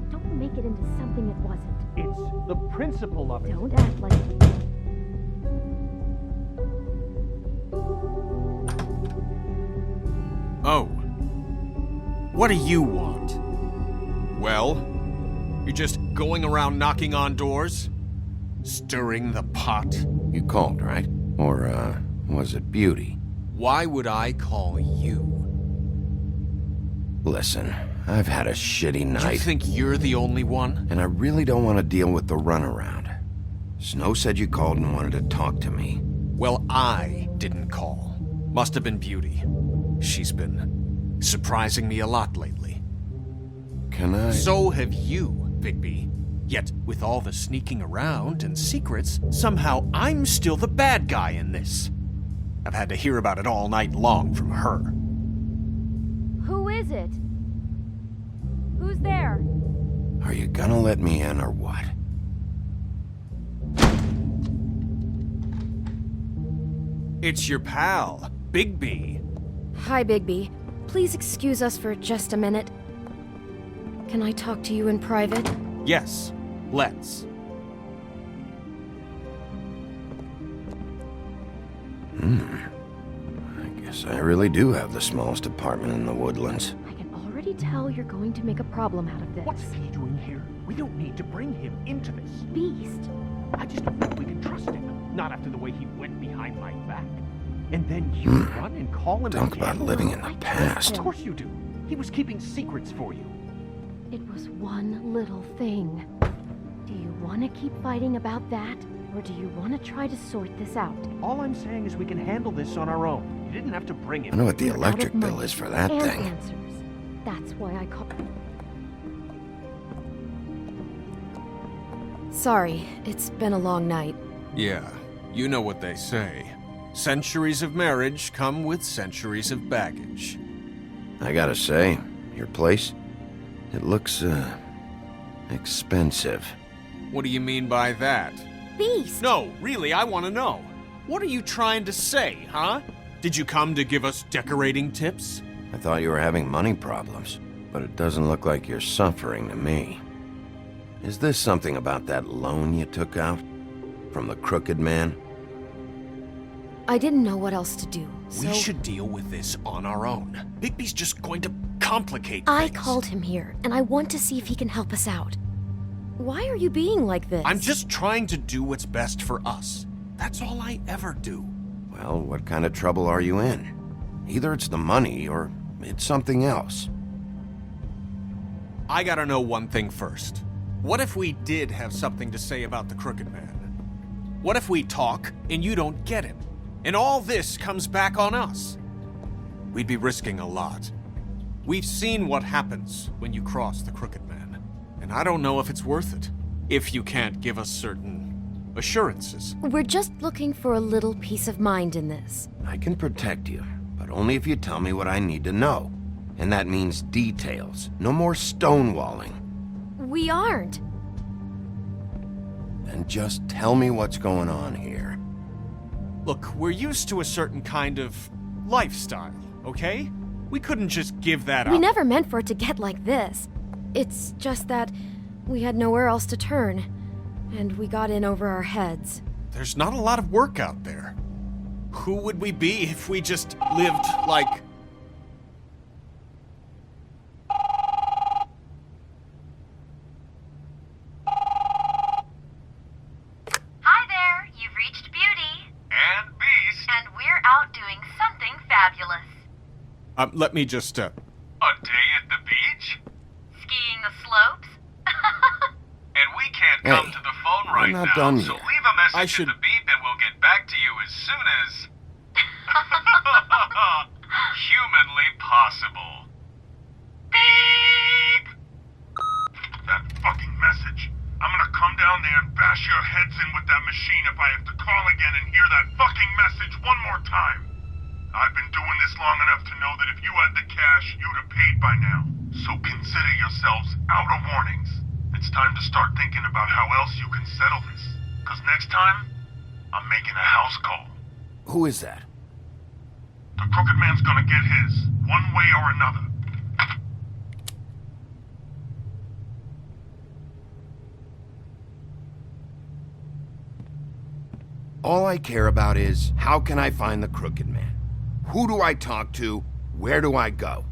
Don't make it into something it wasn't.
It's the principle of it.
Don't act like it.
Oh. What do you want? Well, you're just going around knocking on doors? Stirring the pot?
You called, right? Or, was it Beauty?
Why would I call you?
Listen, I've had a shitty night.
Do you think you're the only one?
And I really don't want to deal with the runaround. Snow said you called and wanted to talk to me.
Well, I didn't call. Must have been Beauty. She's been surprising me a lot lately.
Can I?
So have you, Bigby. Yet, with all the sneaking around and secrets, somehow I'm still the bad guy in this. I've had to hear about it all night long from her.
Who is it? Who's there?
Are you gonna let me in or what?
It's your pal, Bigby.
Hi, Bigby. Please excuse us for just a minute. Can I talk to you in private?
Yes, let's.
I guess I really do have the smallest apartment in the Woodlands.
I can already tell you're going to make a problem out of this.
What's he doing here? We don't need to bring him into this.
Beast.
I just don't think we can trust him. Not after the way he went behind my back. And then you run and call him
Talk
again?
about living in the past.
Of course you do. He was keeping secrets for you.
It was one little thing. Do you want to keep fighting about that? Or do you want to try to sort this out?
All I'm saying is we can handle this on our own. You didn't have to bring him.
I know what the
You're out
electric
of
bill
money
is for that
and
thing.
Answers. That's why I call.
Sorry, it's been a long night.
Yeah, you know what they say. Centuries of marriage come with centuries of baggage.
I gotta say, your place, it looks, expensive.
What do you mean by that?
Beast!
No, really, I want to know. What are you trying to say, huh? Did you come to give us decorating tips?
I thought you were having money problems, but it doesn't look like you're suffering to me. Is this something about that loan you took out? From the crooked man?
I didn't know what else to do, so...
We should deal with this on our own. Bigby's just going to complicate
I
things.
called him here, and I want to see if he can help us out. Why are you being like this?
I'm just trying to do what's best for us. That's all I ever do.
Well, what kind of trouble are you in? Either it's the money, or it's something else.
I gotta know one thing first. What if we did have something to say about the Crooked Man? What if we talk, and you don't get him? And all this comes back on us? We'd be risking a lot. We've seen what happens when you cross the Crooked Man. And I don't know if it's worth it. If you can't give us certain assurances.
We're just looking for a little peace of mind in this.
I can protect you, but only if you tell me what I need to know. And that means details. No more stonewalling.
We aren't.
Then just tell me what's going on here.
Look, we're used to a certain kind of lifestyle, okay? We couldn't just give that up.
We never meant for it to get like this. It's just that we had nowhere else to turn, and we got in over our heads.
There's not a lot of work out there. Who would we be if we just lived like...
Hi there, you've reached Beauty.
And Beast.
And we're out doing something fabulous.
Let me just,
A day at the beach?
Skiing the slopes?
And we can't come to the phone right
not
now,
done
so
yet.
leave a message at the beep and we'll get back to you as soon as... humanly possible. Beep! That fucking message. I'm gonna come down there and bash your heads in with that machine if I have to call again and hear that fucking message one more time. I've been doing this long enough to know that if you had the cash, you'd have paid by now. So consider yourselves out of warnings. It's time to start thinking about how else you can settle this. Because next time, I'm making a house call.
Who is that?
The Crooked Man's gonna get his, one way or another.
All I care about is, how can I find the Crooked Man? Who do I talk to? Where do I go?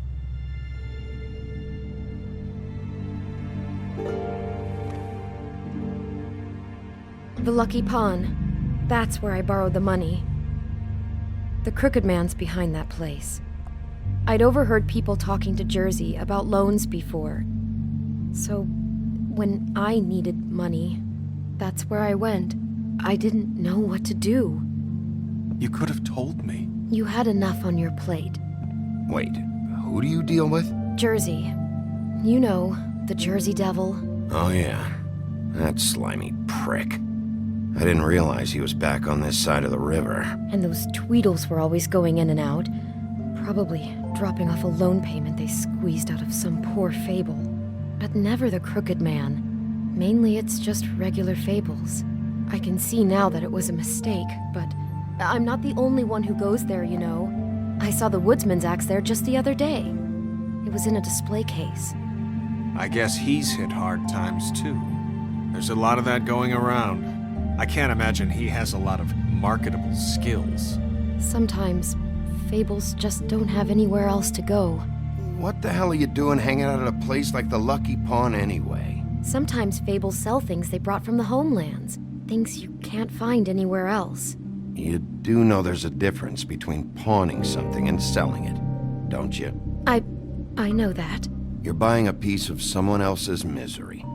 The Lucky Pawn. That's where I borrowed the money. The Crooked Man's behind that place. I'd overheard people talking to Jersey about loans before. So, when I needed money, that's where I went. I didn't know what to do.
You could have told me.
You had enough on your plate.
Wait, who do you deal with?
Jersey. You know, the Jersey Devil.
Oh yeah, that slimy prick. I didn't realize he was back on this side of the river.
And those Tweedles were always going in and out. Probably dropping off a loan payment they squeezed out of some poor Fable. But never the Crooked Man. Mainly it's just regular Fables. I can see now that it was a mistake, but I'm not the only one who goes there, you know. I saw the Woodsman's axe there just the other day. It was in a display case.
I guess he's hit hard times too. There's a lot of that going around. I can't imagine he has a lot of marketable skills.
Sometimes, Fables just don't have anywhere else to go.
What the hell are you doing hanging out at a place like the Lucky Pawn anyway?
Sometimes Fables sell things they brought from the homelands. Things you can't find anywhere else.
You do know there's a difference between pawning something and selling it, don't you?
I know that.
You're buying a piece of someone else's misery.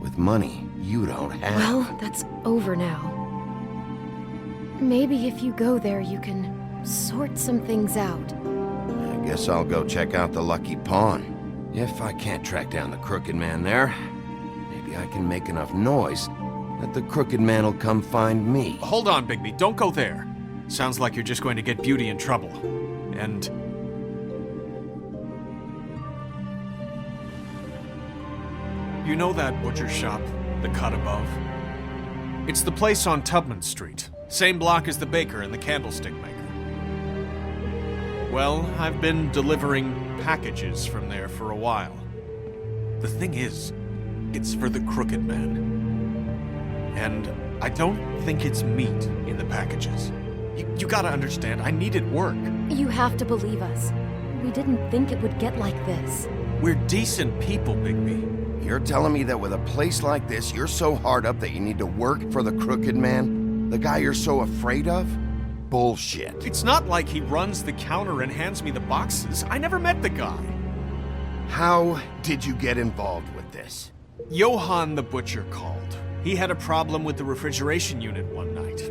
With money you don't have.
Well, that's over now. Maybe if you go there, you can sort some things out.
I guess I'll go check out the Lucky Pawn. If I can't track down the Crooked Man there, maybe I can make enough noise that the Crooked Man will come find me.
Hold on, Bigby. Don't go there. Sounds like you're just going to get Beauty in trouble. And... you know that butcher shop, the cut above? It's the place on Tubman Street. Same block as the baker and the candlestick maker. Well, I've been delivering packages from there for a while. The thing is, it's for the Crooked Man. And I don't think it's meat in the packages. You gotta understand, I needed work.
You have to believe us. We didn't think it would get like this.
We're decent people, Bigby.
You're telling me that with a place like this, you're so hard up that you need to work for the Crooked Man? The guy you're so afraid of? Bullshit.
It's not like he runs the counter and hands me the boxes. I never met the guy.
How did you get involved with this?
Johann the butcher called. He had a problem with the refrigeration unit one night.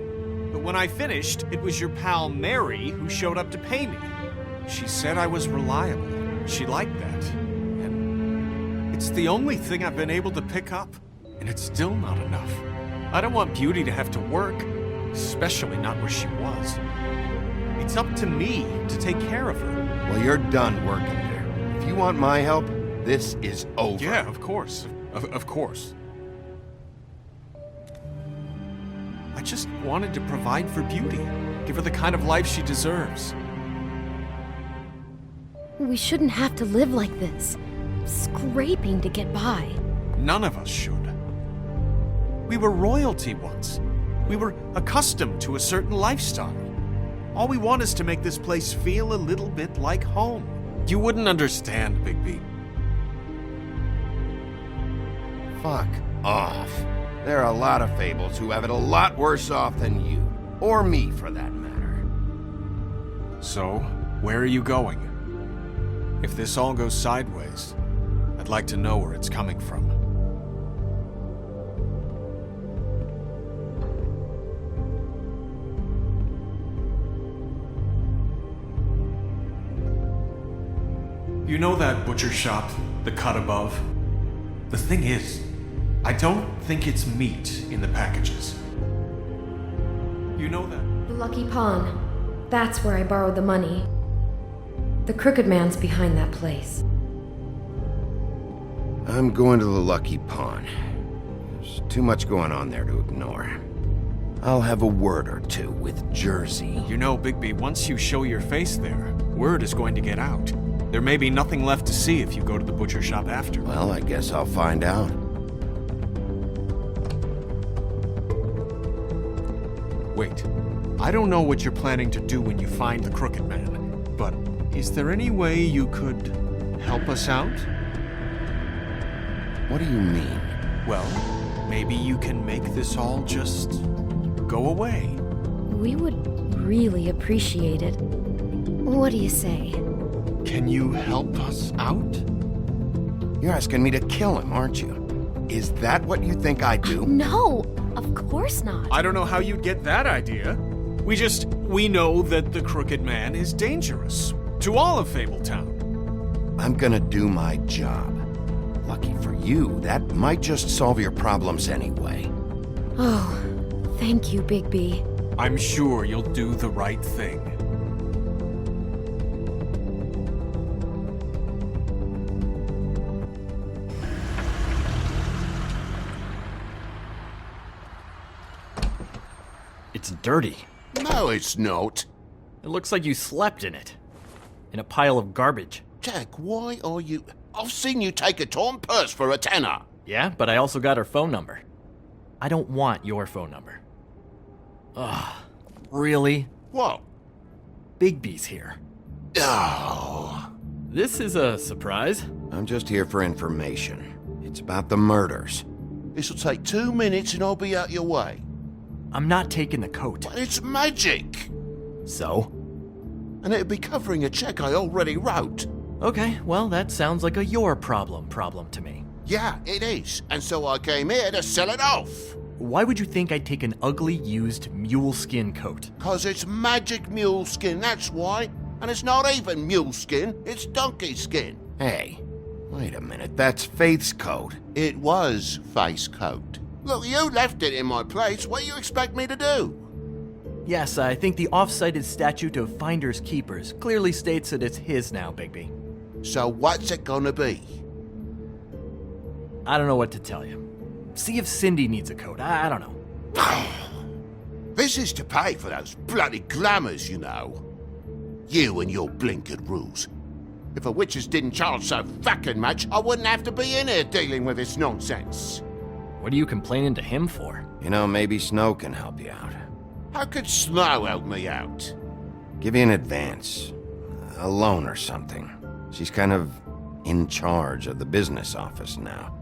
But when I finished, it was your pal Mary who showed up to pay me. She said I was reliable. She liked that. And it's the only thing I've been able to pick up. And it's still not enough. I don't want Beauty to have to work, especially not where she was. It's up to me to take care of her.
Well, you're done working there. If you want my help, this is over.
Yeah, of course. Of course. I just wanted to provide for Beauty. Give her the kind of life she deserves.
We shouldn't have to live like this, scraping to get by.
None of us should. We were royalty once. We were accustomed to a certain lifestyle. All we want is to make this place feel a little bit like home. You wouldn't understand, Bigby.
Fuck off. There are a lot of Fables who have it a lot worse off than you. Or me, for that matter.
So, where are you going? If this all goes sideways, I'd like to know where it's coming from. You know that butcher shop, the cut above? The thing is, I don't think it's meat in the packages. You know that?
The Lucky Pawn. That's where I borrowed the money. The Crooked Man's behind that place.
I'm going to the Lucky Pawn. There's too much going on there to ignore. I'll have a word or two with Jersey.
You know, Bigby, once you show your face there, word is going to get out. There may be nothing left to see if you go to the butcher shop after.
Well, I guess I'll find out.
Wait, I don't know what you're planning to do when you find the Crooked Man, but is there any way you could help us out?
What do you mean?
Well, maybe you can make this all just go away.
We would really appreciate it. What do you say?
Can you help us out?
You're asking me to kill him, aren't you? Is that what you think I do?
No, of course not.
I don't know how you'd get that idea. We know that the Crooked Man is dangerous. To all of Fabletown.
I'm gonna do my job. Lucky for you, that might just solve your problems anyway.
Oh, thank you, Bigby.
I'm sure you'll do the right thing.
It's dirty.
No, it's not.
It looks like you slept in it. In a pile of garbage.
Jack, why are you... I've seen you take a torn purse for a tenner.
Yeah, but I also got her phone number. I don't want your phone number. Ugh, really?
What?
Bigby's here.
Oh.
This is a surprise.
I'm just here for information. It's about the murders.
This'll take 2 minutes and I'll be out your way.
I'm not taking the coat.
But it's magic.
So?
And it'd be covering a check I already wrote.
Okay, well, that sounds like a your problem to me.
Yeah, it is. And so I came here to sell it off.
Why would you think I'd take an ugly, used mule skin coat?
'Cause it's magic mule skin, that's why. And it's not even mule skin, it's donkey skin.
Hey, wait a minute, that's Faith's coat.
It was Faith's coat. Look, you left it in my place. What do you expect me to do?
Yes, I think the off-cited statute of Finders Keepers clearly states that it's his now, Bigby.
So what's it gonna be?
I don't know what to tell you. See if Cindy needs a coat. I don't know.
This is to pay for those bloody glamours, you know. You and your blinkered rules. If a witches didn't charge so fucking much, I wouldn't have to be in here dealing with this nonsense.
What are you complaining to him for?
You know, maybe Snow can help you out.
How could Snow help me out?
Give you an advance. A loan or something. She's kind of in charge of the business office now.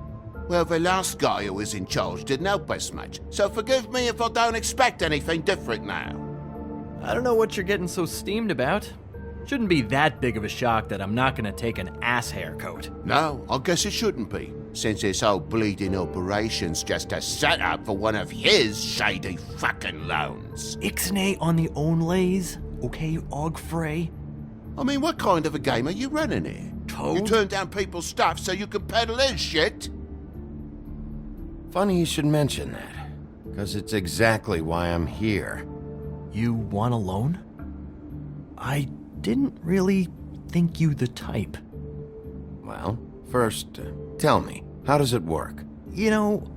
Well, the last guy who was in charge didn't help us much, so forgive me if I don't expect anything different now.
I don't know what you're getting so steamed about. Shouldn't be that big of a shock that I'm not gonna take an ass haircut.
No, I guess it shouldn't be, since this whole bleeding operation's just a setup for one of his shady fucking loans.
Ixnay on the onlays, okay, Og Frey?
I mean, what kind of a game are you running here?
Toad?
You turn down people's stuff so you can peddle his shit?
Funny you should mention that, because it's exactly why I'm here.
You want a loan? I didn't really think you the type.
Well, first, tell me, how does it work?
You know,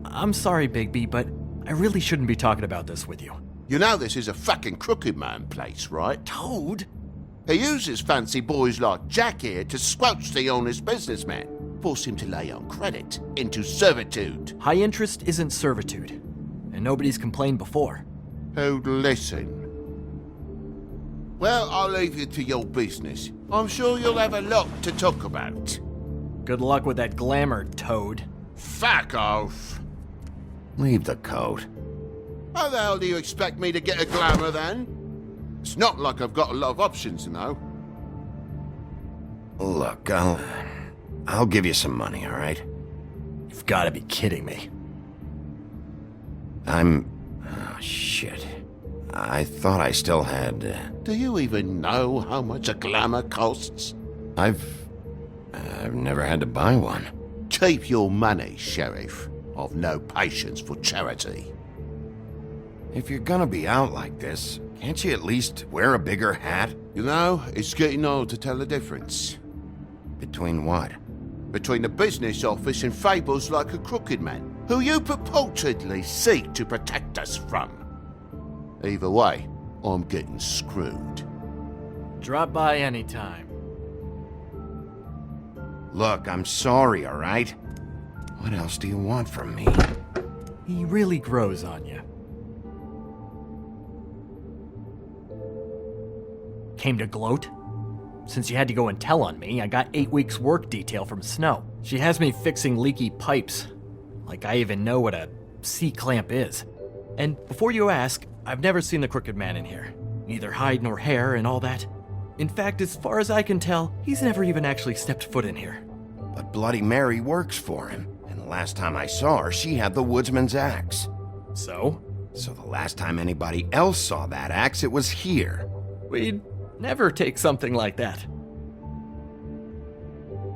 I'm sorry, Bigby, but I really shouldn't be talking about this with you.
You know this is a fucking crooked man place, right?
Toad?
He uses fancy boys like Jack here to squelch the honest businessman, force him to lay on credit into servitude.
High interest isn't servitude, and nobody's complained before.
Who'd listen? Well, I'll leave you to your business. I'm sure you'll have a lot to talk about.
Good luck with that glamour, Toad.
Fuck off.
Leave the coat.
How the hell do you expect me to get a glamour then? It's not like I've got a lot of options, you know.
Look, I'll give you some money, all right?
You've got to be kidding me.
Oh, shit. I thought I still had...
Do you even know how much a glamour costs?
I've never had to buy one.
Keep your money, Sheriff. I've no patience for charity.
If you're gonna be out like this, can't you at least wear a bigger hat?
You know, it's getting old to tell the difference.
Between what?
Between the business office and fables like a crooked man, who you purportedly seek to protect us from. Either way, I'm getting screwed.
Drop by anytime.
Look, I'm sorry, all right? What else do you want from me?
He really grows on you. Came to gloat? Since you had to go and tell on me, I got 8 weeks work detail from Snow. She has me fixing leaky pipes. Like I even know what a C-clamp is. And before you ask, I've never seen the Crooked Man in here. Neither hide nor hair and all that. In fact, as far as I can tell, he's never even actually stepped foot in here.
But Bloody Mary works for him. And the last time I saw her, she had the woodsman's axe.
So?
So the last time anybody else saw that axe, it was here.
We'd never take something like that.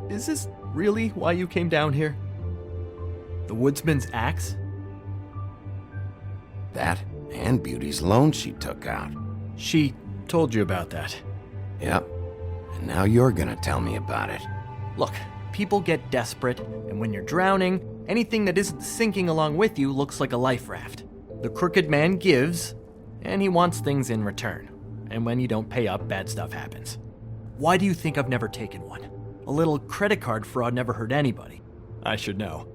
Is this really why you came down here? The woodsman's axe?
That and Beauty's loan she took out.
She told you about that.
Yep. And now you're gonna tell me about it.
Look, people get desperate, and when you're drowning, anything that isn't sinking along with you looks like a life raft. The Crooked Man gives, and he wants things in return. And when you don't pay up, bad stuff happens. Why do you think I've never taken one? A little credit card fraud never hurt anybody. I should know.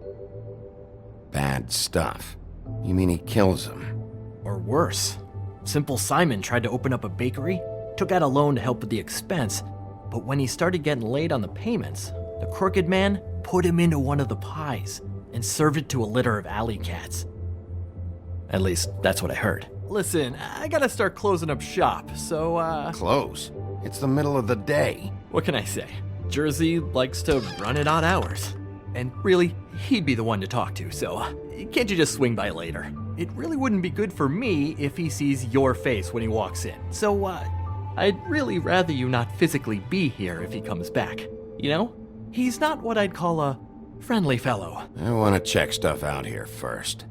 Bad stuff? You mean he kills them?
Or worse. Simple Simon tried to open up a bakery, took out a loan to help with the expense, but when he started getting late on the payments, the Crooked Man put him into one of the pies and served it to a litter of alley cats. At least, that's what I heard. Listen, I gotta start closing up shop, so,
Close? It's the middle of the day.
What can I say? Jersey likes to run at odd hours. And really, he'd be the one to talk to, so can't you just swing by later? It really wouldn't be good for me if he sees your face when he walks in. So, I'd really rather you not physically be here if he comes back. You know? He's not what I'd call a friendly fellow.
I want to check stuff out here first.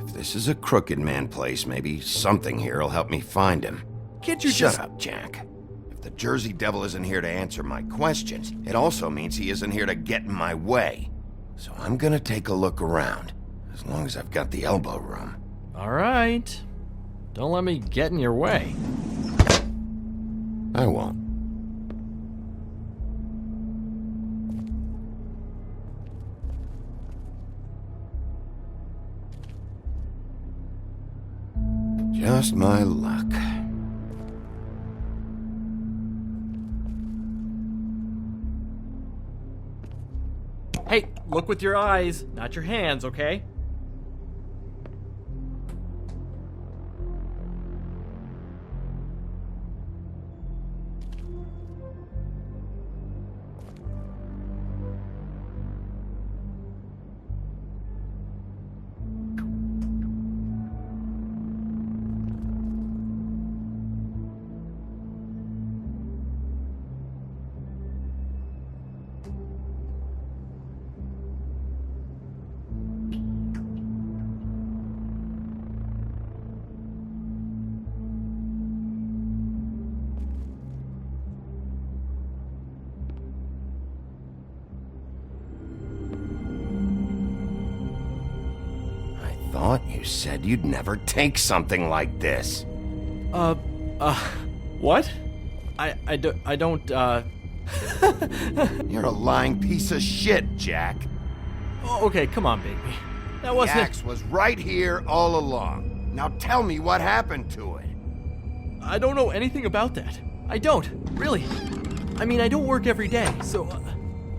If this is a crooked man place, maybe something here will help me find him.
Can't you
Shut
just...
up, Jack. If the Jersey Devil isn't here to answer my questions, it also means he isn't here to get in my way. So I'm gonna take a look around, as long as I've got the elbow room.
All right. Don't let me get in your way.
I won't. Just my luck.
Hey, look with your eyes, not your hands, okay?
Thought you said you'd never take something like this.
What? I don't,
You're a lying piece of shit, Jack.
Oh, okay, come on, Bigby. That wasn't...
The axe was right here all along. Now tell me what happened to it.
I don't know anything about that. I don't, really. I mean, I don't work every day, so...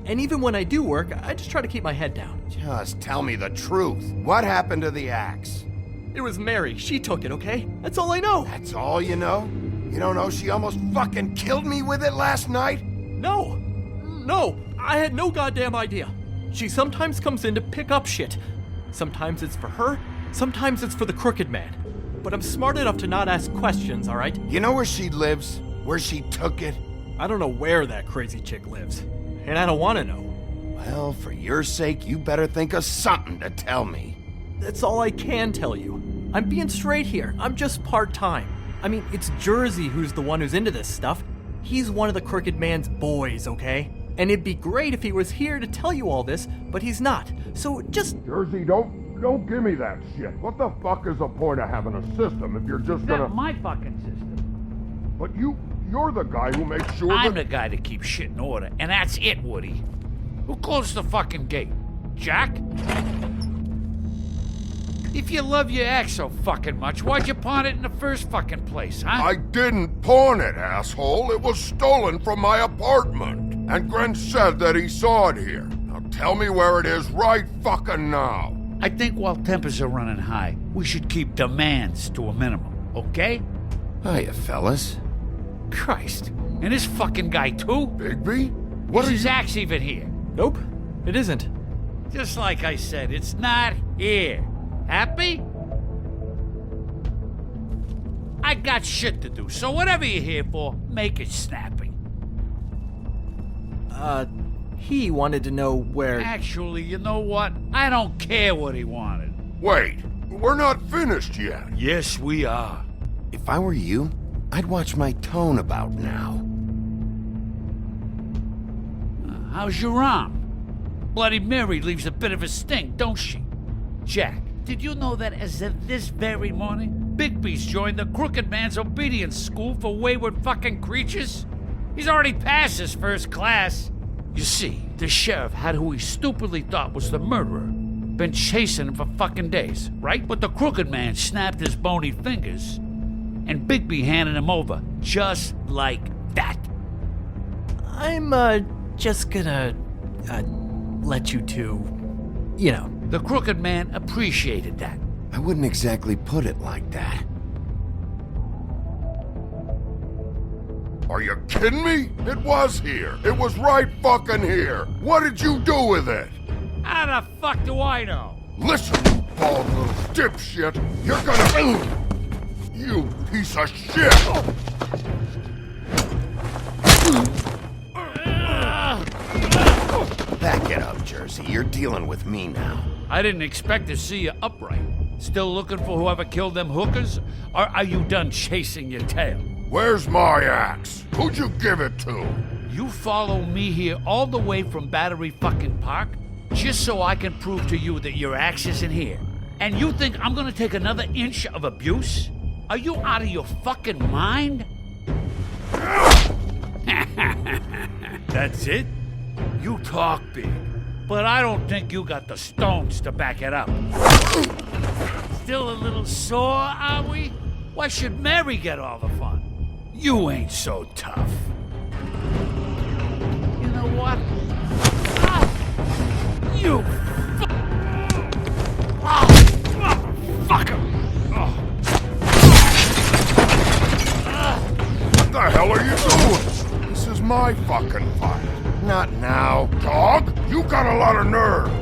and even when I do work, I just try to keep my head down.
Just tell me the truth. What happened to the axe?
It was Mary. She took it, okay? That's all I know.
That's all you know? You don't know she almost fucking killed me with it last night?
No, I had no goddamn idea. She sometimes comes in to pick up shit. Sometimes it's for her, sometimes it's for the Crooked Man. But I'm smart enough to not ask questions, all right?
You know where she lives? Where she took it?
I don't know where that crazy chick lives. And I don't want to know.
Well, for your sake, you better think of something to tell me.
That's all I can tell you. I'm being straight here. I'm just part-time. I mean, it's Jersey who's the one who's into this stuff. He's one of the Crooked Man's boys, okay? And it'd be great if he was here to tell you all this, but he's not. So just...
Jersey, don't give me that shit. What the fuck is the point of having a system if you're just gonna...
Not my fucking system.
But you're the guy who makes sure
I'm the guy that keeps shit in order, and that's it, Woody. Who closed the fucking gate? Jack? If you love your ex so fucking much, why'd you pawn it in the first fucking place, huh?
I didn't pawn it, asshole. It was stolen from my apartment. And Gren said that he saw it here. Now tell me where it is right fucking now.
I think while tempers are running high, we should keep demands to a minimum, okay?
Hiya, fellas.
Christ. And this fucking guy, too?
Bigby?
Is his axe even here?
Nope, it isn't.
Just like I said, it's not here. Happy? I got shit to do, so whatever you're here for, make it snappy.
He wanted to know where...
Actually, you know what? I don't care what he wanted.
Wait, we're not finished yet.
Yes, we are.
If I were you, I'd watch my tone about now.
How's your arm? Bloody Mary leaves a bit of a stink, don't she? Jack, did you know that as of this very morning, Bigby's joined the Crooked Man's obedience school for wayward fucking creatures? He's already passed his first class. You see, the sheriff had who he stupidly thought was the murderer. Been chasing him for fucking days, right? But the Crooked Man snapped his bony fingers, and Bigby handed him over, just like that.
I'm, just gonna, let you two, you know.
The Crooked Man appreciated that.
I wouldn't exactly put it like that.
Are you kidding me? It was here. It was right fucking here. What did you do with it?
How the fuck do I know?
Listen, you bald little dipshit. You're gonna... You piece of shit!
Back it up, Jersey. You're dealing with me now.
I didn't expect to see you upright. Still looking for whoever killed them hookers? Or are you done chasing your tail?
Where's my axe? Who'd you give it to?
You follow me here all the way from Battery fucking Park just so I can prove to you that your axe isn't here. And you think I'm gonna take another inch of abuse? Are you out of your fucking mind? That's it? You talk big, but I don't think you got the stones to back it up. Still a little sore, are we? Why should Mary get all the fun? You ain't so tough. You know what? You fucker!
What the hell are you doing? This is my fucking fight.
Not now.
Dog, you got a lot of nerve.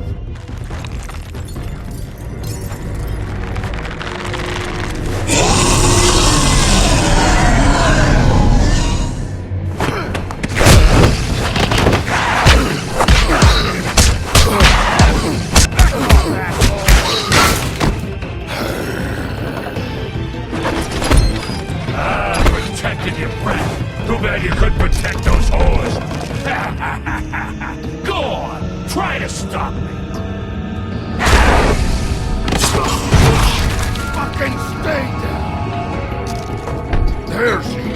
Protected your friend. Too bad you couldn't protect those whores. Go on, try to stop me.
Fucking stay down. There she is.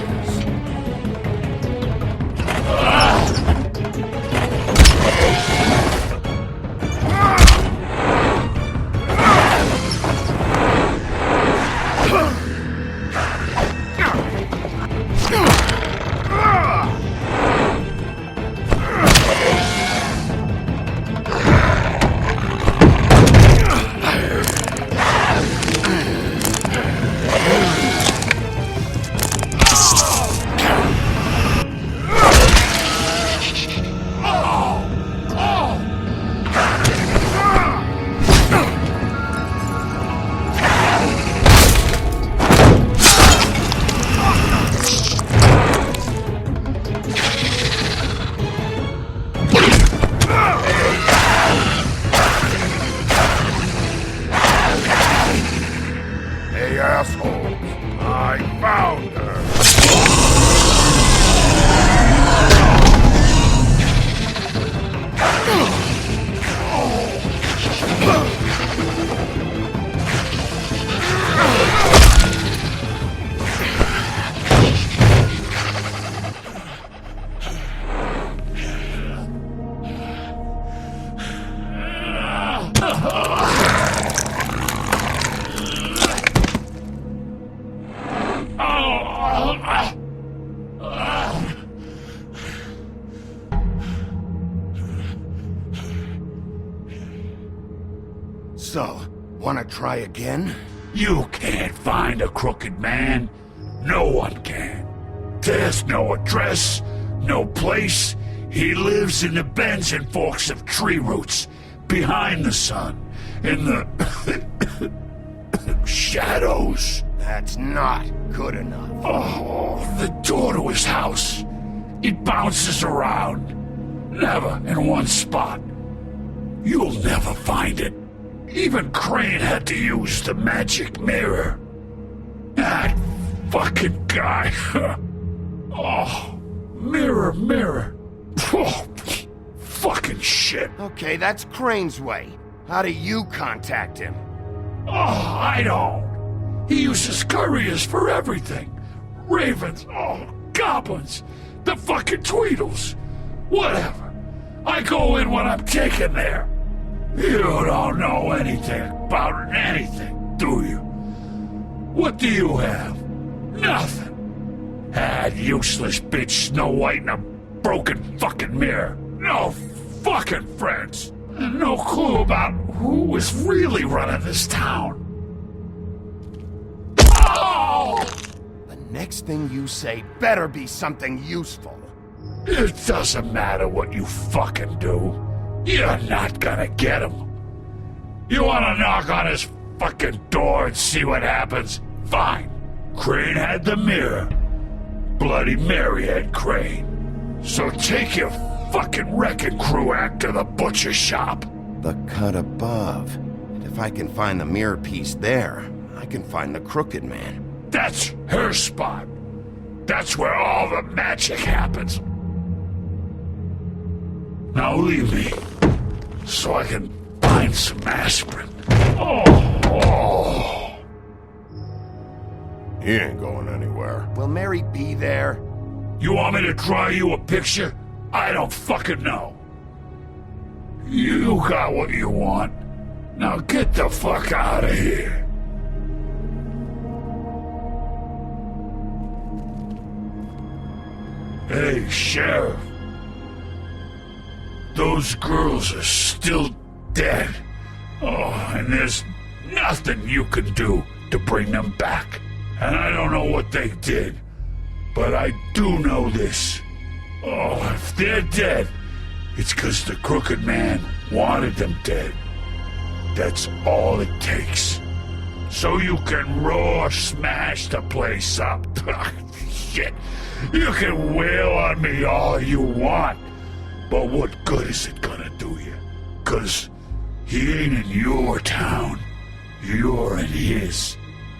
So, wanna try again?
You can't find a crooked man. No one can. There's no address, no place. He lives in the bends and forks of tree roots, behind the sun, in the shadows.
That's not good enough.
Oh, the door to his house. It bounces around, never in one spot. You'll never find it. Even Crane had to use the magic mirror. That fucking guy. Oh, mirror, mirror. Oh, fucking shit.
Okay, that's Crane's way. How do you contact him?
Oh, I don't. He uses couriers for everything. Ravens, oh, goblins, the fucking Tweedles. Whatever. I go in when I'm taken there. You don't know anything about anything, do you? What do you have? Nothing. Had useless bitch Snow White and a broken fucking mirror. No fucking friends. And no clue about who was really running this town. Oh!
The next thing you say better be something useful.
It doesn't matter what you fucking do. You're not gonna get him. You wanna knock on his fucking door and see what happens? Fine. Crane had the mirror. Bloody Mary had Crane. So take your fucking wrecking crew act to the butcher shop.
The cut above. And if I can find the mirror piece there, I can find the Crooked Man.
That's her spot. That's where all the magic happens. Now leave me, so I can find some aspirin. Oh.
He ain't going anywhere.
Will Mary be there?
You want me to draw you a picture? I don't fucking know. You got what you want. Now get the fuck out of here. Hey, Sheriff. Those girls are still dead. Oh, and there's nothing you can do to bring them back. And I don't know what they did, but I do know this. Oh, if they're dead, it's 'cause the Crooked Man wanted them dead. That's all it takes. So you can roar smash the place up. Shit, you can wail on me all you want, but what good is it gonna do you? 'Cause he ain't in your town. You're in his.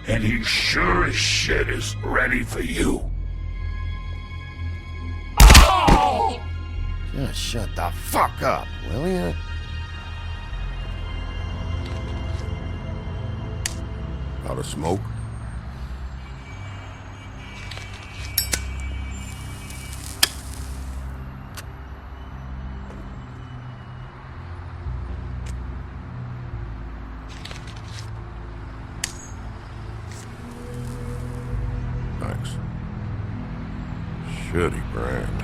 And he sure as shit is ready for you. Oh!
Just shut the fuck up, will ya?
Out of smoke? Thanks. Shitty brand.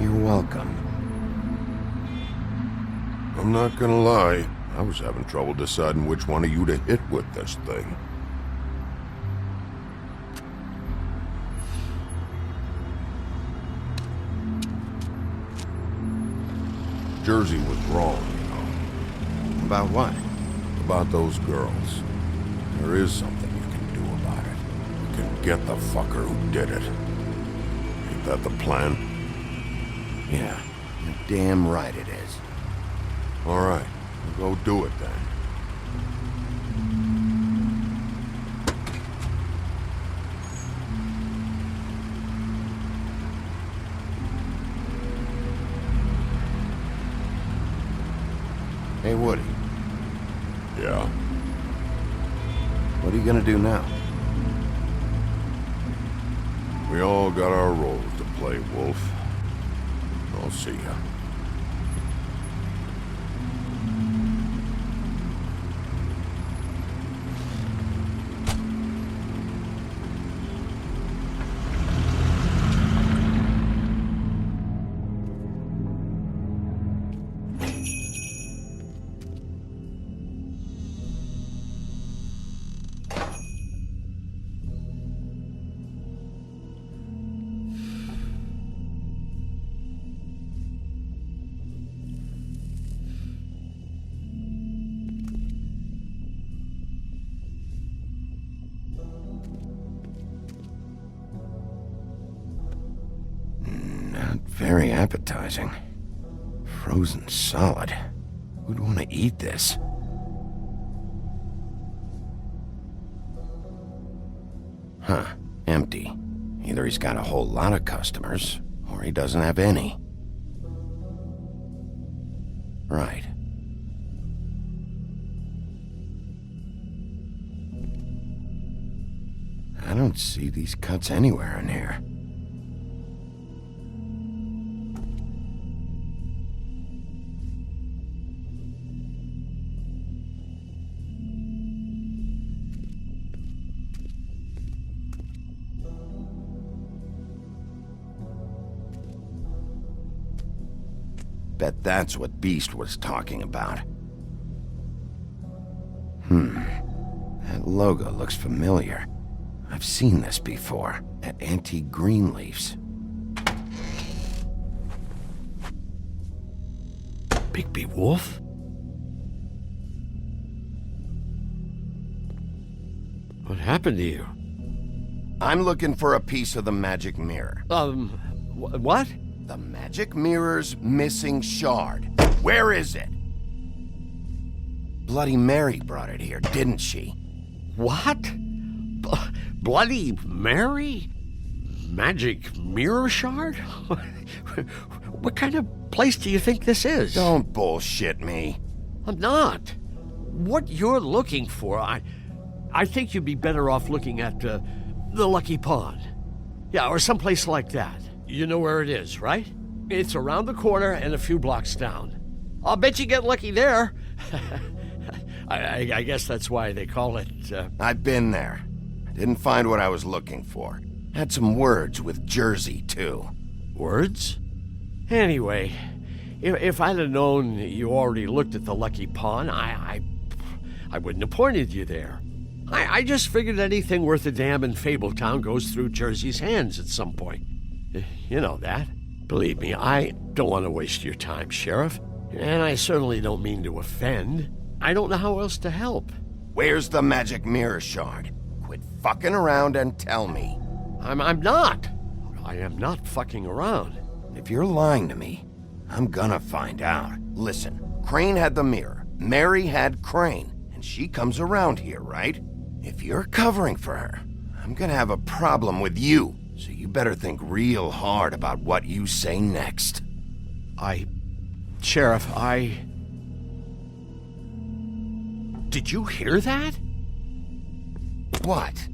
You're welcome.
I'm not gonna lie. I was having trouble deciding which one of you to hit with this thing. Jersey was wrong, you know.
About what?
About those girls. There is something you can do about it. You can get the fucker who did it. Ain't that the plan?
Yeah, you're damn right it is.
All right, we'll go do it then.
Hey, Woody.
Yeah?
What are you gonna do now?
We all got our roles to play, Wolf. I'll see ya.
Very appetizing. Frozen solid. Who'd want to eat this? Huh. Empty. Either he's got a whole lot of customers, or he doesn't have any. Right. I don't see these cuts anywhere in here. Bet that's what Beast was talking about. That logo looks familiar. I've seen this before, at Antique Greenleaf's.
Bigby Wolf?
What happened to you?
I'm looking for a piece of the magic mirror.
What?
The magic mirror's missing shard. Where is it? Bloody Mary brought it here, didn't she?
What? Bloody Mary? Magic mirror shard? What kind of place do you think this is?
Don't bullshit me.
I'm not. What you're looking for, I think you'd be better off looking at the Lucky Pond. Yeah, or someplace like that. You know where it is, right? It's around the corner and a few blocks down. I'll bet you get lucky there. I guess that's why they call it,
I've been there. Didn't find what I was looking for. Had some words with Jersey, too.
Words? Anyway, if I'd have known you already looked at the Lucky Pond, I wouldn't have pointed you there. I just figured anything worth a damn in Fabletown goes through Jersey's hands at some point. You know that. Believe me, I don't want to waste your time, Sheriff. And I certainly don't mean to offend. I don't know how else to help.
Where's the magic mirror shard? Quit fucking around and tell me.
I'm not. I am not fucking around.
If you're lying to me, I'm gonna find out. Listen, Crane had the mirror. Mary had Crane. And she comes around here, right? If you're covering for her, I'm gonna have a problem with you. So you better think real hard about what you say next.
Sheriff, Did you hear that?
What?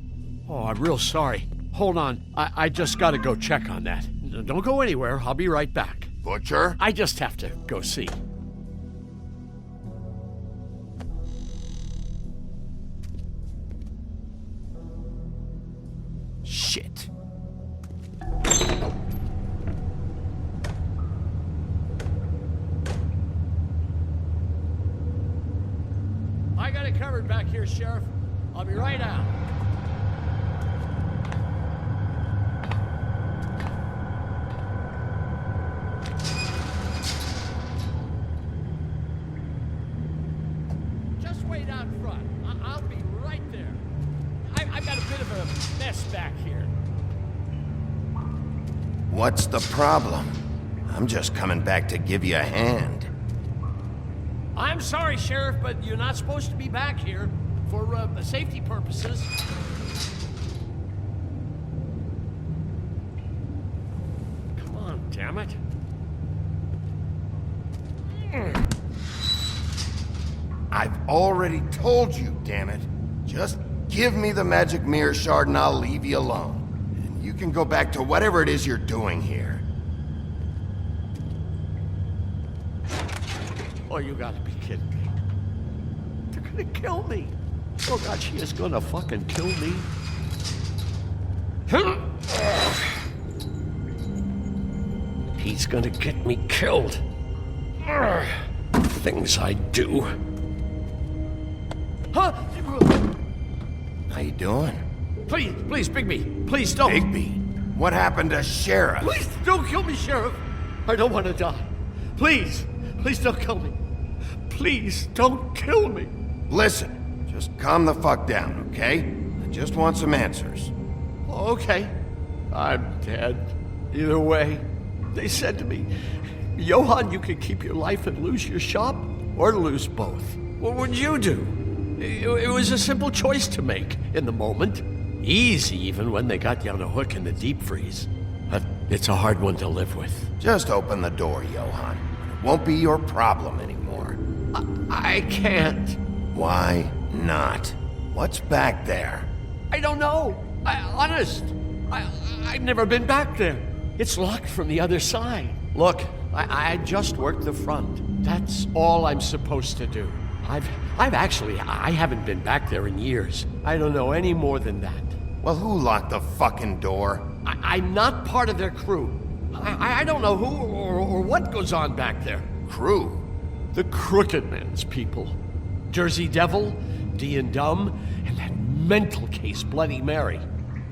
Oh, I'm real sorry. Hold on. I just gotta go check on that. Don't go anywhere. I'll be right back.
Butcher?
I just have to go see.
Shit.
I got it covered back here, Sheriff. I'll be right out. Just wait out front. I'll be right there. I've got a bit of a mess back here.
What's the problem? I'm just coming back to give you a hand.
I'm sorry, Sheriff, but you're not supposed to be back here for safety purposes. Come on, damn it.
I've already told you, damn it. Just give me the magic mirror shard and I'll leave you alone. And you can go back to whatever it is you're doing here.
Oh, you gotta be kidding me. They're gonna kill me. Oh, God, she is gonna fucking kill me. He's gonna get me killed. Things I do. Huh?
How you doing?
Please, Bigby. Please don't.
Bigby? What happened to Sheriff?
Please don't kill me, Sheriff. I don't want to die. Please don't kill me. Please don't kill me.
Listen, just calm the fuck down, okay? I just want some answers.
Okay. I'm dead. Either way. They said to me, Johann, you could keep your life and lose your shop, or lose both. What would you do? It was a simple choice to make in the moment. Easy even when they got you on a hook in the deep freeze. But it's a hard one to live with.
Just open the door, Johann. It won't be your problem anymore.
I can't.
Why not? What's back there?
I don't know. Honest. I've never been back there. It's locked from the other side. Look, I just worked the front. That's all I'm supposed to do. I haven't been back there in years. I don't know any more than that.
Well, who locked the fucking door?
I'm not part of their crew. I don't know who or what goes on back there.
Crew?
The Crooked Man's people. Jersey Devil, D and Dumb, and that mental case, Bloody Mary.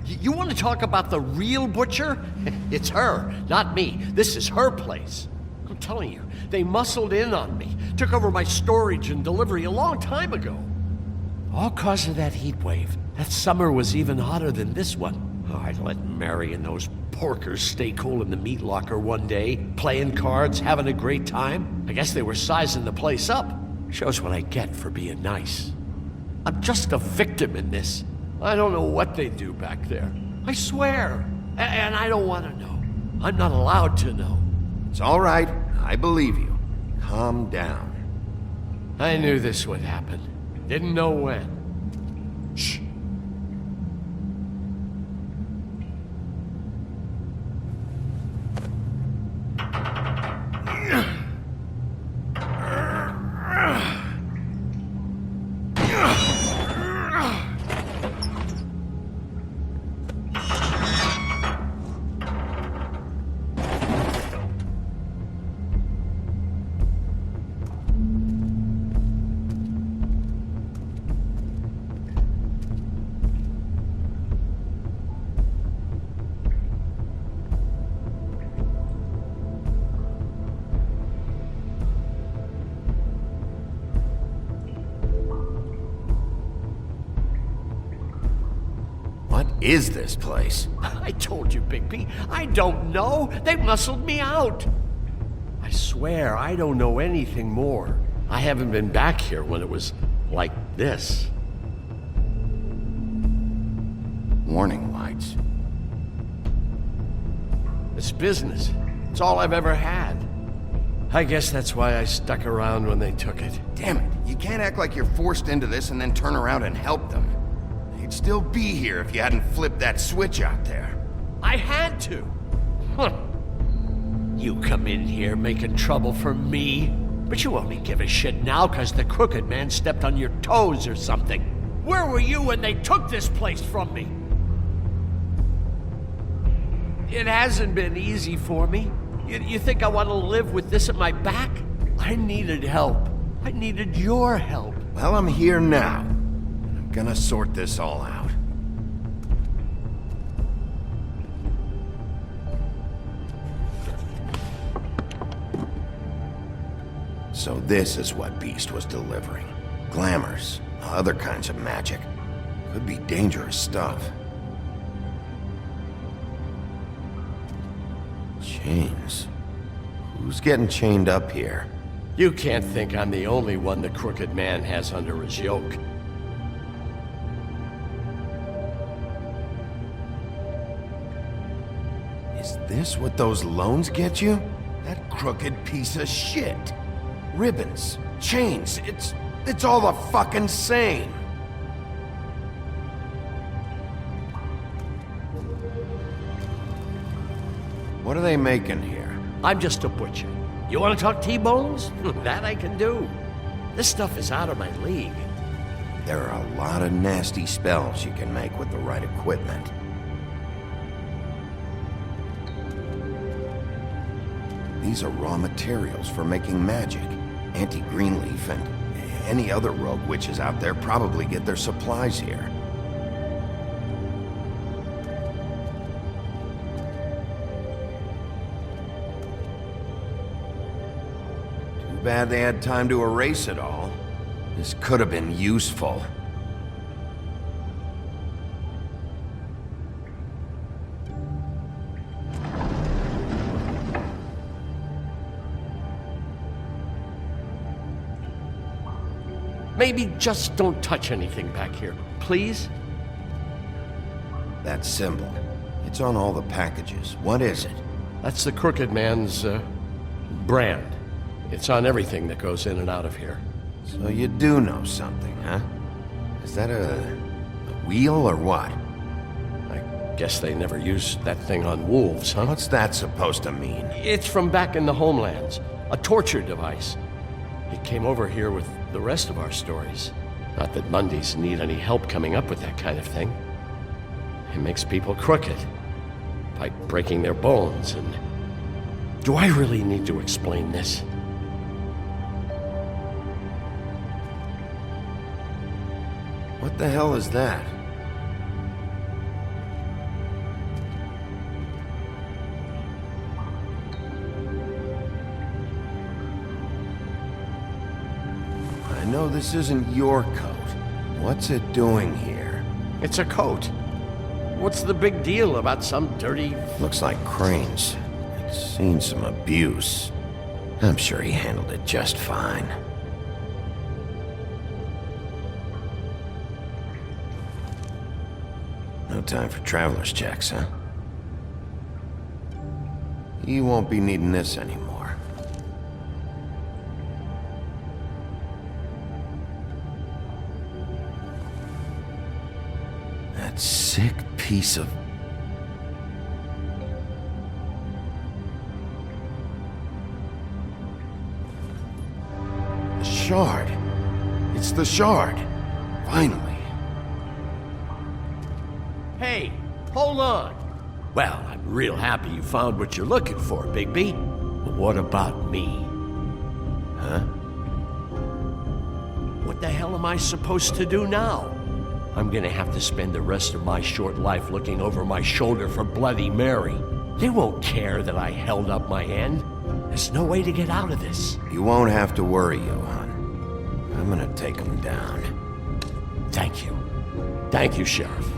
You want to talk about the real butcher? It's her, not me. This is her place. I'm telling you, they muscled in on me, took over my storage and delivery a long time ago. All cause of that heat wave. That summer was even hotter than this one. Oh, I'd let Mary and those porkers stay cool in the meat locker one day, playing cards, having a great time. I guess they were sizing the place up. Shows what I get for being nice. I'm just a victim in this. I don't know what they do back there. I swear. And I don't want to know. I'm not allowed to know.
It's all right. I believe you. Calm down.
I knew this would happen. Didn't know when. Shh.
What is this place?
I told you, Bigby. I don't know. They muscled me out. I swear, I don't know anything more. I haven't been back here when it was like this.
Warning lights.
It's business. It's all I've ever had. I guess that's why I stuck around when they took it.
Damn it. You can't act like you're forced into this and then turn around and help them. You'd still be here if you hadn't flipped that switch out there.
I had to. Huh. You come in here making trouble for me, but you only give a shit now because the crooked man stepped on your toes or something. Where were you when they took this place from me? It hasn't been easy for me. You think I want to live with this at my back? I needed help. I needed your help.
Well, I'm here now. I'm gonna sort this all out. So this is what Beast was delivering. Glamours, other kinds of magic. Could be dangerous stuff. Chains. Who's getting chained up here?
You can't think I'm the only one the crooked man has under his yoke.
Is this what those loans get you? That crooked piece of shit. Ribbons, chains, it's all the fucking same. What are they making here?
I'm just a butcher. You want to talk T-bones? That I can do. This stuff is out of my league.
There are a lot of nasty spells you can make with the right equipment. These are raw materials for making magic. Auntie Greenleaf and any other rogue witches out there probably get their supplies here. Too bad they had time to erase it all. This could have been useful.
Maybe just don't touch anything back here, please?
That symbol. It's on all the packages. What is it?
That's the crooked man's, brand. It's on everything that goes in and out of here.
So you do know something, huh? Is that a wheel or what?
I guess they never used that thing on wolves, huh?
What's that supposed to mean?
It's from back in the homelands. A torture device. It came over here with the rest of our stories. Not that Mundies need any help coming up with that kind of thing. It makes people crooked. By breaking their bones and... Do I really need to explain this?
What the hell is that? I know this isn't your coat. What's it doing here?
It's a coat. What's the big deal about some dirty...
Looks like Crane's seen some abuse. I'm sure he handled it just fine. No time for traveler's checks, huh? You won't be needing this anymore. That sick piece of... The shard. It's the shard. Finally.
Hey, hold on. Well, I'm real happy you found what you're looking for, Bigby. But what about me? Huh? What the hell am I supposed to do now? I'm gonna have to spend the rest of my short life looking over my shoulder for Bloody Mary. They won't care that I held up my end. There's no way to get out of this.
You won't have to worry, Johan. I'm gonna take him down.
Thank you. Thank you, Sheriff.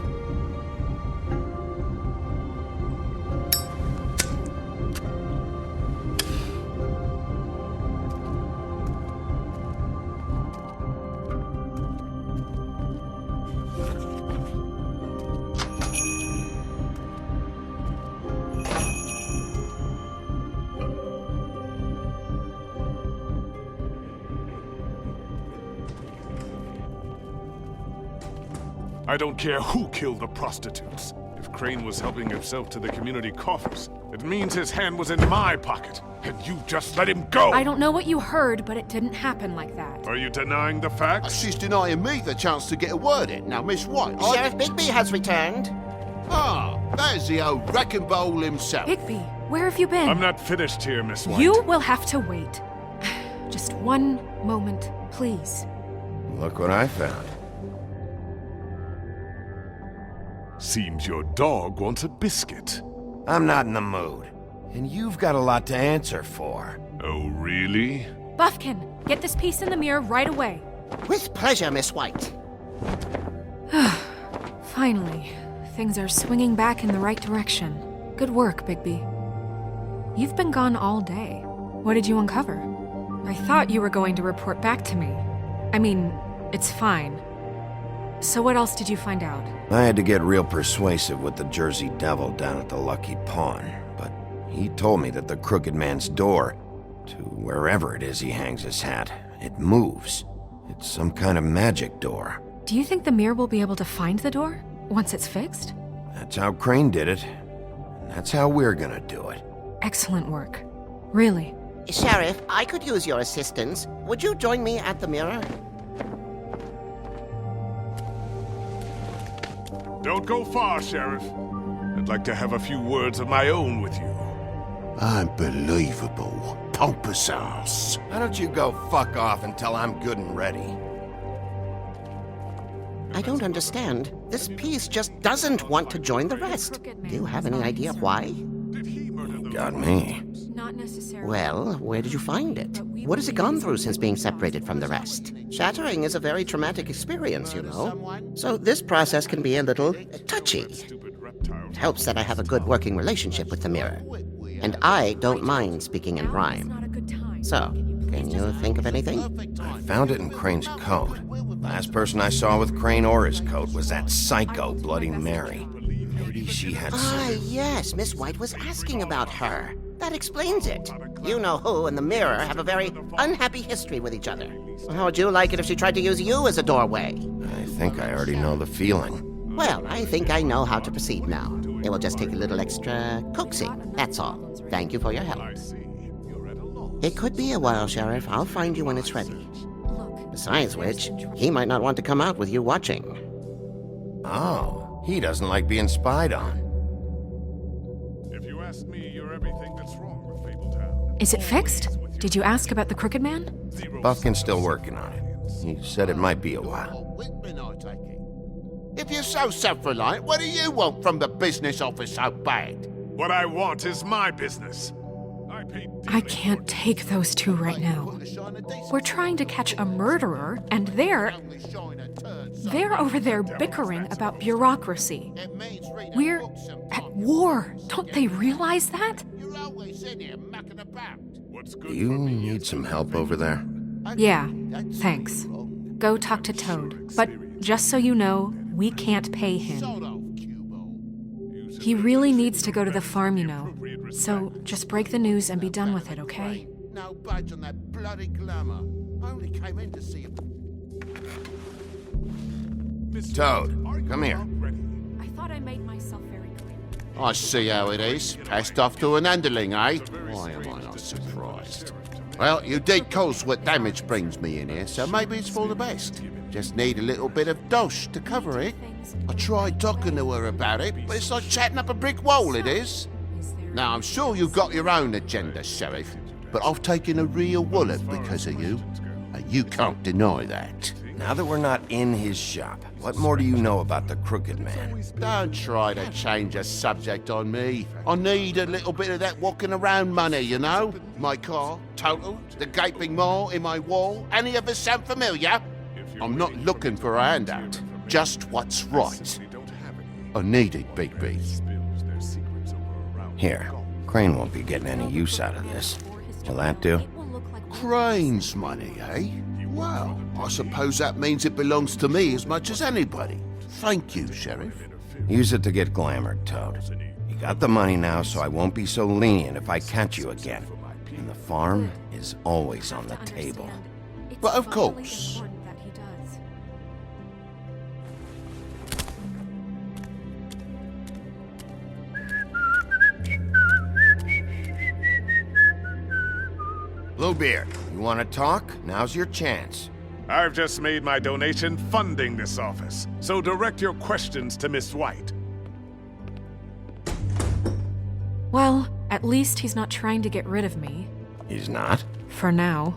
I don't care who killed the prostitutes. If Crane was helping himself to the community coffers, it means his hand was in my pocket, and you just let him go!
I don't know what you heard, but it didn't happen like that.
Are you denying the facts?
She's denying me the chance to get a word in. Now, Miss White...
Sheriff Bigby has returned.
Ah, there's the old wrecking ball himself.
Bigby, where have you been?
I'm not finished here, Miss White.
You will have to wait. Just one moment, please.
Look what I found.
Seems your dog wants a biscuit.
I'm not in the mood. And you've got a lot to answer for.
Oh, really?
Buffkin, get this piece in the mirror right away.
With pleasure, Miss White.
Finally, things are swinging back in the right direction. Good work, Bigby. You've been gone all day. What did you uncover? I thought you were going to report back to me. I mean, it's fine. So what else did you find out?
I had to get real persuasive with the Jersey Devil down at the Lucky Pawn, but he told me that the Crooked Man's door, to wherever it is he hangs his hat, it moves. It's some kind of magic door.
Do you think the mirror will be able to find the door once it's fixed?
That's how Crane did it, and that's how we're gonna do it.
Excellent work. Really.
Sheriff, I could use your assistance. Would you join me at the mirror?
Don't go far, Sheriff. I'd like to have a few words of my own with you.
Unbelievable. Pompous ass.
Why don't you go fuck off until I'm good and ready?
I don't understand. This piece just doesn't want to join the rest. Do you have any idea why?
Got me.
Not necessarily.
Well, where did you find it? What has it gone through since being separated from the rest? Shattering is a very traumatic experience, you know. So this process can be a little touchy. It helps that I have a good working relationship with the mirror. And I don't mind speaking in rhyme. So, can you think of anything?
I found it in Crane's coat. Last person I saw with Crane or his coat was that psycho Bloody Mary. Maybe she had some...
yes, Miss White was asking about her. That explains it. You know who and the mirror have a very unhappy history with each other. How would you like it if she tried to use you as a doorway?
I think I already know the feeling.
Well, I think I know how to proceed now. It will just take a little extra coaxing, that's all. Thank you for your help. It could be a while, Sheriff. I'll find you when it's ready. Besides which, he might not want to come out with you watching.
Oh, he doesn't like being spied on.
If you ask me, you're everything that's wrong with Fabletown.
Is it fixed? Did you ask about the Crooked Man?
Buffkin's still working on it. He said it might be a while.
If you're so self-reliant, what do you want from the business office so bad?
What I want is my business. I
I can't take those two right now. We're trying to catch a murderer, and they're over there bickering about bureaucracy. We're at war. Don't they realize that?
Do you need some help over there?
Yeah, thanks. Go talk to Toad. But just so you know, we can't pay him. He really needs to go to the farm, you know. So just break the news and be done with it, okay?
No budge on that bloody glamour. I only came in to see him.
Toad, come here.
I thought I made myself very clear.
I see how it is. Passed off to an underling, eh? Why am I not surprised? Well, you did cause what damage brings me in here, so maybe it's for the best. Just need a little bit of dosh to cover it. I tried talking to her about it, but it's like chatting up a brick wall, it is. Now, I'm sure you've got your own agenda, Sheriff, but I've taken a real wallop because of you, and you can't deny that.
Now that we're not in his shop, what more do you know about the Crooked Man?
Don't try to change a subject on me. I need a little bit of that walking around money, you know? My car, total, the gaping maw in my wall. Any of us sound familiar? I'm not looking for a handout, just what's right. I need it, Bigby.
Here, Crane won't be getting any use out of this. Will that do?
Crane's money, eh? Well, I suppose that means it belongs to me as much as anybody. Thank you, Sheriff.
Use it to get glamored, Toad. You got the money now, so I won't be so lenient if I catch you again. And the farm is always on the table.
But of course.
Bluebeard, you want to talk? Now's your chance.
I've just made my donation funding this office, so direct your questions to Miss White.
Well, at least he's not trying to get rid of me.
He's not?
For now.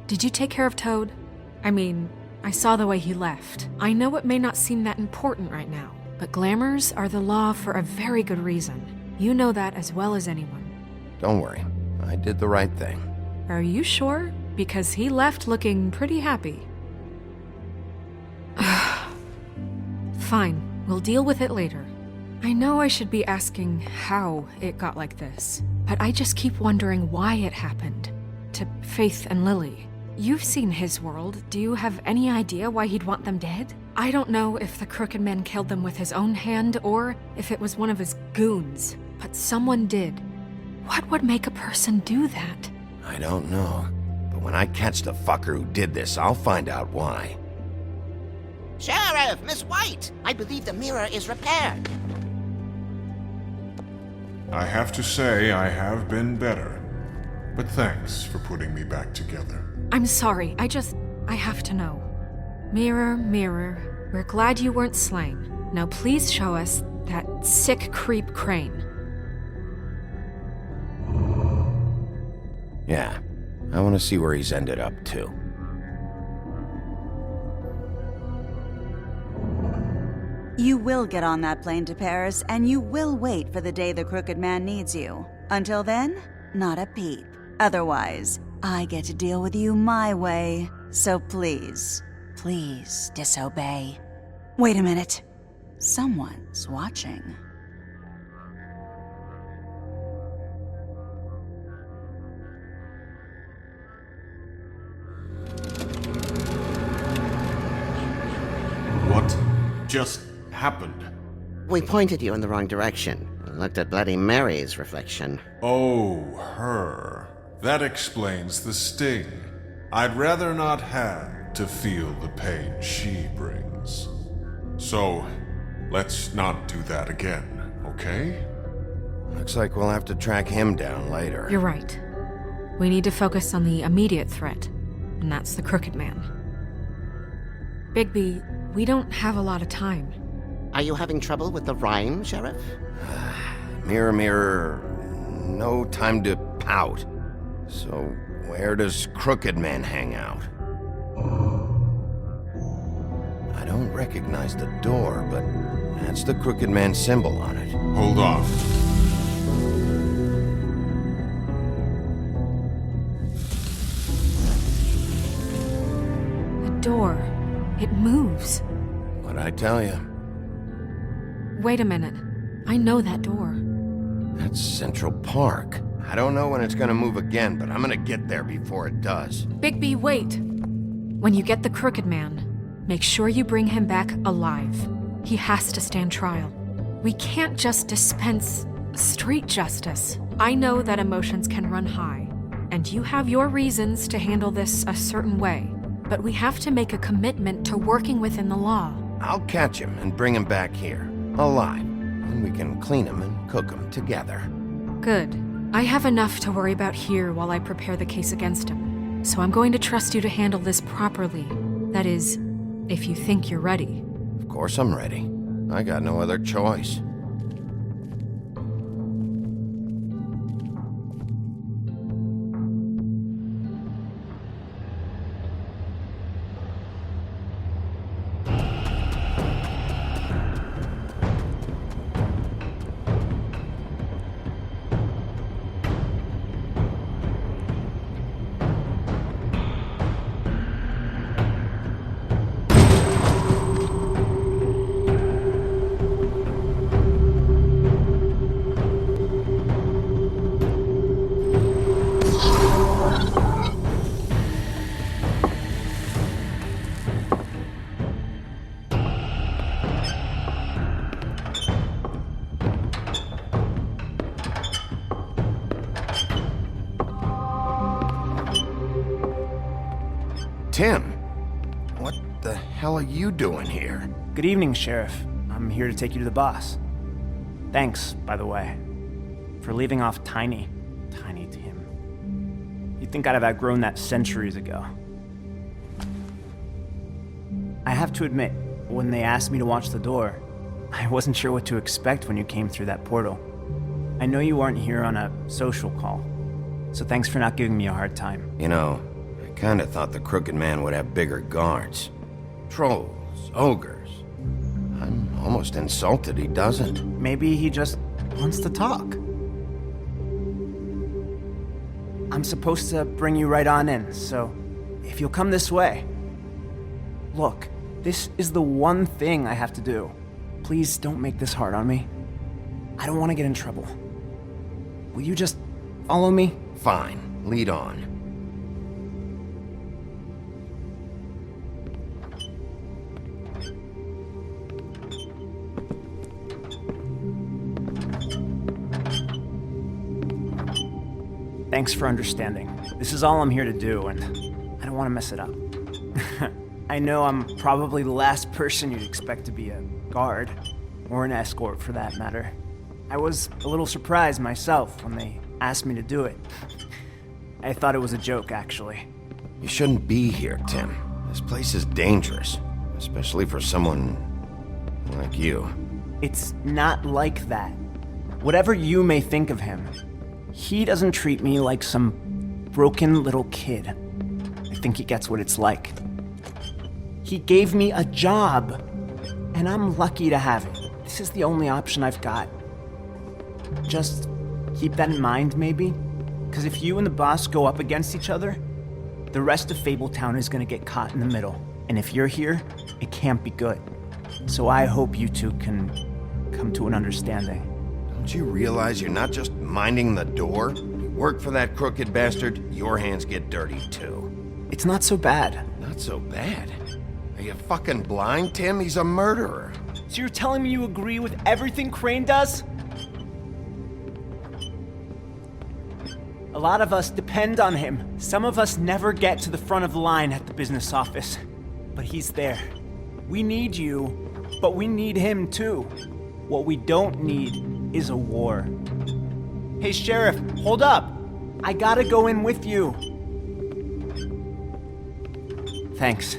Did you take care of Toad? I mean, I saw the way he left. I know it may not seem that important right now, but glamours are the law for a very good reason. You know that as well as anyone.
Don't worry. I did the right thing.
Are you sure? Because he left looking pretty happy. Fine, we'll deal with it later. I know I should be asking how it got like this, but I just keep wondering why it happened. To Faith and Lily. You've seen his world. Do you have any idea why he'd want them dead? I don't know if the Crooked Man killed them with his own hand or if it was one of his goons, but someone did. What would make a person do that?
I don't know. But when I catch the fucker who did this, I'll find out why.
Sheriff, Miss White! I believe the mirror is repaired.
I have to say I have been better. But thanks for putting me back together.
I'm sorry, I have to know. Mirror, mirror, we're glad you weren't slain. Now please show us that sick creep Crane.
Yeah, I want to see where he's ended up, too.
You will get on that plane to Paris, and you will wait for the day the Crooked Man needs you. Until then, not a peep. Otherwise, I get to deal with you my way. So please, please disobey. Wait a minute. Someone's watching.
What just happened?
We pointed you in the wrong direction. Looked at Bloody Mary's reflection.
Oh, her. That explains the sting. I'd rather not have to feel the pain she brings. So, let's not do that again, okay?
Looks like we'll have to track him down later.
You're right. We need to focus on the immediate threat, and that's the Crooked Man. Bigby, we don't have a lot of time.
Are you having trouble with the rhyme, Sheriff?
Mirror, mirror, no time to pout. So, where does Crooked Man hang out? I don't recognize the door, but that's the Crooked Man symbol on it.
Hold on.
door. It moves.
What'd I tell you?
Wait a minute. I know that door.
That's Central Park. I don't know when it's gonna move again, but I'm gonna get there before it does.
Bigby, wait! When you get the Crooked Man, make sure you bring him back alive. He has to stand trial. We can't just dispense street justice. I know that emotions can run high, and you have your reasons to handle this a certain way, but we have to make a commitment to working within the law.
I'll catch him and bring him back here, alive, and we can clean him and cook him together.
Good. I have enough to worry about here while I prepare the case against him, so I'm going to trust you to handle this properly. That is, if you think you're ready.
Of course I'm ready. I got no other choice. Tim, what the hell are you doing here?
Good evening, Sheriff. I'm here to take you to the boss. Thanks, by the way, for leaving off Tiny Tim. You'd think I'd have outgrown that centuries ago. I have to admit, when they asked me to watch the door, I wasn't sure what to expect when you came through that portal. I know you aren't here on a social call, so thanks for not giving me a hard time.
You know, I kinda thought the Crooked Man would have bigger guards. Trolls, ogres. I'm almost insulted he doesn't.
Maybe he just wants to talk. I'm supposed to bring you right on in, so if you'll come this way. Look, this is the one thing I have to do. Please don't make this hard on me. I don't want to get in trouble. Will you just follow me?
Fine, lead on.
Thanks for understanding. This is all I'm here to do, and I don't want to mess it up. I know I'm probably the last person you'd expect to be a guard, or an escort for that matter. I was a little surprised myself when they asked me to do it. I thought it was a joke, actually.
You shouldn't be here, Tim. This place is dangerous, especially for someone like you.
It's not like that. Whatever you may think of him, he doesn't treat me like some broken little kid. I think he gets what it's like. He gave me a job, and I'm lucky to have it. This is the only option I've got. Just keep that in mind, maybe? Because if you and the boss go up against each other, the rest of Fabletown is going to get caught in the middle. And if you're here, it can't be good. So I hope you two can come to an understanding.
Don't you realize you're not just minding the door? You work for that crooked bastard, your hands get dirty too.
It's not so bad.
Not so bad? Are you fucking blind, Tim? He's a murderer.
So you're telling me you agree with everything Crane does? A lot of us depend on him. Some of us never get to the front of the line at the business office. But he's there. We need you, but we need him too. What we don't need is a war. Hey, Sheriff, hold up. I gotta go in with you. Thanks.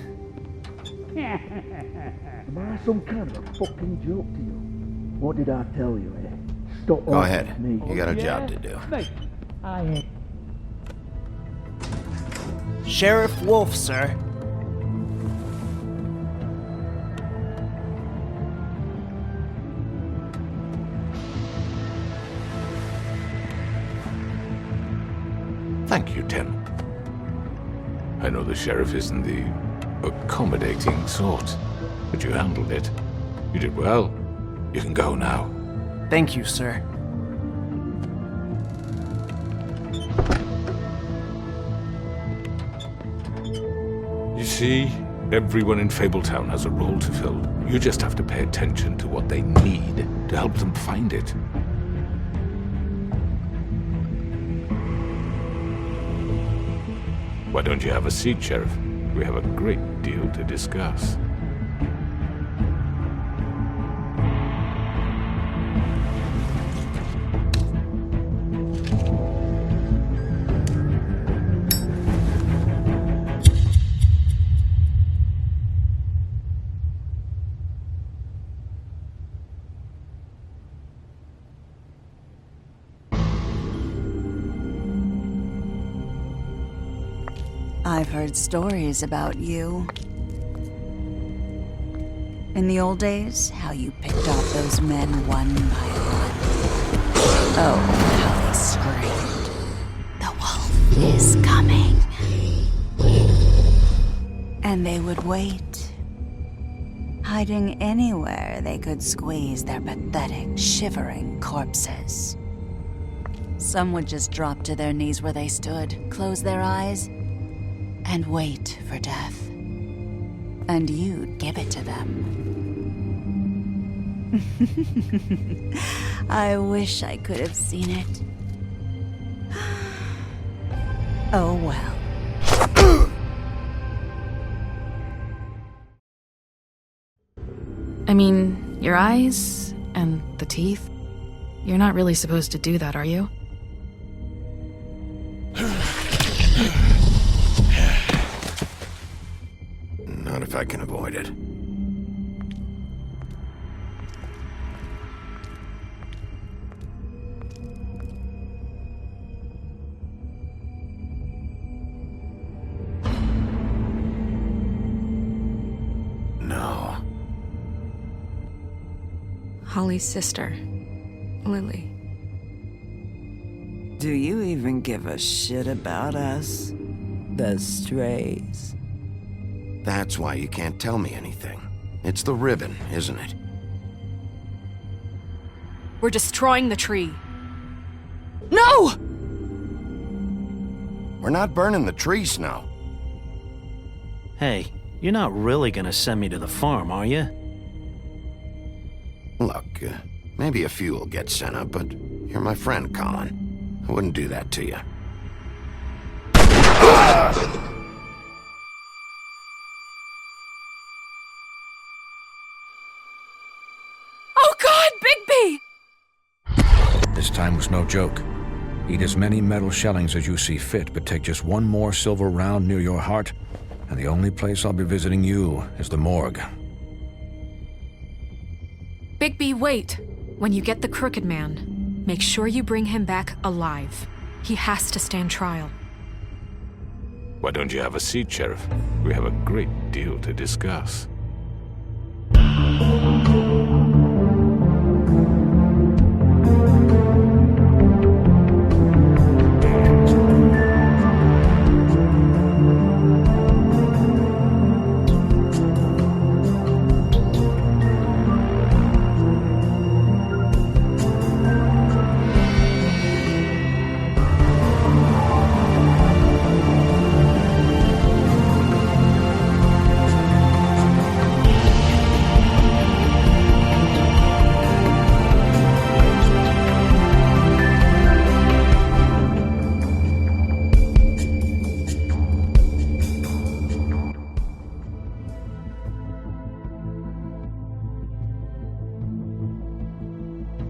Am I some kind of a fucking joke to you? What did I tell you, eh? Stop
Go ahead.
Me.
You got a job to do.
Mate, I ain't.
Sheriff Wolf, sir.
Thank you, Tim. I know the sheriff isn't the
accommodating sort. But you handled it. You did well. You can go now.
Thank you, sir.
You see, everyone in Fabletown has a role to fill. You just have to pay attention to what they need to help them find it. Why don't you have a seat, Sheriff? We have a great deal to discuss.
I've heard stories about you. In the old days, how you picked off those men one by one. Oh, how they screamed. The wolf is coming. And they would wait, hiding anywhere they could squeeze their pathetic, shivering corpses. Some would just drop to their knees where they stood, close their eyes, and wait for death. And you'd give it to them. I wish I could have seen it. Oh well.
I mean, your eyes and the teeth. You're not really supposed to do that, are you?
Not if I can avoid it. No.
Holly's sister, Lily.
Do you even give a shit about us? The strays?
That's why you can't tell me anything. It's the ribbon, isn't it?
We're destroying the tree. No!
We're not burning the tree, Snow.
Hey, you're not really gonna send me to the farm, are you?
Look, maybe a few will get sent up, but you're my friend, Colin. I wouldn't do that to you.
Oh God, Bigby!
This time was no joke. Eat as many metal shellings as you see fit, but take just one more silver round near your heart, and the only place I'll be visiting you is the morgue.
Bigby, wait! When you get the Crooked Man, make sure you bring him back alive. He has to stand trial.
Why don't you have a seat, Sheriff? We have a great deal to discuss.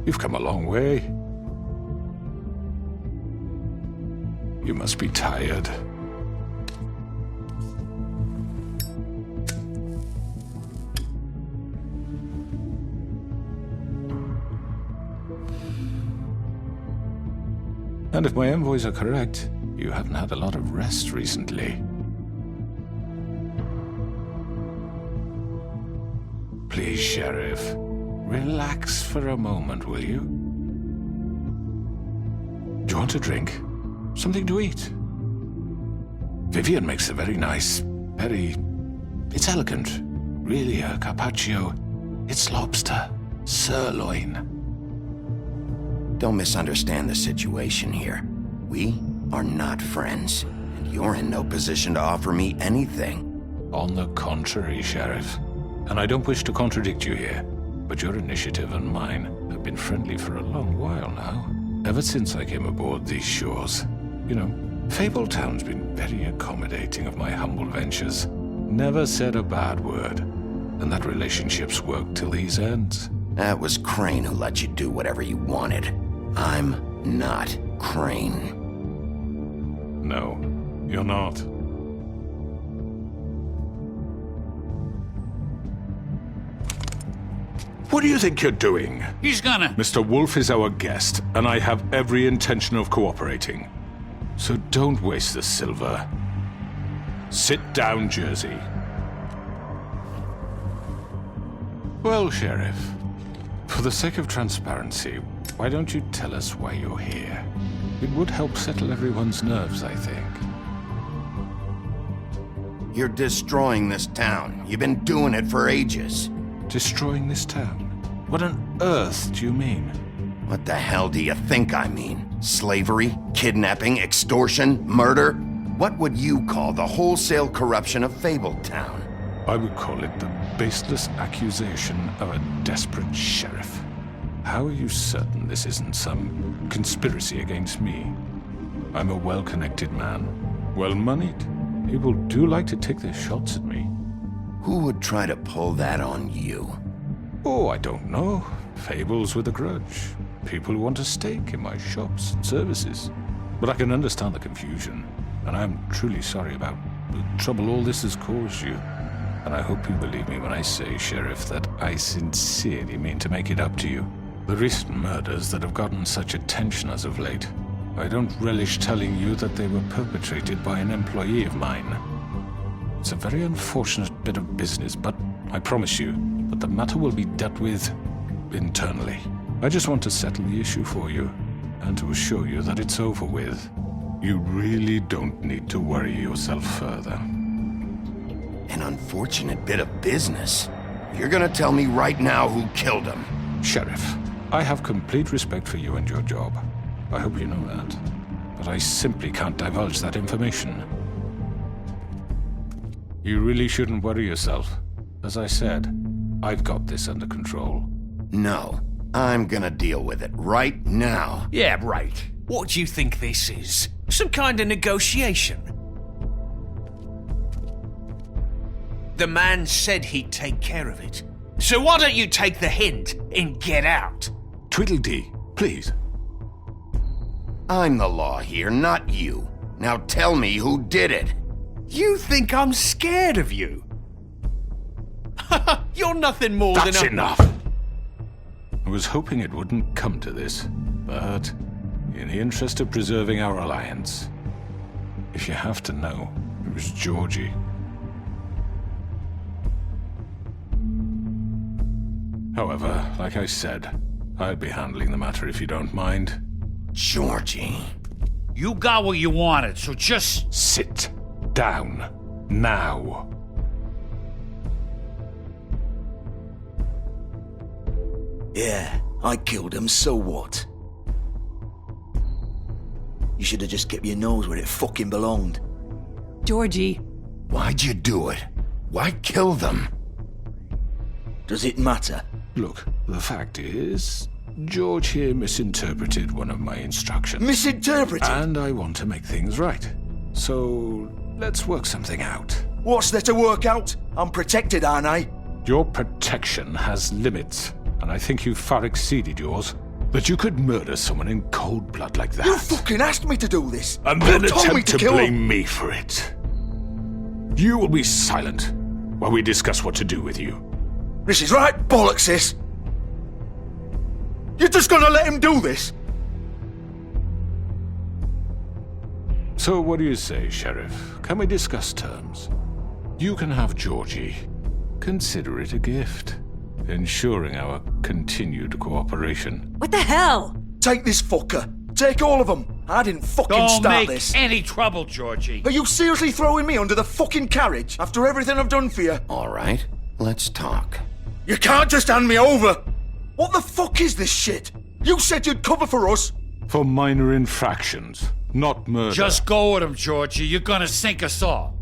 You've come a long way. You must be tired. And if my envoys are correct, you haven't had a lot of rest recently. Please, Sheriff, relax for a moment, will you? Do you want a drink? Something to eat? Vivian makes a very nice, very It's elegant. Really a carpaccio. It's lobster. Sirloin.
Don't misunderstand the situation here. We are not friends, and you're in no position to offer me anything.
On the contrary, Sheriff. And I don't wish to contradict you here, but your initiative and mine have been friendly for a long while now. Ever since I came aboard these shores. You know, Fabletown's been very accommodating of my humble ventures. Never said a bad word. And that relationship's worked till these ends.
That was Crane who let you do whatever you wanted. I'm not Crane.
No, you're not. What do you think you're doing?
He's gonna...
Mr. Wolf is our guest, and I have every intention of cooperating. So don't waste the silver. Sit down, Jersey. Well, Sheriff, for the sake of transparency, why don't you tell us why you're here? It would help settle everyone's nerves, I think.
You're destroying this town. You've been doing it for ages.
Destroying this town? What on earth do you mean?
What the hell do you think I mean? Slavery? Kidnapping? Extortion? Murder? What would you call the wholesale corruption of Fabletown?
I would call it the baseless accusation of a desperate sheriff. How are you certain this isn't some conspiracy against me? I'm a well-connected man, well-moneyed. People do like to take their shots at me.
Who would try to pull that on you?
Oh, I don't know. Fables with a grudge. People who want a stake in my shops and services. But I can understand the confusion, and I'm truly sorry about the trouble all this has caused you. And I hope you believe me when I say, Sheriff, that I sincerely mean to make it up to you. The recent murders that have gotten such attention as of late, I don't relish telling you that they were perpetrated by an employee of mine. It's a very unfortunate bit of business, but I promise you that the matter will be dealt with internally. I just want to settle the issue for you, and to assure you that it's over with. You really don't need to worry yourself further.
An unfortunate bit of business? You're gonna tell me right now who killed him?
Sheriff, I have complete respect for you and your job. I hope you know that. But I simply can't divulge that information. You really shouldn't worry yourself. As I said, I've got this under control.
No, I'm gonna deal with it right now.
Yeah, right. What do you think this is? Some kind of negotiation? The man said he'd take care of it. So why don't you take the hint and get out?
Tweedledee, please.
I'm the law here, not you. Now tell me who did it.
You think I'm scared of you? You're nothing more than a...
That's enough! I was hoping it wouldn't come to this, but in the interest of preserving our alliance, if you have to know, it was Georgie. However, like I said, I'll be handling the matter if you don't mind.
Georgie.
You got what you wanted, so just...
Sit down. Now.
Yeah, I killed him, so what? You should have just kept your nose where it fucking belonged.
Georgie.
Why'd you do it? Why kill them?
Does it matter?
Look, the fact is, George here misinterpreted one of my instructions.
Misinterpreted?
And I want to make things right. So, let's work something out.
What's there to work out? I'm protected, aren't I?
Your protection has limits, and I think you've far exceeded yours. That you could murder someone in cold blood like that.
You fucking asked me to do this!
And then
You told me
attempt to
kill
blame
him.
me for it. You will be silent while we discuss what to do with you.
This is right bollocks, this! You're just gonna let him do this?
So what do you say, Sheriff? Can we discuss terms? You can have Georgie. Consider it a gift, ensuring our continued cooperation.
What the hell?
Take this fucker.
Take all of them. I didn't fucking
Don't
start
make
this.
any trouble, Georgie.
Are you seriously throwing me under the fucking carriage after everything I've done for you?
All right, let's talk.
You can't just hand me over. What the fuck is this shit? You said you'd cover for us.
For minor infractions, not murder.
Just go with him, Georgie. You're gonna sink us all.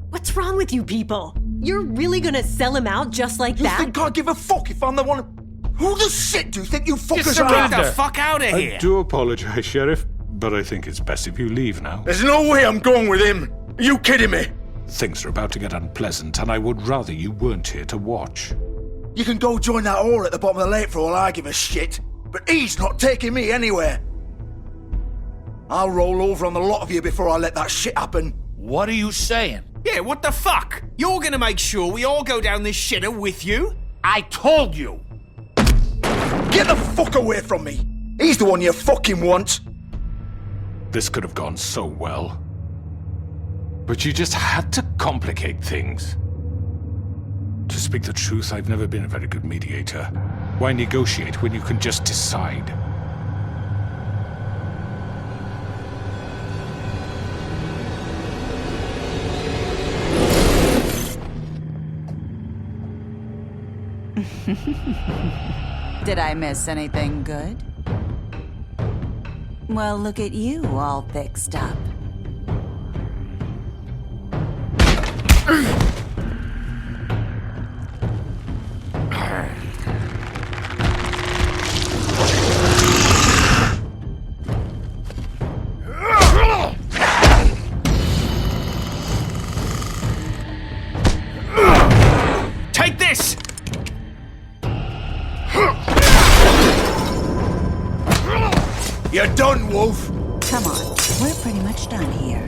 What's wrong with you people? You're really gonna sell him out just like that?
You think I give a fuck if I'm the one... Who the shit do you think you fuckers are?
Get the fuck out of here!
I do apologize, Sheriff, but I think it's best if you leave now.
There's no way I'm going with him. Are you kidding me?
Things are about to get unpleasant, and I would rather you weren't here to watch.
You can go join that whore at the bottom of the lake for all I give a shit. But he's not taking me anywhere. I'll roll over on the lot of you before I let that shit happen.
What are you saying?
Yeah, what the fuck? You're gonna make sure we all go down this shitter with you?
I told you!
Get the fuck away from me! He's the one you fucking want!
This could have gone so well. But you just had to complicate things. To speak the truth, I've never been a very good mediator. Why negotiate when you can just decide?
Did I miss anything good? Well, look at you, all fixed up.
Take this!
You're done, Wolf!
Come on, we're pretty much done here.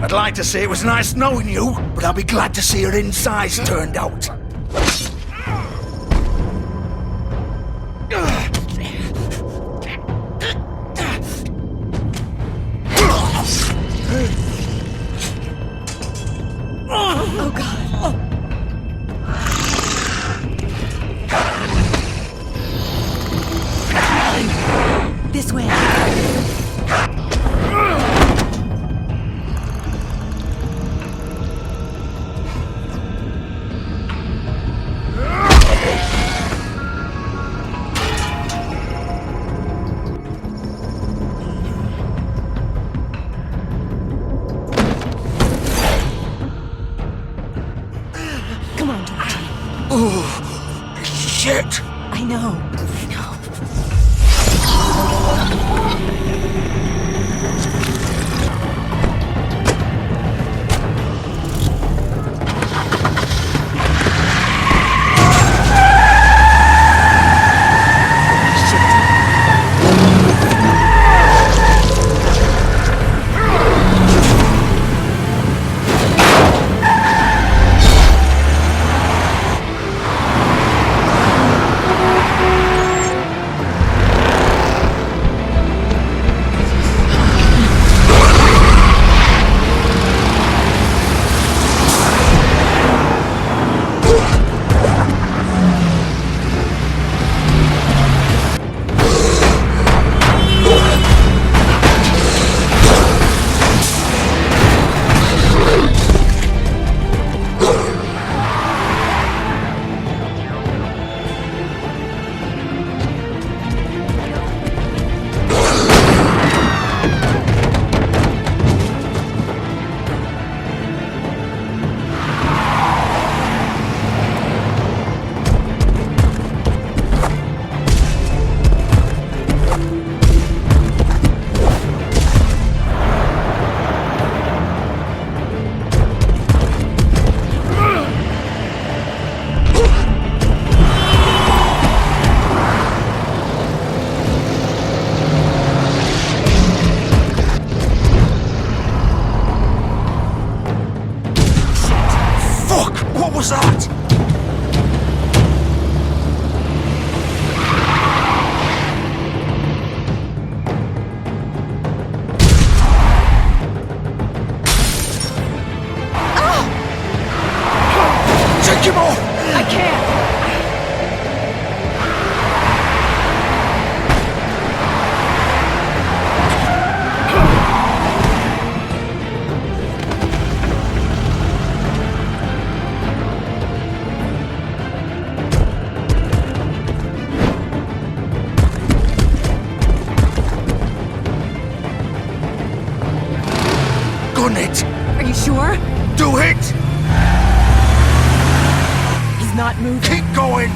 I'd like to say it was nice knowing you, but I'll be glad to see your insides turned out.
Oh, God. Oh. This way. Come on, Georgie.
Oh, shit!
I know.
What was that? Take him off!
I can't.
Gun it!
Are you sure?
Do it!
He's not moving.
Keep going!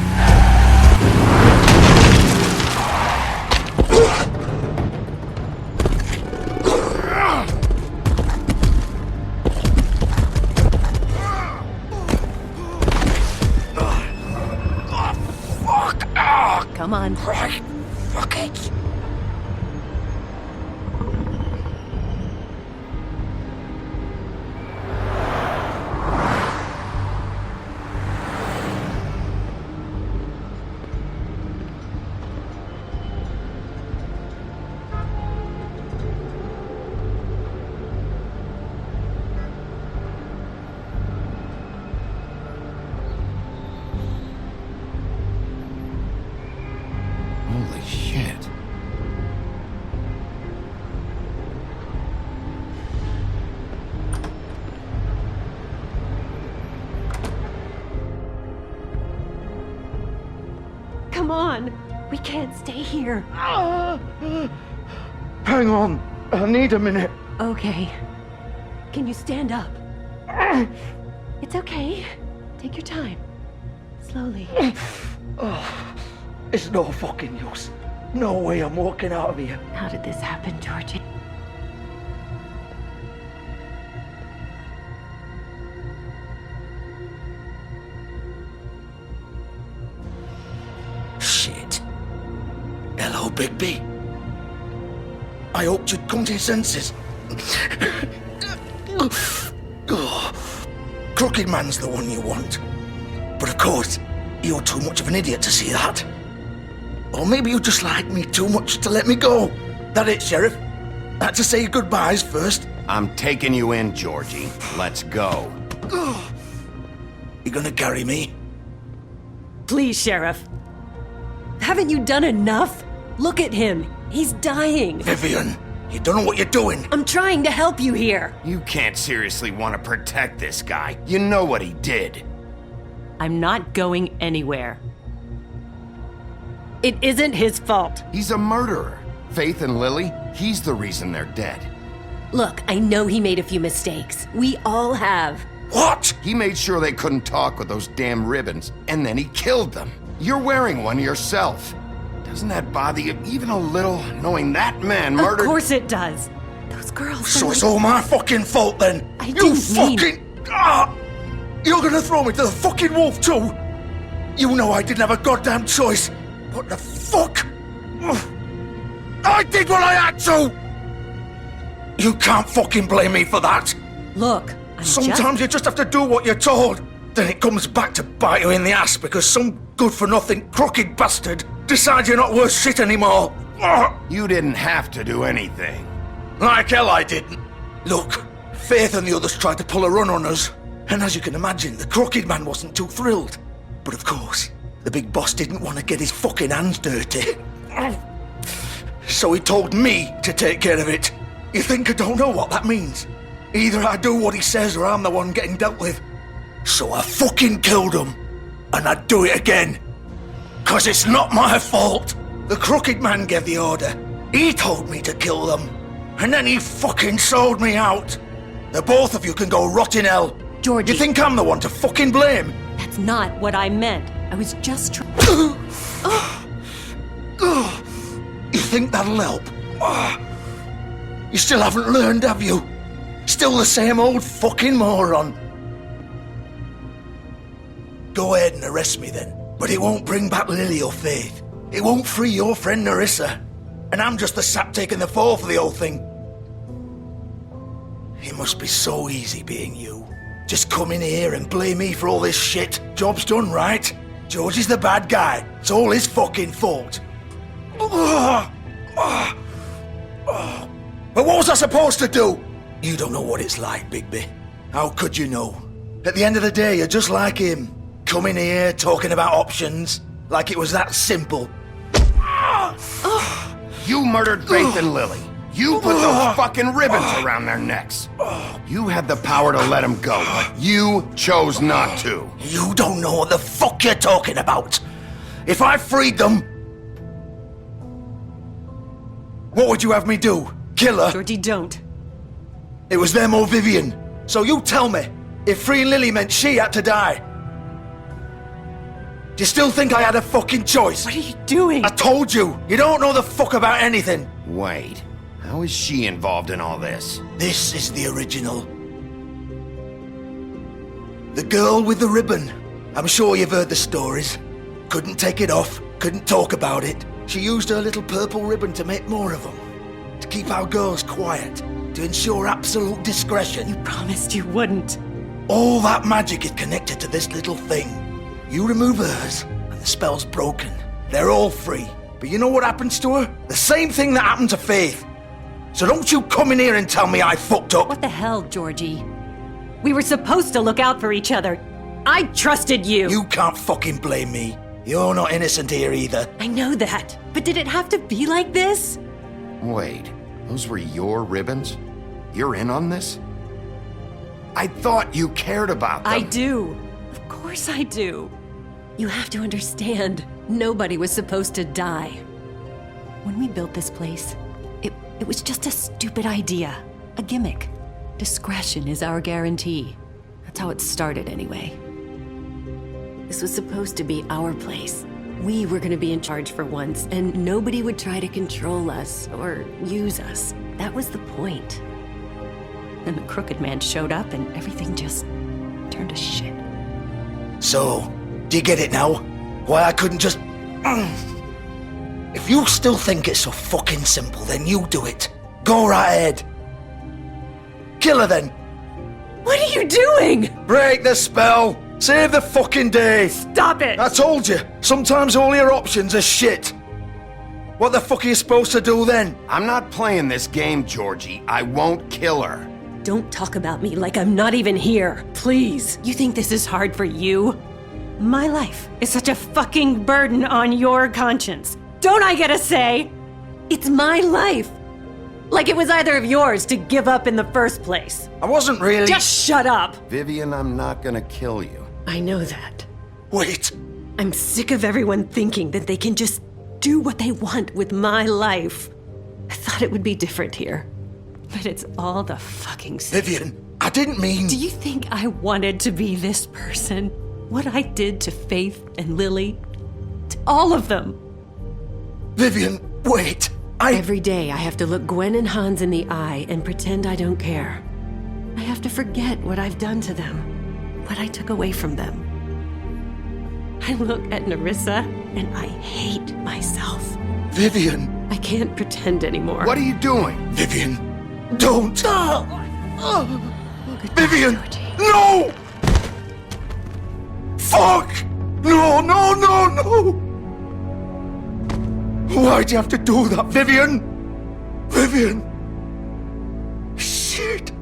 Come on.
Right. Fuck it.
Holy shit.
Come on. We can't stay here.
Hang on. I need a minute.
Okay. Can you stand up? It's okay. Take your time. Slowly.
It's no fucking use. No way I'm walking out of here.
How did this happen, Georgie?
Shit. Hello, Bigby. I hoped you'd come to your senses. Crooked Man's the one you want. But of course, you're too much of an idiot to see that. Or maybe you just like me too much to let me go. That it, Sheriff? Had to say your goodbyes first.
I'm taking you in, Georgie. Let's go.
You gonna carry me?
Please, Sheriff. Haven't you done enough? Look at him. He's dying.
Vivian, you don't know what you're doing.
I'm trying to help you here.
You can't seriously want to protect this guy. You know what he did.
I'm not going anywhere. It isn't his fault.
He's a murderer. Faith and Lily, he's the reason they're dead.
Look, I know he made a few mistakes. We all have.
What?
He made sure they couldn't talk with those damn ribbons, and then he killed them. You're wearing one yourself. Doesn't that bother you even a little, knowing that man murdered—
Of course it does. Those girls—
So it's all my fucking fault then?
I
You
didn't mean—
fucking— You're gonna throw me to the fucking wolf too? You know I didn't have a goddamn choice. What the fuck? I did what I had to! You can't fucking blame me for that.
Look,
Sometimes you just have to do what you're told. Then it comes back to bite you in the ass because some good-for-nothing crooked bastard decides you're not worth shit anymore.
You didn't have to do anything.
Like hell I didn't. Look, Faith and the others tried to pull a run on us. And as you can imagine, the crooked man wasn't too thrilled. But of course, the big boss didn't want to get his fucking hands dirty. So he told me to take care of it. You think I don't know what that means? Either I do what he says or I'm the one getting dealt with. So I fucking killed him. And I'd do it again. 'Cause it's not my fault. The crooked man gave the order. He told me to kill them. And then he fucking sold me out. The both of you can go rot in hell.
Georgie.
You think I'm the one to fucking blame?
That's not what I meant. I was just trying.
You think that'll help? You still haven't learned, have you? Still the same old fucking moron. Go ahead and arrest me then. But it won't bring back Lily or Faith. It won't free your friend Narissa. And I'm just the sap taking the fall for the whole thing. It must be so easy being you. Just come in here and blame me for all this shit. Job's done, right? George is the bad guy. It's all his fucking fault. But what was I supposed to do? You don't know what it's like, Bigby. How could you know? At the end of the day, you're just like him. Coming here, talking about options. Like it was that simple.
You murdered Faith and Lily. You put those fucking ribbons around their necks. You had the power to let them go, but you chose not to.
You don't know what the fuck you're talking about. If I freed them... What would you have me do? Kill her?
Georgie, don't.
It was them or Vivian. So you tell me, if freeing Lily meant she had to die, do you still think I had a fucking choice?
What are you doing?
I told you, you don't know the fuck about anything.
Wait, how is she involved in all this?
This is the original. The girl with the ribbon. I'm sure you've heard the stories. Couldn't take it off, couldn't talk about it. She used her little purple ribbon to make more of them. To keep our girls quiet. To ensure absolute discretion.
You promised you wouldn't.
All that magic is connected to this little thing. You remove hers, and the spell's broken. They're all free. But you know what happens to her? The same thing that happened to Faith. So don't you come in here and tell me I fucked up.
What the hell, Georgie? We were supposed to look out for each other. I trusted you.
You can't fucking blame me. You're not innocent here either.
I know that. But did it have to be like this?
Wait, those were your ribbons? You're in on this? I thought you cared about them.
I do. Of course I do. You have to understand, nobody was supposed to die. When we built this place, it was just a stupid idea. A gimmick. Discretion is our guarantee. That's how it started anyway. This was supposed to be our place. We were gonna be in charge for once, and nobody would try to control us or use us. That was the point. Then the Crooked Man showed up and everything just turned to shit.
So, do you get it now? Why I couldn't just... If you still think it's so fucking simple, then you do it. Go right ahead. Kill her then.
What are you doing?
Break the spell. Save the fucking day.
Stop it.
I told you, sometimes all your options are shit. What the fuck are you supposed to do then?
I'm not playing this game, Georgie. I won't kill her.
Don't talk about me like I'm not even here. Please. You think this is hard for you? My life is such a fucking burden on your conscience. Don't I get a say? It's my life. Like it was either of yours to give up in the first place.
I wasn't really...
Just shut up.
Vivian, I'm not gonna kill you.
I know that.
Wait.
I'm sick of everyone thinking that they can just do what they want with my life. I thought it would be different here. But it's all the fucking same.
Vivian, I didn't mean...
Do you think I wanted to be this person? What I did to Faith and Lily? To all of them?
Vivian, wait.
Every day I have to look Gwen and Hans in the eye and pretend I don't care. I have to forget what I've done to them, what I took away from them. I look at Nerissa and I hate myself.
Vivian.
I can't pretend anymore.
What are you doing?
Vivian, don't. Vivian, no! Fuck! No, no, no, no! Why'd you have to do that, Vivian? Vivian! Shit!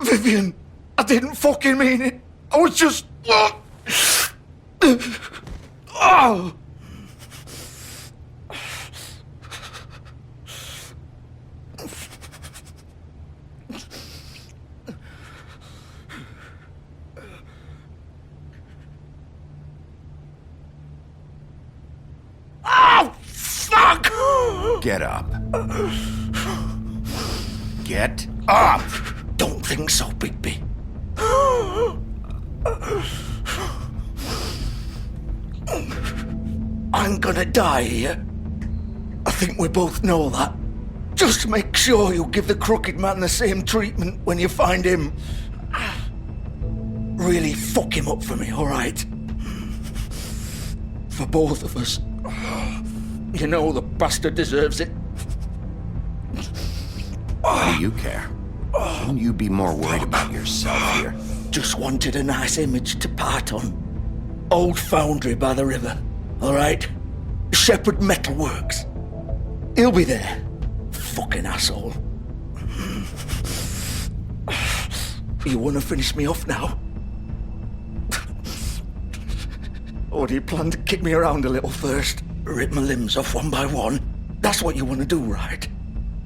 Vivian, I didn't fucking mean it. I was just... Oh!
Get up. Get up!
Don't think so, Bigby. I'm gonna die here. I think we both know that. Just make sure you give the Crooked Man the same treatment when you find him. Really fuck him up for me, alright? For both of us. You know the bastard deserves it.
Why do you care? Shouldn't you be more worried about yourself here?
Just wanted a nice image to part on. Old foundry by the river, alright? Shepherd Metalworks. He'll be there. Fucking asshole. You wanna finish me off now? Or do you plan to kick me around a little first? Rip my limbs off one by one? That's what you want to do, right?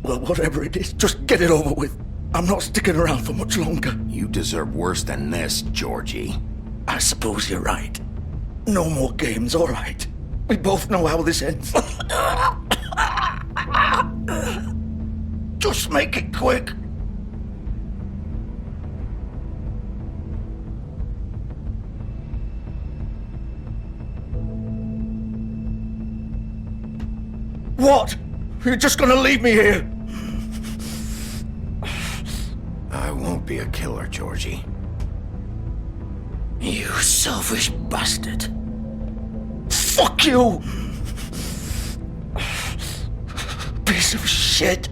Well, whatever it is, just get it over with. I'm not sticking around for much longer.
You deserve worse than this, Georgie.
I suppose you're right. No more games, all right. We both know how this ends. Just make it quick. What? You're just gonna leave me here?
I won't be a killer, Georgie.
You selfish bastard. Fuck you! Piece of shit.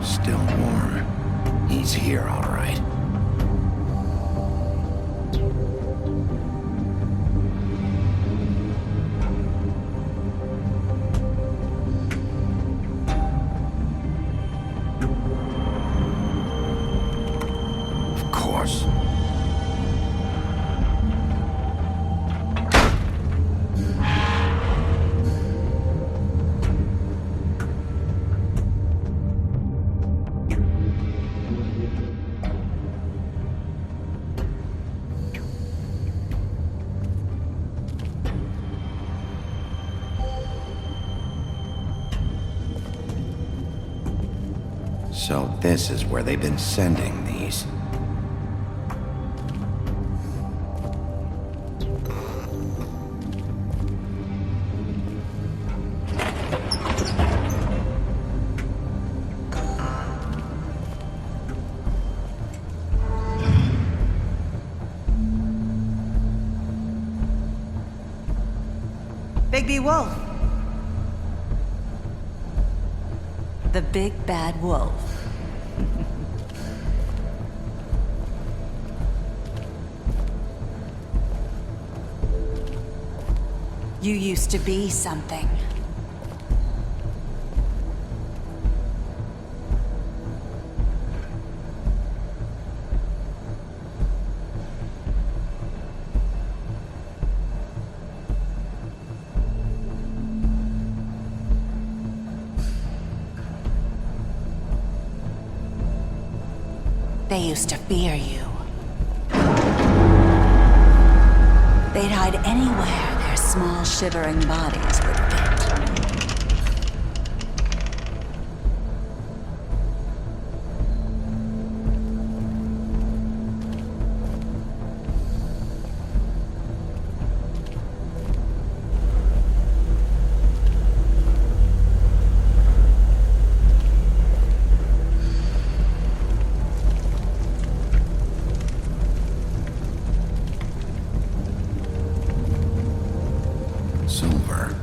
Still warm. He's here, all right. Of course. So this is where they've been sending these.
Bigby Wolf. The big bad wolf. You used to be something. They used to fear you. They'd hide anywhere their small, shivering bodies would fit.
Silver.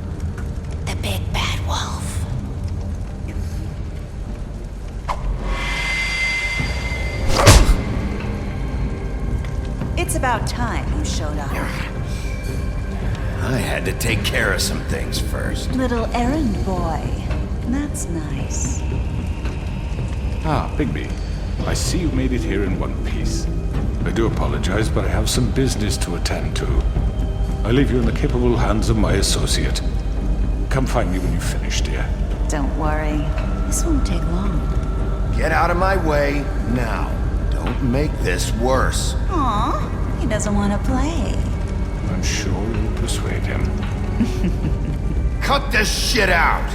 The big bad wolf. It's about time you showed up.
I had to take care of some things first.
Little errand boy. That's nice.
Ah, Bigby. I see you made it here in one piece. I do apologize, but I have some business to attend to. I leave you in the capable hands of my associate. Come find me when you've finished, dear.
Don't worry. This won't take long.
Get out of my way now. Don't make this worse.
Aw, he doesn't want to play.
I'm sure you'll persuade him.
Cut this shit out!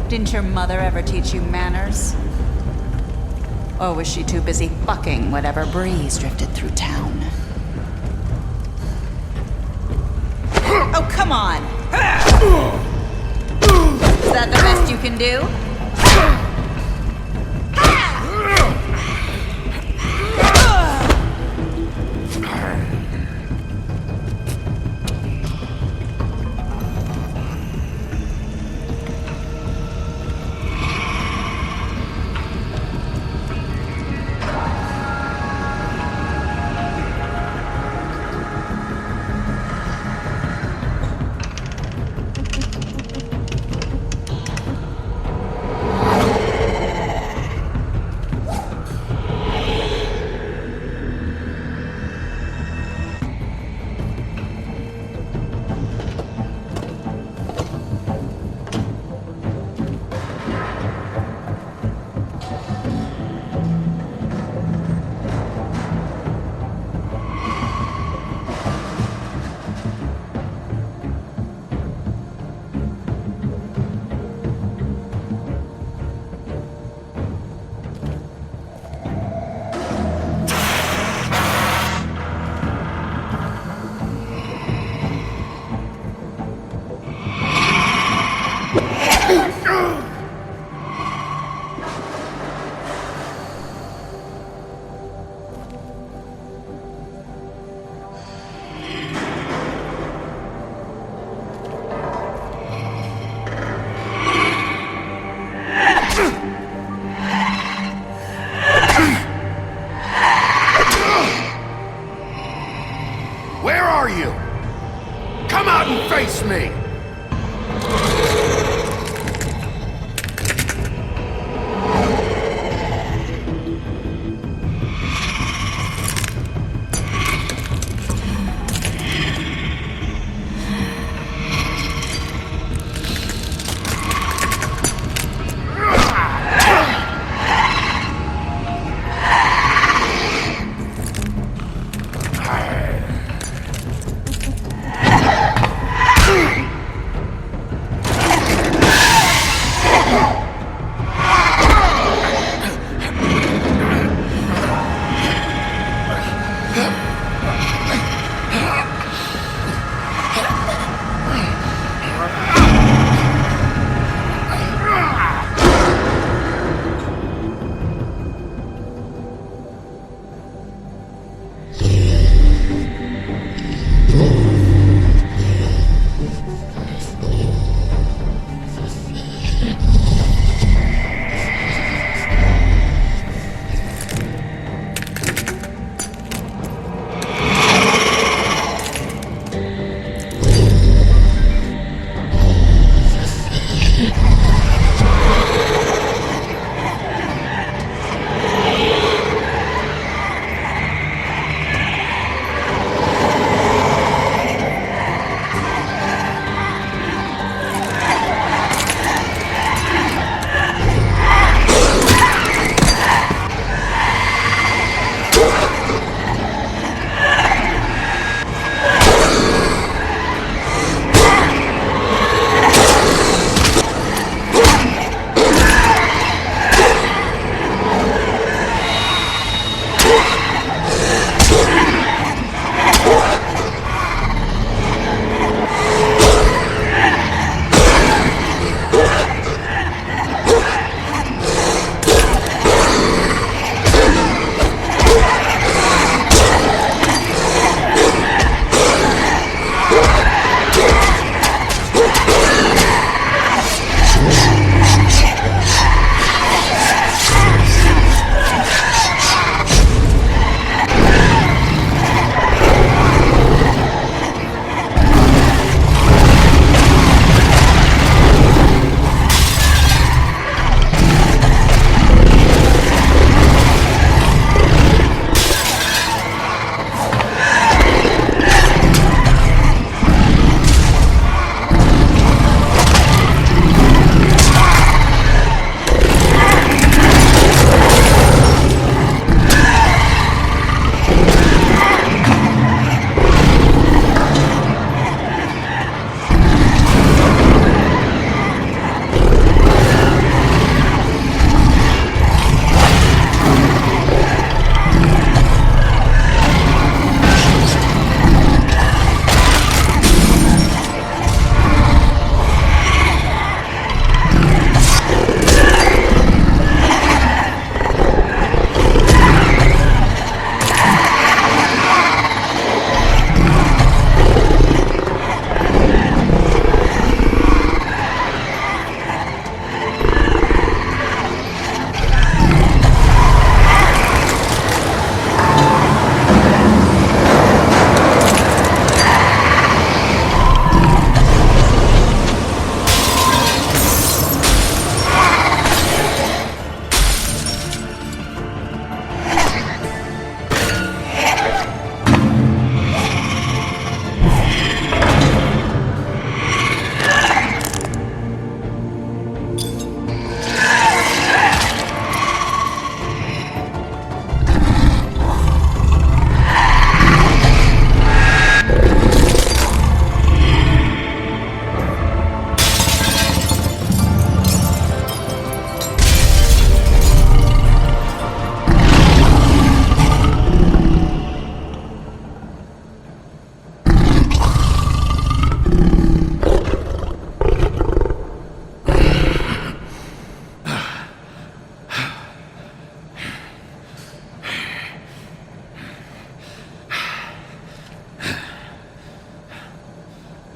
Didn't your mother ever teach you manners? Or was she too busy fucking whatever breeze drifted through town? Oh, come on! Is that the best you can do?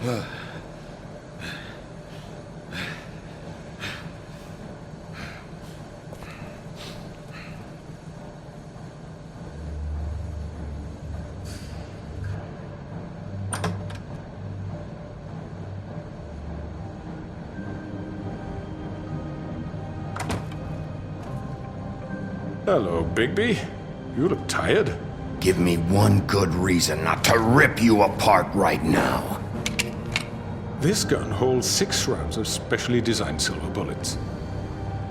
Hello, Bigby. You look tired.
Give me one good reason not to rip you apart right now.
This gun holds 6 rounds of specially designed silver bullets.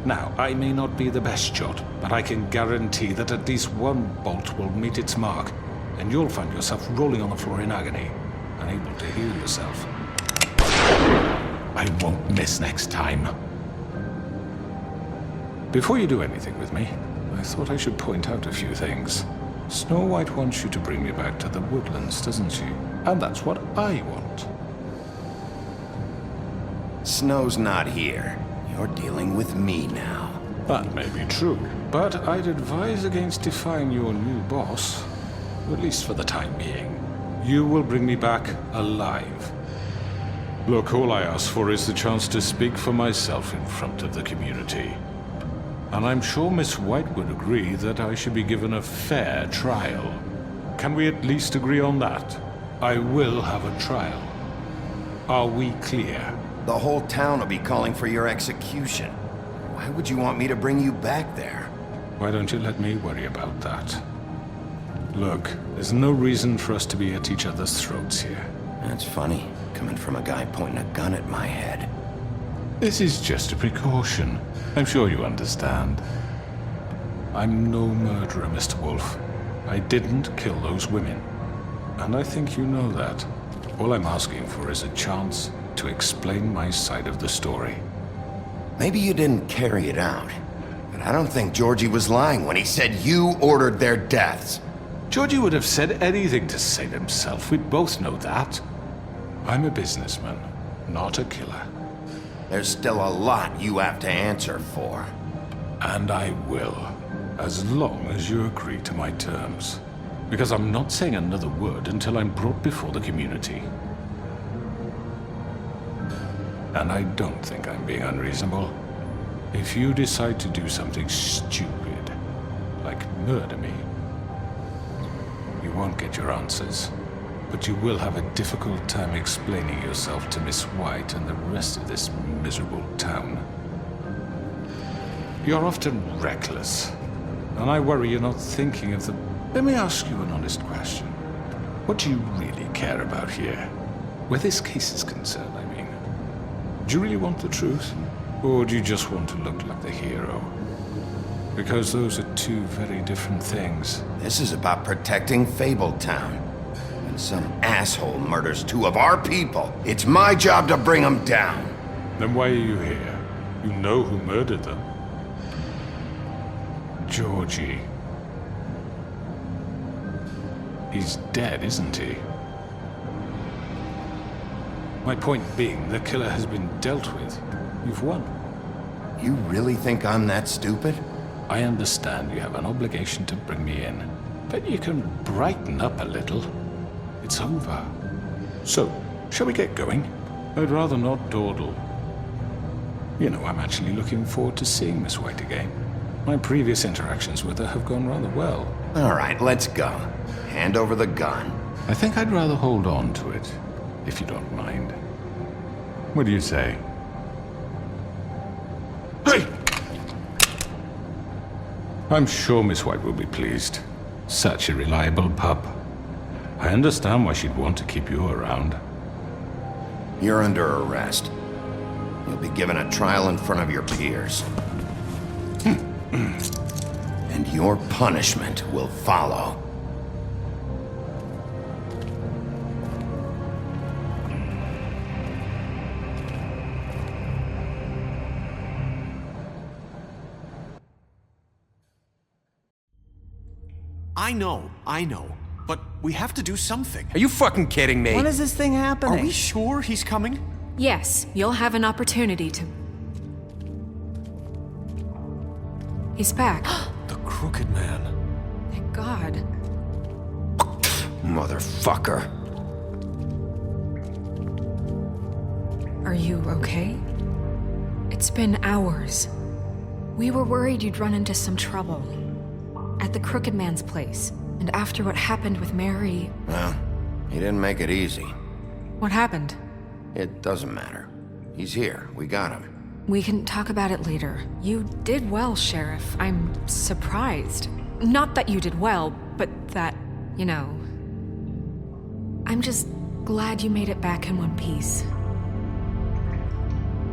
Now, I may not be the best shot, but I can guarantee that at least one bolt will meet its mark, and you'll find yourself rolling on the floor in agony, unable to heal yourself. I won't miss next time. Before you do anything with me, I thought I should point out a few things. Snow White wants you to bring me back to the woodlands, doesn't she? And that's what I want.
Snow's not here. You're dealing with me now.
That may be true, but I'd advise against defying your new boss, at least for the time being. You will bring me back alive. Look, all I ask for is the chance to speak for myself in front of the community. And I'm sure Miss White would agree that I should be given a fair trial. Can we at least agree on that? I will have a trial. Are we clear?
The whole town will be calling for your execution. Why would you want me to bring you back there?
Why don't you let me worry about that? Look, there's no reason for us to be at each other's throats here.
That's funny, coming from a guy pointing a gun at my head.
This is just a precaution. I'm sure you understand. I'm no murderer, Mr. Wolf. I didn't kill those women. And I think you know that. All I'm asking for is a chance to explain my side of the story.
Maybe you didn't carry it out, but I don't think Georgie was lying when he said you ordered their deaths.
Georgie would have said anything to save himself. We both know that. I'm a businessman, not a killer.
There's still a lot you have to answer for.
And I will, as long as you agree to my terms. Because I'm not saying another word until I'm brought before the community. And I don't think I'm being unreasonable. If you decide to do something stupid, like murder me, you won't get your answers. But you will have a difficult time explaining yourself to Miss White and the rest of this miserable town. You're often reckless, and I worry you're not thinking of the... Let me ask you an honest question. What do you really care about here? Where this case is concerned, I mean. Do you really want the truth? Or do you just want to look like the hero? Because those are two very different things.
This is about protecting Fabletown. When some asshole murders 2 of our people, it's my job to bring them down.
Then why are you here? You know who murdered them. Georgie. He's dead, isn't he? My point being, the killer has been dealt with. You've won.
You really think I'm that stupid?
I understand you have an obligation to bring me in, but you can brighten up a little. It's over. So, shall we get going? I'd rather not dawdle. You know, I'm actually looking forward to seeing Miss White again. My previous interactions with her have gone rather well.
All right, let's go. Hand over the gun.
I think I'd rather hold on to it, if you don't mind. What do you say? Hey! I'm sure Miss White will be pleased. Such a reliable pup. I understand why she'd want to keep you around.
You're under arrest. You'll be given a trial in front of your peers. And your punishment will follow.
I know. But we have to do something.
Are you fucking kidding me?
When is this thing happening?
Are we sure he's coming?
Yes, you'll have an opportunity to... He's back.
The Crooked Man.
Thank God.
Motherfucker.
Are you okay? It's been hours. We were worried you'd run into some trouble. At the Crooked Man's place. And after what happened with Mary...
Well, he didn't make it easy.
What happened?
It doesn't matter. He's here. We got him.
We can talk about it later. You did well, Sheriff. I'm surprised. Not that you did well, but that, you know... I'm just glad you made it back in one piece.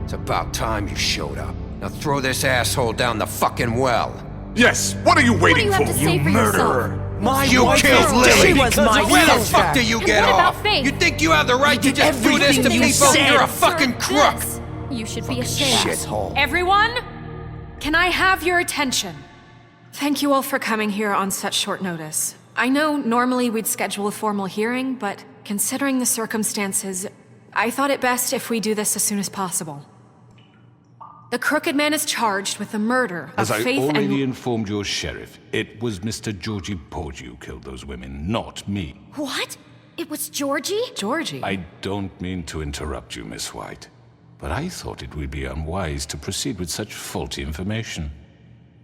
It's about time you showed up. Now throw this asshole down the fucking well.
Yes, what are you waiting for?
You murderer!
You killed Lily!
She was my Where the fuck do you get off? You think you have the right to just do this to people? You're a fucking crook!
You should be ashamed.
Shithole.
Everyone, can I have your attention? Thank you all for coming here on such short notice. I know normally we'd schedule a formal hearing, but considering the circumstances, I thought it best if we do this as soon as possible. The Crooked Man is charged with the murder of
As
Faith
I already
and...
informed your sheriff, it was Mr. Georgie Porgy who killed those women, not me.
What? It was Georgie?
Georgie?
I don't mean to interrupt you, Miss White, but I thought it would be unwise to proceed with such faulty information.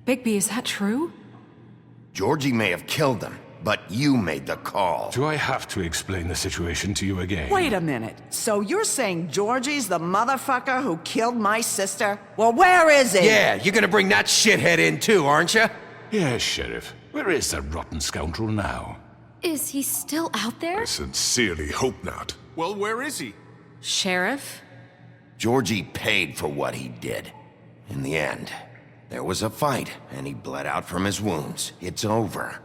Bigby, is that true?
Georgie may have killed them, but you made the call.
Do I have to explain the situation to you again?
Wait a minute. So you're saying Georgie's the motherfucker who killed my sister? Well, where is he?
Yeah, you're gonna bring that shithead in too, aren't you?
Yes, Sheriff. Where is that rotten scoundrel now?
Is he still out there?
I sincerely hope not.
Well, where is he?
Sheriff?
Georgie paid for what he did. In the end, there was a fight, and he bled out from his wounds. It's over.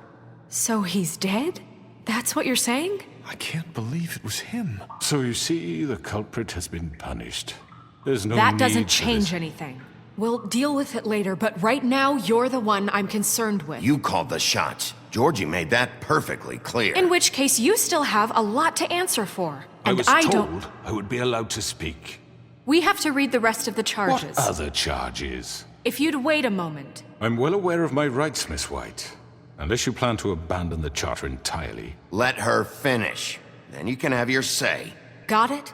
So he's dead? That's what you're saying?
I can't believe it was him. So you see, the culprit has been punished. There's no
That
need
doesn't
for
change
this.
anything. We'll deal with it later, but right now, you're the one I'm concerned with.
You called the shots. Georgie made that perfectly clear.
In which case, you still have a lot to answer for. And
I was
don't...
told I would be allowed to speak.
We have to read the rest of the charges.
What other charges?
If you'd wait a moment.
I'm well aware of my rights, Miss White. Unless you plan to abandon the charter entirely.
Let her finish. Then you can have your say.
Got it?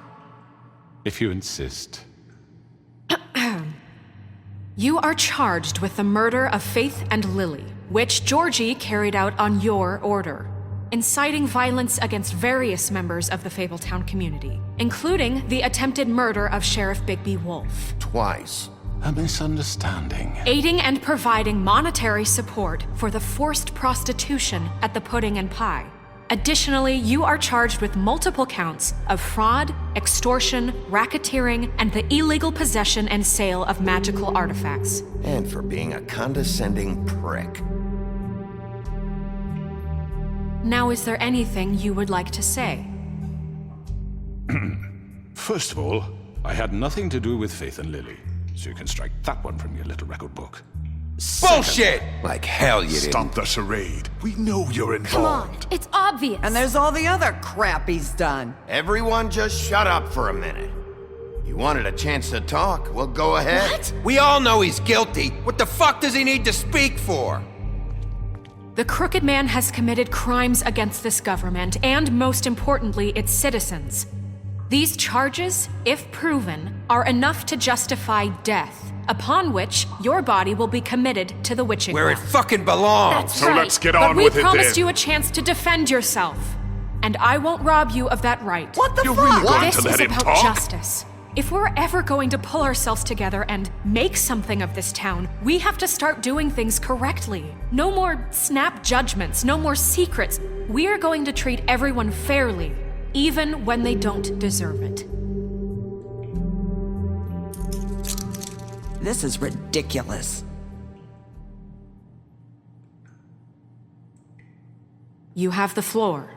If you insist.
You are charged with the murder of Faith and Lily, which Georgie carried out on your order, inciting violence against various members of the Fabletown community, including the attempted murder of Sheriff Bigby Wolf.
Twice.
A misunderstanding.
Aiding and providing monetary support for the forced prostitution at the Pudding and Pie. Additionally, you are charged with multiple counts of fraud, extortion, racketeering, and the illegal possession and sale of magical artifacts.
And for being a condescending prick.
Now, is there anything you would like to say?
First of all, I had nothing to do with Faith and Lily, so you can strike that one from your little record book.
Bullshit! Like hell you didn't.
Stop the charade. We know you're involved.
Come on, it's obvious.
And there's all the other crap he's done.
Everyone just shut up for a minute. You wanted a chance to talk? Well, go ahead.
What?
We all know he's guilty. What the fuck does he need to speak for?
The Crooked Man has committed crimes against this government and, most importantly, its citizens. These charges, if proven, are enough to justify death, upon which your body will be committed to the witching
Where it
ground.
fucking belongs.
That's
So
right.
let's get on
but
with it
we promised
then.
you a chance to defend yourself, and I won't rob you of that right.
What the
You're
fuck?
really going
This
to let
is
him
about
talk?
justice. If we're ever going to pull ourselves together and make something of this town, we have to start doing things correctly. No more snap judgments, no more secrets. We are going to treat everyone fairly, even when they don't deserve it.
This is ridiculous.
You have the floor.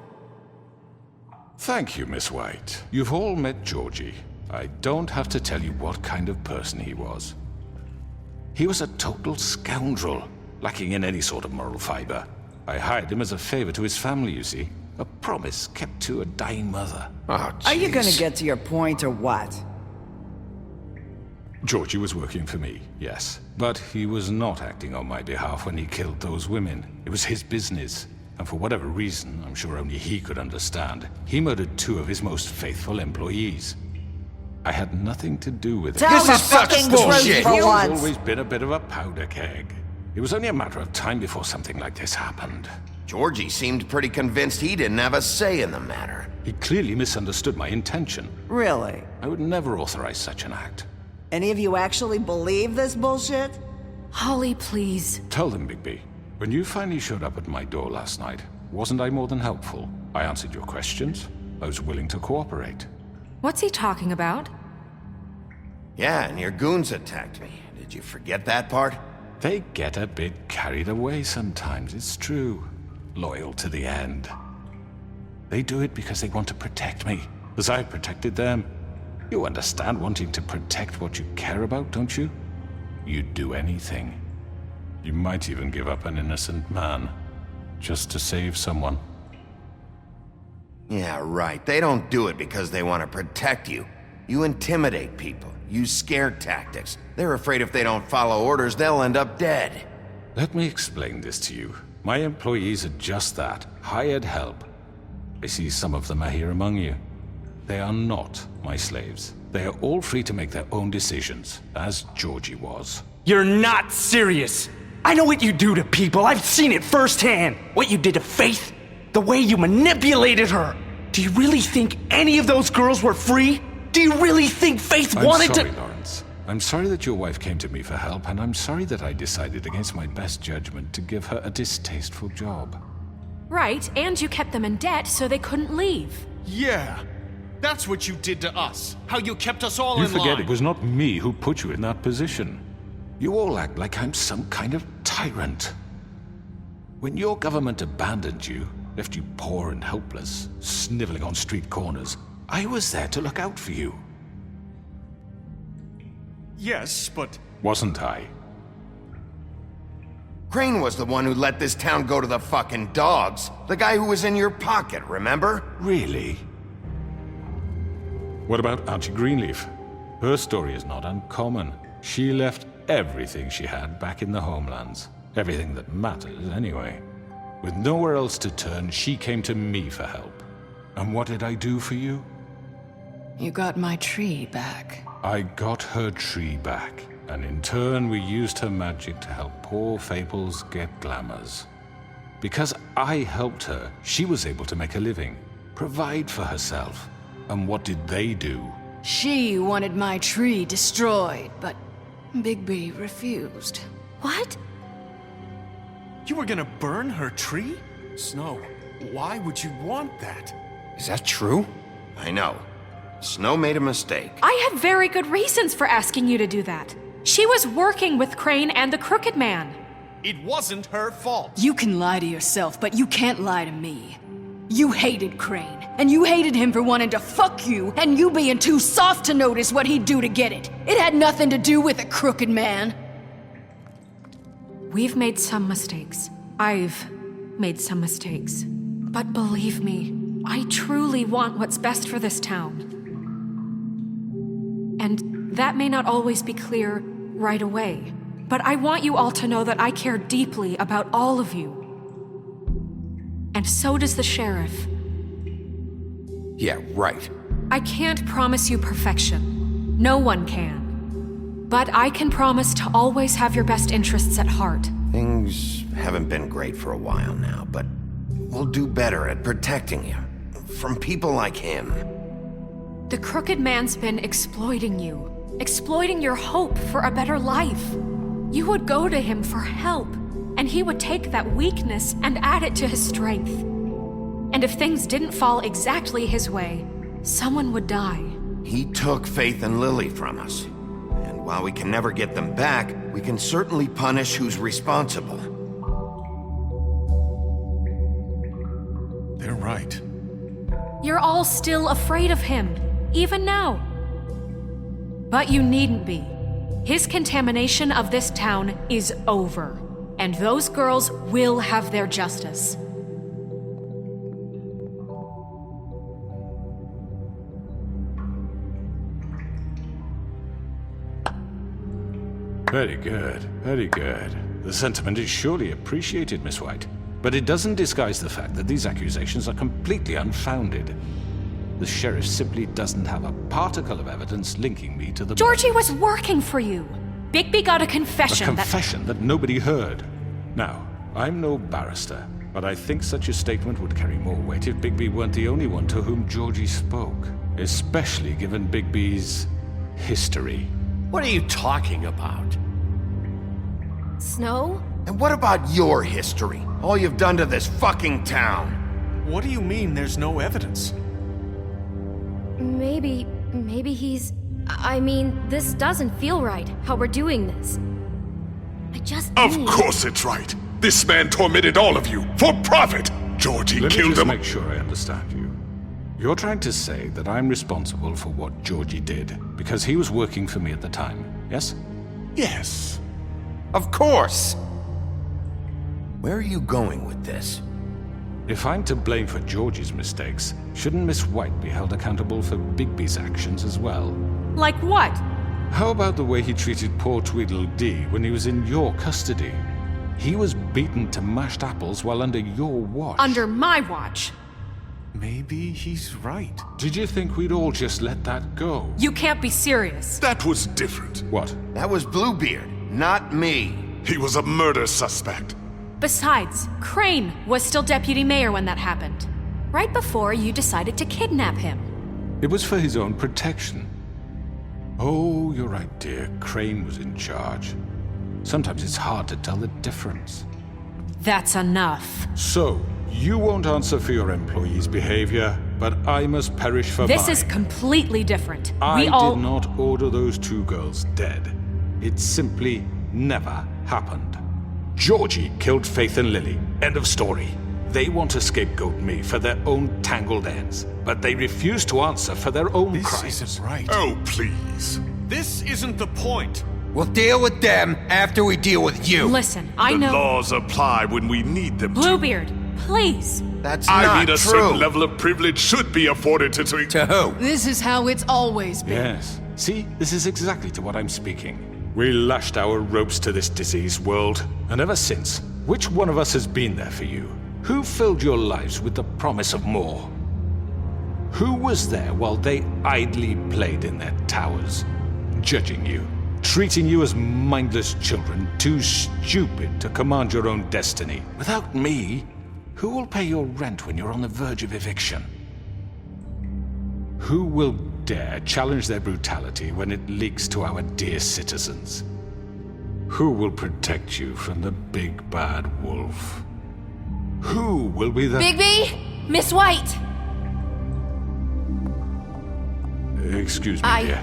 Thank you, Miss White. You've all met Georgie. I don't have to tell you what kind of person he was. He was a total scoundrel, lacking in any sort of moral fiber. I hired him as a favor to his family, you see. A promise kept to a dying mother.
Oh,
Are you gonna
jeez.
get to your point or what?
Georgie was working for me, yes. But he was not acting on my behalf when he killed those women. It was his business. And for whatever reason, I'm sure only he could understand, he murdered 2 of his most faithful employees. I had nothing to do with it.
Tell the fucking truth for
You've
once.
always been a bit of a powder keg. It was only a matter of time before something like this happened.
Georgie seemed pretty convinced he didn't have a say in the matter.
He clearly misunderstood my intention.
Really?
I would never authorize such an act.
Any of you actually believe this bullshit?
Holly, please.
Tell them, Bigby. When you finally showed up at my door last night, wasn't I more than helpful? I answered your questions. I was willing to cooperate.
What's he talking about?
Yeah, and your goons attacked me. Did you forget that part?
They get a bit carried away sometimes, it's true. Loyal to the end. They do it because they want to protect me, as I protected them. You understand wanting to protect what you care about, don't you? You'd do anything. You might even give up an innocent man, just to save someone.
Yeah, right. They don't do it because they want to protect you. You intimidate people, use scare tactics. They're afraid if they don't follow orders, they'll end up dead.
Let me explain this to you. My employees are just that, hired help. I see some of them are here among you. They are not my slaves. They are all free to make their own decisions, as Georgie was.
You're not serious! I know what you do to people, I've seen it firsthand! What you did to Faith, the way you manipulated her! Do you really think any of those girls were free? Do you really think Faith wanted
I'm sorry,
to—
Lawrence. I'm sorry that your wife came to me for help, and I'm sorry that I decided against my best judgment to give her a distasteful job.
Right, and you kept them in debt so they couldn't leave.
Yeah, that's what you did to us. How you kept us all
You
in line.
forget it was not me who put you in that position. You all act like I'm some kind of tyrant. When your government abandoned you, left you poor and helpless, sniveling on street corners, I was there to look out for you.
Yes, but...
Wasn't I?
Crane was the one who let this town go to the fucking dogs. The guy who was in your pocket, remember?
Really? What about Auntie Greenleaf? Her story is not uncommon. She left everything she had back in the homelands. Everything that matters, anyway. With nowhere else to turn, she came to me for help. And what did I do for you?
You got my tree back.
I got her tree back, and in turn we used her magic to help poor Fables get glamours. Because I helped her, she was able to make a living, provide for herself. And what did they do?
She wanted my tree destroyed, but Bigby refused.
What?
You were gonna burn her tree? Snow, why would you want that?
Is that true? I know. Snow made a mistake.
I had very good reasons for asking you to do that. She was working with Crane and the Crooked Man.
It wasn't her fault.
You can lie to yourself, but you can't lie to me. You hated Crane, and you hated him for wanting to fuck you, and you being too soft to notice what he'd do to get it. It had nothing to do with the Crooked Man.
We've made some mistakes. I've made some mistakes. But believe me, I truly want what's best for this town. And that may not always be clear right away, but I want you all to know that I care deeply about all of you. And so does the sheriff.
Yeah, right.
I can't promise you perfection. No one can. But I can promise to always have your best interests at heart.
Things haven't been great for a while now, but we'll do better at protecting you. From people like him.
The Crooked Man's been exploiting you. Exploiting your hope for a better life. You would go to him for help, and he would take that weakness and add it to his strength. And if things didn't fall exactly his way, someone would die.
He took Faith and Lily from us. And while we can never get them back, we can certainly punish who's responsible.
They're right.
You're all still afraid of him, even now. But you needn't be. His contamination of this town is over, and those girls will have their justice.
Very good, very good. The sentiment is surely appreciated, Miss White. But it doesn't disguise the fact that these accusations are completely unfounded. The sheriff simply doesn't have a particle of evidence linking me to the
Georgie
murders.
was working for you. Bigby got a confession.
A confession that nobody heard. Now, I'm no barrister, but I think such a statement would carry more weight if Bigby weren't the only one to whom Georgie spoke. Especially given Bigby's history.
What are you talking about?
Snow?
And what about your history? All you've done to this fucking town?
What do you mean there's no evidence?
Maybe he's... I mean, this doesn't feel right, how we're doing this. I just
Of
need...
course it's right. This man tormented all of you for profit. Georgie
Let me
killed
just
him.
make sure I understand you. You're trying to say that I'm responsible for what Georgie did because he was working for me at the time, yes?
Yes.
Of course! Where are you going with this?
If I'm to blame for Georgie's mistakes, shouldn't Miss White be held accountable for Bigby's actions as well?
Like what?
How about the way he treated poor Tweedledee when he was in your custody? He was beaten to mashed apples while under your watch.
Under my watch.
Maybe he's right.
Did you think we'd all just let that go?
You can't be serious.
That was different.
What?
That was Bluebeard, not me.
He was a murder suspect.
Besides, Crane was still deputy mayor when that happened. Right before you decided to kidnap him.
It was for his own protection. Oh, you're right, dear. Crane was in charge. Sometimes it's hard to tell the difference.
That's enough.
So, you won't answer for your employees' behavior, but I must perish for
This
mine.
is completely different.
I
We all...
did not order those two girls dead. It simply never happened. Georgie killed Faith and Lily. End of story. They want to scapegoat me for their own tangled ends, but they refuse to answer for their own crimes.
This isn't right.
Oh, please.
This isn't the point.
We'll deal with them after we deal with you.
Listen, I
The
know...
laws apply when we need them to.
Bluebeard, please.
That's
I
not
mean, a
true.
certain level of privilege should be afforded to
To who?
This is how it's always been.
Yes. See, this is exactly to what I'm speaking. We lashed our ropes to this diseased world, and ever since, which one of us has been there for you? Who filled your lives with the promise of more? Who was there while they idly played in their towers, judging you, treating you as mindless children, too stupid to command your own destiny? Without me, who will pay your rent when you're on the verge of eviction? Who will dare challenge their brutality when it leaks to our dear citizens? Who will protect you from the big bad wolf? Who will be the...
Bigby! Miss White!
Excuse me, dear.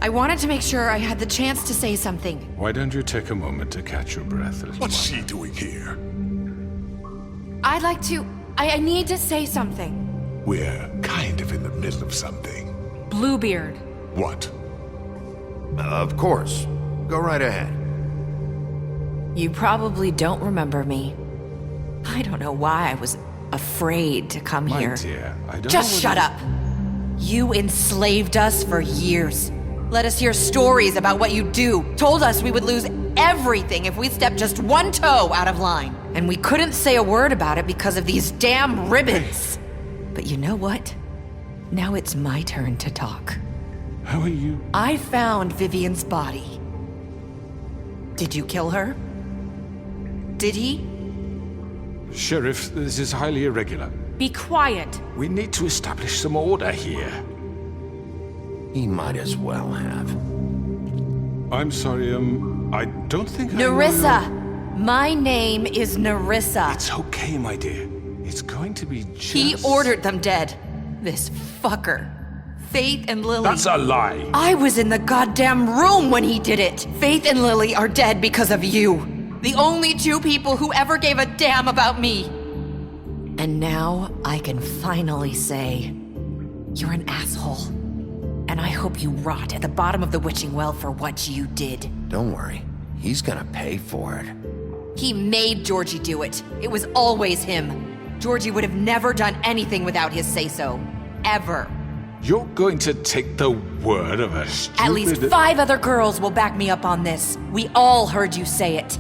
I wanted to make sure I had the chance to say something.
Why don't you take a moment to catch your breath, little
What's
one?
she doing here?
I'd like to... I need to say something.
We're kind of in the middle of something.
Bluebeard.
What?
Of course. Go right ahead.
You probably don't remember me. I don't know why I was afraid to come
My
here.
dear, I don't
Just
know
shut
whether-
up. You enslaved us for years. Let us hear stories about what you do. Told us we would lose everything if we stepped just one toe out of line. And we couldn't say a word about it because of these damn ribbons. But you know what? Now it's my turn to talk.
How are you?
I found Vivian's body. Did you kill her? Did he?
Sheriff, this is highly irregular.
Be quiet.
We need to establish some order here.
He might as well have.
I'm sorry, I don't think I know
Nerissa!
your-
My name is Nerissa.
It's okay, my dear. It's going to be just...
He ordered them dead. This fucker. Faith and Lily.
That's a lie.
I was in the goddamn room when he did it. Faith and Lily are dead because of you. The only two people who ever gave a damn about me. And now I can finally say, you're an asshole. And I hope you rot at the bottom of the witching well for what you did.
Don't worry. He's gonna pay for it.
He made Georgie do it. It was always him. Georgie would have never done anything without his say-so. Ever.
You're going to take the word of a stupid...
At least 5 other girls will back me up on this. We all heard you say it.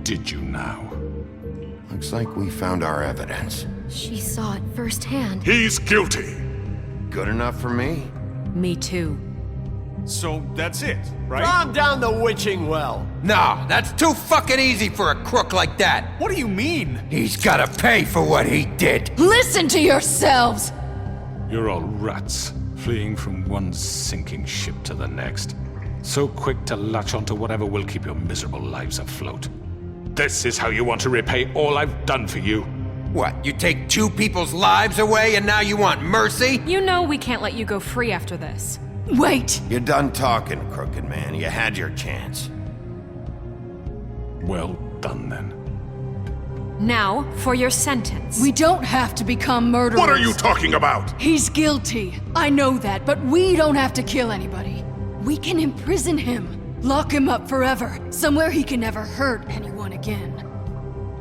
Did you now?
Looks like we found our evidence.
She saw it firsthand.
He's guilty.
Good enough for me?
Me too.
So that's it, right?
Calm down the witching well.
No, that's too fucking easy for a crook like that.
What do you mean?
He's gotta pay for what he did.
Listen to yourselves!
You're all rats, fleeing from one sinking ship to the next. So quick to latch onto whatever will keep your miserable lives afloat. This is how you want to repay all I've done for you?
What, you take two people's lives away and now you want mercy?
You know we can't let you go free after this.
Wait!
You're done talking, Crooked Man. You had your chance.
Well done, then.
Now, for your sentence.
We don't have to become murderers.
What are you talking about?
He's guilty. I know that, but we don't have to kill anybody. We can imprison him. Lock him up forever. Somewhere he can never hurt anyone again.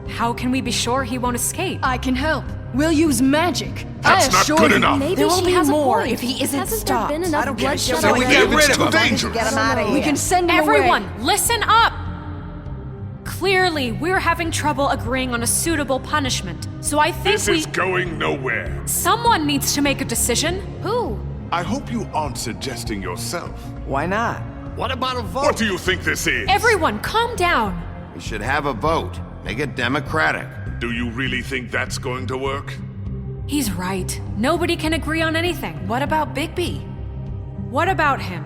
How can we be sure he won't escape?
I can help. We'll use magic.
That's not good enough.
Maybe
There will
she
be
has
more
a point.
if he isn't
Hasn't
stopped.
there been enough bloodshed
So we
already?
get rid
It's
of
too
him.
dangerous.
Get him out of here.
We can send him
Everyone,
away.
listen up! Clearly, we're having trouble agreeing on a suitable punishment, so I think
This is going nowhere.
Someone needs to make a decision. Who?
I hope you aren't suggesting yourself.
Why not?
What about a vote?
What do you think this is?
Everyone, calm down.
We should have a vote. Make it democratic.
Do you really think that's going to work?
He's right. Nobody can agree on anything.
What about Bigby?
What about him?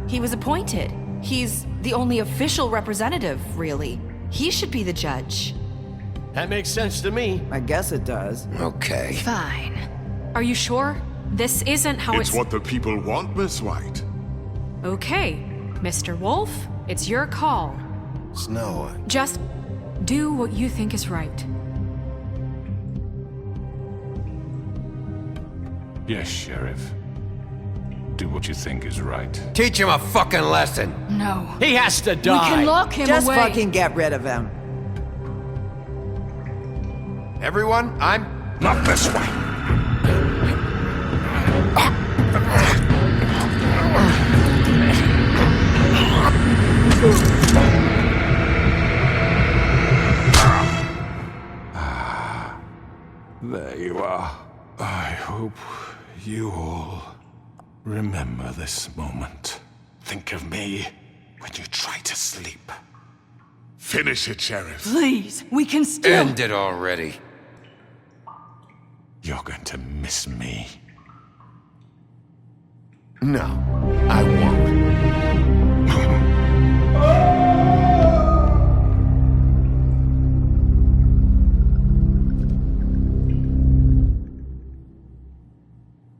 He was appointed. He's the only official representative, really. He should be the judge.
That makes sense to me.
I guess it does.
Okay.
Fine.
Are you sure? This isn't how
It's what the people want, Miss White.
Okay, Mr. Wolf, it's your call.
Snow,
Just do what you think is right.
Yes, Sheriff. Do what you think is right.
Teach him a fucking lesson.
No.
He has to die.
We can lock him
Just
away.
fucking get rid of him.
everyone, I'm...
Not this way.
There you are. I hope you all remember this moment. Think of me when you try to sleep.
Finish it, Sheriff.
Please, we can still...
End it already.
You're going to miss me.
No, I won't.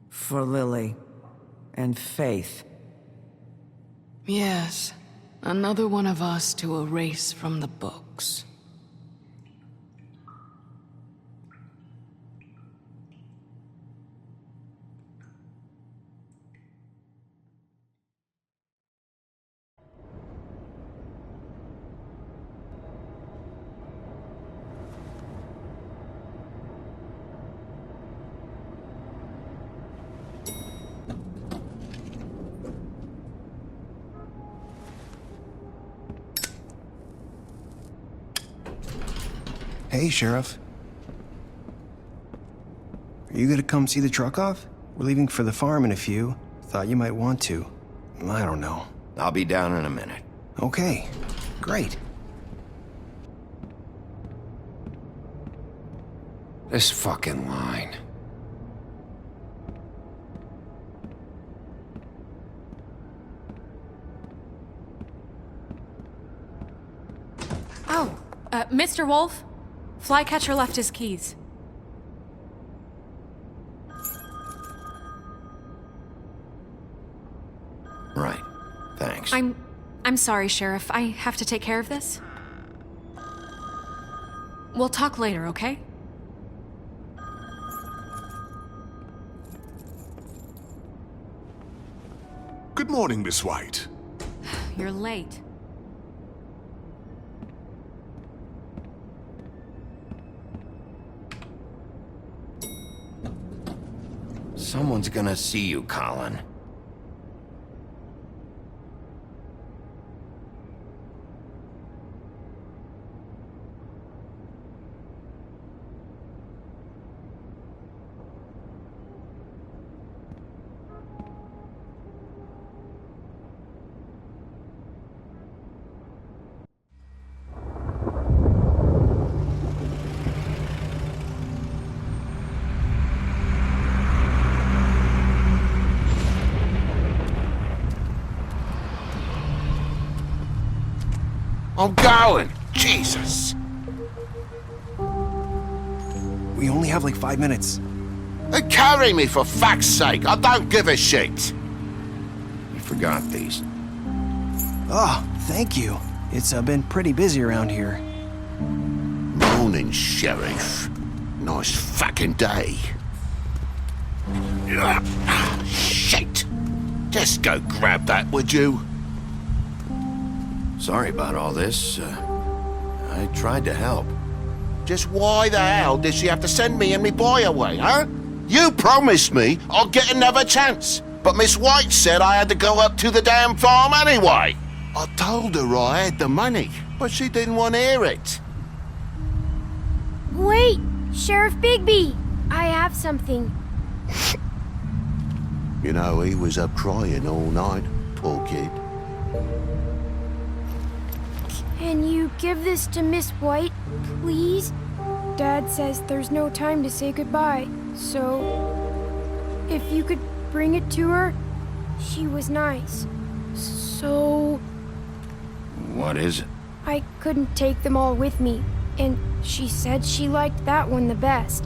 For Lily and Faith.
Yes, another one of us to erase from the books.
Hey, Sheriff. Are you gonna come see the truck off? We're leaving for the farm in a few. Thought you might want to. I don't know.
I'll be down in a minute.
Okay, great.
This fucking line.
Oh, Mr. Wolf? Flycatcher left his keys.
Right. Thanks.
I'm sorry, Sheriff. I have to take care of this. We'll talk later, okay?
Good morning, Miss White.
You're late.
Someone's gonna see you, Colin. I'm going. Jesus.
We only have like 5 minutes.
Carry me for fuck's sake. I don't give a shit. You forgot these.
Oh, thank you. It's been pretty busy around here.
Morning, Sheriff. Nice fucking day. Shit. Just go grab that, would you? Sorry about all this. I tried to help. Just why the hell did she have to send me and me boy away, huh? You promised me I'll get another chance, but Miss White said I had to go up to the damn farm anyway. I told her I had the money, but she didn't want to hear it.
Wait! Sheriff Bigby! I have something.
You know, he was up crying all night, poor kid.
Can you give this to Miss White, please? Dad says there's no time to say goodbye, so if you could bring it to her, she was nice. So
What is it?
I couldn't take them all with me, and she said she liked that one the best.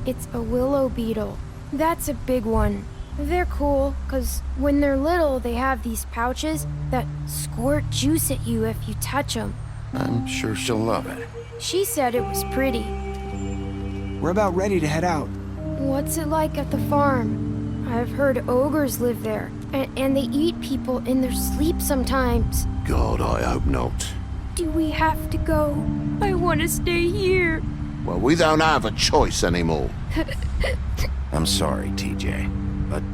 It's a willow beetle. That's a big one. They're cool, 'cause when they're little, they have these pouches that squirt juice at you if you touch them.
I'm sure she'll love it.
She said it was pretty.
We're about ready to head out.
What's it like at the farm? I've heard ogres live there, and they eat people in their sleep sometimes.
God, I hope not.
Do we have to go? I want to stay here.
Well, we don't have a choice anymore. I'm sorry, TJ, but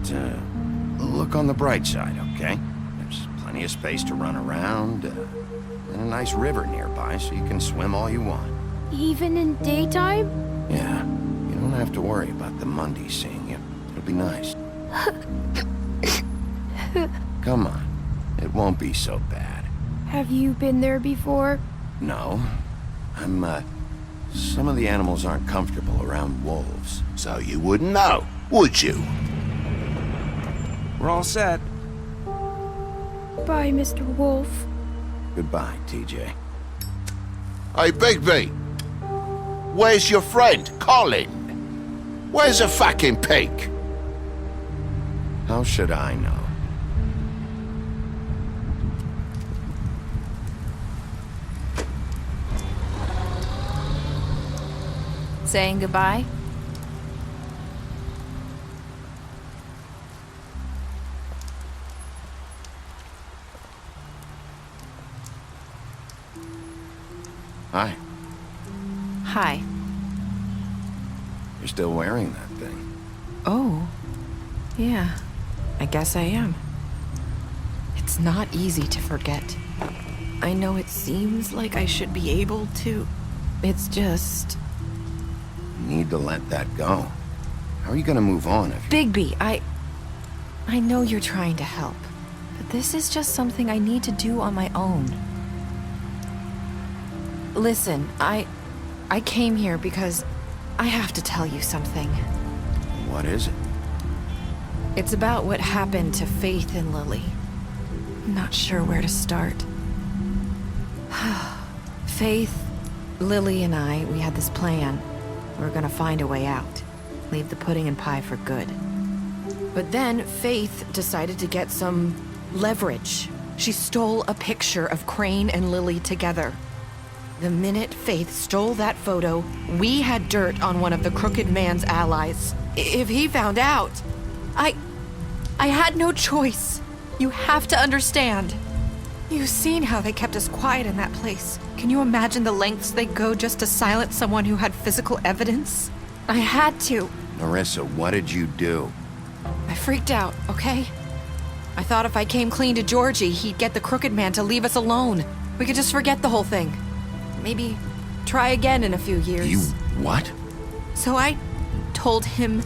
look on the bright side, okay? There's plenty of space to run around, and a nice river nearby, so you can swim all you want.
Even in daytime?
Yeah, you don't have to worry about the Mundies seeing you. It'll be nice. Come on, it won't be so bad.
Have you been there before?
No, some of the animals aren't comfortable around wolves, so you wouldn't know, would you?
We're all set.
Bye, Mr. Wolf.
Goodbye, TJ. Hey, Bigby! Where's your friend, Colin? Where's the fucking pig? How should I know?
Saying goodbye?
Hi.
Hi.
You're still wearing that thing.
Oh. Yeah. I guess I am. It's not easy to forget. I know it seems like I should be able to. It's just...
You need to let that go. How are you gonna move on if you...
Bigby, I know you're trying to help, but this is just something I need to do on my own. Listen, I came here because I have to tell you something.
What is it?
It's about what happened to Faith and Lily. I'm not sure where to start. Faith, Lily, and we had this plan. We were gonna find a way out. Leave the pudding and pie for good. But then Faith decided to get some leverage. She stole a picture of Crane and Lily together. The minute Faith stole that photo, we had dirt on one of the Crooked Man's allies. If he found out, I had no choice. You have to understand. You've seen how they kept us quiet in that place. Can you imagine the lengths they go just to silence someone who had physical evidence? I had to.
Marissa, what did you do?
I freaked out, okay? I thought if I came clean to Georgie, he'd get the Crooked Man to leave us alone. We could just forget the whole thing. Maybe try again in a few years.
You what?
So I told him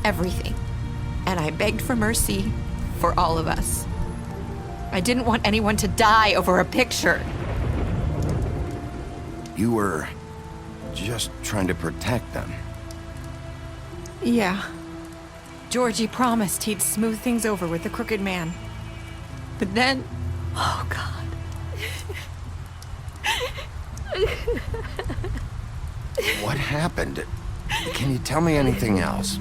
everything. And I begged for mercy for all of us. I didn't want anyone to die over a picture.
You were just trying to protect them.
Yeah. Georgie promised he'd smooth things over with the Crooked Man. But then... Oh, God.
What happened? Can you tell me anything else?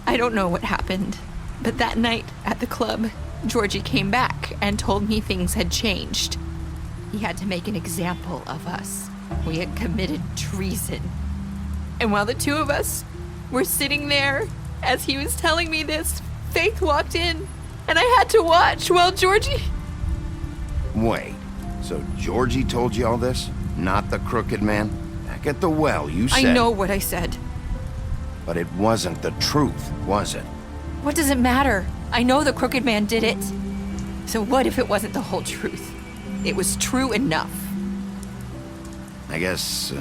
I don't know what happened, but that night at the club, Georgie came back and told me things had changed. He had to make an example of us. We had committed treason. And while the two of us were sitting there, as he was telling me this, Faith walked in, and I had to watch while Georgie...
Wait, so Georgie told you all this? Not the crooked man? Back at the well, you said...
I know what I said.
But it wasn't the truth, was it?
What does it matter? I know the crooked man did it. So what if it wasn't the whole truth? It was true enough.
I guess,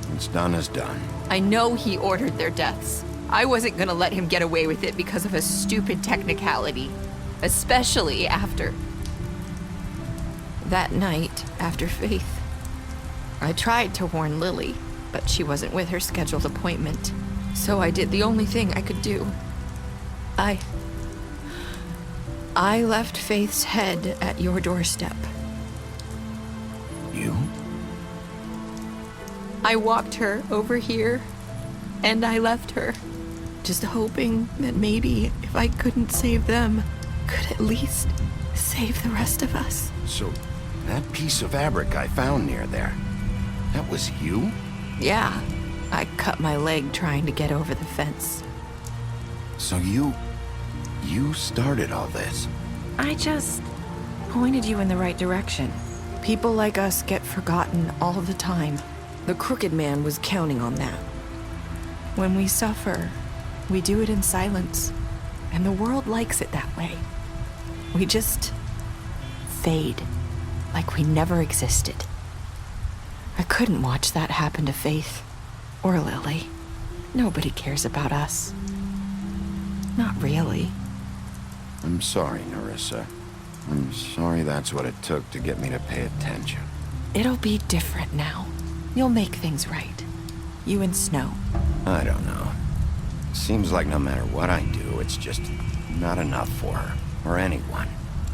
what's done is done.
I know he ordered their deaths. I wasn't gonna let him get away with it because of a stupid technicality. Especially after... that night, after Faith. I tried to warn Lily, but she wasn't with her scheduled appointment. So I did the only thing I could do. I left Faith's head at your doorstep.
You?
I walked her over here, and I left her, just hoping that maybe if I couldn't save them, could at least save the rest of us.
So, that piece of fabric I found near there, that was you?
Yeah, I cut my leg trying to get over the fence.
So you started all this?
I just pointed you in the right direction. People like us get forgotten all the time. The crooked man was counting on that. When we suffer, we do it in silence, and the world likes it that way. We just fade, like we never existed. I couldn't watch that happen to Faith, or Lily. Nobody cares about us. Not really.
I'm sorry, Nerissa. I'm sorry that's what it took to get me to pay attention.
It'll be different now. You'll make things right. You and Snow.
I don't know. Seems like no matter what I do, it's just not enough for her, or anyone.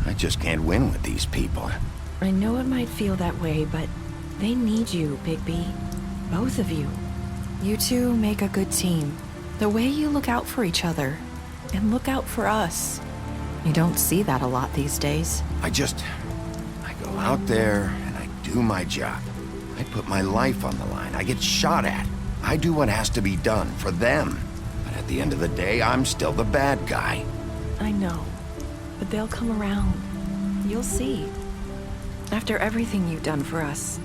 I just can't win with these people.
I know it might feel that way, but they need you, Bigby. Both of you. You two make a good team. The way you look out for each other, and look out for us. You don't see that a lot these days.
I go out there, and I do my job. I put my life on the line. I get shot at. I do what has to be done for them. But at the end of the day, I'm still the bad guy.
I know, but they'll come around. You'll see. After everything you've done for us,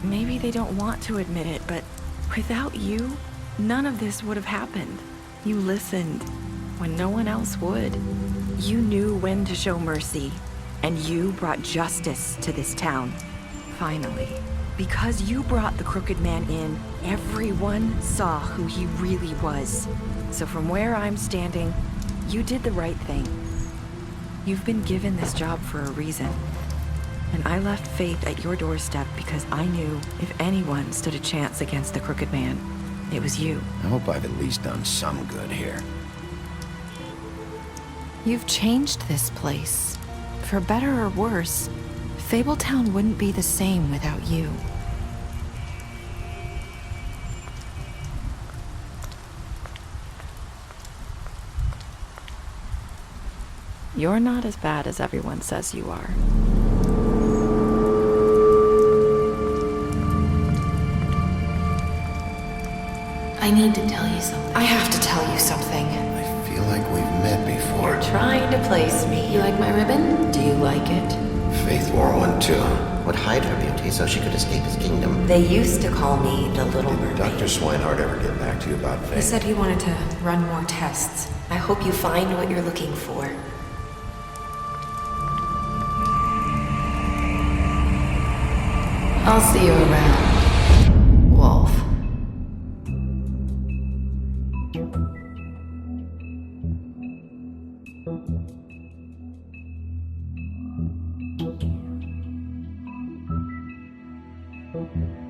maybe they don't want to admit it, but without you, none of this would have happened. You listened when no one else would. You knew when to show mercy, and you brought justice to this town. Finally. Because you brought the crooked man in, everyone saw who he really was. So from where I'm standing, you did the right thing. You've been given this job for a reason. And I left Faith at your doorstep because I knew if anyone stood a chance against the crooked man, it was you.
I hope I've at least done some good here.
You've changed this place. For better or worse, Fabletown wouldn't be the same without you. You're not as bad as everyone says you are. I need to tell you something. I have to tell you something.
I feel like we've met before.
You're trying to place me. You like my ribbon? Do you like it?
Faith wore one too.
Would hide her beauty so she could escape his kingdom.
They used to call me the Little Mermaid.
Dr. Swinehart ever get back to you about Faith?
He said he wanted to run more tests.
I hope you find what you're looking for. I'll see you around, Wolf.
Okay.